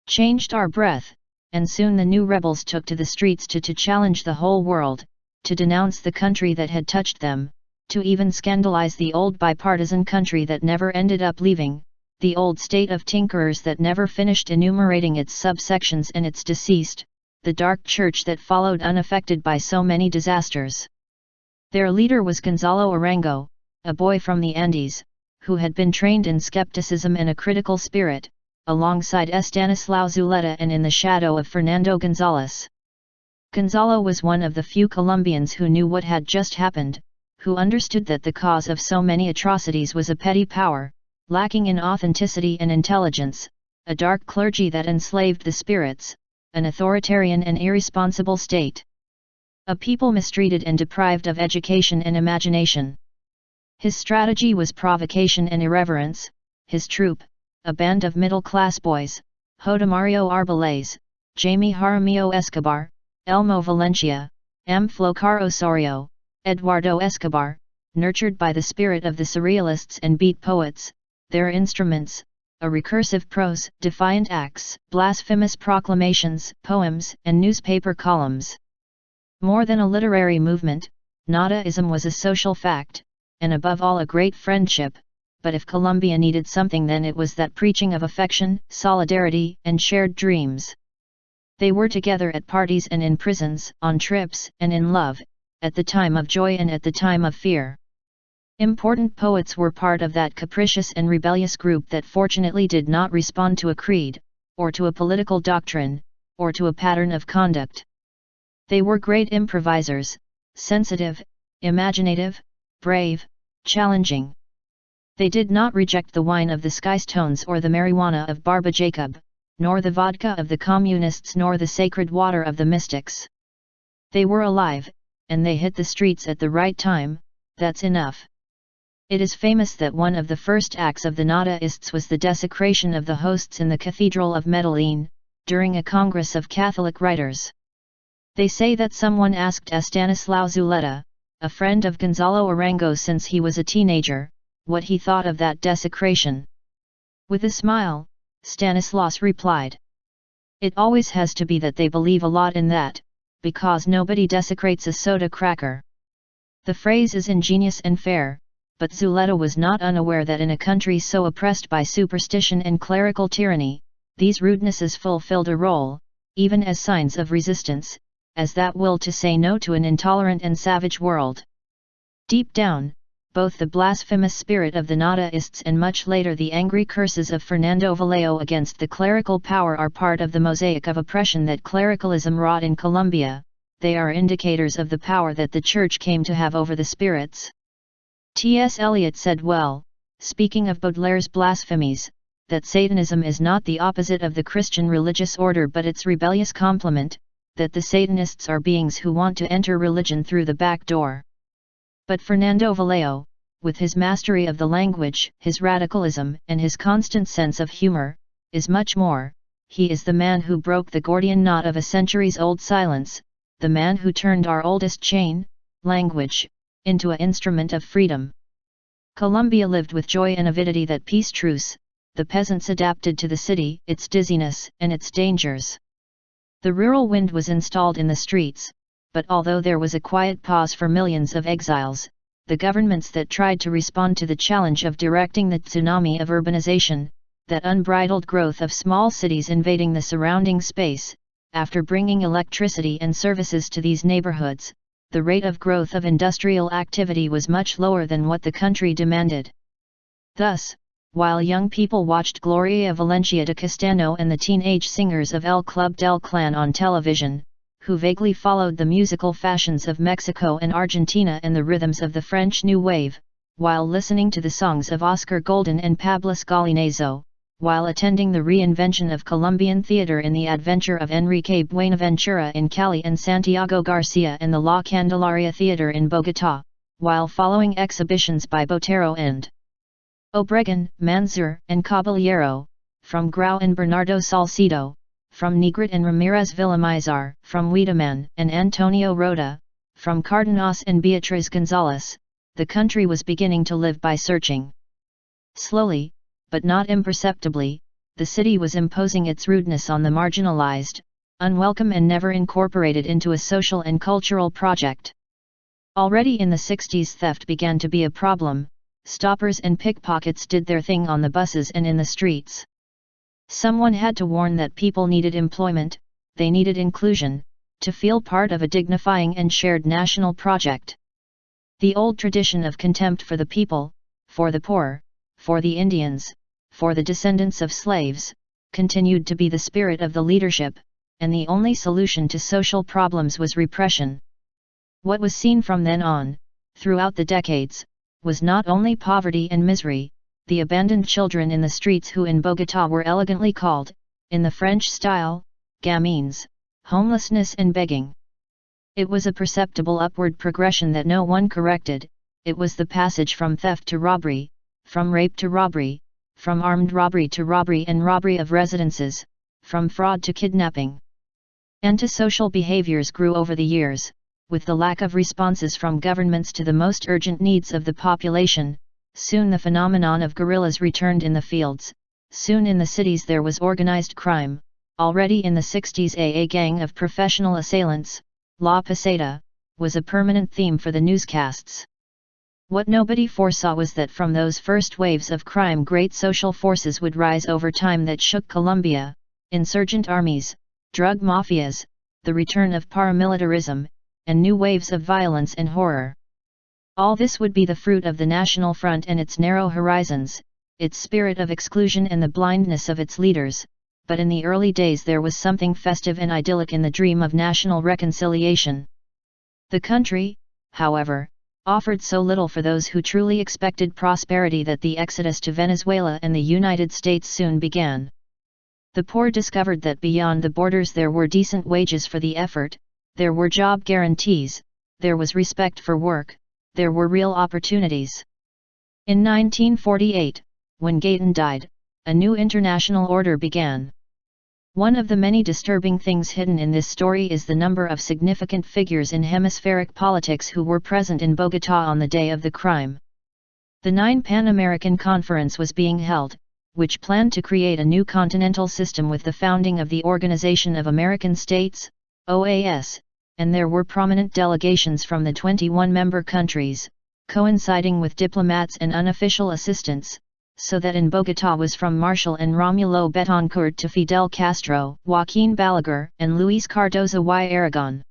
changed our breath. And soon the new rebels took to the streets to challenge the whole world, to denounce the country that had touched them, to even scandalize the old bipartisan country that never ended up leaving, the old state of tinkerers that never finished enumerating its subsections and its deceased, the dark church that followed unaffected by so many disasters. Their leader was Gonzalo Arango, a boy from the Andes, who had been trained in skepticism and a critical spirit, alongside Estanislao Zuleta and in the shadow of Fernando González. Gonzalo was one of the few Colombians who knew what had just happened, who understood that the cause of so many atrocities was a petty power, lacking in authenticity and intelligence, a dark clergy that enslaved the spirits, an authoritarian and irresponsible state. A people mistreated and deprived of education and imagination. His strategy was provocation and irreverence. His troop, a band of middle-class boys, Jodemario Arbeláez, Jaime Jaramillo Escobar, Elmo Valencia, Amflócar Osorio, Eduardo Escobar, nurtured by the spirit of the surrealists and beat poets, their instruments, a recursive prose, defiant acts, blasphemous proclamations, poems, and newspaper columns. More than a literary movement, Nadaism was a social fact, and above all a great friendship, but if Colombia needed something then it was that preaching of affection, solidarity, and shared dreams. They were together at parties and in prisons, on trips, and in love, at the time of joy and at the time of fear. Important poets were part of that capricious and rebellious group that fortunately did not respond to a creed, or to a political doctrine, or to a pattern of conduct. They were great improvisers, sensitive, imaginative, brave, challenging. They did not reject the wine of the Skystones or the marijuana of Barba Jacob, nor the vodka of the communists nor the sacred water of the mystics. They were alive, and they hit the streets at the right time, that's enough. It is famous that one of the first acts of the Nadaists was the desecration of the hosts in the Cathedral of Medellin, during a congress of Catholic writers. They say that someone asked Estanislao Zuleta, a friend of Gonzalo Arango since he was a teenager, what he thought of that desecration. With a smile, Stanislas replied, "It always has to be that they believe a lot in that, because nobody desecrates a soda cracker." The phrase is ingenious and fair, but Zuleta was not unaware that in a country so oppressed by superstition and clerical tyranny, these rudenesses fulfilled a role, even as signs of resistance, as that will to say no to an intolerant and savage world. Deep down, both the blasphemous spirit of the Nadaists and much later the angry curses of Fernando Vallejo against the clerical power are part of the mosaic of oppression that clericalism wrought in Colombia. They are indicators of the power that the Church came to have over the spirits. T.S. Eliot said well, speaking of Baudelaire's blasphemies, that Satanism is not the opposite of the Christian religious order but its rebellious complement, that the Satanists are beings who want to enter religion through the back door. But Fernando Vallejo, with his mastery of the language, his radicalism, and his constant sense of humor, is much more. He is the man who broke the Gordian knot of a centuries-old silence, the man who turned our oldest chain, language, into an instrument of freedom. Colombia lived with joy and avidity that peace truce, the peasants adapted to the city, its dizziness, and its dangers. The rural wind was installed in the streets, but although there was a quiet pause for millions of exiles, the governments that tried to respond to the challenge of directing the tsunami of urbanization, that unbridled growth of small cities invading the surrounding space, after bringing electricity and services to these neighborhoods, the rate of growth of industrial activity was much lower than what the country demanded. Thus, while young people watched Gloria Valencia de Castano and the teenage singers of El Club del Clan on television, who vaguely followed the musical fashions of Mexico and Argentina and the rhythms of the French New Wave, while listening to the songs of Oscar Golden and Pablos Gallinazo, while attending the reinvention of Colombian theater in the adventure of Enrique Buenaventura in Cali and Santiago Garcia and the La Candelaria Theater in Bogotá, while following exhibitions by Botero and Obregon, Manzur and Caballero, from Grau and Bernardo Salcedo, from Negret and Ramirez Villamizar, from Wiedemann and Antonio Rota, from Cardenas and Beatriz González, the country was beginning to live by searching. Slowly, but not imperceptibly, the city was imposing its rudeness on the marginalized, unwelcome and never incorporated into a social and cultural project. Already in the 60s theft began to be a problem, stoppers and pickpockets did their thing on the buses and in the streets. Someone had to warn that people needed employment, they needed inclusion, to feel part of a dignifying and shared national project. The old tradition of contempt for the people, for the poor, for the Indians, for the descendants of slaves, continued to be the spirit of the leadership, and the only solution to social problems was repression. What was seen from then on, throughout the decades, was not only poverty and misery, the abandoned children in the streets who in Bogotá were elegantly called, in the French style, gamins, homelessness and begging. It was a perceptible upward progression that no one corrected, it was the passage from theft to robbery, from rape to robbery, from armed robbery to robbery and robbery of residences, from fraud to kidnapping. Antisocial behaviors grew over the years, with the lack of responses from governments to the most urgent needs of the population. Soon the phenomenon of guerrillas returned in the fields. Soon in the cities there was organized crime. Already in the 60s a gang of professional assailants, La Peseta, was a permanent theme for the newscasts. What nobody foresaw was that from those first waves of crime great social forces would rise over time that shook Colombia: insurgent armies, drug mafias, the return of paramilitarism, and new waves of violence and horror. All this would be the fruit of the National Front and its narrow horizons, its spirit of exclusion and the blindness of its leaders, but in the early days there was something festive and idyllic in the dream of national reconciliation. The country, however, offered so little for those who truly expected prosperity that the exodus to Venezuela and the United States soon began. The poor discovered that beyond the borders there were decent wages for the effort, there were job guarantees, there was respect for work, there were real opportunities. In 1948, when Gayton died, a new international order began. One of the many disturbing things hidden in this story is the number of significant figures in hemispheric politics who were present in Bogotá on the day of the crime. The 9th Pan-American Conference was being held, which planned to create a new continental system with the founding of the Organization of American States, OAS, and there were prominent delegations from the 21 member countries, coinciding with diplomats and unofficial assistants, so that in Bogotá was from Marshall and Romulo Betancourt to Fidel Castro, Joaquín Balaguer, and Luis Cardozo y Aragon.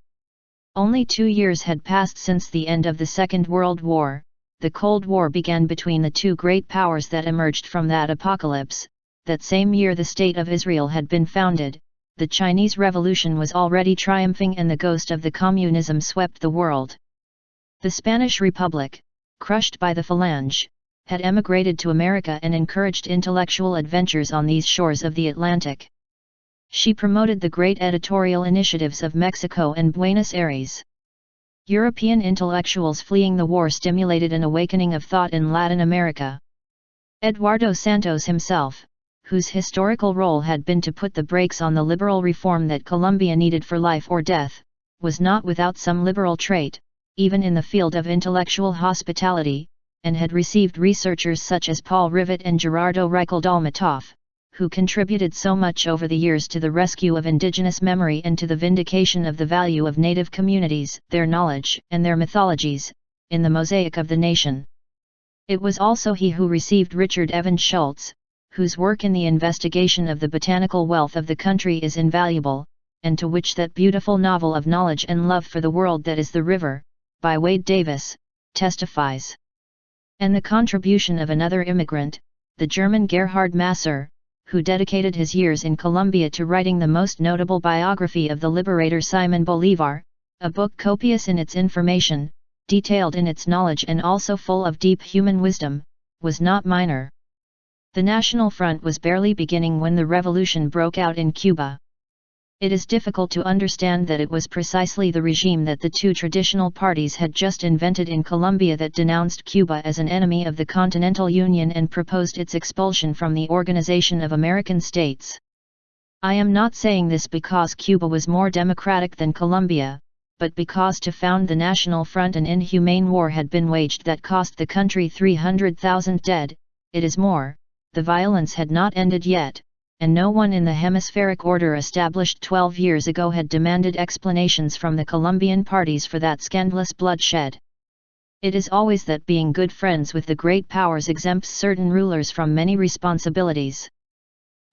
Only 2 years had passed since the end of the Second World War. The Cold War began between the two great powers that emerged from that apocalypse. That same year the State of Israel had been founded, the Chinese Revolution was already triumphing and the ghost of the communism swept the world. The Spanish Republic, crushed by the Falange, had emigrated to America and encouraged intellectual adventures on these shores of the Atlantic. She promoted the great editorial initiatives of Mexico and Buenos Aires. European intellectuals fleeing the war stimulated an awakening of thought in Latin America. Eduardo Santos himself, whose historical role had been to put the brakes on the liberal reform that Colombia needed for life or death, was not without some liberal trait, even in the field of intellectual hospitality, and had received researchers such as Paul Rivet and Gerardo Reichel-Dalmatoff, who contributed so much over the years to the rescue of indigenous memory and to the vindication of the value of native communities, their knowledge and their mythologies, in the mosaic of the nation. It was also he who received Richard Evans Schultz, whose work in the investigation of the botanical wealth of the country is invaluable, and to which that beautiful novel of knowledge and love for the world that is the river, by Wade Davis, testifies. And the contribution of another immigrant, the German Gerhard Masser, who dedicated his years in Colombia to writing the most notable biography of the liberator Simon Bolívar, a book copious in its information, detailed in its knowledge and also full of deep human wisdom, was not minor. The National Front was barely beginning when the revolution broke out in Cuba. It is difficult to understand that it was precisely the regime that the two traditional parties had just invented in Colombia that denounced Cuba as an enemy of the Continental Union and proposed its expulsion from the Organization of American States. I am not saying this because Cuba was more democratic than Colombia, but because to found the National Front an inhumane war had been waged that cost the country 300,000 dead. It is more, the violence had not ended yet, and no one in the hemispheric order established 12 years ago had demanded explanations from the Colombian parties for that scandalous bloodshed. It is always that being good friends with the great powers exempts certain rulers from many responsibilities.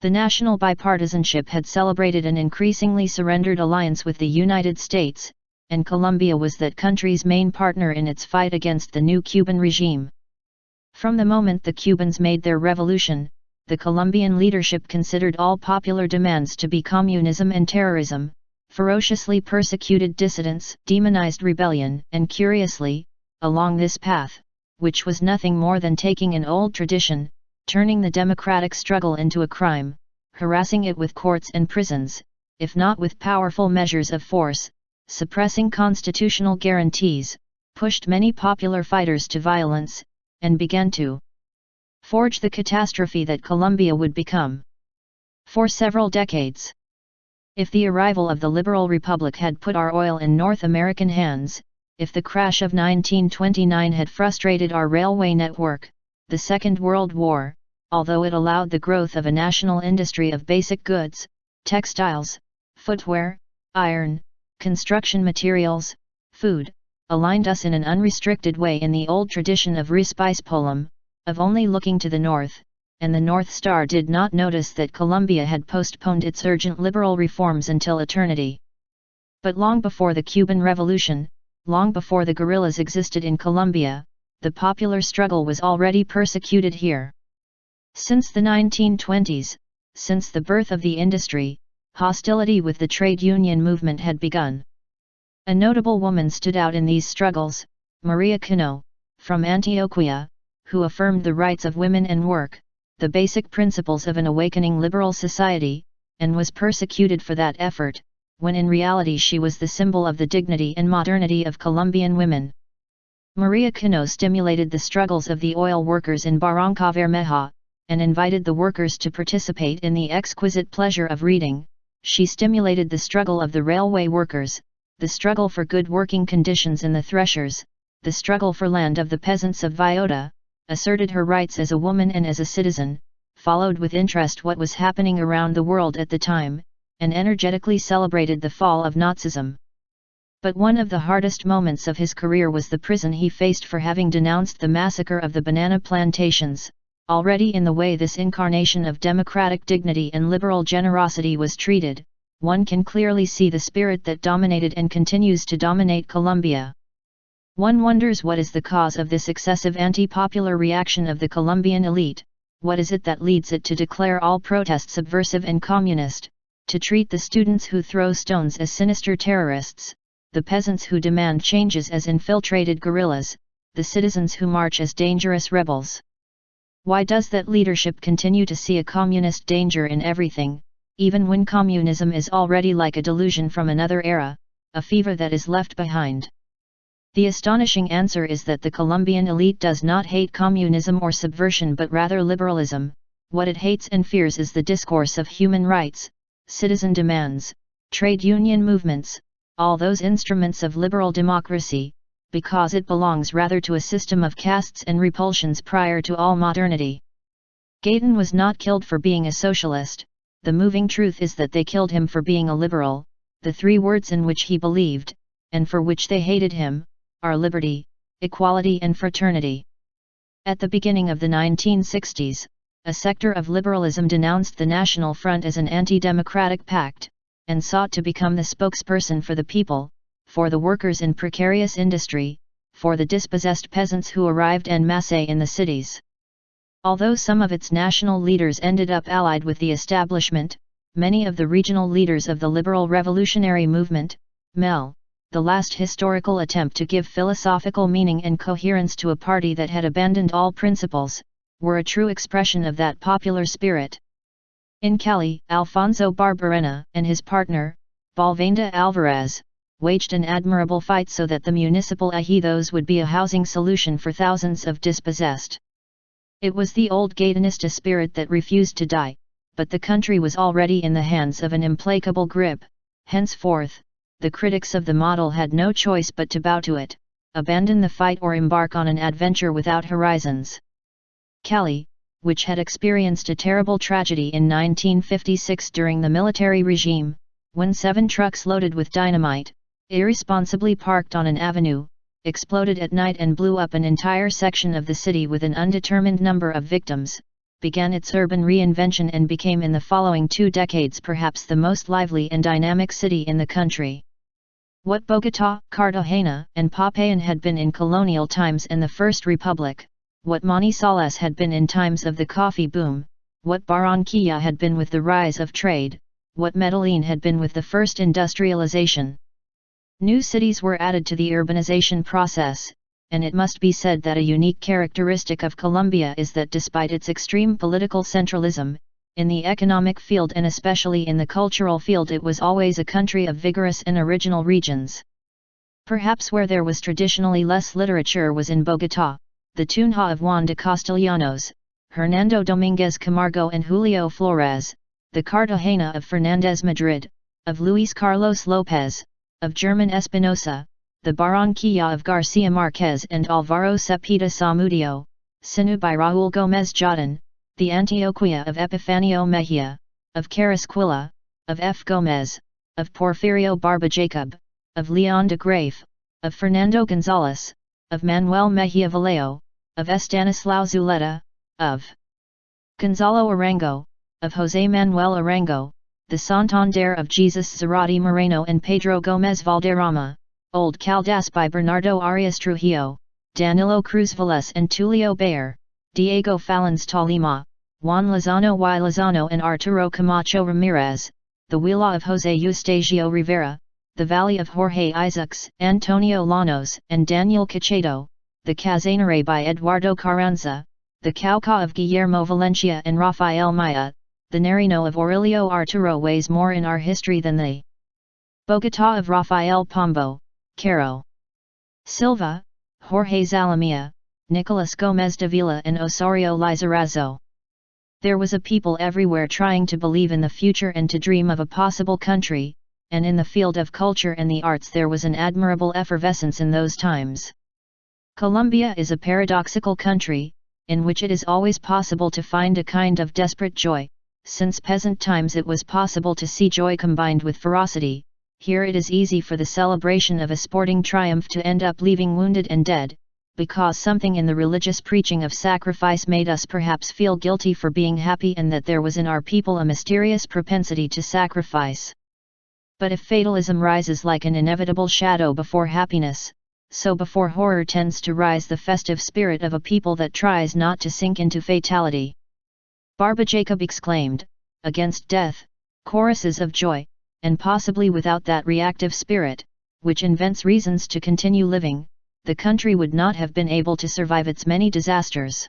The national bipartisanship had celebrated an increasingly surrendered alliance with the United States, and Colombia was that country's main partner in its fight against the new Cuban regime. From the moment the Cubans made their revolution, the Colombian leadership considered all popular demands to be communism and terrorism, ferociously persecuted dissidents, demonized rebellion, and curiously, along this path, which was nothing more than taking an old tradition, turning the democratic struggle into a crime, harassing it with courts and prisons, if not with powerful measures of force, suppressing constitutional guarantees, pushed many popular fighters to violence, and began to forge the catastrophe that Colombia would become. For several decades. If the arrival of the Liberal Republic had put our oil in North American hands, if the crash of 1929 had frustrated our railway network, the Second World War, although it allowed the growth of a national industry of basic goods, textiles, footwear, iron, construction materials, food, aligned us in an unrestricted way in the old tradition of Respis Polum, of only looking to the north, and the North Star did not notice that Colombia had postponed its urgent liberal reforms until eternity. But long before the Cuban Revolution, long before the guerrillas existed in Colombia, the popular struggle was already persecuted here. Since the 1920s, since the birth of the industry, hostility with the trade union movement had begun. A notable woman stood out in these struggles, Maria Cano, from Antioquia, who affirmed the rights of women and work, the basic principles of an awakening liberal society, and was persecuted for that effort, when in reality she was the symbol of the dignity and modernity of Colombian women. Maria Cano stimulated the struggles of the oil workers in Barrancabermeja, and invited the workers to participate in the exquisite pleasure of reading. She stimulated the struggle of the railway workers, the struggle for good working conditions in the threshers, the struggle for land of the peasants of Villota, asserted her rights as a woman and as a citizen, followed with interest what was happening around the world at the time, and energetically celebrated the fall of Nazism. But one of the hardest moments of his career was the prison he faced for having denounced the massacre of the banana plantations. Already in the way this incarnation of democratic dignity and liberal generosity was treated, one can clearly see the spirit that dominated and continues to dominate Colombia. One wonders what is the cause of this excessive anti-popular reaction of the Colombian elite. What is it that leads it to declare all protest subversive and communist, to treat the students who throw stones as sinister terrorists, the peasants who demand changes as infiltrated guerrillas, the citizens who march as dangerous rebels? Why does that leadership continue to see a communist danger in everything, even when communism is already like a delusion from another era, a fever that is left behind? The astonishing answer is that the Colombian elite does not hate communism or subversion but rather liberalism. What it hates and fears is the discourse of human rights, citizen demands, trade union movements, all those instruments of liberal democracy, because it belongs rather to a system of castes and repulsions prior to all modernity. Gaydon was not killed for being a socialist, the moving truth is that they killed him for being a liberal, the three words in which he believed, and for which they hated him, are liberty, equality and fraternity. At the beginning of the 1960s, a sector of liberalism denounced the National Front as an anti-democratic pact, and sought to become the spokesperson for the people, for the workers in precarious industry, for the dispossessed peasants who arrived en masse in the cities. Although some of its national leaders ended up allied with the establishment, many of the regional leaders of the liberal revolutionary movement, MEL, the last historical attempt to give philosophical meaning and coherence to a party that had abandoned all principles, were a true expression of that popular spirit. In Cali, Alfonso Barberena and his partner, Balvenda Alvarez, waged an admirable fight so that the municipal ejidos would be a housing solution for thousands of dispossessed. It was the old Gaydonista spirit that refused to die, but the country was already in the hands of an implacable grip. Henceforth, the critics of the model had no choice but to bow to it, abandon the fight or embark on an adventure without horizons. Cali, which had experienced a terrible tragedy in 1956 during the military regime, when 7 trucks loaded with dynamite, irresponsibly parked on an avenue, exploded at night and blew up an entire section of the city with an undetermined number of victims, began its urban reinvention and became in the following 2 decades perhaps the most lively and dynamic city in the country. What Bogotá, Cartagena, and Popayán had been in colonial times and the First Republic, what Manizales had been in times of the coffee boom, what Barranquilla had been with the rise of trade, what Medellín had been with the first industrialization. New cities were added to the urbanization process, and it must be said that a unique characteristic of Colombia is that despite its extreme political centralism, in the economic field and especially in the cultural field it was always a country of vigorous and original regions. Perhaps where there was traditionally less literature was in Bogotá, the Tunja of Juan de Castellanos, Hernando Dominguez Camargo and Julio Flores, the Cartagena of Fernández Madrid, of Luis Carlos López, of German Espinosa, the Barranquilla of García Márquez and Álvaro Cepeda Zamudio, Sinu by Raúl Gómez Jodin, the Antioquia of Epifanio Mejía, of Carrasquilla, of F. Gómez, of Porfirio Barba Jacob, of León de Grafe, of Fernando González, of Manuel Mejía Vallejo, of Estanislao Zuleta, of Gonzalo Arango, of José Manuel Arango, the Santander of Jesus Zarate Moreno and Pedro Gómez Valderrama, Old Caldas by Bernardo Arias Trujillo, Danilo Cruz Velez and Tulio Bayer, Diego Falens Tolima, Juan Lozano y Lozano and Arturo Camacho Ramirez, the Huila of José Eustasio Rivera, the Valley of Jorge Isaacs, Antonio Llanos and Daniel Cachedo, the Casanare by Eduardo Carranza, the Cauca of Guillermo Valencia and Rafael Maya, the Narino of Aurelio Arturo weighs more in our history than the Bogotá of Rafael Pombo, Caro Silva, Jorge Zalamia, Nicolas Gómez Davila and Osorio Lizarazo. There was a people everywhere trying to believe in the future and to dream of a possible country, and in the field of culture and the arts there was an admirable effervescence in those times. Colombia is a paradoxical country, in which it is always possible to find a kind of desperate joy. Since peasant times it was possible to see joy combined with ferocity, here it is easy for the celebration of a sporting triumph to end up leaving wounded and dead, because something in the religious preaching of sacrifice made us perhaps feel guilty for being happy and that there was in our people a mysterious propensity to sacrifice. But if fatalism rises like an inevitable shadow before happiness, so before horror tends to rise the festive spirit of a people that tries not to sink into fatality. Barba Jacob exclaimed, against death, choruses of joy, and possibly without that reactive spirit, which invents reasons to continue living, the country would not have been able to survive its many disasters.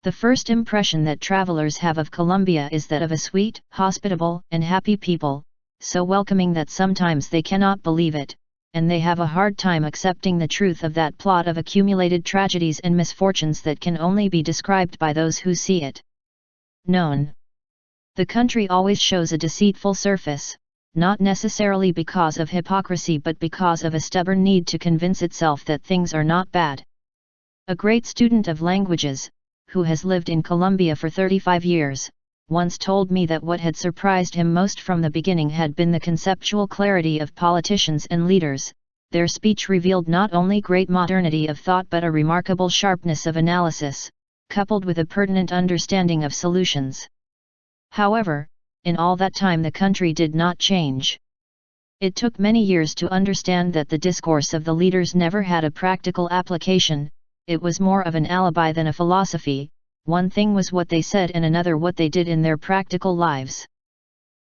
The first impression that travelers have of Colombia is that of a sweet, hospitable, and happy people, so welcoming that sometimes they cannot believe it, and they have a hard time accepting the truth of that plot of accumulated tragedies and misfortunes that can only be described by those who see it. Known. The country always shows a deceitful surface, not necessarily because of hypocrisy but because of a stubborn need to convince itself that things are not bad. A great student of languages, who has lived in Colombia for 35 years, once told me that what had surprised him most from the beginning had been the conceptual clarity of politicians and leaders. Their speech revealed not only great modernity of thought but a remarkable sharpness of analysis, coupled with a pertinent understanding of solutions. However, in all that time the country did not change. It took many years to understand that the discourse of the leaders never had a practical application, it was more of an alibi than a philosophy. One thing was what they said and another what they did in their practical lives.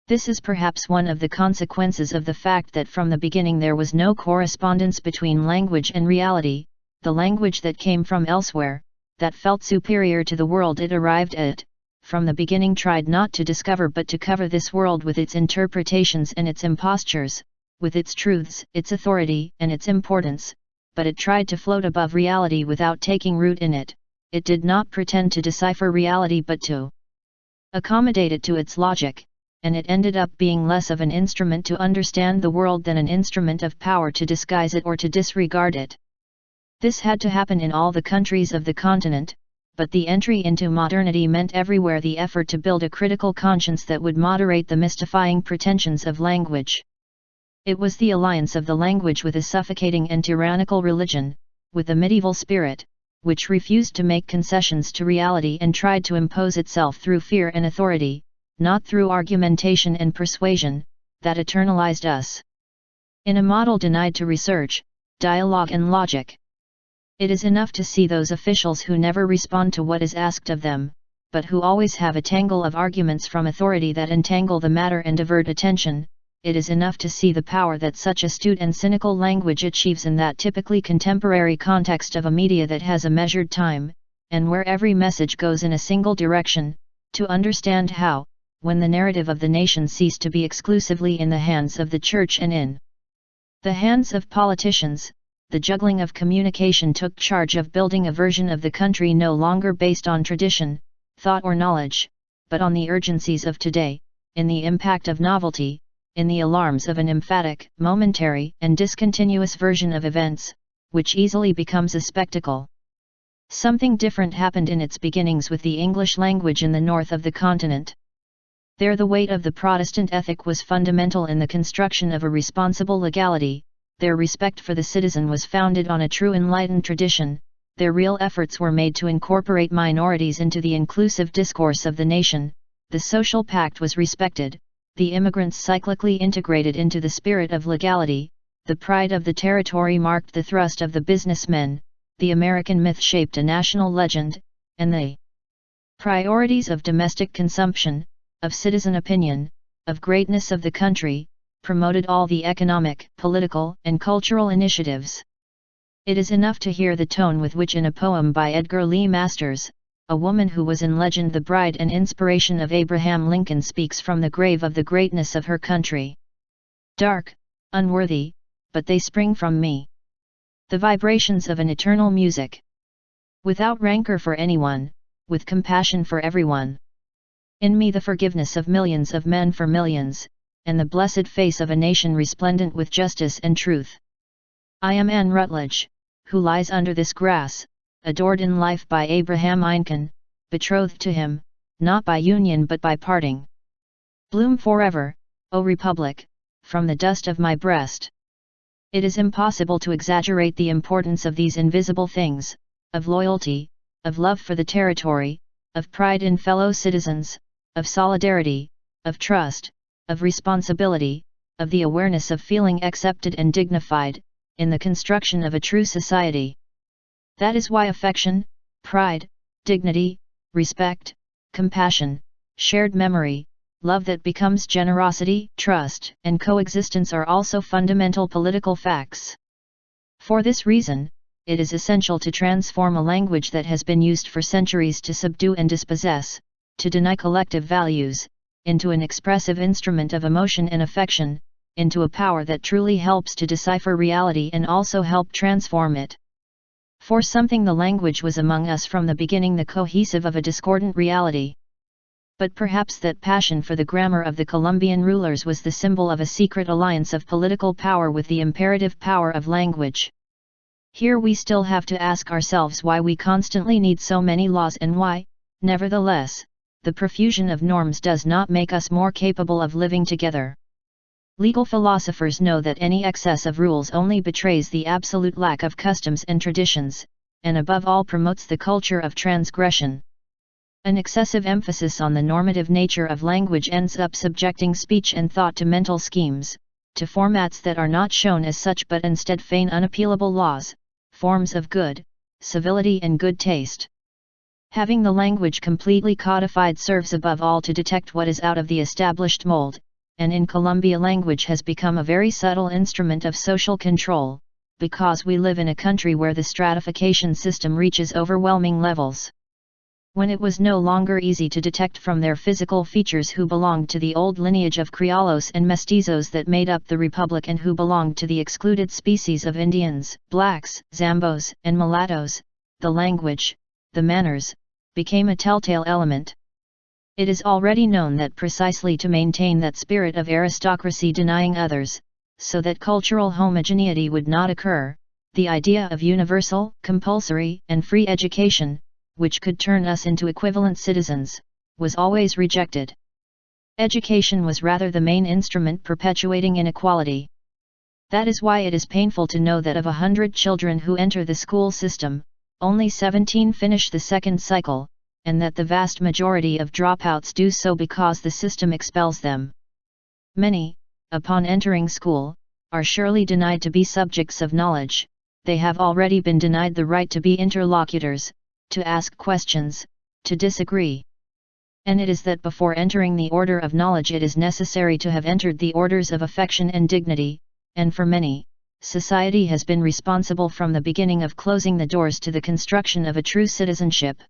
This is perhaps one of the consequences of the fact that from the beginning there was no correspondence between language and reality. The language that came from elsewhere, that felt superior to the world it arrived at, from the beginning tried not to discover but to cover this world with its interpretations and its impostures, with its truths, its authority and its importance, but it tried to float above reality without taking root in it. It did not pretend to decipher reality but to accommodate it to its logic, and it ended up being less of an instrument to understand the world than an instrument of power to disguise it or to disregard it. This had to happen in all the countries of the continent, but the entry into modernity meant everywhere the effort to build a critical conscience that would moderate the mystifying pretensions of language. It was the alliance of the language with a suffocating and tyrannical religion, with the medieval spirit, which refused to make concessions to reality and tried to impose itself through fear and authority, not through argumentation and persuasion, that eternalized us. In a model denied to research, dialogue and logic. It is enough to see those officials who never respond to what is asked of them, but who always have a tangle of arguments from authority that entangle the matter and divert attention. It is enough to see the power that such astute and cynical language achieves in that typically contemporary context of a media that has a measured time, and where every message goes in a single direction, to understand how, when the narrative of the nation ceased to be exclusively in the hands of the church and in the hands of politicians, the juggling of communication took charge of building a version of the country no longer based on tradition, thought or knowledge, but on the urgencies of today, in the impact of novelty, in the alarms of an emphatic, momentary, and discontinuous version of events, which easily becomes a spectacle. Something different happened in its beginnings with the English language in the north of the continent. There the weight of the Protestant ethic was fundamental in the construction of a responsible legality, their respect for the citizen was founded on a true enlightened tradition, their real efforts were made to incorporate minorities into the inclusive discourse of the nation, the social pact was respected, the immigrants cyclically integrated into the spirit of legality, the pride of the territory marked the thrust of the businessmen, the American myth shaped a national legend, and the priorities of domestic consumption, of citizen opinion, of greatness of the country, promoted all the economic, political, and cultural initiatives. It is enough to hear the tone with which in a poem by Edgar Lee Masters, a woman who was in legend the bride and inspiration of Abraham Lincoln speaks from the grave of the greatness of her country. Dark, unworthy, but they spring from me. The vibrations of an eternal music. Without rancor for anyone, with compassion for everyone. In me the forgiveness of millions of men for millions, and the blessed face of a nation resplendent with justice and truth. I am Anne Rutledge, who lies under this grass, adored in life by Abraham Lincoln, betrothed to him, not by union but by parting. Bloom forever, O Republic, from the dust of my breast. It is impossible to exaggerate the importance of these invisible things, of loyalty, of love for the territory, of pride in fellow citizens, of solidarity, of trust, of responsibility, of the awareness of feeling accepted and dignified, in the construction of a true society. That is why affection, pride, dignity, respect, compassion, shared memory, love that becomes generosity, trust, and coexistence are also fundamental political facts. For this reason, it is essential to transform a language that has been used for centuries to subdue and dispossess, to deny collective values, into an expressive instrument of emotion and affection, into a power that truly helps to decipher reality and also help transform it. For something the language was among us from the beginning, the cohesive of a discordant reality. But perhaps that passion for the grammar of the Colombian rulers was the symbol of a secret alliance of political power with the imperative power of language. Here we still have to ask ourselves why we constantly need so many laws and why, nevertheless, the profusion of norms does not make us more capable of living together. Legal philosophers know that any excess of rules only betrays the absolute lack of customs and traditions, and above all promotes the culture of transgression. An excessive emphasis on the normative nature of language ends up subjecting speech and thought to mental schemes, to formats that are not shown as such but instead feign unappealable laws, forms of good, civility and good taste. Having the language completely codified serves above all to detect what is out of the established mold, and in Colombia language has become a very subtle instrument of social control, because we live in a country where the stratification system reaches overwhelming levels. When it was no longer easy to detect from their physical features who belonged to the old lineage of criollos and mestizos that made up the republic and who belonged to the excluded species of Indians, blacks, Zambos, and mulattoes, the language, the manners, became a telltale element. It is already known that precisely to maintain that spirit of aristocracy denying others, so that cultural homogeneity would not occur, the idea of universal, compulsory, and free education, which could turn us into equivalent citizens, was always rejected. Education was rather the main instrument perpetuating inequality. That is why it is painful to know that of 100 children who enter the school system, only 17 finish the second cycle, and that the vast majority of dropouts do so because the system expels them. Many, upon entering school, are surely denied to be subjects of knowledge, they have already been denied the right to be interlocutors, to ask questions, to disagree. And it is that before entering the order of knowledge it is necessary to have entered the orders of affection and dignity, and for many, society has been responsible from the beginning of closing the doors to the construction of a true citizenship.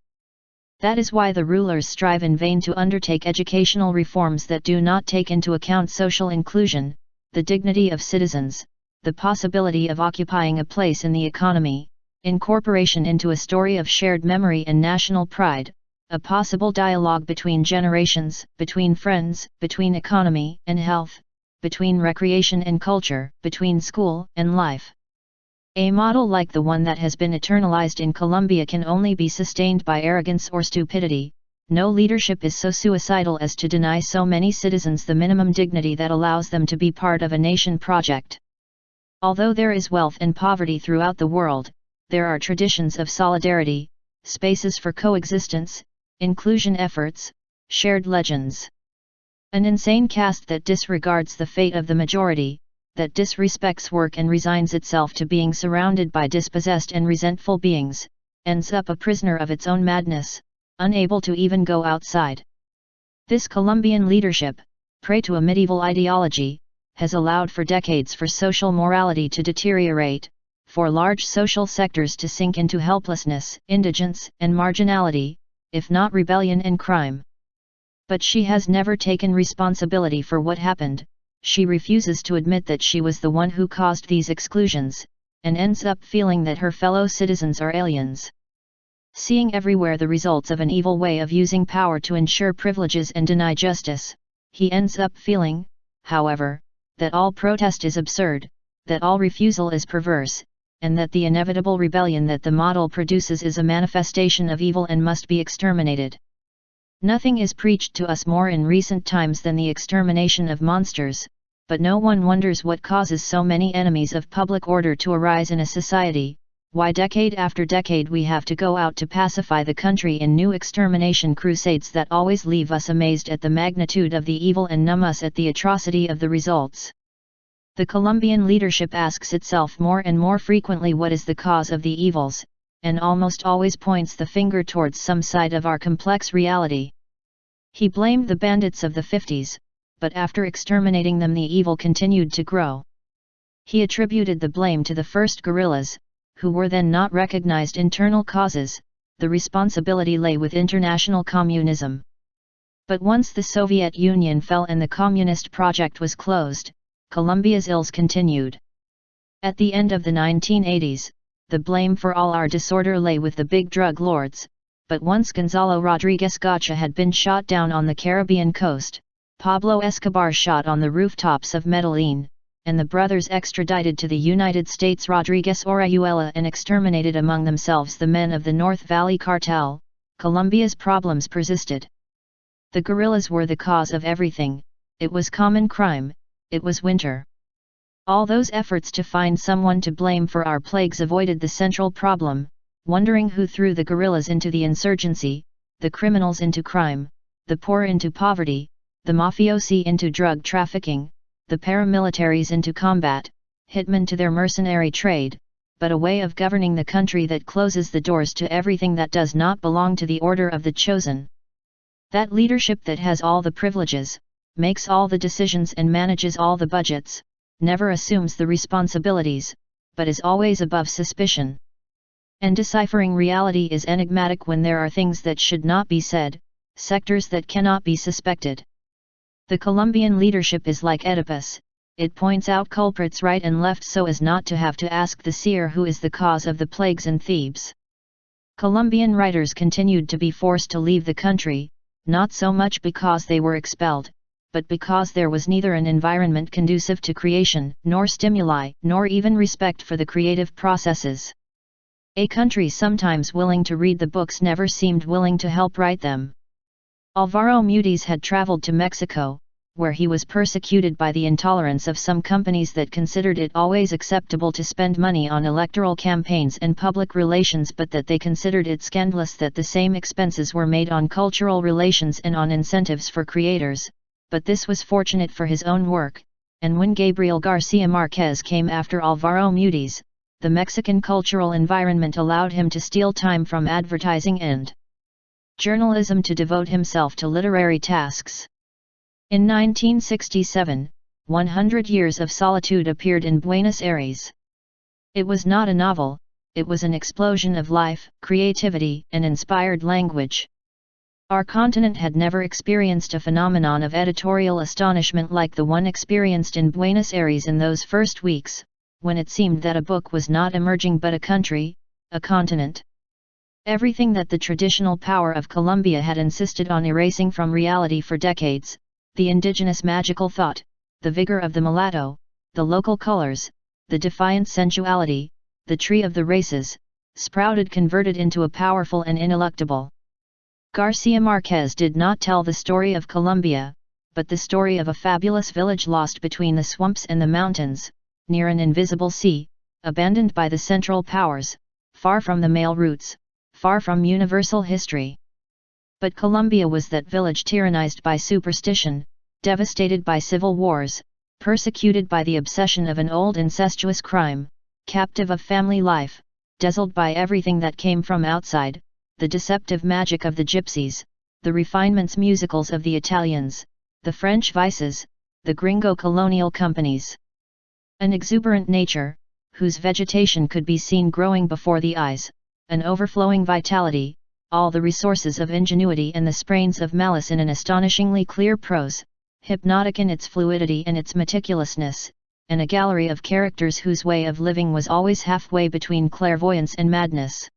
That is why the rulers strive in vain to undertake educational reforms that do not take into account social inclusion, the dignity of citizens, the possibility of occupying a place in the economy, incorporation into a story of shared memory and national pride, a possible dialogue between generations, between friends, between economy and health, between recreation and culture, between school and life. A model like the one that has been eternalized in Colombia can only be sustained by arrogance or stupidity. No leadership is so suicidal as to deny so many citizens the minimum dignity that allows them to be part of a nation project. Although there is wealth and poverty throughout the world, there are traditions of solidarity, spaces for coexistence, inclusion efforts, shared legends. An insane caste that disregards the fate of the majority, that disrespects work and resigns itself to being surrounded by dispossessed and resentful beings, ends up a prisoner of its own madness, unable to even go outside. This Colombian leadership, prey to a medieval ideology, has allowed for decades for social morality to deteriorate, for large social sectors to sink into helplessness, indigence, and marginality, if not rebellion and crime. But she has never taken responsibility for what happened. She refuses to admit that she was the one who caused these exclusions, and ends up feeling that her fellow citizens are aliens. Seeing everywhere the results of an evil way of using power to ensure privileges and deny justice, he ends up feeling, however, that all protest is absurd, that all refusal is perverse, and that the inevitable rebellion that the model produces is a manifestation of evil and must be exterminated. Nothing is preached to us more in recent times than the extermination of monsters, but no one wonders what causes so many enemies of public order to arise in a society, why decade after decade we have to go out to pacify the country in new extermination crusades that always leave us amazed at the magnitude of the evil and numb us at the atrocity of the results. The Colombian leadership asks itself more and more frequently what is the cause of the evils, and almost always points the finger towards some side of our complex reality. He blamed the bandits of the 50s, but after exterminating them the evil continued to grow. He attributed the blame to the first guerrillas, who were then not recognized internal causes. The responsibility lay with international communism. But once the Soviet Union fell and the communist project was closed, Colombia's ills continued. At the end of the 1980s, the blame for all our disorder lay with the big drug lords, but once Gonzalo Rodriguez Gacha had been shot down on the Caribbean coast, Pablo Escobar shot on the rooftops of Medellin, and the brothers extradited to the United States Rodriguez Orihuela and exterminated among themselves the men of the North Valley Cartel, Colombia's problems persisted. The guerrillas were the cause of everything. It was common crime, it was winter. All those efforts to find someone to blame for our plagues avoided the central problem, wondering who threw the guerrillas into the insurgency, the criminals into crime, the poor into poverty, the mafiosi into drug trafficking, the paramilitaries into combat, hitmen to their mercenary trade, but a way of governing the country that closes the doors to everything that does not belong to the order of the chosen. That leadership that has all the privileges, makes all the decisions and manages all the budgets, never assumes the responsibilities, but is always above suspicion. And deciphering reality is enigmatic when there are things that should not be said, sectors that cannot be suspected. The Colombian leadership is like Oedipus, it points out culprits right and left so as not to have to ask the seer who is the cause of the plagues in Thebes. Colombian writers continued to be forced to leave the country, not so much because they were expelled, but because there was neither an environment conducive to creation, nor stimuli, nor even respect for the creative processes. A country sometimes willing to read the books never seemed willing to help write them. Alvaro Mutis had traveled to Mexico, where he was persecuted by the intolerance of some companies that considered it always acceptable to spend money on electoral campaigns and public relations, but that they considered it scandalous that the same expenses were made on cultural relations and on incentives for creators. But this was fortunate for his own work, and when Gabriel Garcia Marquez came after Alvaro Mutis, the Mexican cultural environment allowed him to steal time from advertising and journalism to devote himself to literary tasks. In 1967, 100 Years of Solitude appeared in Buenos Aires. It was not a novel, it was an explosion of life, creativity, and inspired language. Our continent had never experienced a phenomenon of editorial astonishment like the one experienced in Buenos Aires in those first weeks, when it seemed that a book was not emerging but a country, a continent. Everything that the traditional power of Colombia had insisted on erasing from reality for decades, the indigenous magical thought, the vigor of the mulatto, the local colors, the defiant sensuality, the tree of the races, sprouted converted into a powerful and ineluctable. Garcia Marquez did not tell the story of Colombia, but the story of a fabulous village lost between the swamps and the mountains, near an invisible sea, abandoned by the central powers, far from the male roots, far from universal history. But Colombia was that village tyrannized by superstition, devastated by civil wars, persecuted by the obsession of an old incestuous crime, captive of family life, dazzled by everything that came from outside, the deceptive magic of the gypsies, the refinements musicals of the Italians, the French vices, the gringo colonial companies. An exuberant nature, whose vegetation could be seen growing before the eyes, an overflowing vitality, all the resources of ingenuity and the sprains of malice in an astonishingly clear prose, hypnotic in its fluidity and its meticulousness, and a gallery of characters whose way of living was always halfway between clairvoyance and madness.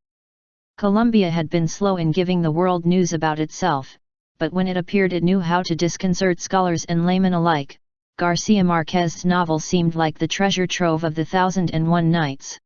Colombia had been slow in giving the world news about itself, but when it appeared it knew how to disconcert scholars and laymen alike. Garcia Marquez's novel seemed like the treasure trove of the 1001 Nights.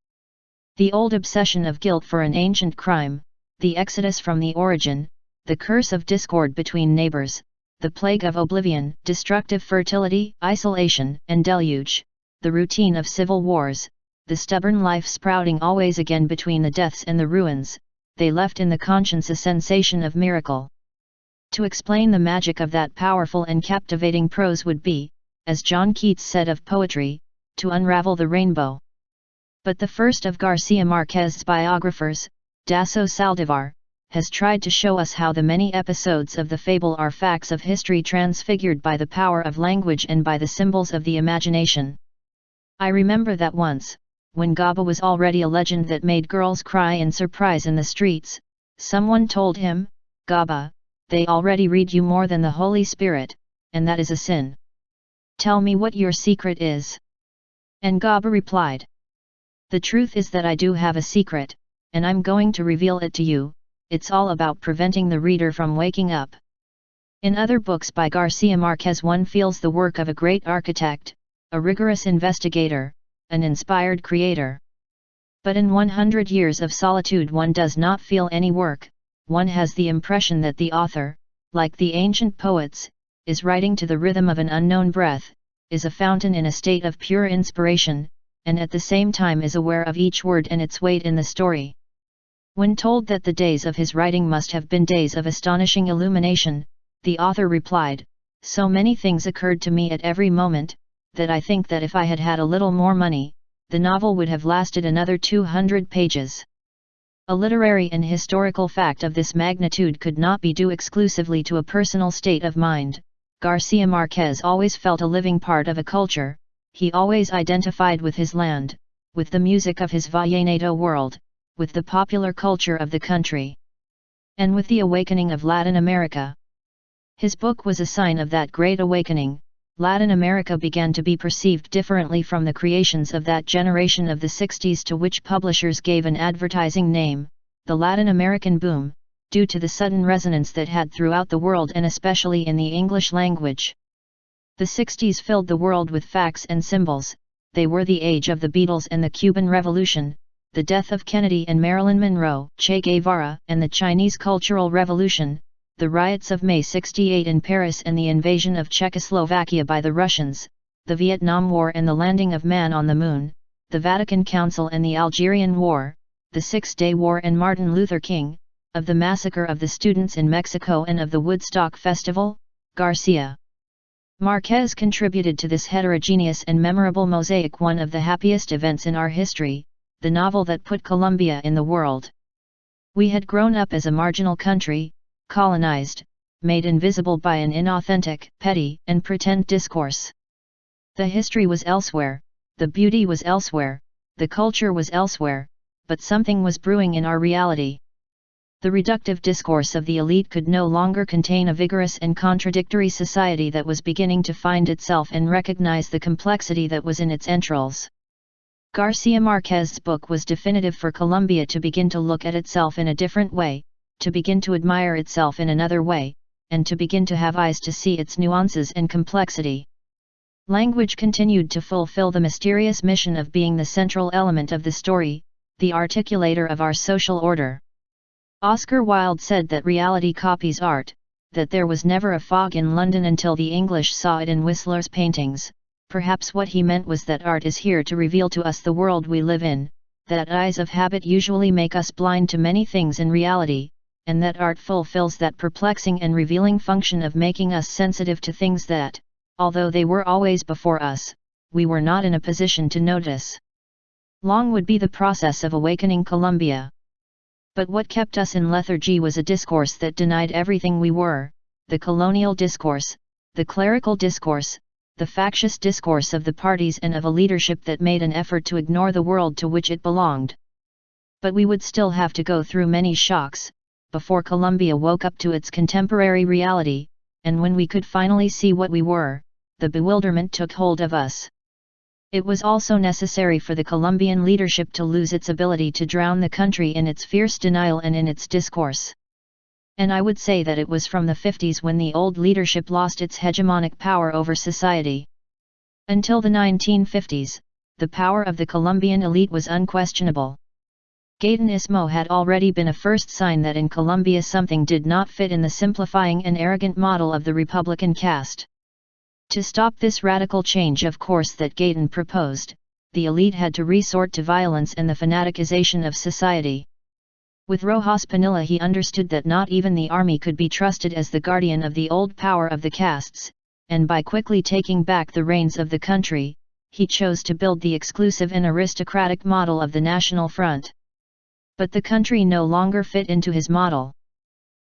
The old obsession of guilt for an ancient crime, the exodus from the origin, the curse of discord between neighbors, the plague of oblivion, destructive fertility, isolation, and deluge, the routine of civil wars, the stubborn life sprouting always again between the deaths and the ruins, they left in the conscience a sensation of miracle. To explain the magic of that powerful and captivating prose would be, as John Keats said of poetry, to unravel the rainbow. But the first of Garcia Marquez's biographers, Dasso Saldivar, has tried to show us how the many episodes of the fable are facts of history transfigured by the power of language and by the symbols of the imagination. I remember that once, when Gaba was already a legend that made girls cry in surprise in the streets, someone told him, "Gaba, they already read you more than the Holy Spirit, and that is a sin. Tell me what your secret is." And Gaba replied, "The truth is that I do have a secret, and I'm going to reveal it to you. It's all about preventing the reader from waking up." In other books by Garcia Marquez one feels the work of a great architect, a rigorous investigator, an inspired creator. But in 100 Years of Solitude one does not feel any work, one has the impression that the author, like the ancient poets, is writing to the rhythm of an unknown breath, is a fountain in a state of pure inspiration, and at the same time is aware of each word and its weight in the story. When told that the days of his writing must have been days of astonishing illumination, the author replied, "So many things occurred to me at every moment, that I think that if I had had a little more money, the novel would have lasted another 200 pages. A literary and historical fact of this magnitude could not be due exclusively to a personal state of mind. Garcia Marquez always felt a living part of a culture, he always identified with his land, with the music of his Vallenato world, with the popular culture of the country, and with the awakening of Latin America. His book was a sign of that great awakening. Latin America began to be perceived differently from the creations of that generation of the 60s to which publishers gave an advertising name, the Latin American boom, due to the sudden resonance that had throughout the world and especially in the English language. The 60s filled the world with facts and symbols. They were the age of the Beatles and the Cuban Revolution, the death of Kennedy and Marilyn Monroe, Che Guevara and the Chinese Cultural Revolution, the riots of May 68 in Paris and the invasion of Czechoslovakia by the Russians, the Vietnam War and the landing of man on the moon, the Vatican Council and the Algerian War, the Six-Day War and Martin Luther King, of the massacre of the students in Mexico and of the Woodstock Festival. Garcia Marquez contributed to this heterogeneous and memorable mosaic one of the happiest events in our history, the novel that put Colombia in the world. We had grown up as a marginal country, colonized, made invisible by an inauthentic, petty, and pretend discourse. The history was elsewhere, the beauty was elsewhere, the culture was elsewhere, but something was brewing in our reality. The reductive discourse of the elite could no longer contain a vigorous and contradictory society that was beginning to find itself and recognize the complexity that was in its entrails. Garcia Marquez's book was definitive for Colombia to begin to look at itself in a different way, to begin to admire itself in another way, and to begin to have eyes to see its nuances and complexity. Language continued to fulfill the mysterious mission of being the central element of the story, the articulator of our social order. Oscar Wilde said that reality copies art, that there was never a fog in London until the English saw it in Whistler's paintings. Perhaps what he meant was that art is here to reveal to us the world we live in, that eyes of habit usually make us blind to many things in reality, and that art fulfills that perplexing and revealing function of making us sensitive to things that, although they were always before us, we were not in a position to notice. Long would be the process of awakening Colombia. But what kept us in lethargy was a discourse that denied everything we were, the colonial discourse, the clerical discourse, the factious discourse of the parties and of a leadership that made an effort to ignore the world to which it belonged. But we would still have to go through many shocks, before Colombia woke up to its contemporary reality, and when we could finally see what we were, the bewilderment took hold of us. It was also necessary for the Colombian leadership to lose its ability to drown the country in its fierce denial and in its discourse. And I would say that it was from the 50s when the old leadership lost its hegemonic power over society. Until the 1950s, the power of the Colombian elite was unquestionable. Gaytonismo had already been a first sign that in Colombia something did not fit in the simplifying and arrogant model of the Republican caste. To stop this radical change of course that Gayton proposed, the elite had to resort to violence and the fanaticization of society. With Rojas Pinilla he understood that not even the army could be trusted as the guardian of the old power of the castes, and by quickly taking back the reins of the country, he chose to build the exclusive and aristocratic model of the National Front. But the country no longer fit into his model.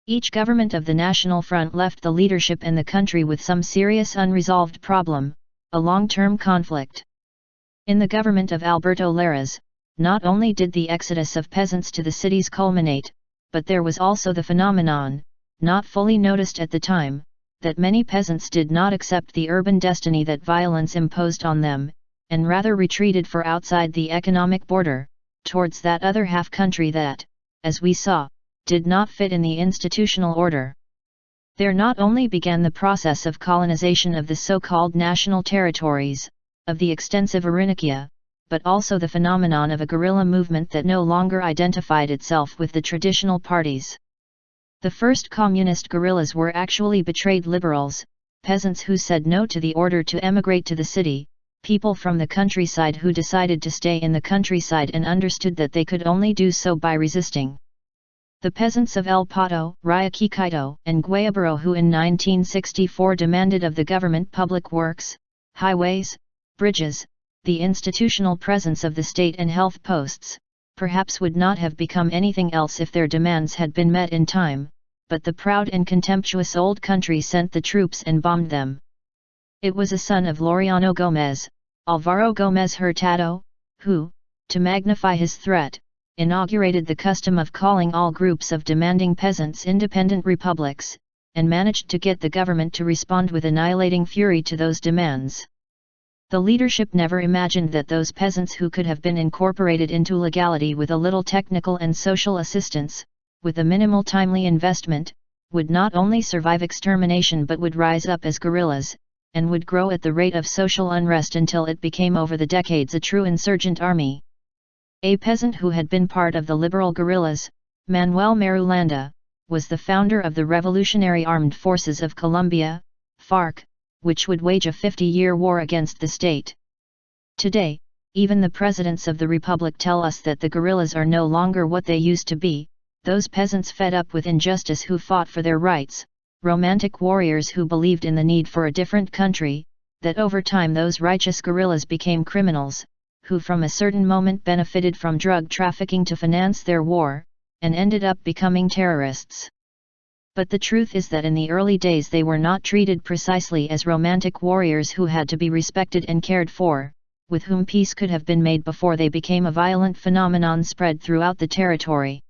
Each government of the National Front left the leadership and the country with some serious unresolved problem, a long-term conflict. In the government of Alberto Lleras, not only did the exodus of peasants to the cities culminate, but there was also the phenomenon, not fully noticed at the time, that many peasants did not accept the urban destiny that violence imposed on them, and rather retreated for outside the economic border, towards that other half-country that, as we saw, did not fit in the institutional order. There not only began the process of colonization of the so-called national territories, of the extensive Orinoquia, but also the phenomenon of a guerrilla movement that no longer identified itself with the traditional parties. The first communist guerrillas were actually betrayed liberals, peasants who said no to the order to emigrate to the city, people from the countryside who decided to stay in the countryside and understood that they could only do so by resisting. The peasants of El Pato, Riaquicito, and Guayaburo who in 1964 demanded of the government public works, highways, bridges, the institutional presence of the state and health posts, perhaps would not have become anything else if their demands had been met in time, but the proud and contemptuous old country sent the troops and bombed them. It was a son of Laureano Gómez, Alvaro Gómez Hurtado, who, to magnify his threat, inaugurated the custom of calling all groups of demanding peasants independent republics, and managed to get the government to respond with annihilating fury to those demands. The leadership never imagined that those peasants who could have been incorporated into legality with a little technical and social assistance, with a minimal timely investment, would not only survive extermination but would rise up as guerrillas, and would grow at the rate of social unrest until it became over the decades a true insurgent army. A peasant who had been part of the liberal guerrillas, Manuel Marulanda, was the founder of the Revolutionary Armed Forces of Colombia, FARC, which would wage a 50-year war against the state. Today, even the presidents of the republic tell us that the guerrillas are no longer what they used to be, those peasants fed up with injustice who fought for their rights, romantic warriors who believed in the need for a different country, that over time those righteous guerrillas became criminals, who from a certain moment benefited from drug trafficking to finance their war, and ended up becoming terrorists. But the truth is that in the early days they were not treated precisely as romantic warriors who had to be respected and cared for, with whom peace could have been made before they became a violent phenomenon spread throughout the territory.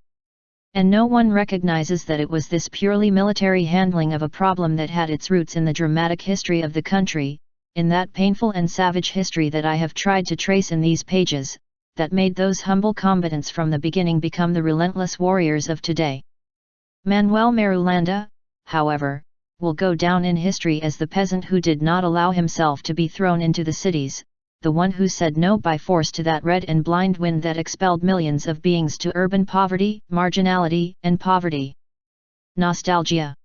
And no one recognizes that it was this purely military handling of a problem that had its roots in the dramatic history of the country, in that painful and savage history that I have tried to trace in these pages, that made those humble combatants from the beginning become the relentless warriors of today. Manuel Marulanda, however, will go down in history as the peasant who did not allow himself to be thrown into the cities, the one who said no by force to that red and blind wind that expelled millions of beings to urban poverty, marginality, and poverty. Nostalgia.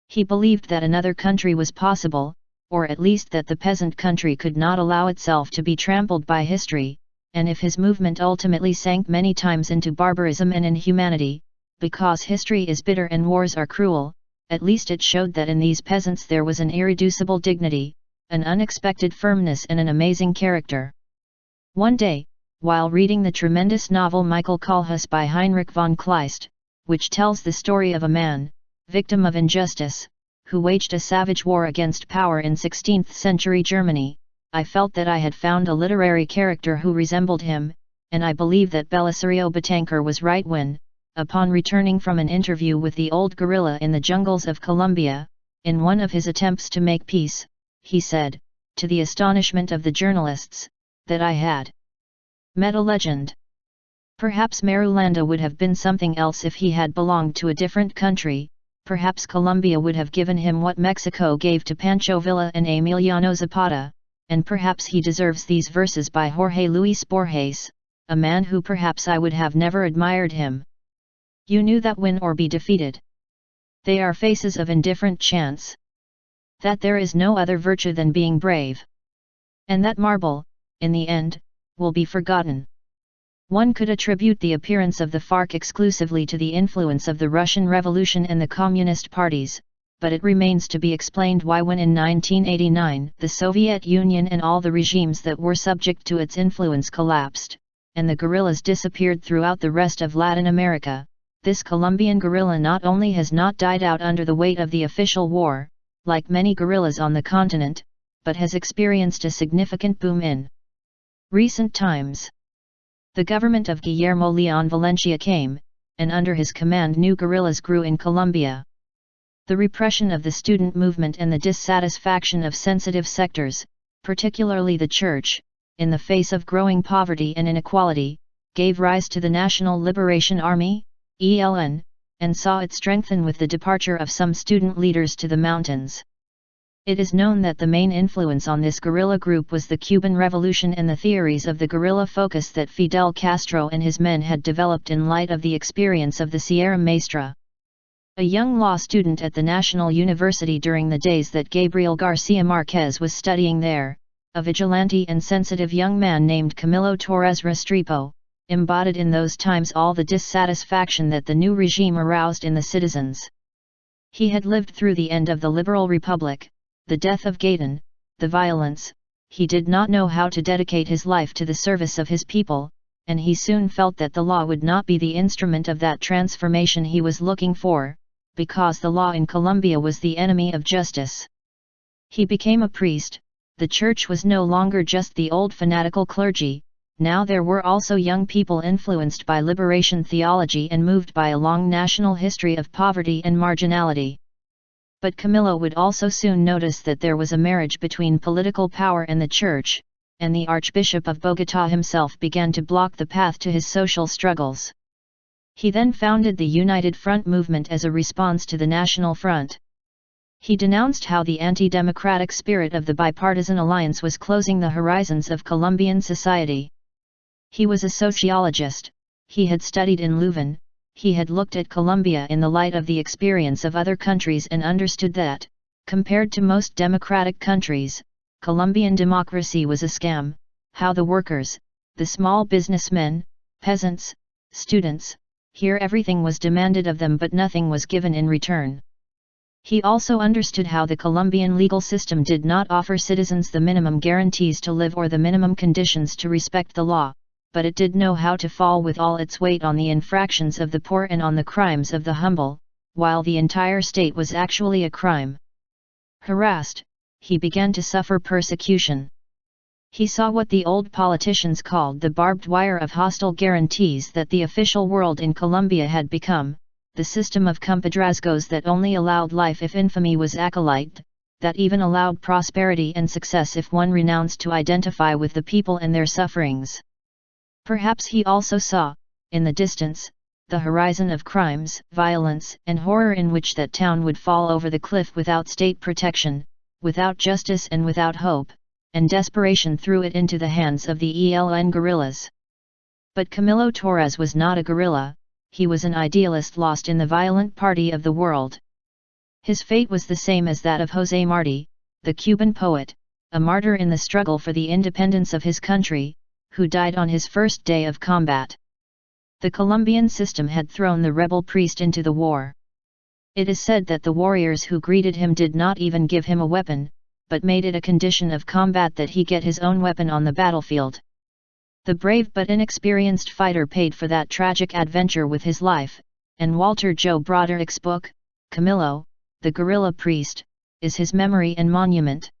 He believed that another country was possible, or at least that the peasant country could not allow itself to be trampled by history, and if his movement ultimately sank many times into barbarism and inhumanity, because history is bitter and wars are cruel, at least it showed that in these peasants there was an irreducible dignity, an unexpected firmness and an amazing character. One day, while reading the tremendous novel Michael Kohlhaas by Heinrich von Kleist, which tells the story of a man, victim of injustice, who waged a savage war against power in 16th century Germany, I felt that I had found a literary character who resembled him, and I believe that Belisario Betancur was right when, upon returning from an interview with the old guerrilla in the jungles of Colombia, in one of his attempts to make peace, he said, to the astonishment of the journalists, that I had met a legend. Perhaps Marulanda would have been something else if he had belonged to a different country, perhaps Colombia would have given him what Mexico gave to Pancho Villa and Emiliano Zapata, and perhaps he deserves these verses by Jorge Luis Borges, a man who perhaps I would have never admired him. You knew that win or be defeated. They are faces of indifferent chance. That there is no other virtue than being brave. And that marble, in the end, will be forgotten. One could attribute the appearance of the FARC exclusively to the influence of the Russian Revolution and the Communist parties, but it remains to be explained why when in 1989 the Soviet Union and all the regimes that were subject to its influence collapsed, and the guerrillas disappeared throughout the rest of Latin America, this Colombian guerrilla not only has not died out under the weight of the official war, like many guerrillas on the continent, but has experienced a significant boom in recent times. The government of Guillermo Leon Valencia came, and under his command new guerrillas grew in Colombia. The repression of the student movement and the dissatisfaction of sensitive sectors, particularly the church, in the face of growing poverty and inequality, gave rise to the National Liberation Army, ELN, and saw it strengthen with the departure of some student leaders to the mountains. It is known that the main influence on this guerrilla group was the Cuban Revolution and the theories of the guerrilla focus that Fidel Castro and his men had developed in light of the experience of the Sierra Maestra. A young law student at the National University during the days that Gabriel Garcia Marquez was studying there, a vigilante and sensitive young man named Camilo Torres Restrepo, embodied in those times all the dissatisfaction that the new regime aroused in the citizens. He had lived through the end of the Liberal Republic, the death of Gaydon, the violence. He did not know how to dedicate his life to the service of his people, and he soon felt that the law would not be the instrument of that transformation he was looking for, because the law in Colombia was the enemy of justice. He became a priest. The church was no longer just the old fanatical clergy, now there were also young people influenced by liberation theology and moved by a long national history of poverty and marginality. But Camilo would also soon notice that there was a marriage between political power and the church, and the Archbishop of Bogotá himself began to block the path to his social struggles. He then founded the United Front movement as a response to the National Front. He denounced how the anti-democratic spirit of the bipartisan alliance was closing the horizons of Colombian society. He was a sociologist, he had studied in Leuven, he had looked at Colombia in the light of the experience of other countries and understood that, compared to most democratic countries, Colombian democracy was a scam, how the workers, the small businessmen, peasants, students, here everything was demanded of them but nothing was given in return. He also understood how the Colombian legal system did not offer citizens the minimum guarantees to live or the minimum conditions to respect the law, but it did know how to fall with all its weight on the infractions of the poor and on the crimes of the humble, while the entire state was actually a crime. Harassed, he began to suffer persecution. He saw what the old politicians called the barbed wire of hostile guarantees that the official world in Colombia had become, the system of compadrazgos that only allowed life if infamy was acolyte, that even allowed prosperity and success if one renounced to identify with the people and their sufferings. Perhaps he also saw, in the distance, the horizon of crimes, violence, and horror in which that town would fall over the cliff without state protection, without justice and without hope, and desperation threw it into the hands of the ELN guerrillas. But Camilo Torres was not a guerrilla, he was an idealist lost in the violent party of the world. His fate was the same as that of José Martí, the Cuban poet, a martyr in the struggle for the independence of his country, who died on his first day of combat. The Colombian system had thrown the rebel priest into the war. It is said that the warriors who greeted him did not even give him a weapon, but made it a condition of combat that he get his own weapon on the battlefield. The brave but inexperienced fighter paid for that tragic adventure with his life, and Walter Joe Broderick's book, Camilo, the Guerrilla Priest, is his memory and monument.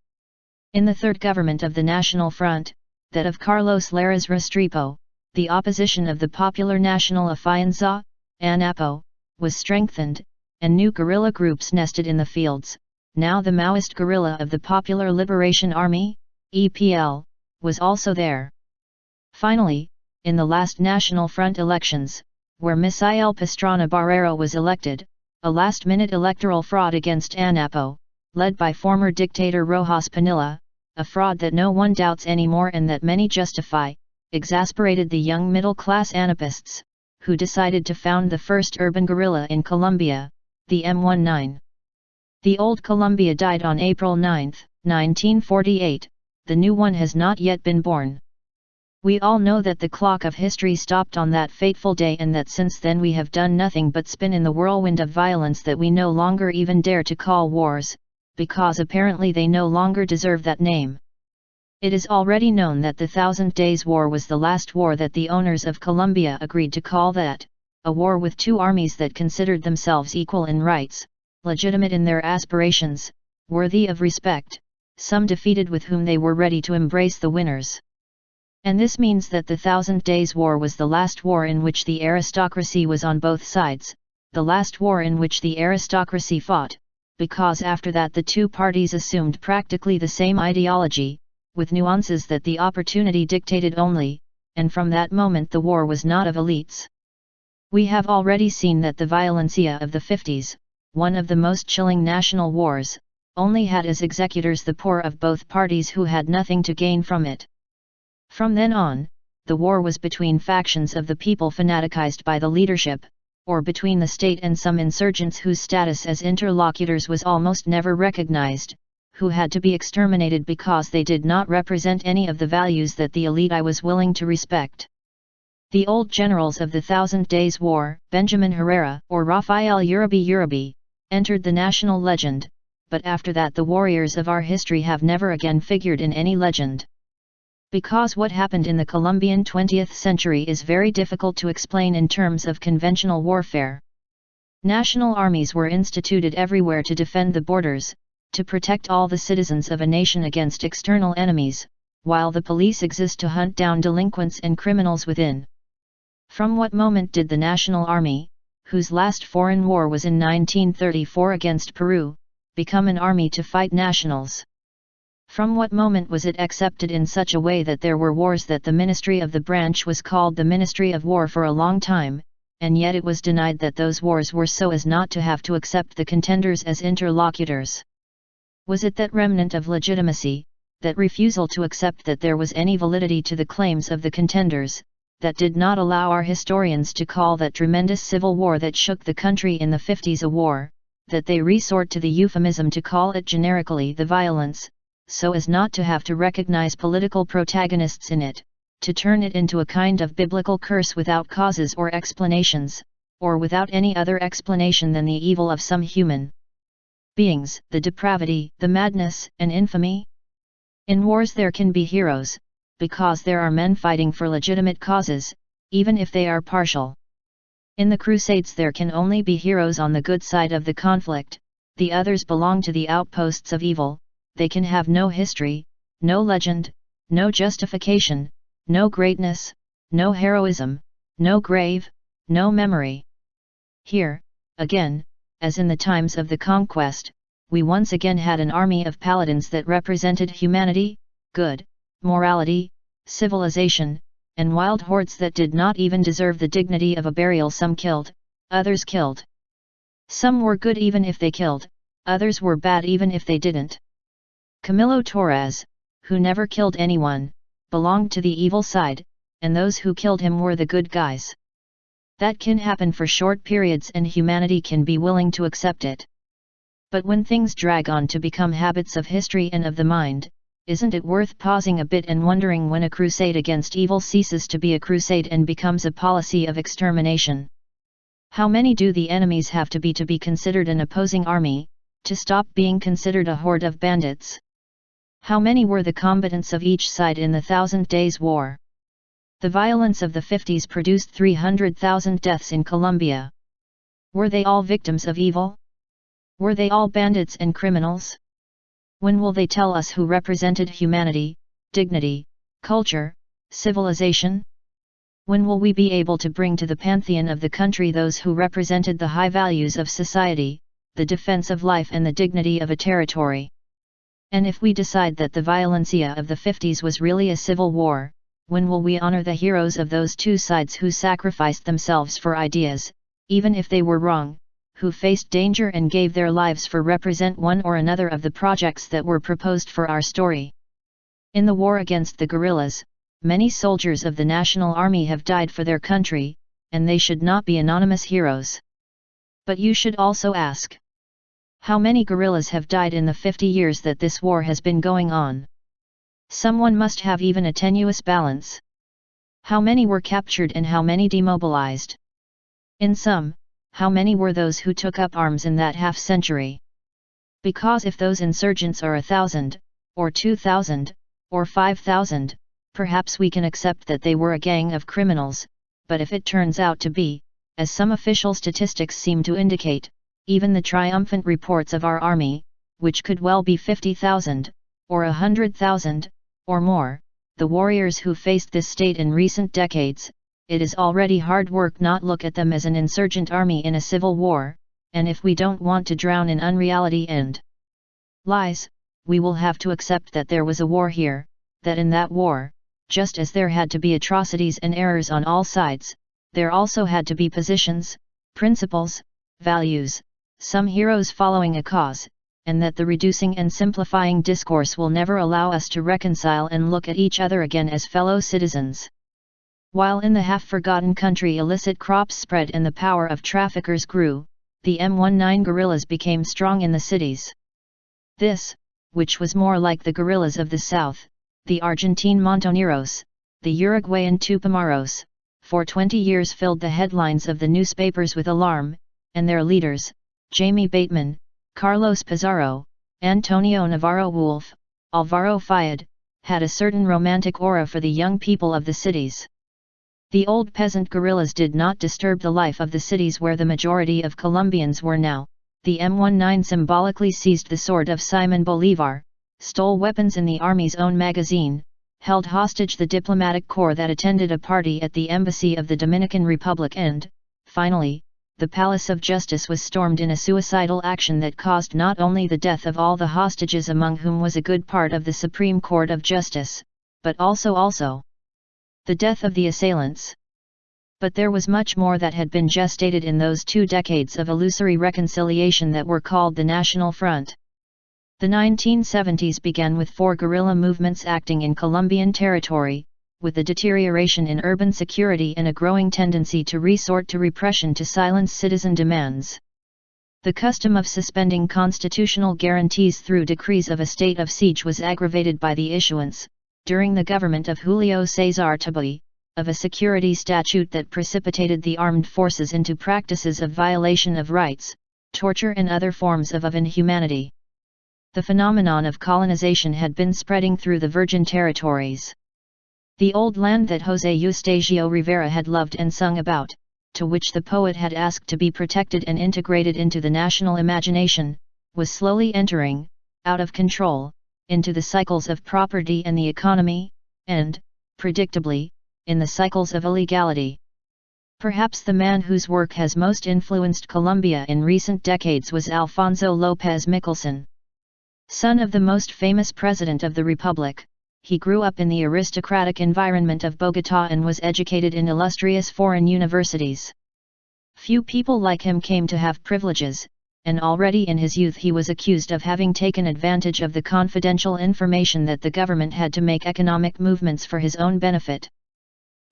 In the third government of the National Front, that of Carlos Lleras Restrepo, the opposition of the Popular National Alianza, ANAPO, was strengthened, and new guerrilla groups nested in the fields. Now the Maoist guerrilla of the Popular Liberation Army, EPL, was also there. Finally, in the last National Front elections, where Misael Pastrana Barrero was elected, a last-minute electoral fraud against ANAPO, led by former dictator Rojas Pinilla, a fraud that no one doubts anymore and that many justify, exasperated the young middle-class ANAPists, who decided to found the first urban guerrilla in Colombia, the M19. The old Colombia died on April 9, 1948, the new one has not yet been born. We all know that the clock of history stopped on that fateful day and that since then we have done nothing but spin in the whirlwind of violence that we no longer even dare to call wars, because apparently they no longer deserve that name. It is already known that the Thousand Days War was the last war that the owners of Colombia agreed to call that, a war with two armies that considered themselves equal in rights, legitimate in their aspirations, worthy of respect, some defeated with whom they were ready to embrace the winners. And this means that the Thousand Days War was the last war in which the aristocracy was on both sides, the last war in which the aristocracy fought, because after that the two parties assumed practically the same ideology, with nuances that the opportunity dictated only, and from that moment the war was not of elites. We have already seen that the violencia of the 50s, one of the most chilling national wars, only had as executors the poor of both parties who had nothing to gain from it. From then on, the war was between factions of the people fanaticized by the leadership, or between the state and some insurgents whose status as interlocutors was almost never recognized, who had to be exterminated because they did not represent any of the values that the elite was willing to respect. The old generals of the Thousand Days War, Benjamin Herrera or Rafael Uribe, entered the national legend, but after that the warriors of our history have never again figured in any legend. Because what happened in the Colombian 20th century is very difficult to explain in terms of conventional warfare. National armies were instituted everywhere to defend the borders, to protect all the citizens of a nation against external enemies, while the police exist to hunt down delinquents and criminals within. From what moment did the National Army, whose last foreign war was in 1934 against Peru, become an army to fight nationals? From what moment was it accepted in such a way that there were wars that the Ministry of the Branch was called the Ministry of War for a long time, and yet it was denied that those wars were so as not to have to accept the contenders as interlocutors? Was it that remnant of legitimacy, that refusal to accept that there was any validity to the claims of the contenders, that did not allow our historians to call that tremendous civil war that shook the country in the 50s a war, that they resort to the euphemism to call it generically the violence, so as not to have to recognize political protagonists in it, to turn it into a kind of biblical curse without causes or explanations, or without any other explanation than the evil of some human beings, the depravity, the madness, and infamy? In wars there can be heroes, because there are men fighting for legitimate causes, even if they are partial. In the Crusades there can only be heroes on the good side of the conflict, the others belong to the outposts of evil, they can have no history, no legend, no justification, no greatness, no heroism, no grave, no memory. Here, again, as in the times of the conquest, we once again had an army of paladins that represented humanity, good, morality, civilization, and wild hordes that did not even deserve the dignity of a burial. Some killed, others killed. Some were good even if they killed, others were bad even if they didn't. Camilo Torres, who never killed anyone, belonged to the evil side, and those who killed him were the good guys. That can happen for short periods and humanity can be willing to accept it. But when things drag on to become habits of history and of the mind, isn't it worth pausing a bit and wondering when a crusade against evil ceases to be a crusade and becomes a policy of extermination? How many do the enemies have to be considered an opposing army, to stop being considered a horde of bandits? How many were the combatants of each side in the Thousand Days' War? The violence of the 50s produced 300,000 deaths in Colombia. Were they all victims of evil? Were they all bandits and criminals? When will they tell us who represented humanity, dignity, culture, civilization? When will we be able to bring to the pantheon of the country those who represented the high values of society, the defense of life and the dignity of a territory? And if we decide that the violencia of the 50s was really a civil war, when will we honor the heroes of those two sides who sacrificed themselves for ideas, even if they were wrong, who faced danger and gave their lives for represent one or another of the projects that were proposed for our story? In the war against the guerrillas, many soldiers of the National Army have died for their country, and they should not be anonymous heroes. But you should also ask, how many guerrillas have died in the 50 years that this war has been going on? Someone must have even a tenuous balance. How many were captured and how many demobilized? In sum, how many were those who took up arms in that half-century? Because if those insurgents are 1,000, or 2,000, or 5,000, perhaps we can accept that they were a gang of criminals, but if it turns out to be, as some official statistics seem to indicate, even the triumphant reports of our army, which could well be 50,000, or 100,000, or more, the warriors who faced this state in recent decades, it is already hard work not look at them as an insurgent army in a civil war, and if we don't want to drown in unreality and lies, we will have to accept that there was a war here, that in that war, just as there had to be atrocities and errors on all sides, there also had to be positions, principles, values, some heroes following a cause, and that the reducing and simplifying discourse will never allow us to reconcile and look at each other again as fellow citizens. While in the half-forgotten country illicit crops spread and the power of traffickers grew, the M19 guerrillas became strong in the cities. This, which was more like the guerrillas of the south, the Argentine Montoneros, the Uruguayan Tupamaros, for 20 years filled the headlines of the newspapers with alarm, and their leaders, Jamie Bateman, Carlos Pizarro, Antonio Navarro Wolf, Alvaro Fayad, had a certain romantic aura for the young people of the cities. The old peasant guerrillas did not disturb the life of the cities where the majority of Colombians were now. The M19 symbolically seized the sword of Simon Bolívar, stole weapons in the army's own magazine, held hostage the diplomatic corps that attended a party at the embassy of the Dominican Republic and, finally, the Palace of Justice was stormed in a suicidal action that caused not only the death of all the hostages among whom was a good part of the Supreme Court of Justice, but also the death of the assailants. But there was much more that had been gestated in those 2 decades of illusory reconciliation that were called the National Front. The 1970s began with 4 guerrilla movements acting in Colombian territory, with a deterioration in urban security and a growing tendency to resort to repression to silence citizen demands. The custom of suspending constitutional guarantees through decrees of a state of siege was aggravated by the issuance, during the government of Julio César Tabay, of a security statute that precipitated the armed forces into practices of violation of rights, torture and other forms of inhumanity. The phenomenon of colonization had been spreading through the Virgin Territories. The old land that José Eustaquio Rivera had loved and sung about, to which the poet had asked to be protected and integrated into the national imagination, was slowly entering, out of control, into the cycles of property and the economy, and, predictably, in the cycles of illegality. Perhaps the man whose work has most influenced Colombia in recent decades was Alfonso López Michelsen. Son of the most famous president of the Republic, he grew up in the aristocratic environment of Bogotá and was educated in illustrious foreign universities. Few people like him came to have privileges, and already in his youth he was accused of having taken advantage of the confidential information that the government had to make economic movements for his own benefit.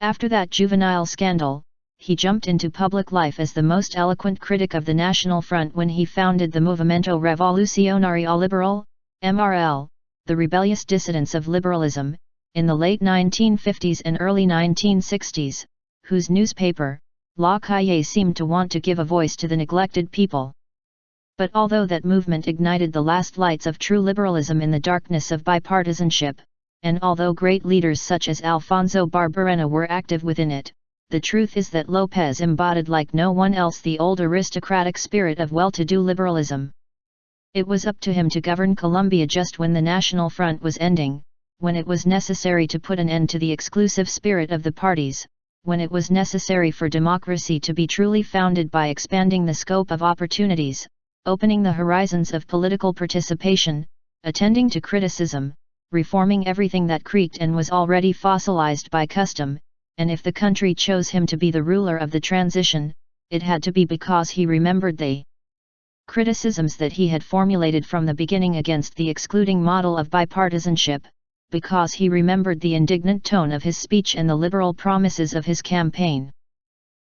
After that juvenile scandal, he jumped into public life as the most eloquent critic of the National Front when he founded the Movimento Revolucionario Liberal, MRL, the rebellious dissidents of liberalism, in the late 1950s and early 1960s, whose newspaper, La Calle, seemed to want to give a voice to the neglected people. But although that movement ignited the last lights of true liberalism in the darkness of bipartisanship, and although great leaders such as Alfonso Barberena were active within it, the truth is that López embodied like no one else the old aristocratic spirit of well-to-do liberalism. It was up to him to govern Colombia just when the National Front was ending, when it was necessary to put an end to the exclusive spirit of the parties, when it was necessary for democracy to be truly founded by expanding the scope of opportunities, opening the horizons of political participation, attending to criticism, reforming everything that creaked and was already fossilized by custom, and if the country chose him to be the ruler of the transition, it had to be because he remembered the criticisms that he had formulated from the beginning against the excluding model of bipartisanship, because he remembered the indignant tone of his speech and the liberal promises of his campaign.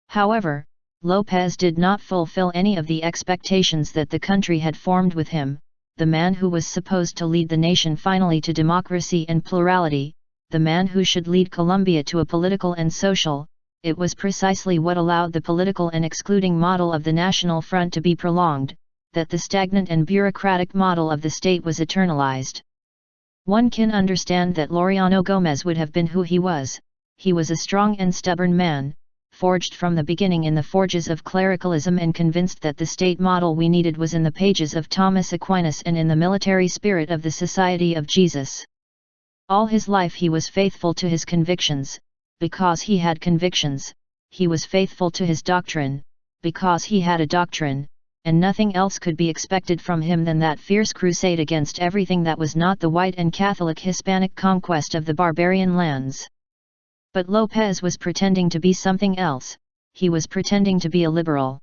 However, López did not fulfill any of the expectations that the country had formed with him, the man who was supposed to lead the nation finally to democracy and plurality, the man who should lead Colombia to a political and social. It was precisely what allowed the political and excluding model of the National Front to be prolonged, that the stagnant and bureaucratic model of the state was eternalized. One can understand that Laureano Gómez would have been who he was a strong and stubborn man, forged from the beginning in the forges of clericalism and convinced that the state model we needed was in the pages of Thomas Aquinas and in the military spirit of the Society of Jesus. All his life he was faithful to his convictions, because he had convictions; he was faithful to his doctrine, because he had a doctrine, and nothing else could be expected from him than that fierce crusade against everything that was not the white and Catholic Hispanic conquest of the barbarian lands. But López was pretending to be something else, he was pretending to be a liberal.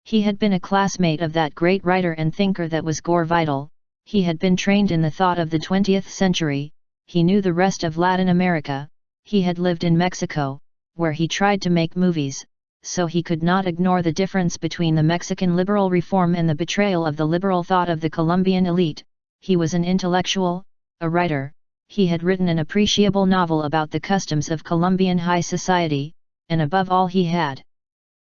He had been a classmate of that great writer and thinker that was Gore Vidal, he had been trained in the thought of the 20th century, he knew the rest of Latin America, he had lived in Mexico, where he tried to make movies, so he could not ignore the difference between the Mexican liberal reform and the betrayal of the liberal thought of the Colombian elite. He was an intellectual, a writer, he had written an appreciable novel about the customs of Colombian high society, and above all he had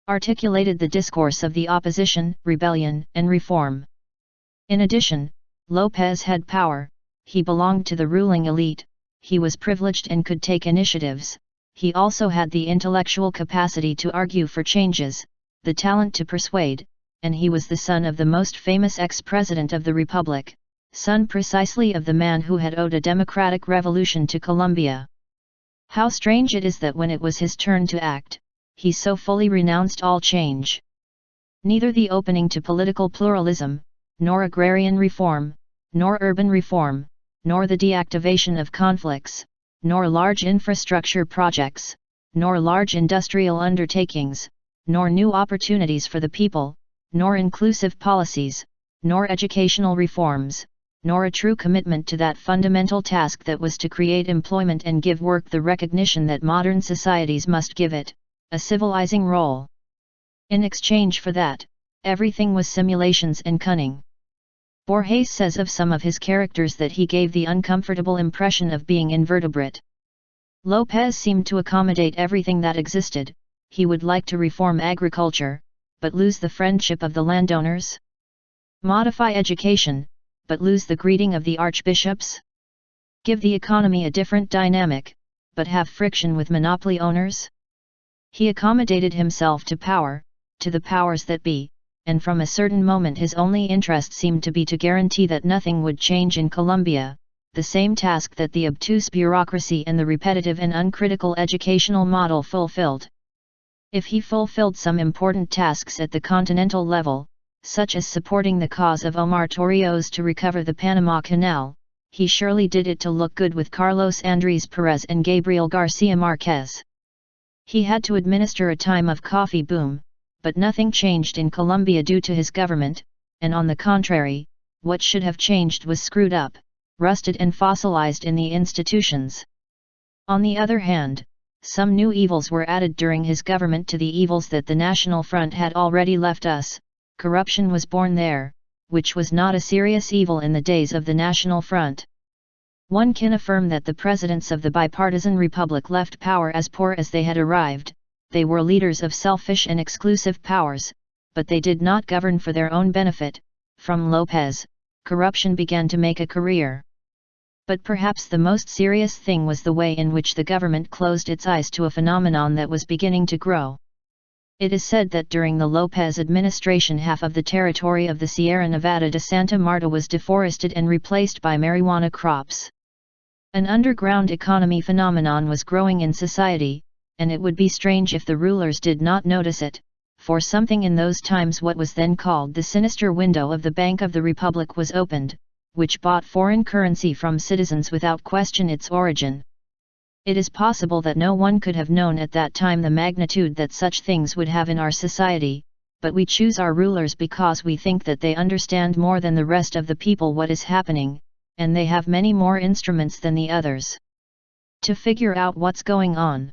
articulated the discourse of the opposition, rebellion, and reform. In addition, López had power, he belonged to the ruling elite, he was privileged and could take initiatives. He also had the intellectual capacity to argue for changes, the talent to persuade, and he was the son of the most famous ex-president of the Republic, son precisely of the man who had owed a democratic revolution to Colombia. How strange it is that when it was his turn to act, he so fully renounced all change. Neither the opening to political pluralism, nor agrarian reform, nor urban reform, nor the deactivation of conflicts, nor large infrastructure projects, nor large industrial undertakings, nor new opportunities for the people, nor inclusive policies, nor educational reforms, nor a true commitment to that fundamental task that was to create employment and give work the recognition that modern societies must give it, a civilizing role. In exchange for that, everything was simulations and cunning. Borges says of some of his characters that he gave the uncomfortable impression of being invertebrate. López seemed to accommodate everything that existed. He would like to reform agriculture, but lose the friendship of the landowners? Modify education, but lose the greeting of the archbishops? Give the economy a different dynamic, but have friction with monopoly owners? He accommodated himself to power, to the powers that be, and from a certain moment his only interest seemed to be to guarantee that nothing would change in Colombia, the same task that the obtuse bureaucracy and the repetitive and uncritical educational model fulfilled. If he fulfilled some important tasks at the continental level, such as supporting the cause of Omar Torrijos to recover the Panama Canal, he surely did it to look good with Carlos Andrés Pérez and Gabriel García Márquez. He had to administer a time of coffee boom, but nothing changed in Colombia due to his government, and on the contrary, what should have changed was screwed up, rusted and fossilized in the institutions. On the other hand, some new evils were added during his government to the evils that the National Front had already left us. Corruption was born there, which was not a serious evil in the days of the National Front. One can affirm that the presidents of the bipartisan republic left power as poor as they had arrived. They were leaders of selfish and exclusive powers, but they did not govern for their own benefit. From López, corruption began to make a career. But perhaps the most serious thing was the way in which the government closed its eyes to a phenomenon that was beginning to grow. It is said that during the López administration half of the territory of the Sierra Nevada de Santa Marta was deforested and replaced by marijuana crops. An underground economy phenomenon was growing in society, and it would be strange if the rulers did not notice it, for something in those times what was then called the sinister window of the Bank of the Republic was opened, which bought foreign currency from citizens without question its origin. It is possible that no one could have known at that time the magnitude that such things would have in our society, but we choose our rulers because we think that they understand more than the rest of the people what is happening, and they have many more instruments than the others to figure out what's going on.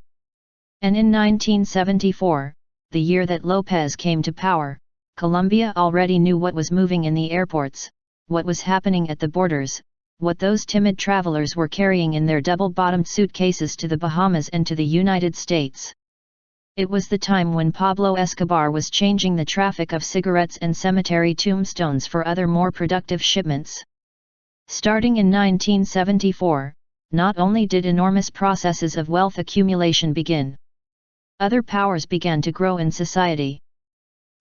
And in 1974, the year that López came to power, Colombia already knew what was moving in the airports, what was happening at the borders, what those timid travelers were carrying in their double-bottomed suitcases to the Bahamas and to the United States. It was the time when Pablo Escobar was changing the traffic of cigarettes and cemetery tombstones for other more productive shipments. Starting in 1974, not only did enormous processes of wealth accumulation begin, other powers began to grow in society.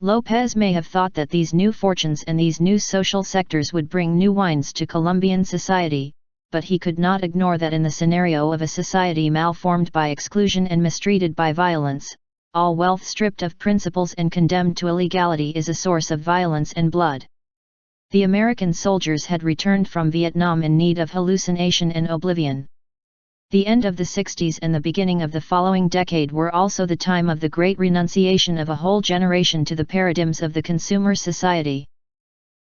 López may have thought that these new fortunes and these new social sectors would bring new wines to Colombian society, but he could not ignore that in the scenario of a society malformed by exclusion and mistreated by violence, all wealth stripped of principles and condemned to illegality is a source of violence and blood. The American soldiers had returned from Vietnam in need of hallucination and oblivion. The end of the 60s and the beginning of the following decade were also the time of the great renunciation of a whole generation to the paradigms of the consumer society.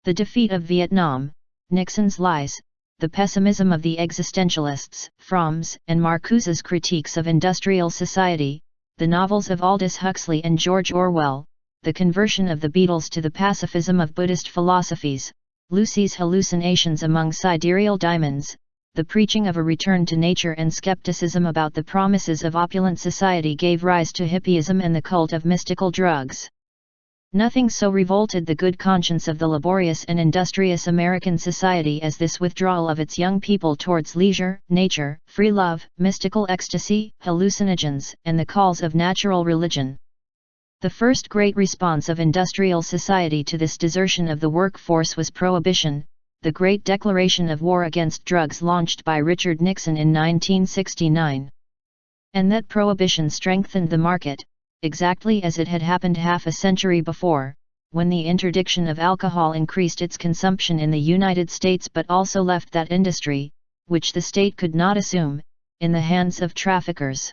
The defeat of Vietnam, Nixon's lies, the pessimism of the existentialists, Fromm's and Marcuse's critiques of industrial society, the novels of Aldous Huxley and George Orwell, the conversion of the Beatles to the pacifism of Buddhist philosophies, Lucy's hallucinations among sidereal diamonds, the preaching of a return to nature and skepticism about the promises of opulent society gave rise to hippieism and the cult of mystical drugs. Nothing so revolted the good conscience of the laborious and industrious American society as this withdrawal of its young people towards leisure, nature, free love, mystical ecstasy, hallucinogens, and the calls of natural religion. The first great response of industrial society to this desertion of the workforce was prohibition, the Great Declaration of War against Drugs launched by Richard Nixon in 1969. And that prohibition strengthened the market, exactly as it had happened half a century before, when the interdiction of alcohol increased its consumption in the United States but also left that industry, which the state could not assume, in the hands of traffickers.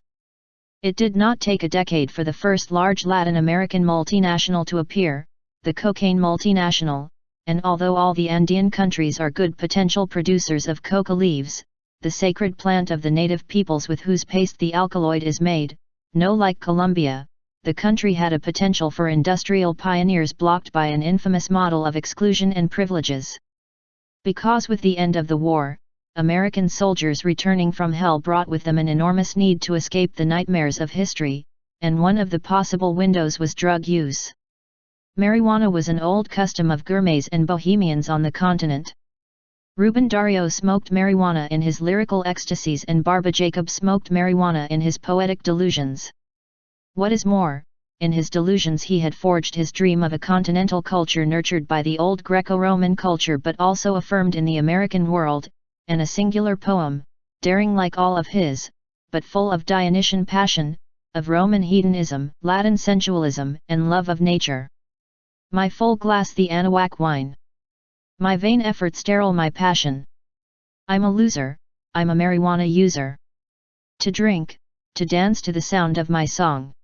It did not take a decade for the first large Latin American multinational to appear, the cocaine multinational, and although all the Andean countries are good potential producers of coca leaves, the sacred plant of the native peoples with whose paste the alkaloid is made, no like Colombia, the country had a potential for industrial pioneers blocked by an infamous model of exclusion and privileges. Because with the end of the war, American soldiers returning from hell brought with them an enormous need to escape the nightmares of history, and one of the possible windows was drug use. Marijuana was an old custom of gourmets and bohemians on the continent. Rubén Darío smoked marijuana in his lyrical ecstasies and Barba Jacob smoked marijuana in his poetic delusions. What is more, in his delusions he had forged his dream of a continental culture nurtured by the old Greco-Roman culture but also affirmed in the American world, and a singular poem, daring like all of his, but full of Dionysian passion, of Roman hedonism, Latin sensualism, and love of nature. My full glass the Anahuac wine. My vain effort sterile my passion. I'm a loser, I'm a marijuana user. To drink, to dance to the sound of my song.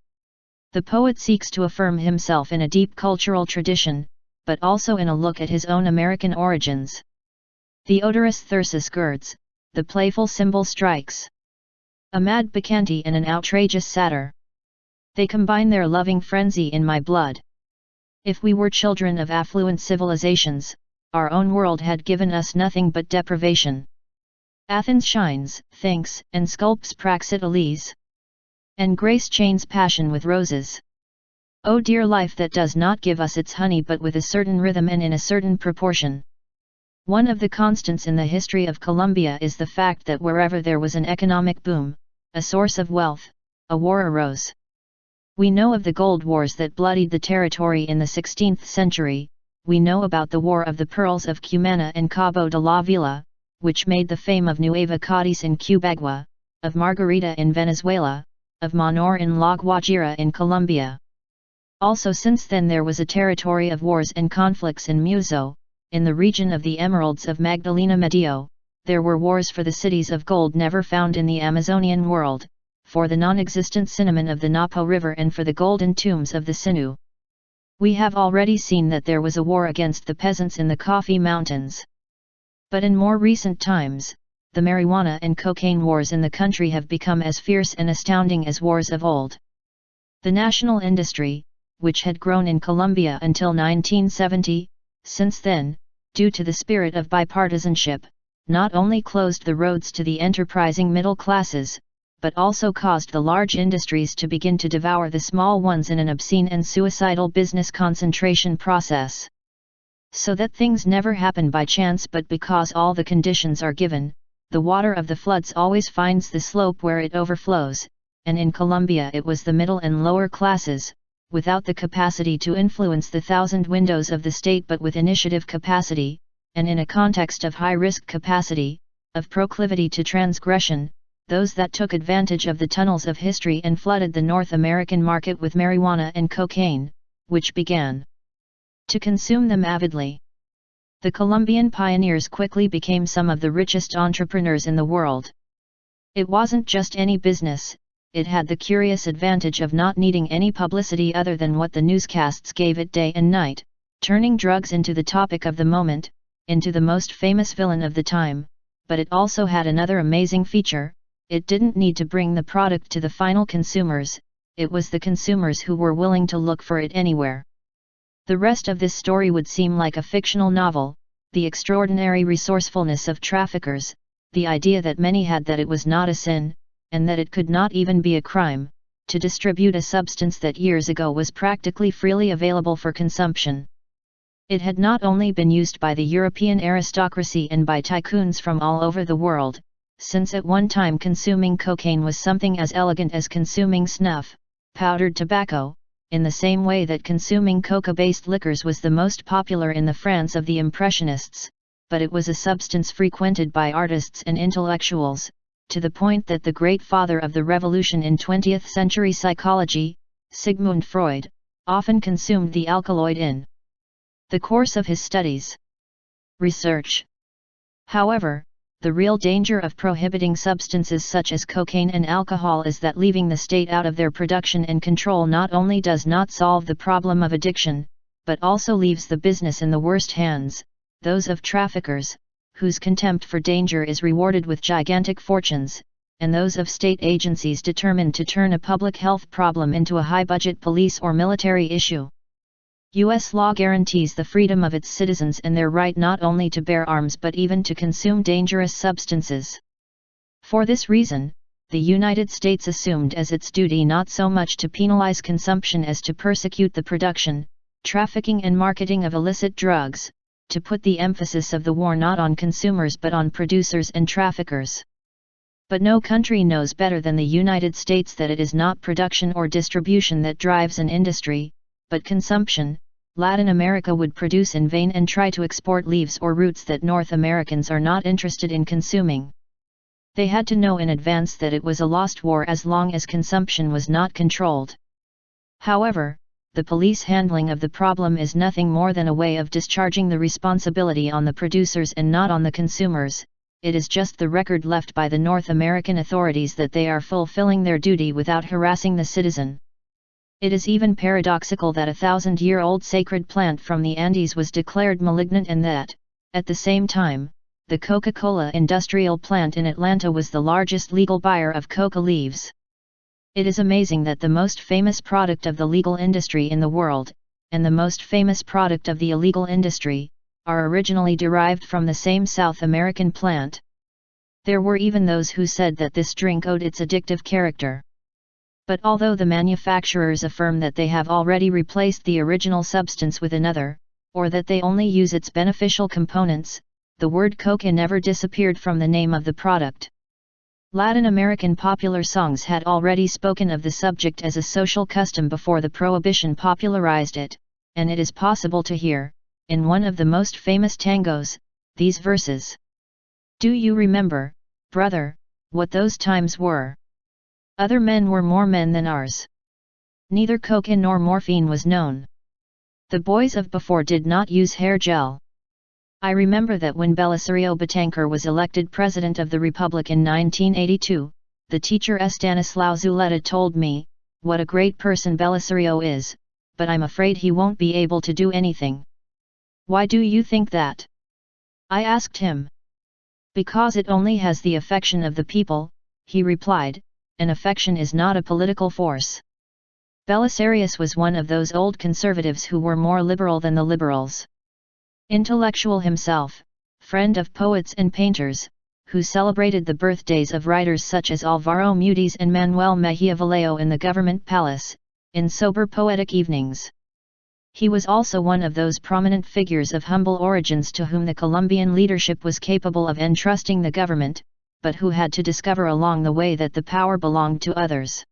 The poet seeks to affirm himself in a deep cultural tradition, but also in a look at his own American origins. The odorous thyrsus girds, the playful cymbal strikes. A mad bacchante and an outrageous satyr. They combine their loving frenzy in my blood. If we were children of affluent civilizations, our own world had given us nothing but deprivation. Athens shines, thinks, and sculpts Praxiteles. And Grace chains passion with roses. Oh dear life that does not give us its honey but with a certain rhythm and in a certain proportion. One of the constants in the history of Colombia is the fact that wherever there was an economic boom, a source of wealth, a war arose. We know of the gold wars that bloodied the territory in the 16th century, we know about the War of the Pearls of Cumana and Cabo de la Vila, which made the fame of Nueva Cádiz in Cubagua, of Margarita in Venezuela, of Manor in La Guajira in Colombia. Also since then there was a territory of wars and conflicts in Muzo, in the region of the Emeralds of Magdalena Medio, there were wars for the cities of gold never found in the Amazonian world, for the non-existent cinnamon of the Napo River and for the golden tombs of the Sinu. We have already seen that there was a war against the peasants in the Coffee Mountains. But in more recent times, the marijuana and cocaine wars in the country have become as fierce and astounding as wars of old. The national industry, which had grown in Colombia until 1970, since then, due to the spirit of bipartisanship, not only closed the roads to the enterprising middle classes, but also caused the large industries to begin to devour the small ones in an obscene and suicidal business concentration process. So that things never happen by chance but because all the conditions are given, the water of the floods always finds the slope where it overflows, and in Colombia it was the middle and lower classes, without the capacity to influence the thousand windows of the state but with initiative capacity, and in a context of high-risk capacity, of proclivity to transgression, those that took advantage of the tunnels of history and flooded the North American market with marijuana and cocaine, which began to consume them avidly. The Colombian pioneers quickly became some of the richest entrepreneurs in the world. It wasn't just any business, it had the curious advantage of not needing any publicity other than what the newscasts gave it day and night, turning drugs into the topic of the moment, into the most famous villain of the time, but it also had another amazing feature: it didn't need to bring the product to the final consumers, it was the consumers who were willing to look for it anywhere. The rest of this story would seem like a fictional novel, the extraordinary resourcefulness of traffickers, the idea that many had that it was not a sin, and that it could not even be a crime, to distribute a substance that years ago was practically freely available for consumption. It had not only been used by the European aristocracy and by tycoons from all over the world, since at one time consuming cocaine was something as elegant as consuming snuff, powdered tobacco, in the same way that consuming coca-based liquors was the most popular in the France of the Impressionists, but it was a substance frequented by artists and intellectuals, to the point that the great father of the revolution in 20th century psychology, Sigmund Freud, often consumed the alkaloid in the course of his studies. Research. However, the real danger of prohibiting substances such as cocaine and alcohol is that leaving the state out of their production and control not only does not solve the problem of addiction, but also leaves the business in the worst hands, those of traffickers, whose contempt for danger is rewarded with gigantic fortunes, and those of state agencies determined to turn a public health problem into a high-budget police or military issue. U.S. law guarantees the freedom of its citizens and their right not only to bear arms but even to consume dangerous substances. For this reason, the United States assumed as its duty not so much to penalize consumption as to persecute the production, trafficking and marketing of illicit drugs, to put the emphasis of the war not on consumers but on producers and traffickers. But no country knows better than the United States that it is not production or distribution that drives an industry, but consumption. Latin America would produce in vain and try to export leaves or roots that North Americans are not interested in consuming. They had to know in advance that it was a lost war as long as consumption was not controlled. However, the police handling of the problem is nothing more than a way of discharging the responsibility on the producers and not on the consumers, it is just the record left by the North American authorities that they are fulfilling their duty without harassing the citizen. It is even paradoxical that a 1,000-year-old sacred plant from the Andes was declared malignant and that, at the same time, the Coca-Cola industrial plant in Atlanta was the largest legal buyer of coca leaves. It is amazing that the most famous product of the legal industry in the world, and the most famous product of the illegal industry, are originally derived from the same South American plant. There were even those who said that this drink owed its addictive character. But although the manufacturers affirm that they have already replaced the original substance with another, or that they only use its beneficial components, the word coca never disappeared from the name of the product. Latin American popular songs had already spoken of the subject as a social custom before the Prohibition popularized it, and it is possible to hear, in one of the most famous tangos, these verses. Do you remember, brother, what those times were? Other men were more men than ours. Neither cocaine nor morphine was known. The boys of before did not use hair gel. I remember that when Belisario Betancur was elected President of the Republic in 1982, the teacher Estanislao Zuleta told me, what a great person Belisario is, but I'm afraid he won't be able to do anything. Why do you think that? I asked him. Because it only has the affection of the people, he replied, and affection is not a political force. Belisarius was one of those old conservatives who were more liberal than the liberals. Intellectual himself, friend of poets and painters, who celebrated the birthdays of writers such as Alvaro Mutis and Manuel Mejia Vallejo in the government palace, in sober poetic evenings. He was also one of those prominent figures of humble origins to whom the Colombian leadership was capable of entrusting the government, but who had to discover along the way that the power belonged to others.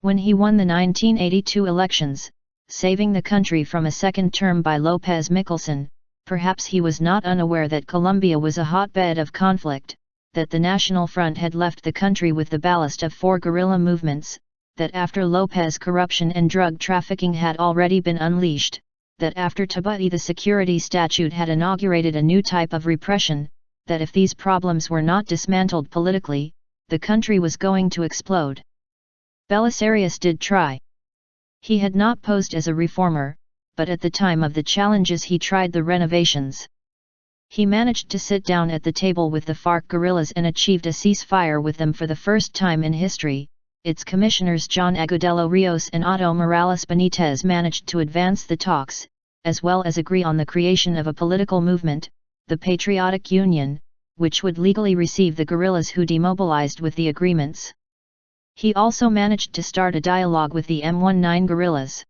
When he won the 1982 elections, saving the country from a second term by López Michelsen, perhaps he was not unaware that Colombia was a hotbed of conflict, that the National Front had left the country with the ballast of 4 guerrilla movements, that after López corruption and drug trafficking had already been unleashed, that after Tabuti the security statute had inaugurated a new type of repression, that if these problems were not dismantled politically, the country was going to explode. Belisarius did try. He had not posed as a reformer, but at the time of the challenges he tried the renovations. He managed to sit down at the table with the FARC guerrillas and achieved a ceasefire with them for the first time in history. Its commissioners John Agudelo Rios and Otto Morales Benitez managed to advance the talks, as well as agree on the creation of a political movement, the Patriotic Union, which would legally receive the guerrillas who demobilized with the agreements. He also managed to start a dialogue with the M19 guerrillas.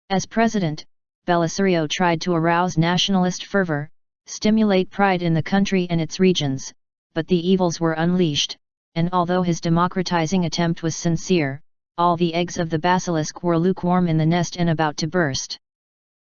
As president, Belisario tried to arouse nationalist fervor, stimulate pride in the country and its regions, but the evils were unleashed, and although his democratizing attempt was sincere, all the eggs of the basilisk were lukewarm in the nest and about to burst.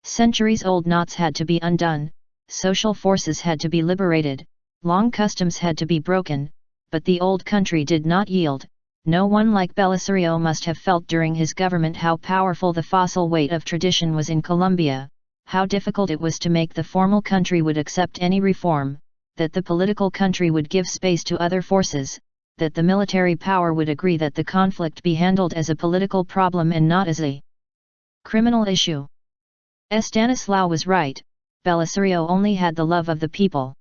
Centuries-old knots had to be undone, social forces had to be liberated, long customs had to be broken, but the old country did not yield. No one like Belisario must have felt during his government how powerful the fossil weight of tradition was in Colombia, how difficult it was to make the formal country would accept any reform, that the political country would give space to other forces, that the military power would agree that the conflict be handled as a political problem and not as a criminal issue. Estanislao was right, Belisario only had the love of the people.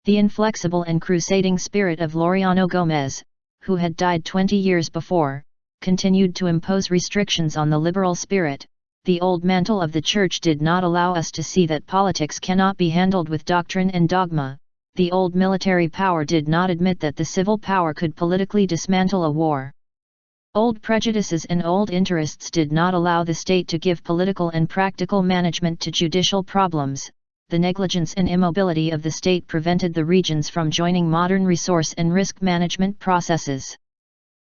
The inflexible and crusading spirit of Laureano Gómez, who had died 20 years before, continued to impose restrictions on the liberal spirit. The old mantle of the Church did not allow us to see that politics cannot be handled with doctrine and dogma. The old military power did not admit that the civil power could politically dismantle a war. Old prejudices and old interests did not allow the state to give political and practical management to judicial problems. The negligence and immobility of the state prevented the regions from joining modern resource and risk management processes.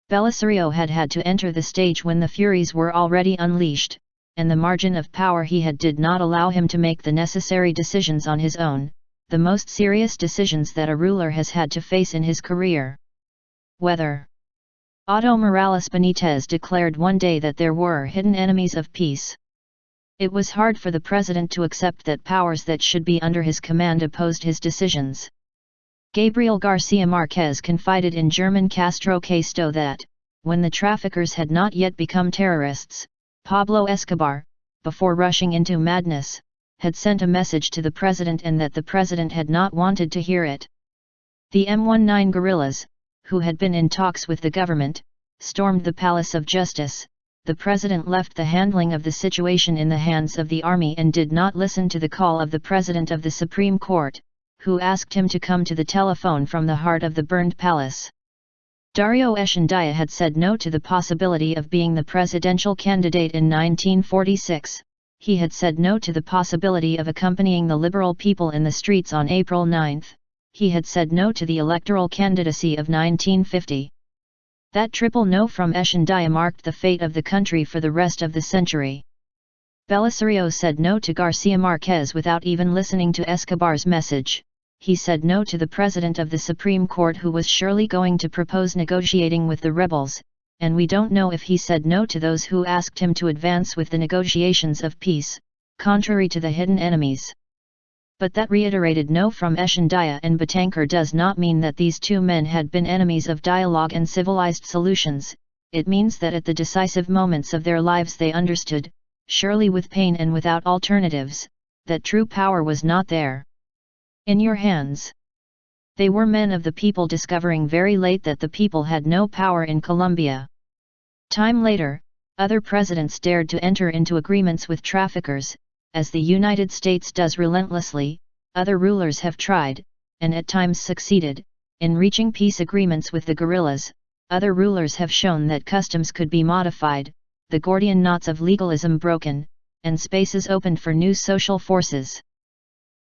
Belisario had had to enter the stage when the furies were already unleashed, and the margin of power he had did not allow him to make the necessary decisions on his own, the most serious decisions that a ruler has had to face in his career. Whether Otto Morales Benitez declared one day that there were hidden enemies of peace. It was hard for the president to accept that powers that should be under his command opposed his decisions. Gabriel Garcia Marquez confided in German Castro Casto that, when the traffickers had not yet become terrorists, Pablo Escobar, before rushing into madness, had sent a message to the president and that the president had not wanted to hear it. The M19 guerrillas, who had been in talks with the government, stormed the Palace of Justice. The president left the handling of the situation in the hands of the army and did not listen to the call of the president of the Supreme Court, who asked him to come to the telephone from the heart of the burned palace. Dario Echeandía had said no to the possibility of being the presidential candidate in 1946, he had said no to the possibility of accompanying the liberal people in the streets on April 9, he had said no to the electoral candidacy of 1950. That triple no from Echeandía marked the fate of the country for the rest of the century. Belisario said no to Garcia Marquez without even listening to Escobar's message. He said no to the president of the Supreme Court who was surely going to propose negotiating with the rebels, and we don't know if he said no to those who asked him to advance with the negotiations of peace, contrary to the hidden enemies. But that reiterated no from Echeandía and Betancur does not mean that these two men had been enemies of dialogue and civilized solutions, it means that at the decisive moments of their lives they understood, surely with pain and without alternatives, that true power was not there in your hands. They were men of the people discovering very late that the people had no power in Colombia. Time later, other presidents dared to enter into agreements with traffickers, as the United States does relentlessly. Other rulers have tried, and at times succeeded, in reaching peace agreements with the guerrillas. Other rulers have shown that customs could be modified, the Gordian knots of legalism broken, and spaces opened for new social forces.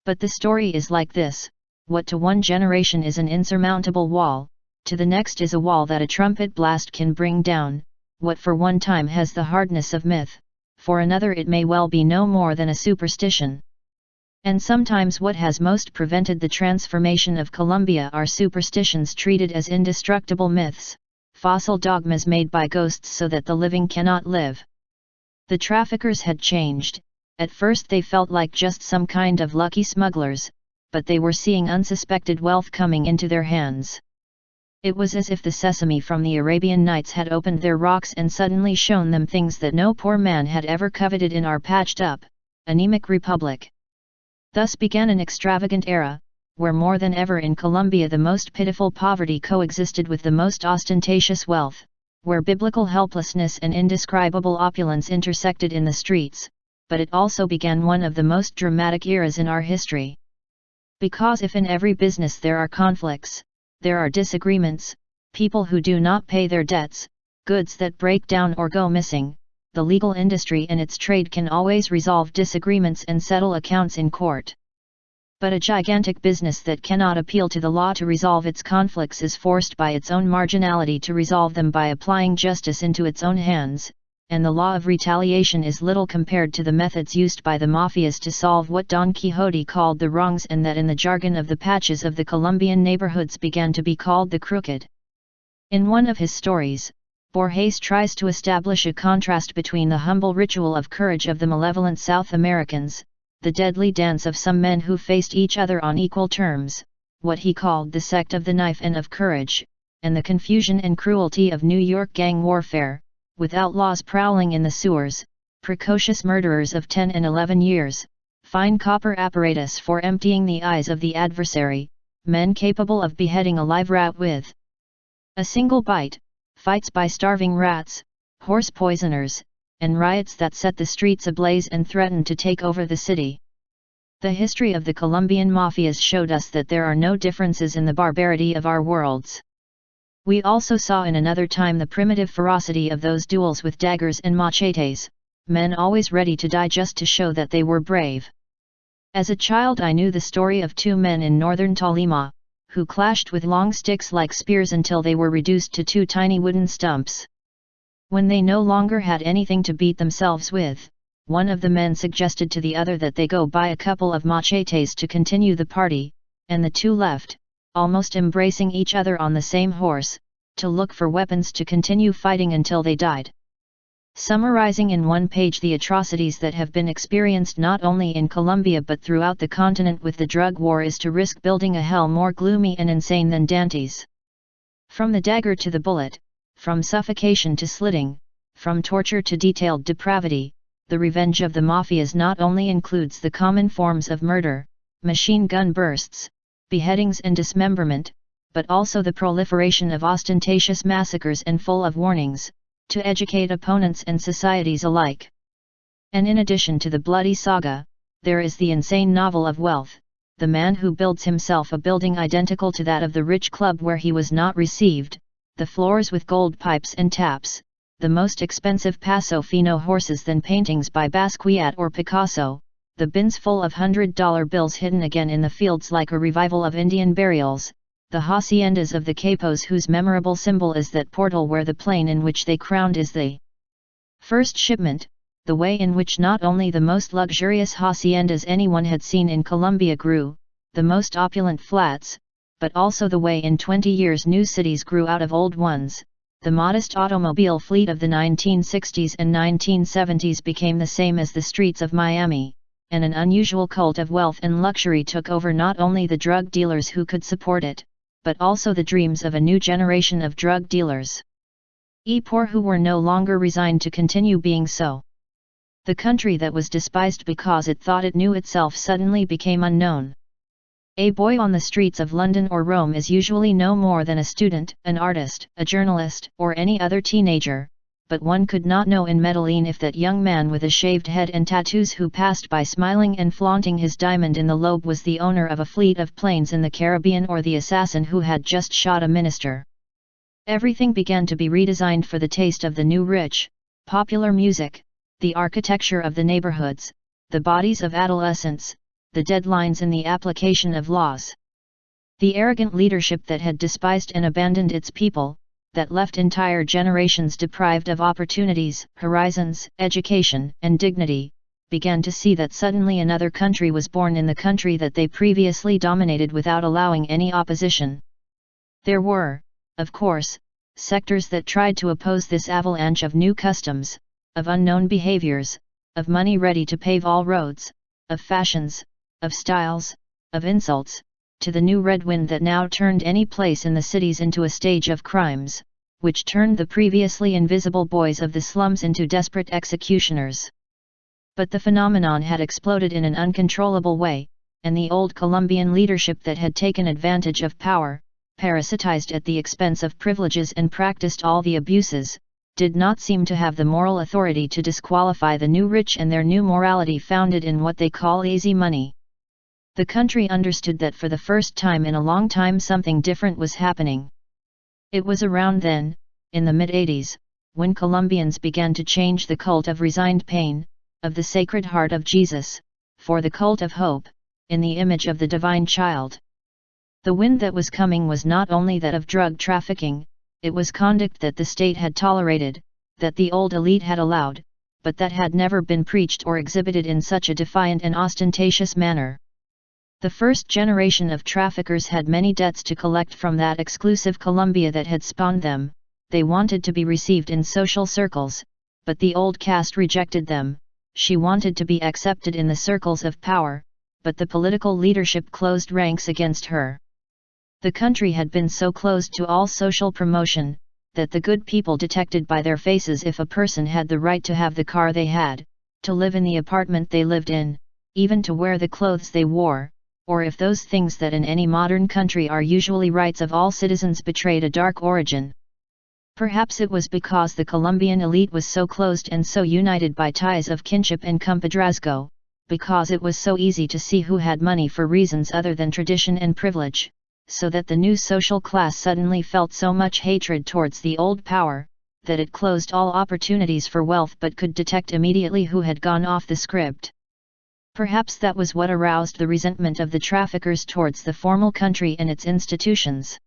But the story is like this: what to one generation is an insurmountable wall, to the next is a wall that a trumpet blast can bring down. What for one time has the hardness of myth, for another it may well be no more than a superstition. And sometimes what has most prevented the transformation of Colombia are superstitions treated as indestructible myths, fossil dogmas made by ghosts so that the living cannot live. The traffickers had changed. At first they felt like just some kind of lucky smugglers, but they were seeing unsuspected wealth coming into their hands. It was as if the sesame from the Arabian Nights had opened their rocks and suddenly shown them things that no poor man had ever coveted in our patched-up, anemic republic. Thus began an extravagant era, where more than ever in Colombia the most pitiful poverty coexisted with the most ostentatious wealth, where biblical helplessness and indescribable opulence intersected in the streets. But it also began one of the most dramatic eras in our history. Because if in every business there are conflicts, there are disagreements, people who do not pay their debts, goods that break down or go missing, the legal industry and its trade can always resolve disagreements and settle accounts in court. But a gigantic business that cannot appeal to the law to resolve its conflicts is forced by its own marginality to resolve them by applying justice into its own hands, and the law of retaliation is little compared to the methods used by the mafias to solve what Don Quixote called the wrongs and that in the jargon of the patches of the Colombian neighborhoods began to be called the crooked. In one of his stories, Borges tries to establish a contrast between the humble ritual of courage of the malevolent South Americans, the deadly dance of some men who faced each other on equal terms, what he called the sect of the knife and of courage, and the confusion and cruelty of New York gang warfare, with outlaws prowling in the sewers, precocious murderers of 10 and 11 years, fine copper apparatus for emptying the eyes of the adversary, men capable of beheading a live rat with a single bite, fights by starving rats, horse poisoners, and riots that set the streets ablaze and threatened to take over the city. The history of the Colombian mafias showed us that there are no differences in the barbarity of our worlds. We also saw in another time the primitive ferocity of those duels with daggers and machetes, men always ready to die just to show that they were brave. As a child I knew the story of two men in northern Tolima, who clashed with long sticks like spears until they were reduced to two tiny wooden stumps. When they no longer had anything to beat themselves with, one of the men suggested to the other that they go buy a couple of machetes to continue the party, and the two left, almost embracing each other on the same horse, to look for weapons to continue fighting until they died. Summarizing in one page the atrocities that have been experienced not only in Colombia but throughout the continent with the drug war is to risk building a hell more gloomy and insane than Dante's. From the dagger to the bullet, from suffocation to slitting, from torture to detailed depravity, the revenge of the mafias not only includes the common forms of murder, machine gun bursts, beheadings and dismemberment, but also the proliferation of ostentatious massacres and full of warnings, to educate opponents and societies alike. And in addition to the bloody saga, there is the insane novel of wealth, the man who builds himself a building identical to that of the rich club where he was not received, the floors with gold pipes and taps, the most expensive Paso Fino horses than paintings by Basquiat or Picasso, the bins full of $100 bills hidden again in the fields like a revival of Indian burials, the haciendas of the capos whose memorable symbol is that portal where the plane in which they crowned is the first shipment, the way in which not only the most luxurious haciendas anyone had seen in Colombia grew, the most opulent flats, but also the way in 20 years new cities grew out of old ones. The modest automobile fleet of the 1960s and 1970s became the same as the streets of Miami, and an unusual cult of wealth and luxury took over not only the drug dealers who could support it, but also the dreams of a new generation of drug dealers. Poor who were no longer resigned to continue being so. The country that was despised because it thought it knew itself suddenly became unknown. A boy on the streets of London or Rome is usually no more than a student, an artist, a journalist, or any other teenager, but one could not know in Medellin if that young man with a shaved head and tattoos who passed by smiling and flaunting his diamond in the lobe was the owner of a fleet of planes in the Caribbean or the assassin who had just shot a minister. Everything began to be redesigned for the taste of the new rich, popular music, the architecture of the neighborhoods, the bodies of adolescents, the deadlines in the application of laws. The arrogant leadership that had despised and abandoned its people, that left entire generations deprived of opportunities, horizons, education, and dignity, began to see that suddenly another country was born in the country that they previously dominated without allowing any opposition. There were, of course, sectors that tried to oppose this avalanche of new customs, of unknown behaviors, of money ready to pave all roads, of fashions, of styles, of insults, to the new red wind that now turned any place in the cities into a stage of crimes, which turned the previously invisible boys of the slums into desperate executioners. But the phenomenon had exploded in an uncontrollable way, and the old Colombian leadership that had taken advantage of power, parasitized at the expense of privileges and practiced all the abuses, did not seem to have the moral authority to disqualify the new rich and their new morality founded in what they call easy money. The country understood that for the first time in a long time something different was happening. It was around then, in the mid-80s, when Colombians began to change the cult of resigned pain, of the Sacred Heart of Jesus, for the cult of hope, in the image of the Divine Child. The wind that was coming was not only that of drug trafficking, it was conduct that the state had tolerated, that the old elite had allowed, but that had never been preached or exhibited in such a defiant and ostentatious manner. The first generation of traffickers had many debts to collect from that exclusive Colombia that had spawned them. They wanted to be received in social circles, but the old caste rejected them. She wanted to be accepted in the circles of power, but the political leadership closed ranks against her. The country had been so closed to all social promotion, that the good people detected by their faces if a person had the right to have the car they had, to live in the apartment they lived in, even to wear the clothes they wore, or if those things that in any modern country are usually rights of all citizens betrayed a dark origin. Perhaps it was because the Colombian elite was so closed and so united by ties of kinship and compadrazgo, because it was so easy to see who had money for reasons other than tradition and privilege, so that the new social class suddenly felt so much hatred towards the old power, that it closed all opportunities for wealth but could detect immediately who had gone off the script. Perhaps that was what aroused the resentment of the traffickers towards the formal country and its institutions.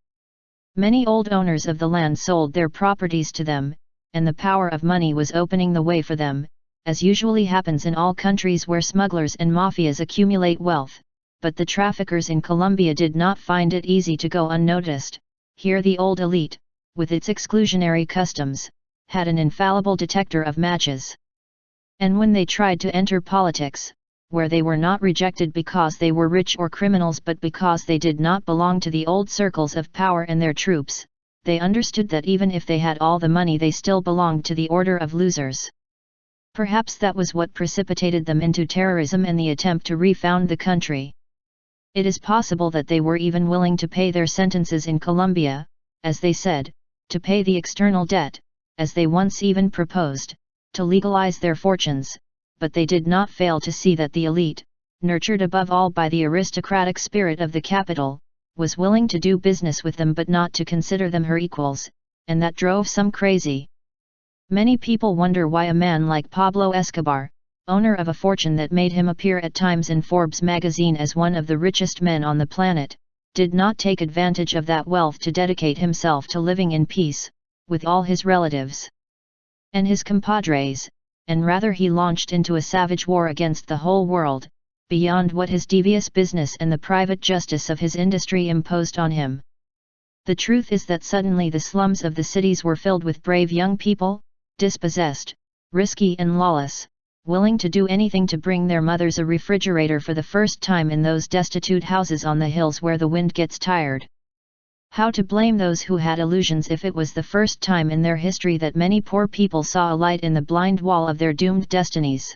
Many old owners of the land sold their properties to them, and the power of money was opening the way for them, as usually happens in all countries where smugglers and mafias accumulate wealth. But the traffickers in Colombia did not find it easy to go unnoticed. Here the old elite, with its exclusionary customs, had an infallible detector of matches. And when they tried to enter politics, where they were not rejected because they were rich or criminals but because they did not belong to the old circles of power and their troops, they understood that even if they had all the money they still belonged to the order of losers. Perhaps that was what precipitated them into terrorism and the attempt to refound the country. It is possible that they were even willing to pay their sentences in Colombia, as they said, to pay the external debt, as they once even proposed, to legalize their fortunes, but they did not fail to see that the elite, nurtured above all by the aristocratic spirit of the capital, was willing to do business with them but not to consider them her equals, and that drove some crazy. Many people wonder why a man like Pablo Escobar, owner of a fortune that made him appear at times in Forbes magazine as one of the richest men on the planet, did not take advantage of that wealth to dedicate himself to living in peace, with all his relatives and his compadres, and rather he launched into a savage war against the whole world, beyond what his devious business and the private justice of his industry imposed on him. The truth is that suddenly the slums of the cities were filled with brave young people, dispossessed, risky and lawless, willing to do anything to bring their mothers a refrigerator for the first time in those destitute houses on the hills where the wind gets tired. How to blame those who had illusions if it was the first time in their history that many poor people saw a light in the blind wall of their doomed destinies?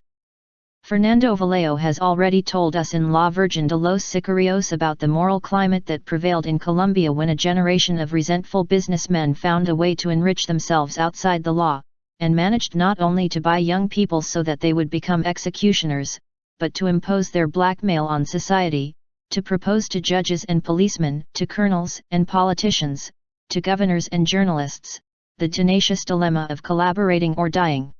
Fernando Vallejo has already told us in La Virgen de los Sicarios about the moral climate that prevailed in Colombia when a generation of resentful businessmen found a way to enrich themselves outside the law, and managed not only to buy young people so that they would become executioners, but to impose their blackmail on society, to propose to judges and policemen, to colonels and politicians, to governors and journalists, the tenacious dilemma of collaborating or dying.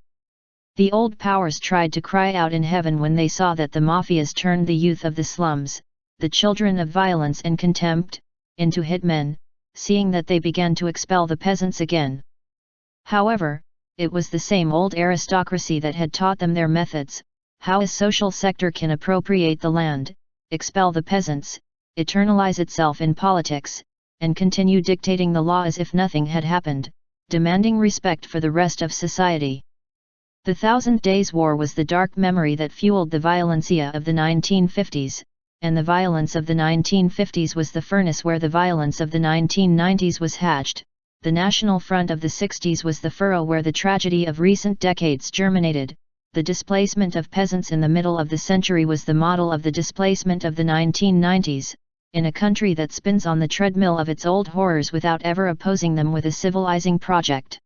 The old powers tried to cry out in heaven when they saw that the mafias turned the youth of the slums, the children of violence and contempt, into hitmen, seeing that they began to expel the peasants again. However, it was the same old aristocracy that had taught them their methods, how a social sector can appropriate the land, expel the peasants, eternalize itself in politics, and continue dictating the law as if nothing had happened, demanding respect for the rest of society. The Thousand Days' War was the dark memory that fueled the violencia of the 1950s, and the violence of the 1950s was the furnace where the violence of the 1990s was hatched. The National Front of the 60s was the furrow where the tragedy of recent decades germinated. The displacement of peasants in the middle of the century was the model of the displacement of the 1990s, in a country that spins on the treadmill of its old horrors without ever opposing them with a civilizing project.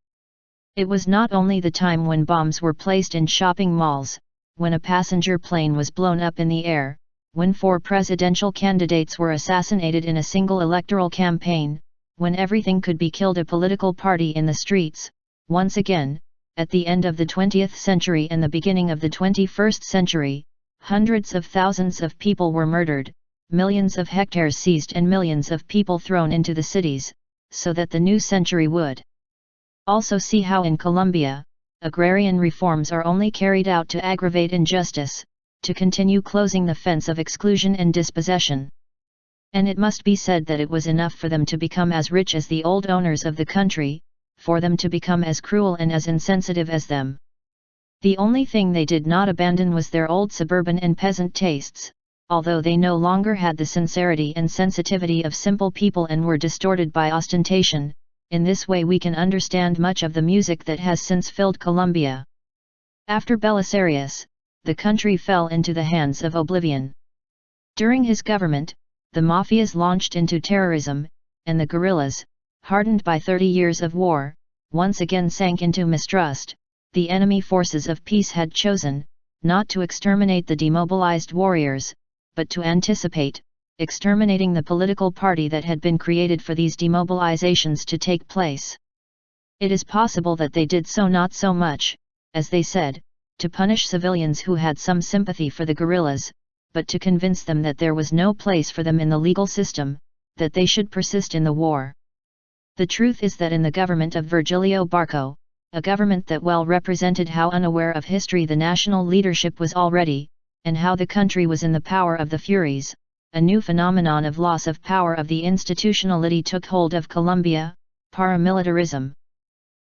It was not only the time when bombs were placed in shopping malls, when a passenger plane was blown up in the air, when 4 presidential candidates were assassinated in a single electoral campaign, when everything could be killed a political party in the streets. Once again, at the end of the 20th century and the beginning of the 21st century, hundreds of thousands of people were murdered, millions of hectares seized and millions of people thrown into the cities, so that the new century would also see how in Colombia, agrarian reforms are only carried out to aggravate injustice, to continue closing the fence of exclusion and dispossession. And it must be said that it was enough for them to become as rich as the old owners of the country, for them to become as cruel and as insensitive as them. The only thing they did not abandon was their old suburban and peasant tastes, although they no longer had the sincerity and sensitivity of simple people and were distorted by ostentation. In this way we can understand much of the music that has since filled Colombia. After Belisarius, the country fell into the hands of oblivion. During his government, the mafias launched into terrorism, and the guerrillas, hardened by 30 years of war, once again sank into mistrust. The enemy forces of peace had chosen, not to exterminate the demobilized warriors, but to anticipate, exterminating the political party that had been created for these demobilizations to take place. It is possible that they did so not so much, as they said, to punish civilians who had some sympathy for the guerrillas, but to convince them that there was no place for them in the legal system, that they should persist in the war. The truth is that in the government of Virgilio Barco, a government that well represented how unaware of history the national leadership was already, and how the country was in the power of the Furies, a new phenomenon of loss of power of the institutionality took hold of Colombia, paramilitarism.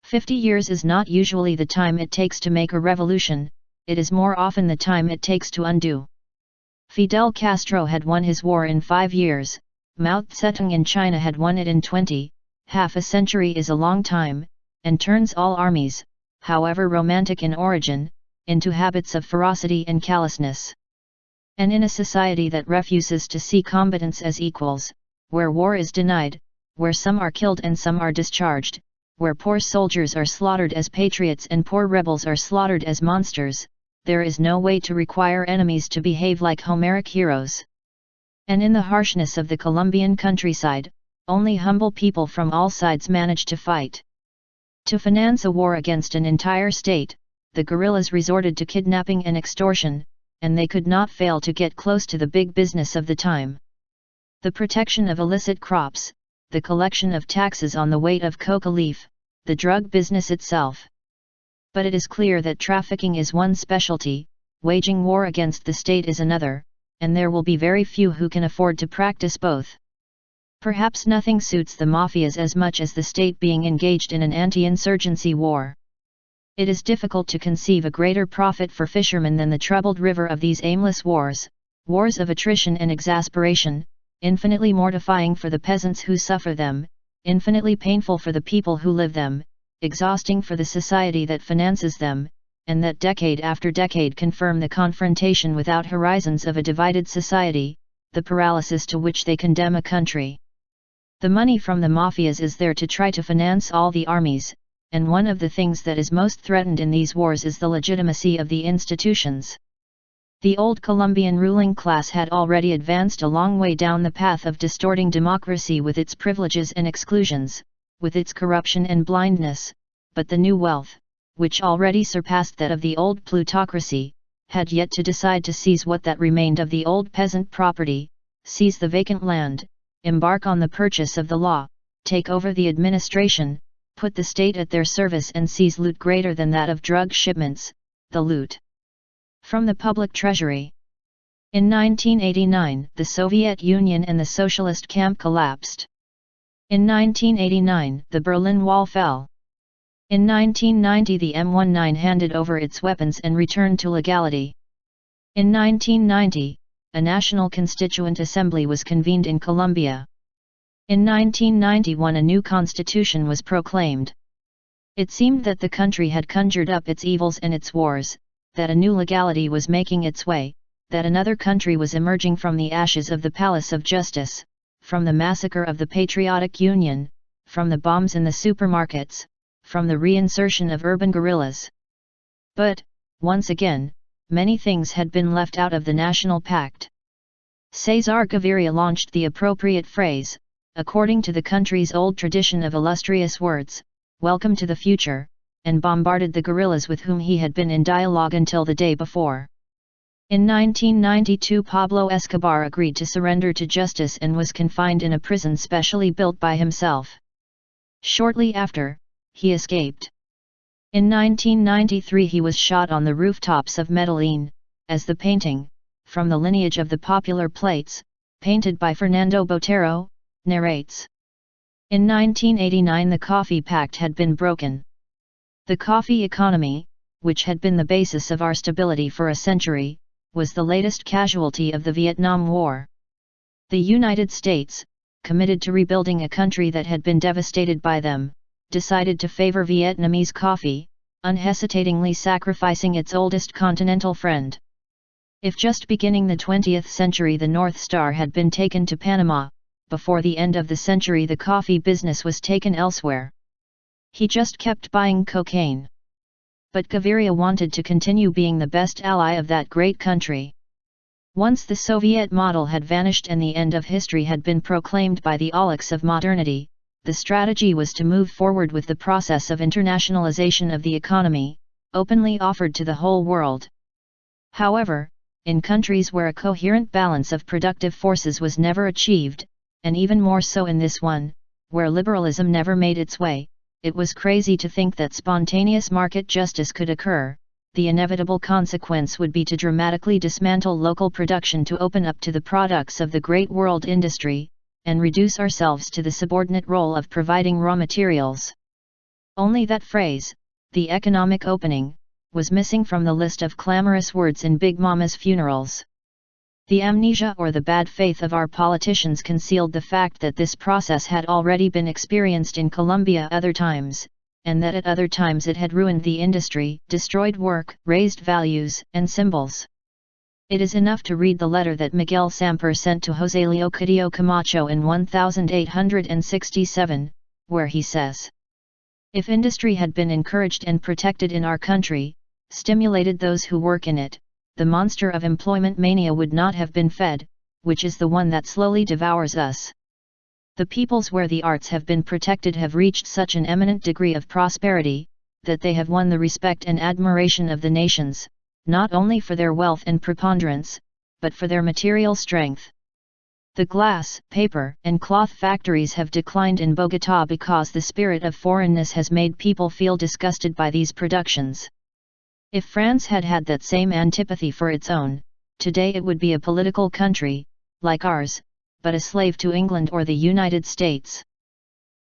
50 years is not usually the time it takes to make a revolution, it is more often the time it takes to undo. Fidel Castro had won his war in 5 years, Mao Zedong in China had won it in 20, half a century is a long time, and turns all armies, however romantic in origin, into habits of ferocity and callousness. And in a society that refuses to see combatants as equals, where war is denied, where some are killed and some are discharged, where poor soldiers are slaughtered as patriots and poor rebels are slaughtered as monsters, there is no way to require enemies to behave like Homeric heroes. And in the harshness of the Colombian countryside, only humble people from all sides manage to fight. To finance a war against an entire state, the guerrillas resorted to kidnapping and extortion, and they could not fail to get close to the big business of the time. The protection of illicit crops, the collection of taxes on the weight of coca leaf, the drug business itself. But it is clear that trafficking is one specialty, waging war against the state is another, and there will be very few who can afford to practice both. Perhaps nothing suits the mafias as much as the state being engaged in an anti-insurgency war. It is difficult to conceive a greater profit for fishermen than the troubled river of these aimless wars, wars of attrition and exasperation, infinitely mortifying for the peasants who suffer them, infinitely painful for the people who live them, exhausting for the society that finances them, and that decade after decade confirm the confrontation without horizons of a divided society, the paralysis to which they condemn a country. The money from the mafias is there to try to finance all the armies, and one of the things that is most threatened in these wars is the legitimacy of the institutions. The old Colombian ruling class had already advanced a long way down the path of distorting democracy with its privileges and exclusions, with its corruption and blindness, but the new wealth, which already surpassed that of the old plutocracy, had yet to decide to seize what that remained of the old peasant property, seize the vacant land, embark on the purchase of the law, take over the administration, put the state at their service and seize loot greater than that of drug shipments, the loot from the public treasury. In 1989, the Soviet Union and the socialist camp collapsed. In 1989, the Berlin Wall fell. In 1990, the M19 handed over its weapons and returned to legality. In 1990, a National Constituent Assembly was convened in Colombia. In 1991, a new constitution was proclaimed. It seemed that the country had conjured up its evils and its wars, that a new legality was making its way, that another country was emerging from the ashes of the Palace of Justice, from the massacre of the Patriotic Union, from the bombs in the supermarkets, from the reinsertion of urban guerrillas. But, once again, many things had been left out of the National Pact. Cesar Gaviria launched the appropriate phrase, according to the country's old tradition of illustrious words, "Welcome to the future," and bombarded the guerrillas with whom he had been in dialogue until the day before. In 1992, Pablo Escobar agreed to surrender to justice and was confined in a prison specially built by himself. Shortly after, he escaped. In 1993 he was shot on the rooftops of Medellin, as the painting, from the lineage of the popular plates, painted by Fernando Botero, narrates. In 1989 the Coffee Pact had been broken. The coffee economy, which had been the basis of our stability for a century, was the latest casualty of the Vietnam War. The United States, committed to rebuilding a country that had been devastated by them, decided to favor Vietnamese coffee, unhesitatingly sacrificing its oldest continental friend. If just beginning the 20th century the North Star had been taken to Panama, before the end of the century the coffee business was taken elsewhere. He just kept buying cocaine. But Gaviria wanted to continue being the best ally of that great country. Once the Soviet model had vanished and the end of history had been proclaimed by the aulics of modernity, the strategy was to move forward with the process of internationalization of the economy, openly offered to the whole world. However, in countries where a coherent balance of productive forces was never achieved, and even more so in this one, where liberalism never made its way, it was crazy to think that spontaneous market justice could occur. The inevitable consequence would be to dramatically dismantle local production to open up to the products of the great world industry, and reduce ourselves to the subordinate role of providing raw materials. Only that phrase, the economic opening, was missing from the list of clamorous words in Big Mama's funerals. The amnesia or the bad faith of our politicians concealed the fact that this process had already been experienced in Colombia other times, and that at other times it had ruined the industry, destroyed work, raised values and symbols. It is enough to read the letter that Miguel Samper sent to José Leocadio Camacho in 1867, where he says, "If industry had been encouraged and protected in our country, stimulated those who work in it, the monster of employment mania would not have been fed, which is the one that slowly devours us. The peoples where the arts have been protected have reached such an eminent degree of prosperity, that they have won the respect and admiration of the nations, not only for their wealth and preponderance, but for their material strength. The glass, paper, and cloth factories have declined in Bogotá because the spirit of foreignness has made people feel disgusted by these productions. If France had had that same antipathy for its own, today it would be a political country, like ours, but a slave to England or the United States.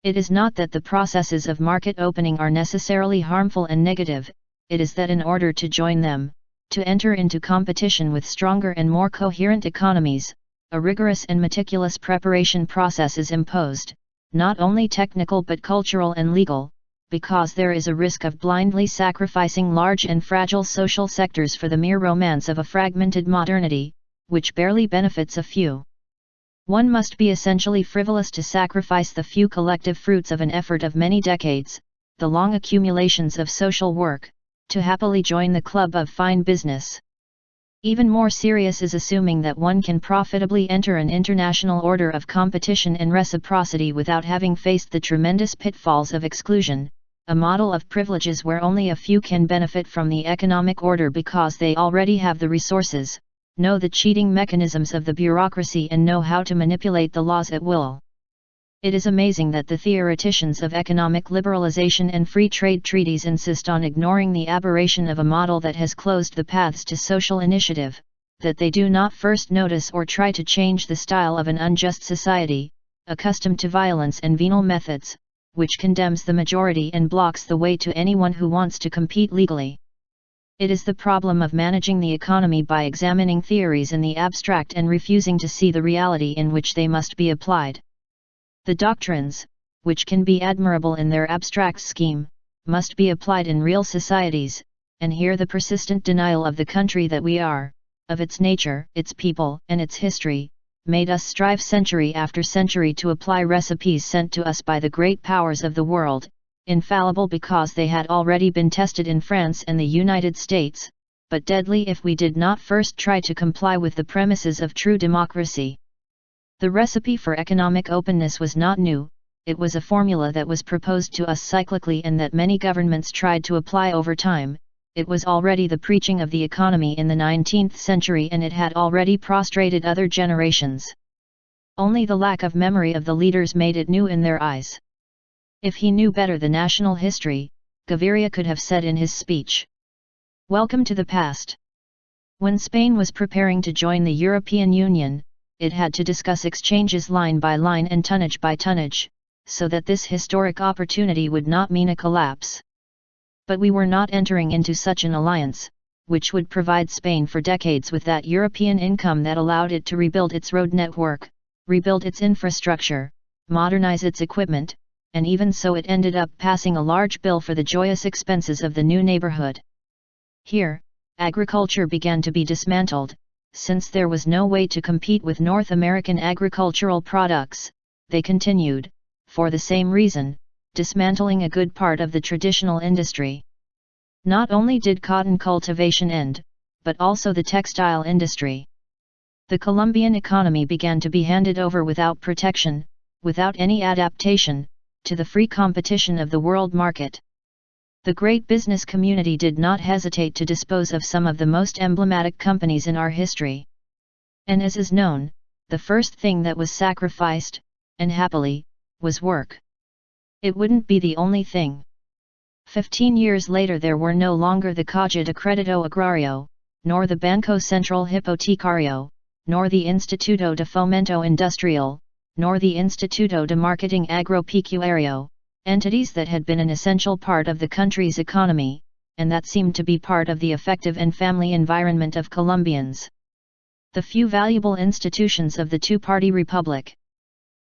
It is not that the processes of market opening are necessarily harmful and negative, it is that in order to join them, to enter into competition with stronger and more coherent economies, a rigorous and meticulous preparation process is imposed, not only technical but cultural and legal, because there is a risk of blindly sacrificing large and fragile social sectors for the mere romance of a fragmented modernity, which barely benefits a few. One must be essentially frivolous to sacrifice the few collective fruits of an effort of many decades, the long accumulations of social work, to happily join the club of fine business. Even more serious is assuming that one can profitably enter an international order of competition and reciprocity without having faced the tremendous pitfalls of exclusion, a model of privileges where only a few can benefit from the economic order because they already have the resources, know the cheating mechanisms of the bureaucracy and know how to manipulate the laws at will. It is amazing that the theoreticians of economic liberalization and free trade treaties insist on ignoring the aberration of a model that has closed the paths to social initiative, that they do not first notice or try to change the style of an unjust society, accustomed to violence and venal methods, which condemns the majority and blocks the way to anyone who wants to compete legally. It is the problem of managing the economy by examining theories in the abstract and refusing to see the reality in which they must be applied. The doctrines, which can be admirable in their abstract scheme, must be applied in real societies, and here the persistent denial of the country that we are, of its nature, its people, and its history, made us strive century after century to apply recipes sent to us by the great powers of the world, infallible because they had already been tested in France and the United States, but deadly if we did not first try to comply with the premises of true democracy. The recipe for economic openness was not new, it was a formula that was proposed to us cyclically and that many governments tried to apply over time. It was already the preaching of the economy in the 19th century and it had already prostrated other generations. Only the lack of memory of the leaders made it new in their eyes. If he knew better the national history, Gaviria could have said in his speech, "Welcome to the past." When Spain was preparing to join the European Union, it had to discuss exchanges line by line and tonnage by tonnage, so that this historic opportunity would not mean a collapse. But we were not entering into such an alliance, which would provide Spain for decades with that European income that allowed it to rebuild its road network, rebuild its infrastructure, modernize its equipment, and even so it ended up passing a large bill for the joyous expenses of the new neighborhood. Here, agriculture began to be dismantled, since there was no way to compete with North American agricultural products, they continued, for the same reason, dismantling a good part of the traditional industry. Not only did cotton cultivation end, but also the textile industry. The Colombian economy began to be handed over without protection, without any adaptation, to the free competition of the world market. The great business community did not hesitate to dispose of some of the most emblematic companies in our history. And as is known, the first thing that was sacrificed, and happily, was work. It wouldn't be the only thing. 15 years later there were no longer the Caja de Crédito Agrario, nor the Banco Central Hipotecario, nor the Instituto de Fomento Industrial, nor the Instituto de Marketing Agropecuario, entities that had been an essential part of the country's economy, and that seemed to be part of the effective and family environment of Colombians. The few valuable institutions of the two-party republic.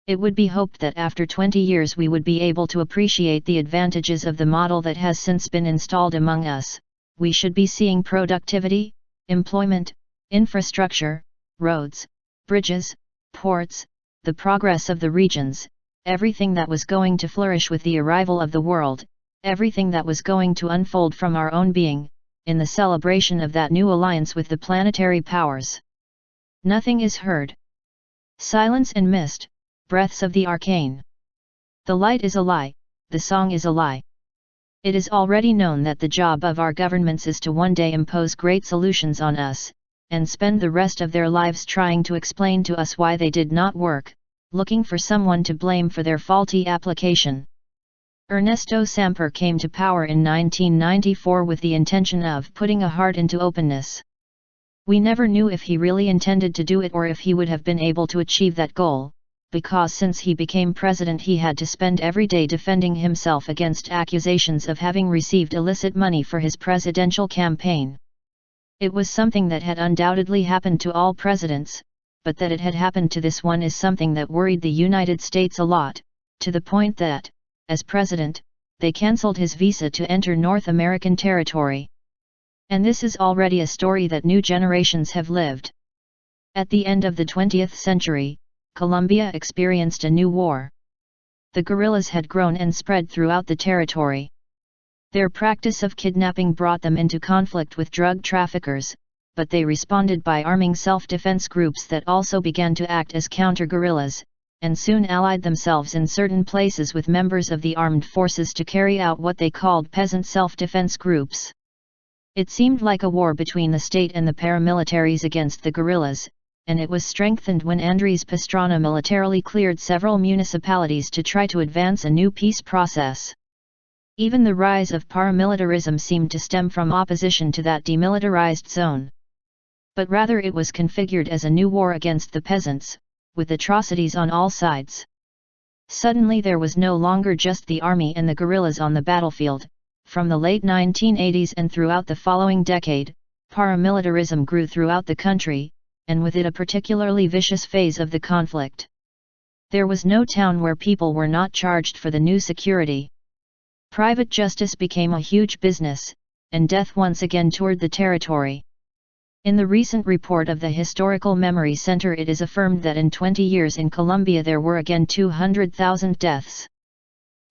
It would be hoped that after 20 years we would be able to appreciate the advantages of the model that has since been installed among us. We should be seeing productivity, employment, infrastructure, roads, bridges, ports, the progress of the regions, everything that was going to flourish with the arrival of the world, everything that was going to unfold from our own being, in the celebration of that new alliance with the planetary powers. Nothing is heard. Silence and mist, breaths of the arcane. The light is a lie, the song is a lie. It is already known that the job of our governments is to one day impose great solutions on us, and spend the rest of their lives trying to explain to us why they did not work, looking for someone to blame for their faulty application. Ernesto Samper came to power in 1994 with the intention of putting a heart into openness. We never knew if he really intended to do it or if he would have been able to achieve that goal, because since he became president he had to spend every day defending himself against accusations of having received illicit money for his presidential campaign. It was something that had undoubtedly happened to all presidents, but that it had happened to this one is something that worried the United States a lot, to the point that, as president, they cancelled his visa to enter North American territory. And this is already a story that new generations have lived. At the end of the 20th century, Colombia experienced a new war. The guerrillas had grown and spread throughout the territory. Their practice of kidnapping brought them into conflict with drug traffickers, but they responded by arming self-defense groups that also began to act as counter-guerrillas, and soon allied themselves in certain places with members of the armed forces to carry out what they called peasant self-defense groups. It seemed like a war between the state and the paramilitaries against the guerrillas, and it was strengthened when Andrés Pastrana militarily cleared several municipalities to try to advance a new peace process. Even the rise of paramilitarism seemed to stem from opposition to that demilitarized zone. But rather it was configured as a new war against the peasants, with atrocities on all sides. Suddenly there was no longer just the army and the guerrillas on the battlefield. From the late 1980s and throughout the following decade, paramilitarism grew throughout the country, and with it a particularly vicious phase of the conflict. There was no town where people were not charged for the new security. Private justice became a huge business, and death once again toured the territory. In the recent report of the Historical Memory Center it is affirmed that in 20 years in Colombia there were again 200,000 deaths.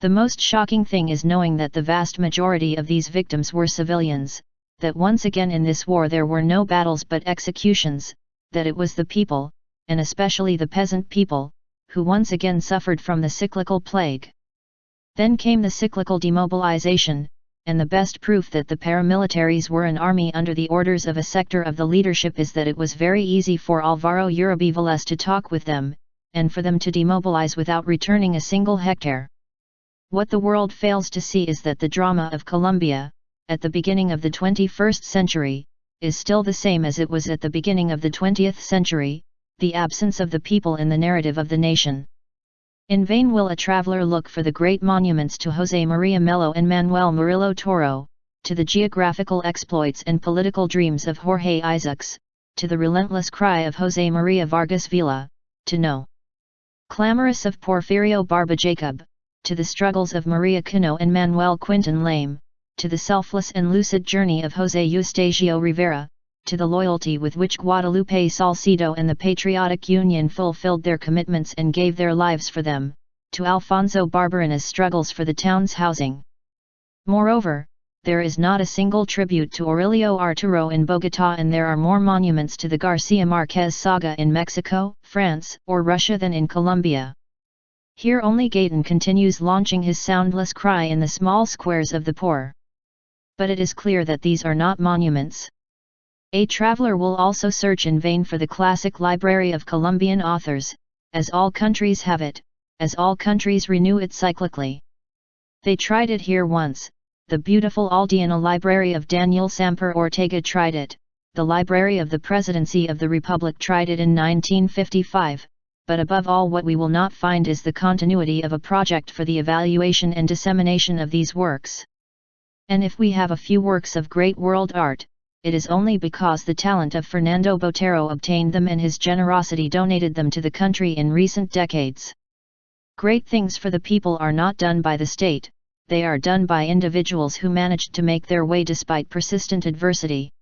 The most shocking thing is knowing that the vast majority of these victims were civilians, that once again in this war there were no battles but executions, that it was the people, and especially the peasant people, who once again suffered from the cyclical plague. Then came the cyclical demobilization, and the best proof that the paramilitaries were an army under the orders of a sector of the leadership is that it was very easy for Álvaro Uribe Vélez to talk with them, and for them to demobilize without returning a single hectare. What the world fails to see is that the drama of Colombia, at the beginning of the 21st century, is still the same as it was at the beginning of the 20th century, the absence of the people in the narrative of the nation. In vain will a traveler look for the great monuments to José María Melo and Manuel Murillo Toro, to the geographical exploits and political dreams of Jorge Isaacs, to the relentless cry of José María Vargas Vila, to no clamorous of Porfirio Barba Jacob, to the struggles of Maria Cano and Manuel Quintin Lame, to the selfless and lucid journey of José Eustacio Rivera, to the loyalty with which Guadalupe Salcedo and the Patriotic Union fulfilled their commitments and gave their lives for them, to Alfonso Barberanas' struggles for the town's housing. Moreover, there is not a single tribute to Aurelio Arturo in Bogotá, and there are more monuments to the García Márquez saga in Mexico, France, or Russia than in Colombia. Here only Gaydon continues launching his soundless cry in the small squares of the poor. But it is clear that these are not monuments. A traveler will also search in vain for the classic library of Colombian authors, as all countries have it, as all countries renew it cyclically. They tried it here once, the beautiful Aldeana Library of Daniel Samper Ortega tried it, the Library of the Presidency of the Republic tried it in 1955, but above all what we will not find is the continuity of a project for the evaluation and dissemination of these works. And if we have a few works of great world art, it is only because the talent of Fernando Botero obtained them and his generosity donated them to the country in recent decades. Great things for the people are not done by the state, they are done by individuals who managed to make their way despite persistent adversity.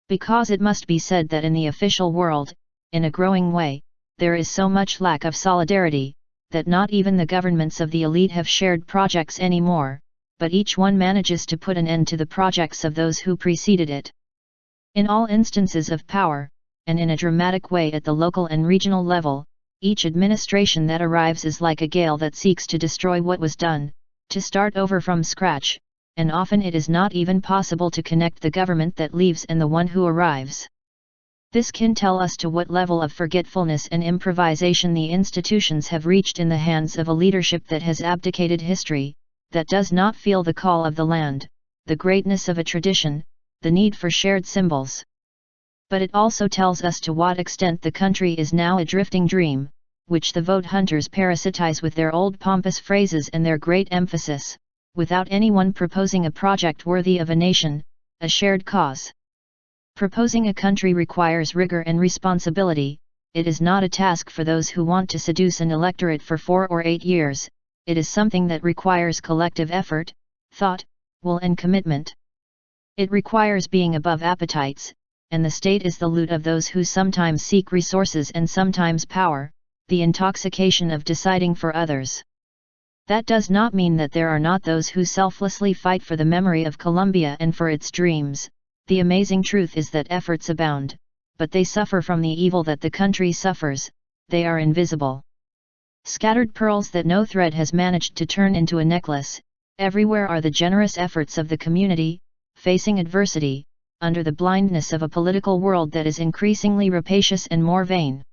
Because it must be said that in the official world, in a growing way, there is so much lack of solidarity, that not even the governments of the elite have shared projects anymore, but each one manages to put an end to the projects of those who preceded it. In all instances of power, and in a dramatic way at the local and regional level, each administration that arrives is like a gale that seeks to destroy what was done, to start over from scratch, and often it is not even possible to connect the government that leaves and the one who arrives. This can tell us to what level of forgetfulness and improvisation the institutions have reached in the hands of a leadership that has abdicated history, that does not feel the call of the land, the greatness of a tradition, the need for shared symbols. But it also tells us to what extent the country is now a drifting dream, which the vote hunters parasitize with their old pompous phrases and their great emphasis, without anyone proposing a project worthy of a nation, a shared cause. Proposing a country requires rigor and responsibility. It is not a task for those who want to seduce an electorate for 4 or 8 years, it is something that requires collective effort, thought, will and commitment. It requires being above appetites, and the state is the loot of those who sometimes seek resources and sometimes power, the intoxication of deciding for others. That does not mean that there are not those who selflessly fight for the memory of Colombia and for its dreams. The amazing truth is that efforts abound, but they suffer from the evil that the country suffers, they are invisible. Scattered pearls that no thread has managed to turn into a necklace, everywhere are the generous efforts of the community, facing adversity, under the blindness of a political world that is increasingly rapacious and more vain.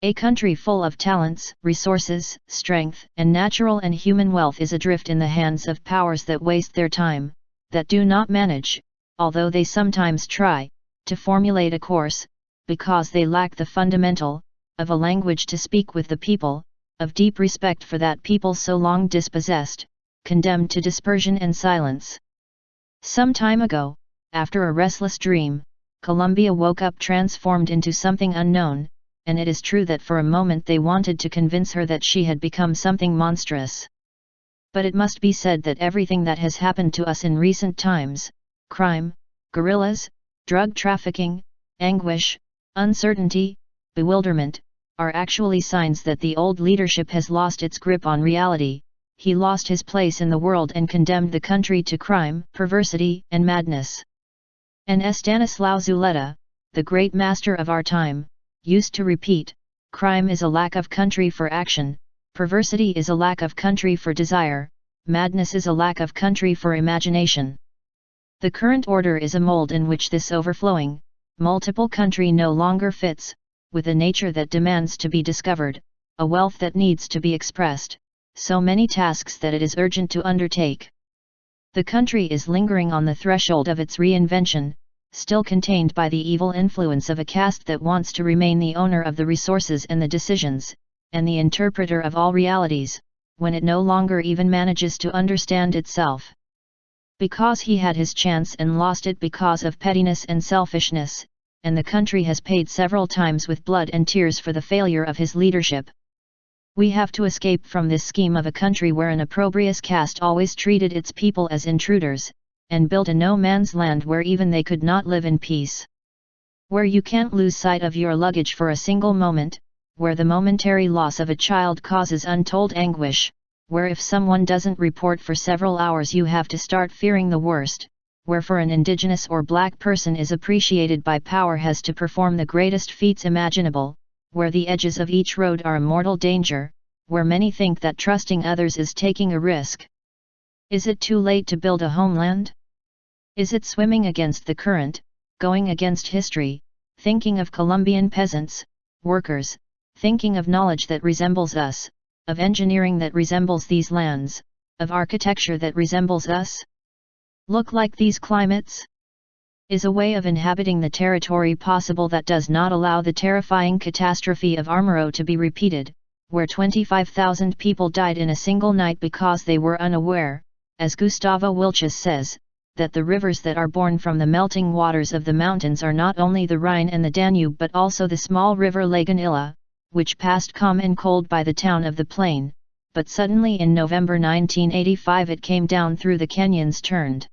A country full of talents, resources, strength, and natural and human wealth is adrift in the hands of powers that waste their time, that do not manage, although they sometimes try, to formulate a course, because they lack the fundamental, of a language to speak with the people, of deep respect for that people so long dispossessed, condemned to dispersion and silence. Some time ago, after a restless dream, Colombia woke up transformed into something unknown, and it is true that for a moment they wanted to convince her that she had become something monstrous. But it must be said that everything that has happened to us in recent times, crime, guerrillas, drug trafficking, anguish, uncertainty, bewilderment, are actually signs that the old leadership has lost its grip on reality. He lost his place in the world and condemned the country to crime, perversity, and madness. And Estanislao Zuleta, the great master of our time, used to repeat, crime is a lack of country for action, perversity is a lack of country for desire, madness is a lack of country for imagination. The current order is a mold in which this overflowing, multiple country no longer fits, with a nature that demands to be discovered, a wealth that needs to be expressed, so many tasks that it is urgent to undertake. The country is lingering on the threshold of its reinvention, still contained by the evil influence of a caste that wants to remain the owner of the resources and the decisions, and the interpreter of all realities, when it no longer even manages to understand itself. Because he had his chance and lost it because of pettiness and selfishness, and the country has paid several times with blood and tears for the failure of his leadership. We have to escape from this scheme of a country where an opprobrious caste always treated its people as intruders, and built a no-man's land where even they could not live in peace. Where you can't lose sight of your luggage for a single moment, where the momentary loss of a child causes untold anguish, where if someone doesn't report for several hours you have to start fearing the worst, where for an indigenous or black person is appreciated by power has to perform the greatest feats imaginable, where the edges of each road are a mortal danger, where many think that trusting others is taking a risk. Is it too late to build a homeland? Is it swimming against the current, going against history, thinking of Colombian peasants, workers, thinking of knowledge that resembles us, of engineering that resembles these lands, of architecture that resembles us? Look like these climates? Is a way of inhabiting the territory possible that does not allow the terrifying catastrophe of Armero to be repeated, where 25,000 people died in a single night because they were unaware, as Gustavo Wilches says, that the rivers that are born from the melting waters of the mountains are not only the Rhine and the Danube but also the small river Lagunilla, which passed calm and cold by the town of the plain, but suddenly in November 1985 it came down through the canyons, turned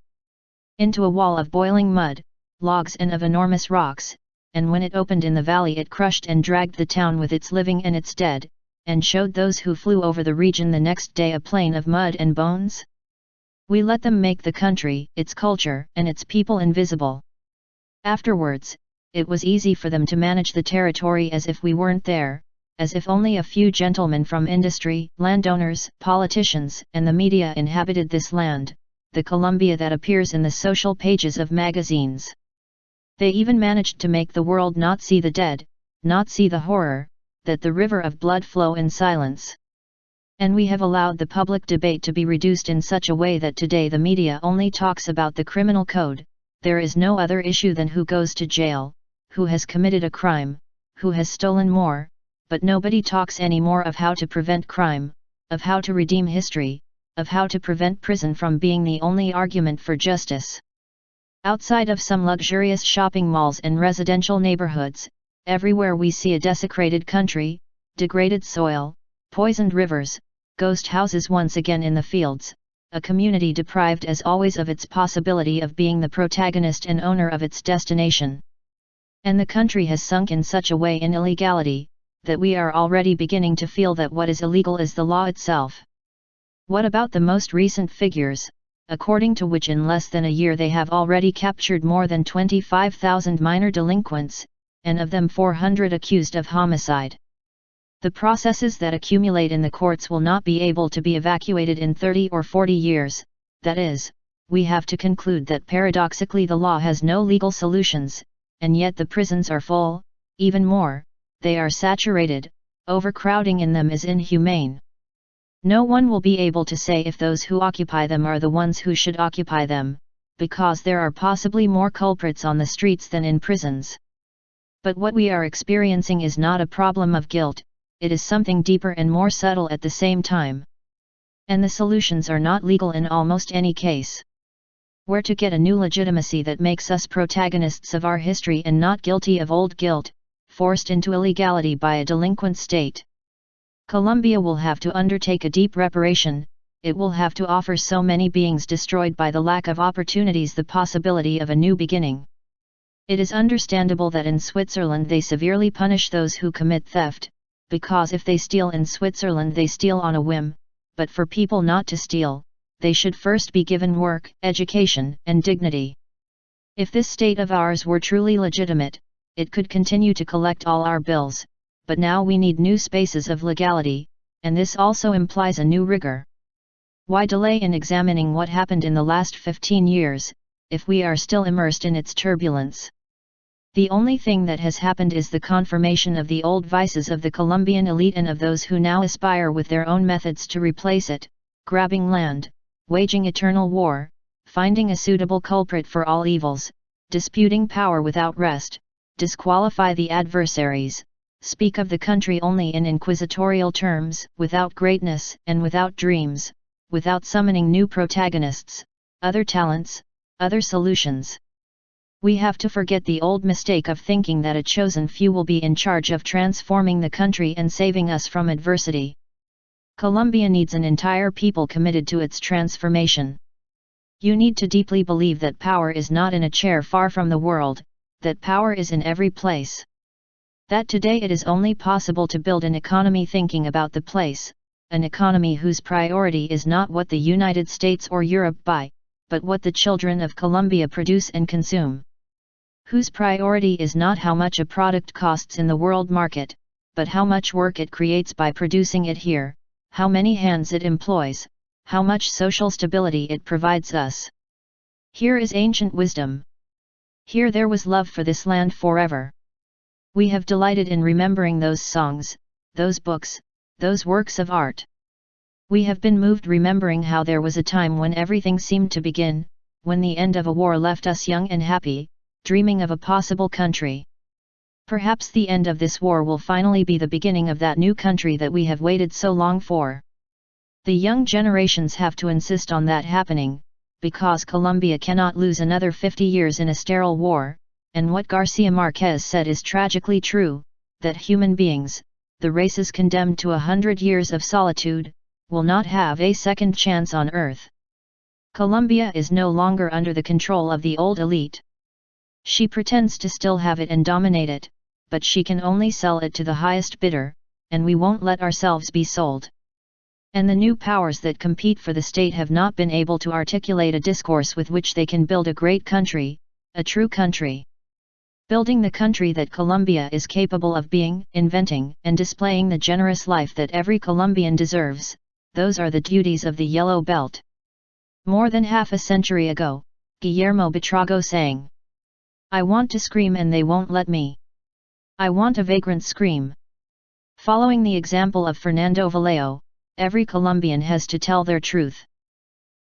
into a wall of boiling mud, logs and of enormous rocks, and when it opened in the valley it crushed and dragged the town with its living and its dead, and showed those who flew over the region the next day a plain of mud and bones? We let them make the country, its culture, and its people invisible. Afterwards, it was easy for them to manage the territory as if we weren't there, as if only a few gentlemen from industry, landowners, politicians, and the media inhabited this land, the Colombia that appears in the social pages of magazines. They even managed to make the world not see the dead, not see the horror, that the river of blood flow in silence. And we have allowed the public debate to be reduced in such a way that today the media only talks about the criminal code. There is no other issue than who goes to jail, who has committed a crime, who has stolen more, but nobody talks anymore of how to prevent crime, of how to redeem history, of how to prevent prison from being the only argument for justice. Outside of some luxurious shopping malls and residential neighborhoods, everywhere we see a desecrated country, degraded soil, poisoned rivers, ghost houses once again in the fields, a community deprived as always of its possibility of being the protagonist and owner of its destination. And the country has sunk in such a way in illegality, that we are already beginning to feel that what is illegal is the law itself. What about the most recent figures, according to which in less than a year they have already captured more than 25,000 minor delinquents, and of them 400 accused of homicide? The processes that accumulate in the courts will not be able to be evacuated in 30 or 40 years, that is, we have to conclude that paradoxically the law has no legal solutions, and yet the prisons are full, even more, they are saturated, overcrowding in them is inhumane. No one will be able to say if those who occupy them are the ones who should occupy them, because there are possibly more culprits on the streets than in prisons. But what we are experiencing is not a problem of guilt, it is something deeper and more subtle at the same time. And the solutions are not legal in almost any case. Where to get a new legitimacy that makes us protagonists of our history and not guilty of old guilt, forced into illegality by a delinquent state? Colombia will have to undertake a deep reparation, it will have to offer so many beings destroyed by the lack of opportunities the possibility of a new beginning. It is understandable that in Switzerland they severely punish those who commit theft, because if they steal in Switzerland they steal on a whim, but for people not to steal, they should first be given work, education, and dignity. If this state of ours were truly legitimate, it could continue to collect all our bills, but now we need new spaces of legality, and this also implies a new rigor. Why delay in examining what happened in the last 15 years, if we are still immersed in its turbulence? The only thing that has happened is the confirmation of the old vices of the Colombian elite and of those who now aspire with their own methods to replace it, grabbing land, waging eternal war, finding a suitable culprit for all evils, disputing power without rest, disqualify the adversaries, speak of the country only in inquisitorial terms, without greatness and without dreams, without summoning new protagonists, other talents, other solutions. We have to forget the old mistake of thinking that a chosen few will be in charge of transforming the country and saving us from adversity. Colombia needs an entire people committed to its transformation. You need to deeply believe that power is not in a chair far from the world, that power is in every place. That today it is only possible to build an economy thinking about the place, an economy whose priority is not what the United States or Europe buy, but what the children of Colombia produce and consume. Whose priority is not how much a product costs in the world market, but how much work it creates by producing it here, how many hands it employs, how much social stability it provides us. Here is ancient wisdom. Here there was love for this land forever. We have delighted in remembering those songs, those books, those works of art. We have been moved remembering how there was a time when everything seemed to begin, when the end of a war left us young and happy, dreaming of a possible country. Perhaps the end of this war will finally be the beginning of that new country that we have waited so long for. The young generations have to insist on that happening, because Colombia cannot lose another 50 years in a sterile war, and what Garcia Marquez said is tragically true, that human beings, the races condemned to 100 years of solitude, will not have a second chance on earth. Colombia is no longer under the control of the old elite. She pretends to still have it and dominate it, but she can only sell it to the highest bidder, and we won't let ourselves be sold. And the new powers that compete for the state have not been able to articulate a discourse with which they can build a great country, a true country. Building the country that Colombia is capable of being, inventing, and displaying the generous life that every Colombian deserves, those are the duties of the Yellow Belt. More than half a century ago, Guillermo Buitrago sang, "I want to scream and they won't let me. I want a vagrant scream." Following the example of Fernando Vallejo, every Colombian has to tell their truth.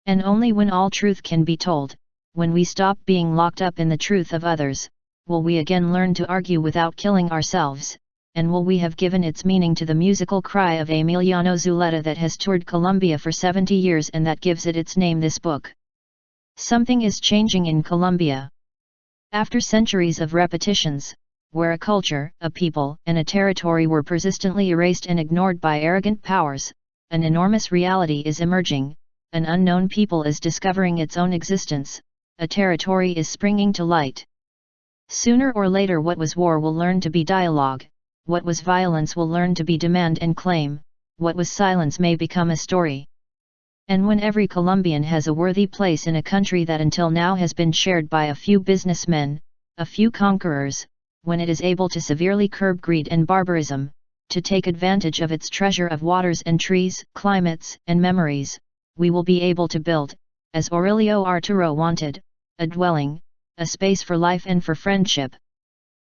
And only when all truth can be told, when we stop being locked up in the truth of others, will we again learn to argue without killing ourselves, and will we have given its meaning to the musical cry of Emiliano Zuleta that has toured Colombia for 70 years and that gives it its name, this book. Something is changing in Colombia. After centuries of repetitions, where a culture, a people, and a territory were persistently erased and ignored by arrogant powers, an enormous reality is emerging, an unknown people is discovering its own existence, a territory is springing to light. Sooner or later what was war will learn to be dialogue, what was violence will learn to be demand and claim, what was silence may become a story. And when every Colombian has a worthy place in a country that until now has been shared by a few businessmen, a few conquerors, when it is able to severely curb greed and barbarism, to take advantage of its treasure of waters and trees, climates, and memories, we will be able to build, as Aurelio Arturo wanted, a dwelling, a space for life and for friendship.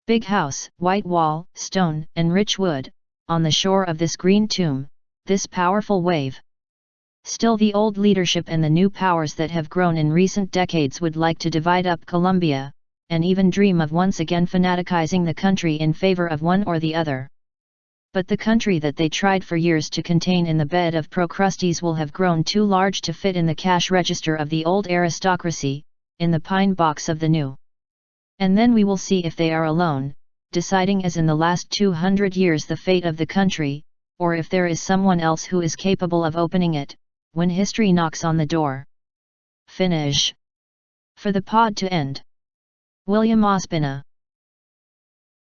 Big house, white wall, stone, and rich wood, on the shore of this green tomb, this powerful wave. Still the old leadership and the new powers that have grown in recent decades would like to divide up Colombia, and even dream of once again fanaticizing the country in favor of one or the other. But the country that they tried for years to contain in the bed of Procrustes will have grown too large to fit in the cash register of the old aristocracy, in the pine box of the new. And then we will see if they are alone, deciding as in the last 200 years the fate of the country, or if there is someone else who is capable of opening it, when history knocks on the door. Finish. For the pod to end. William Ospina.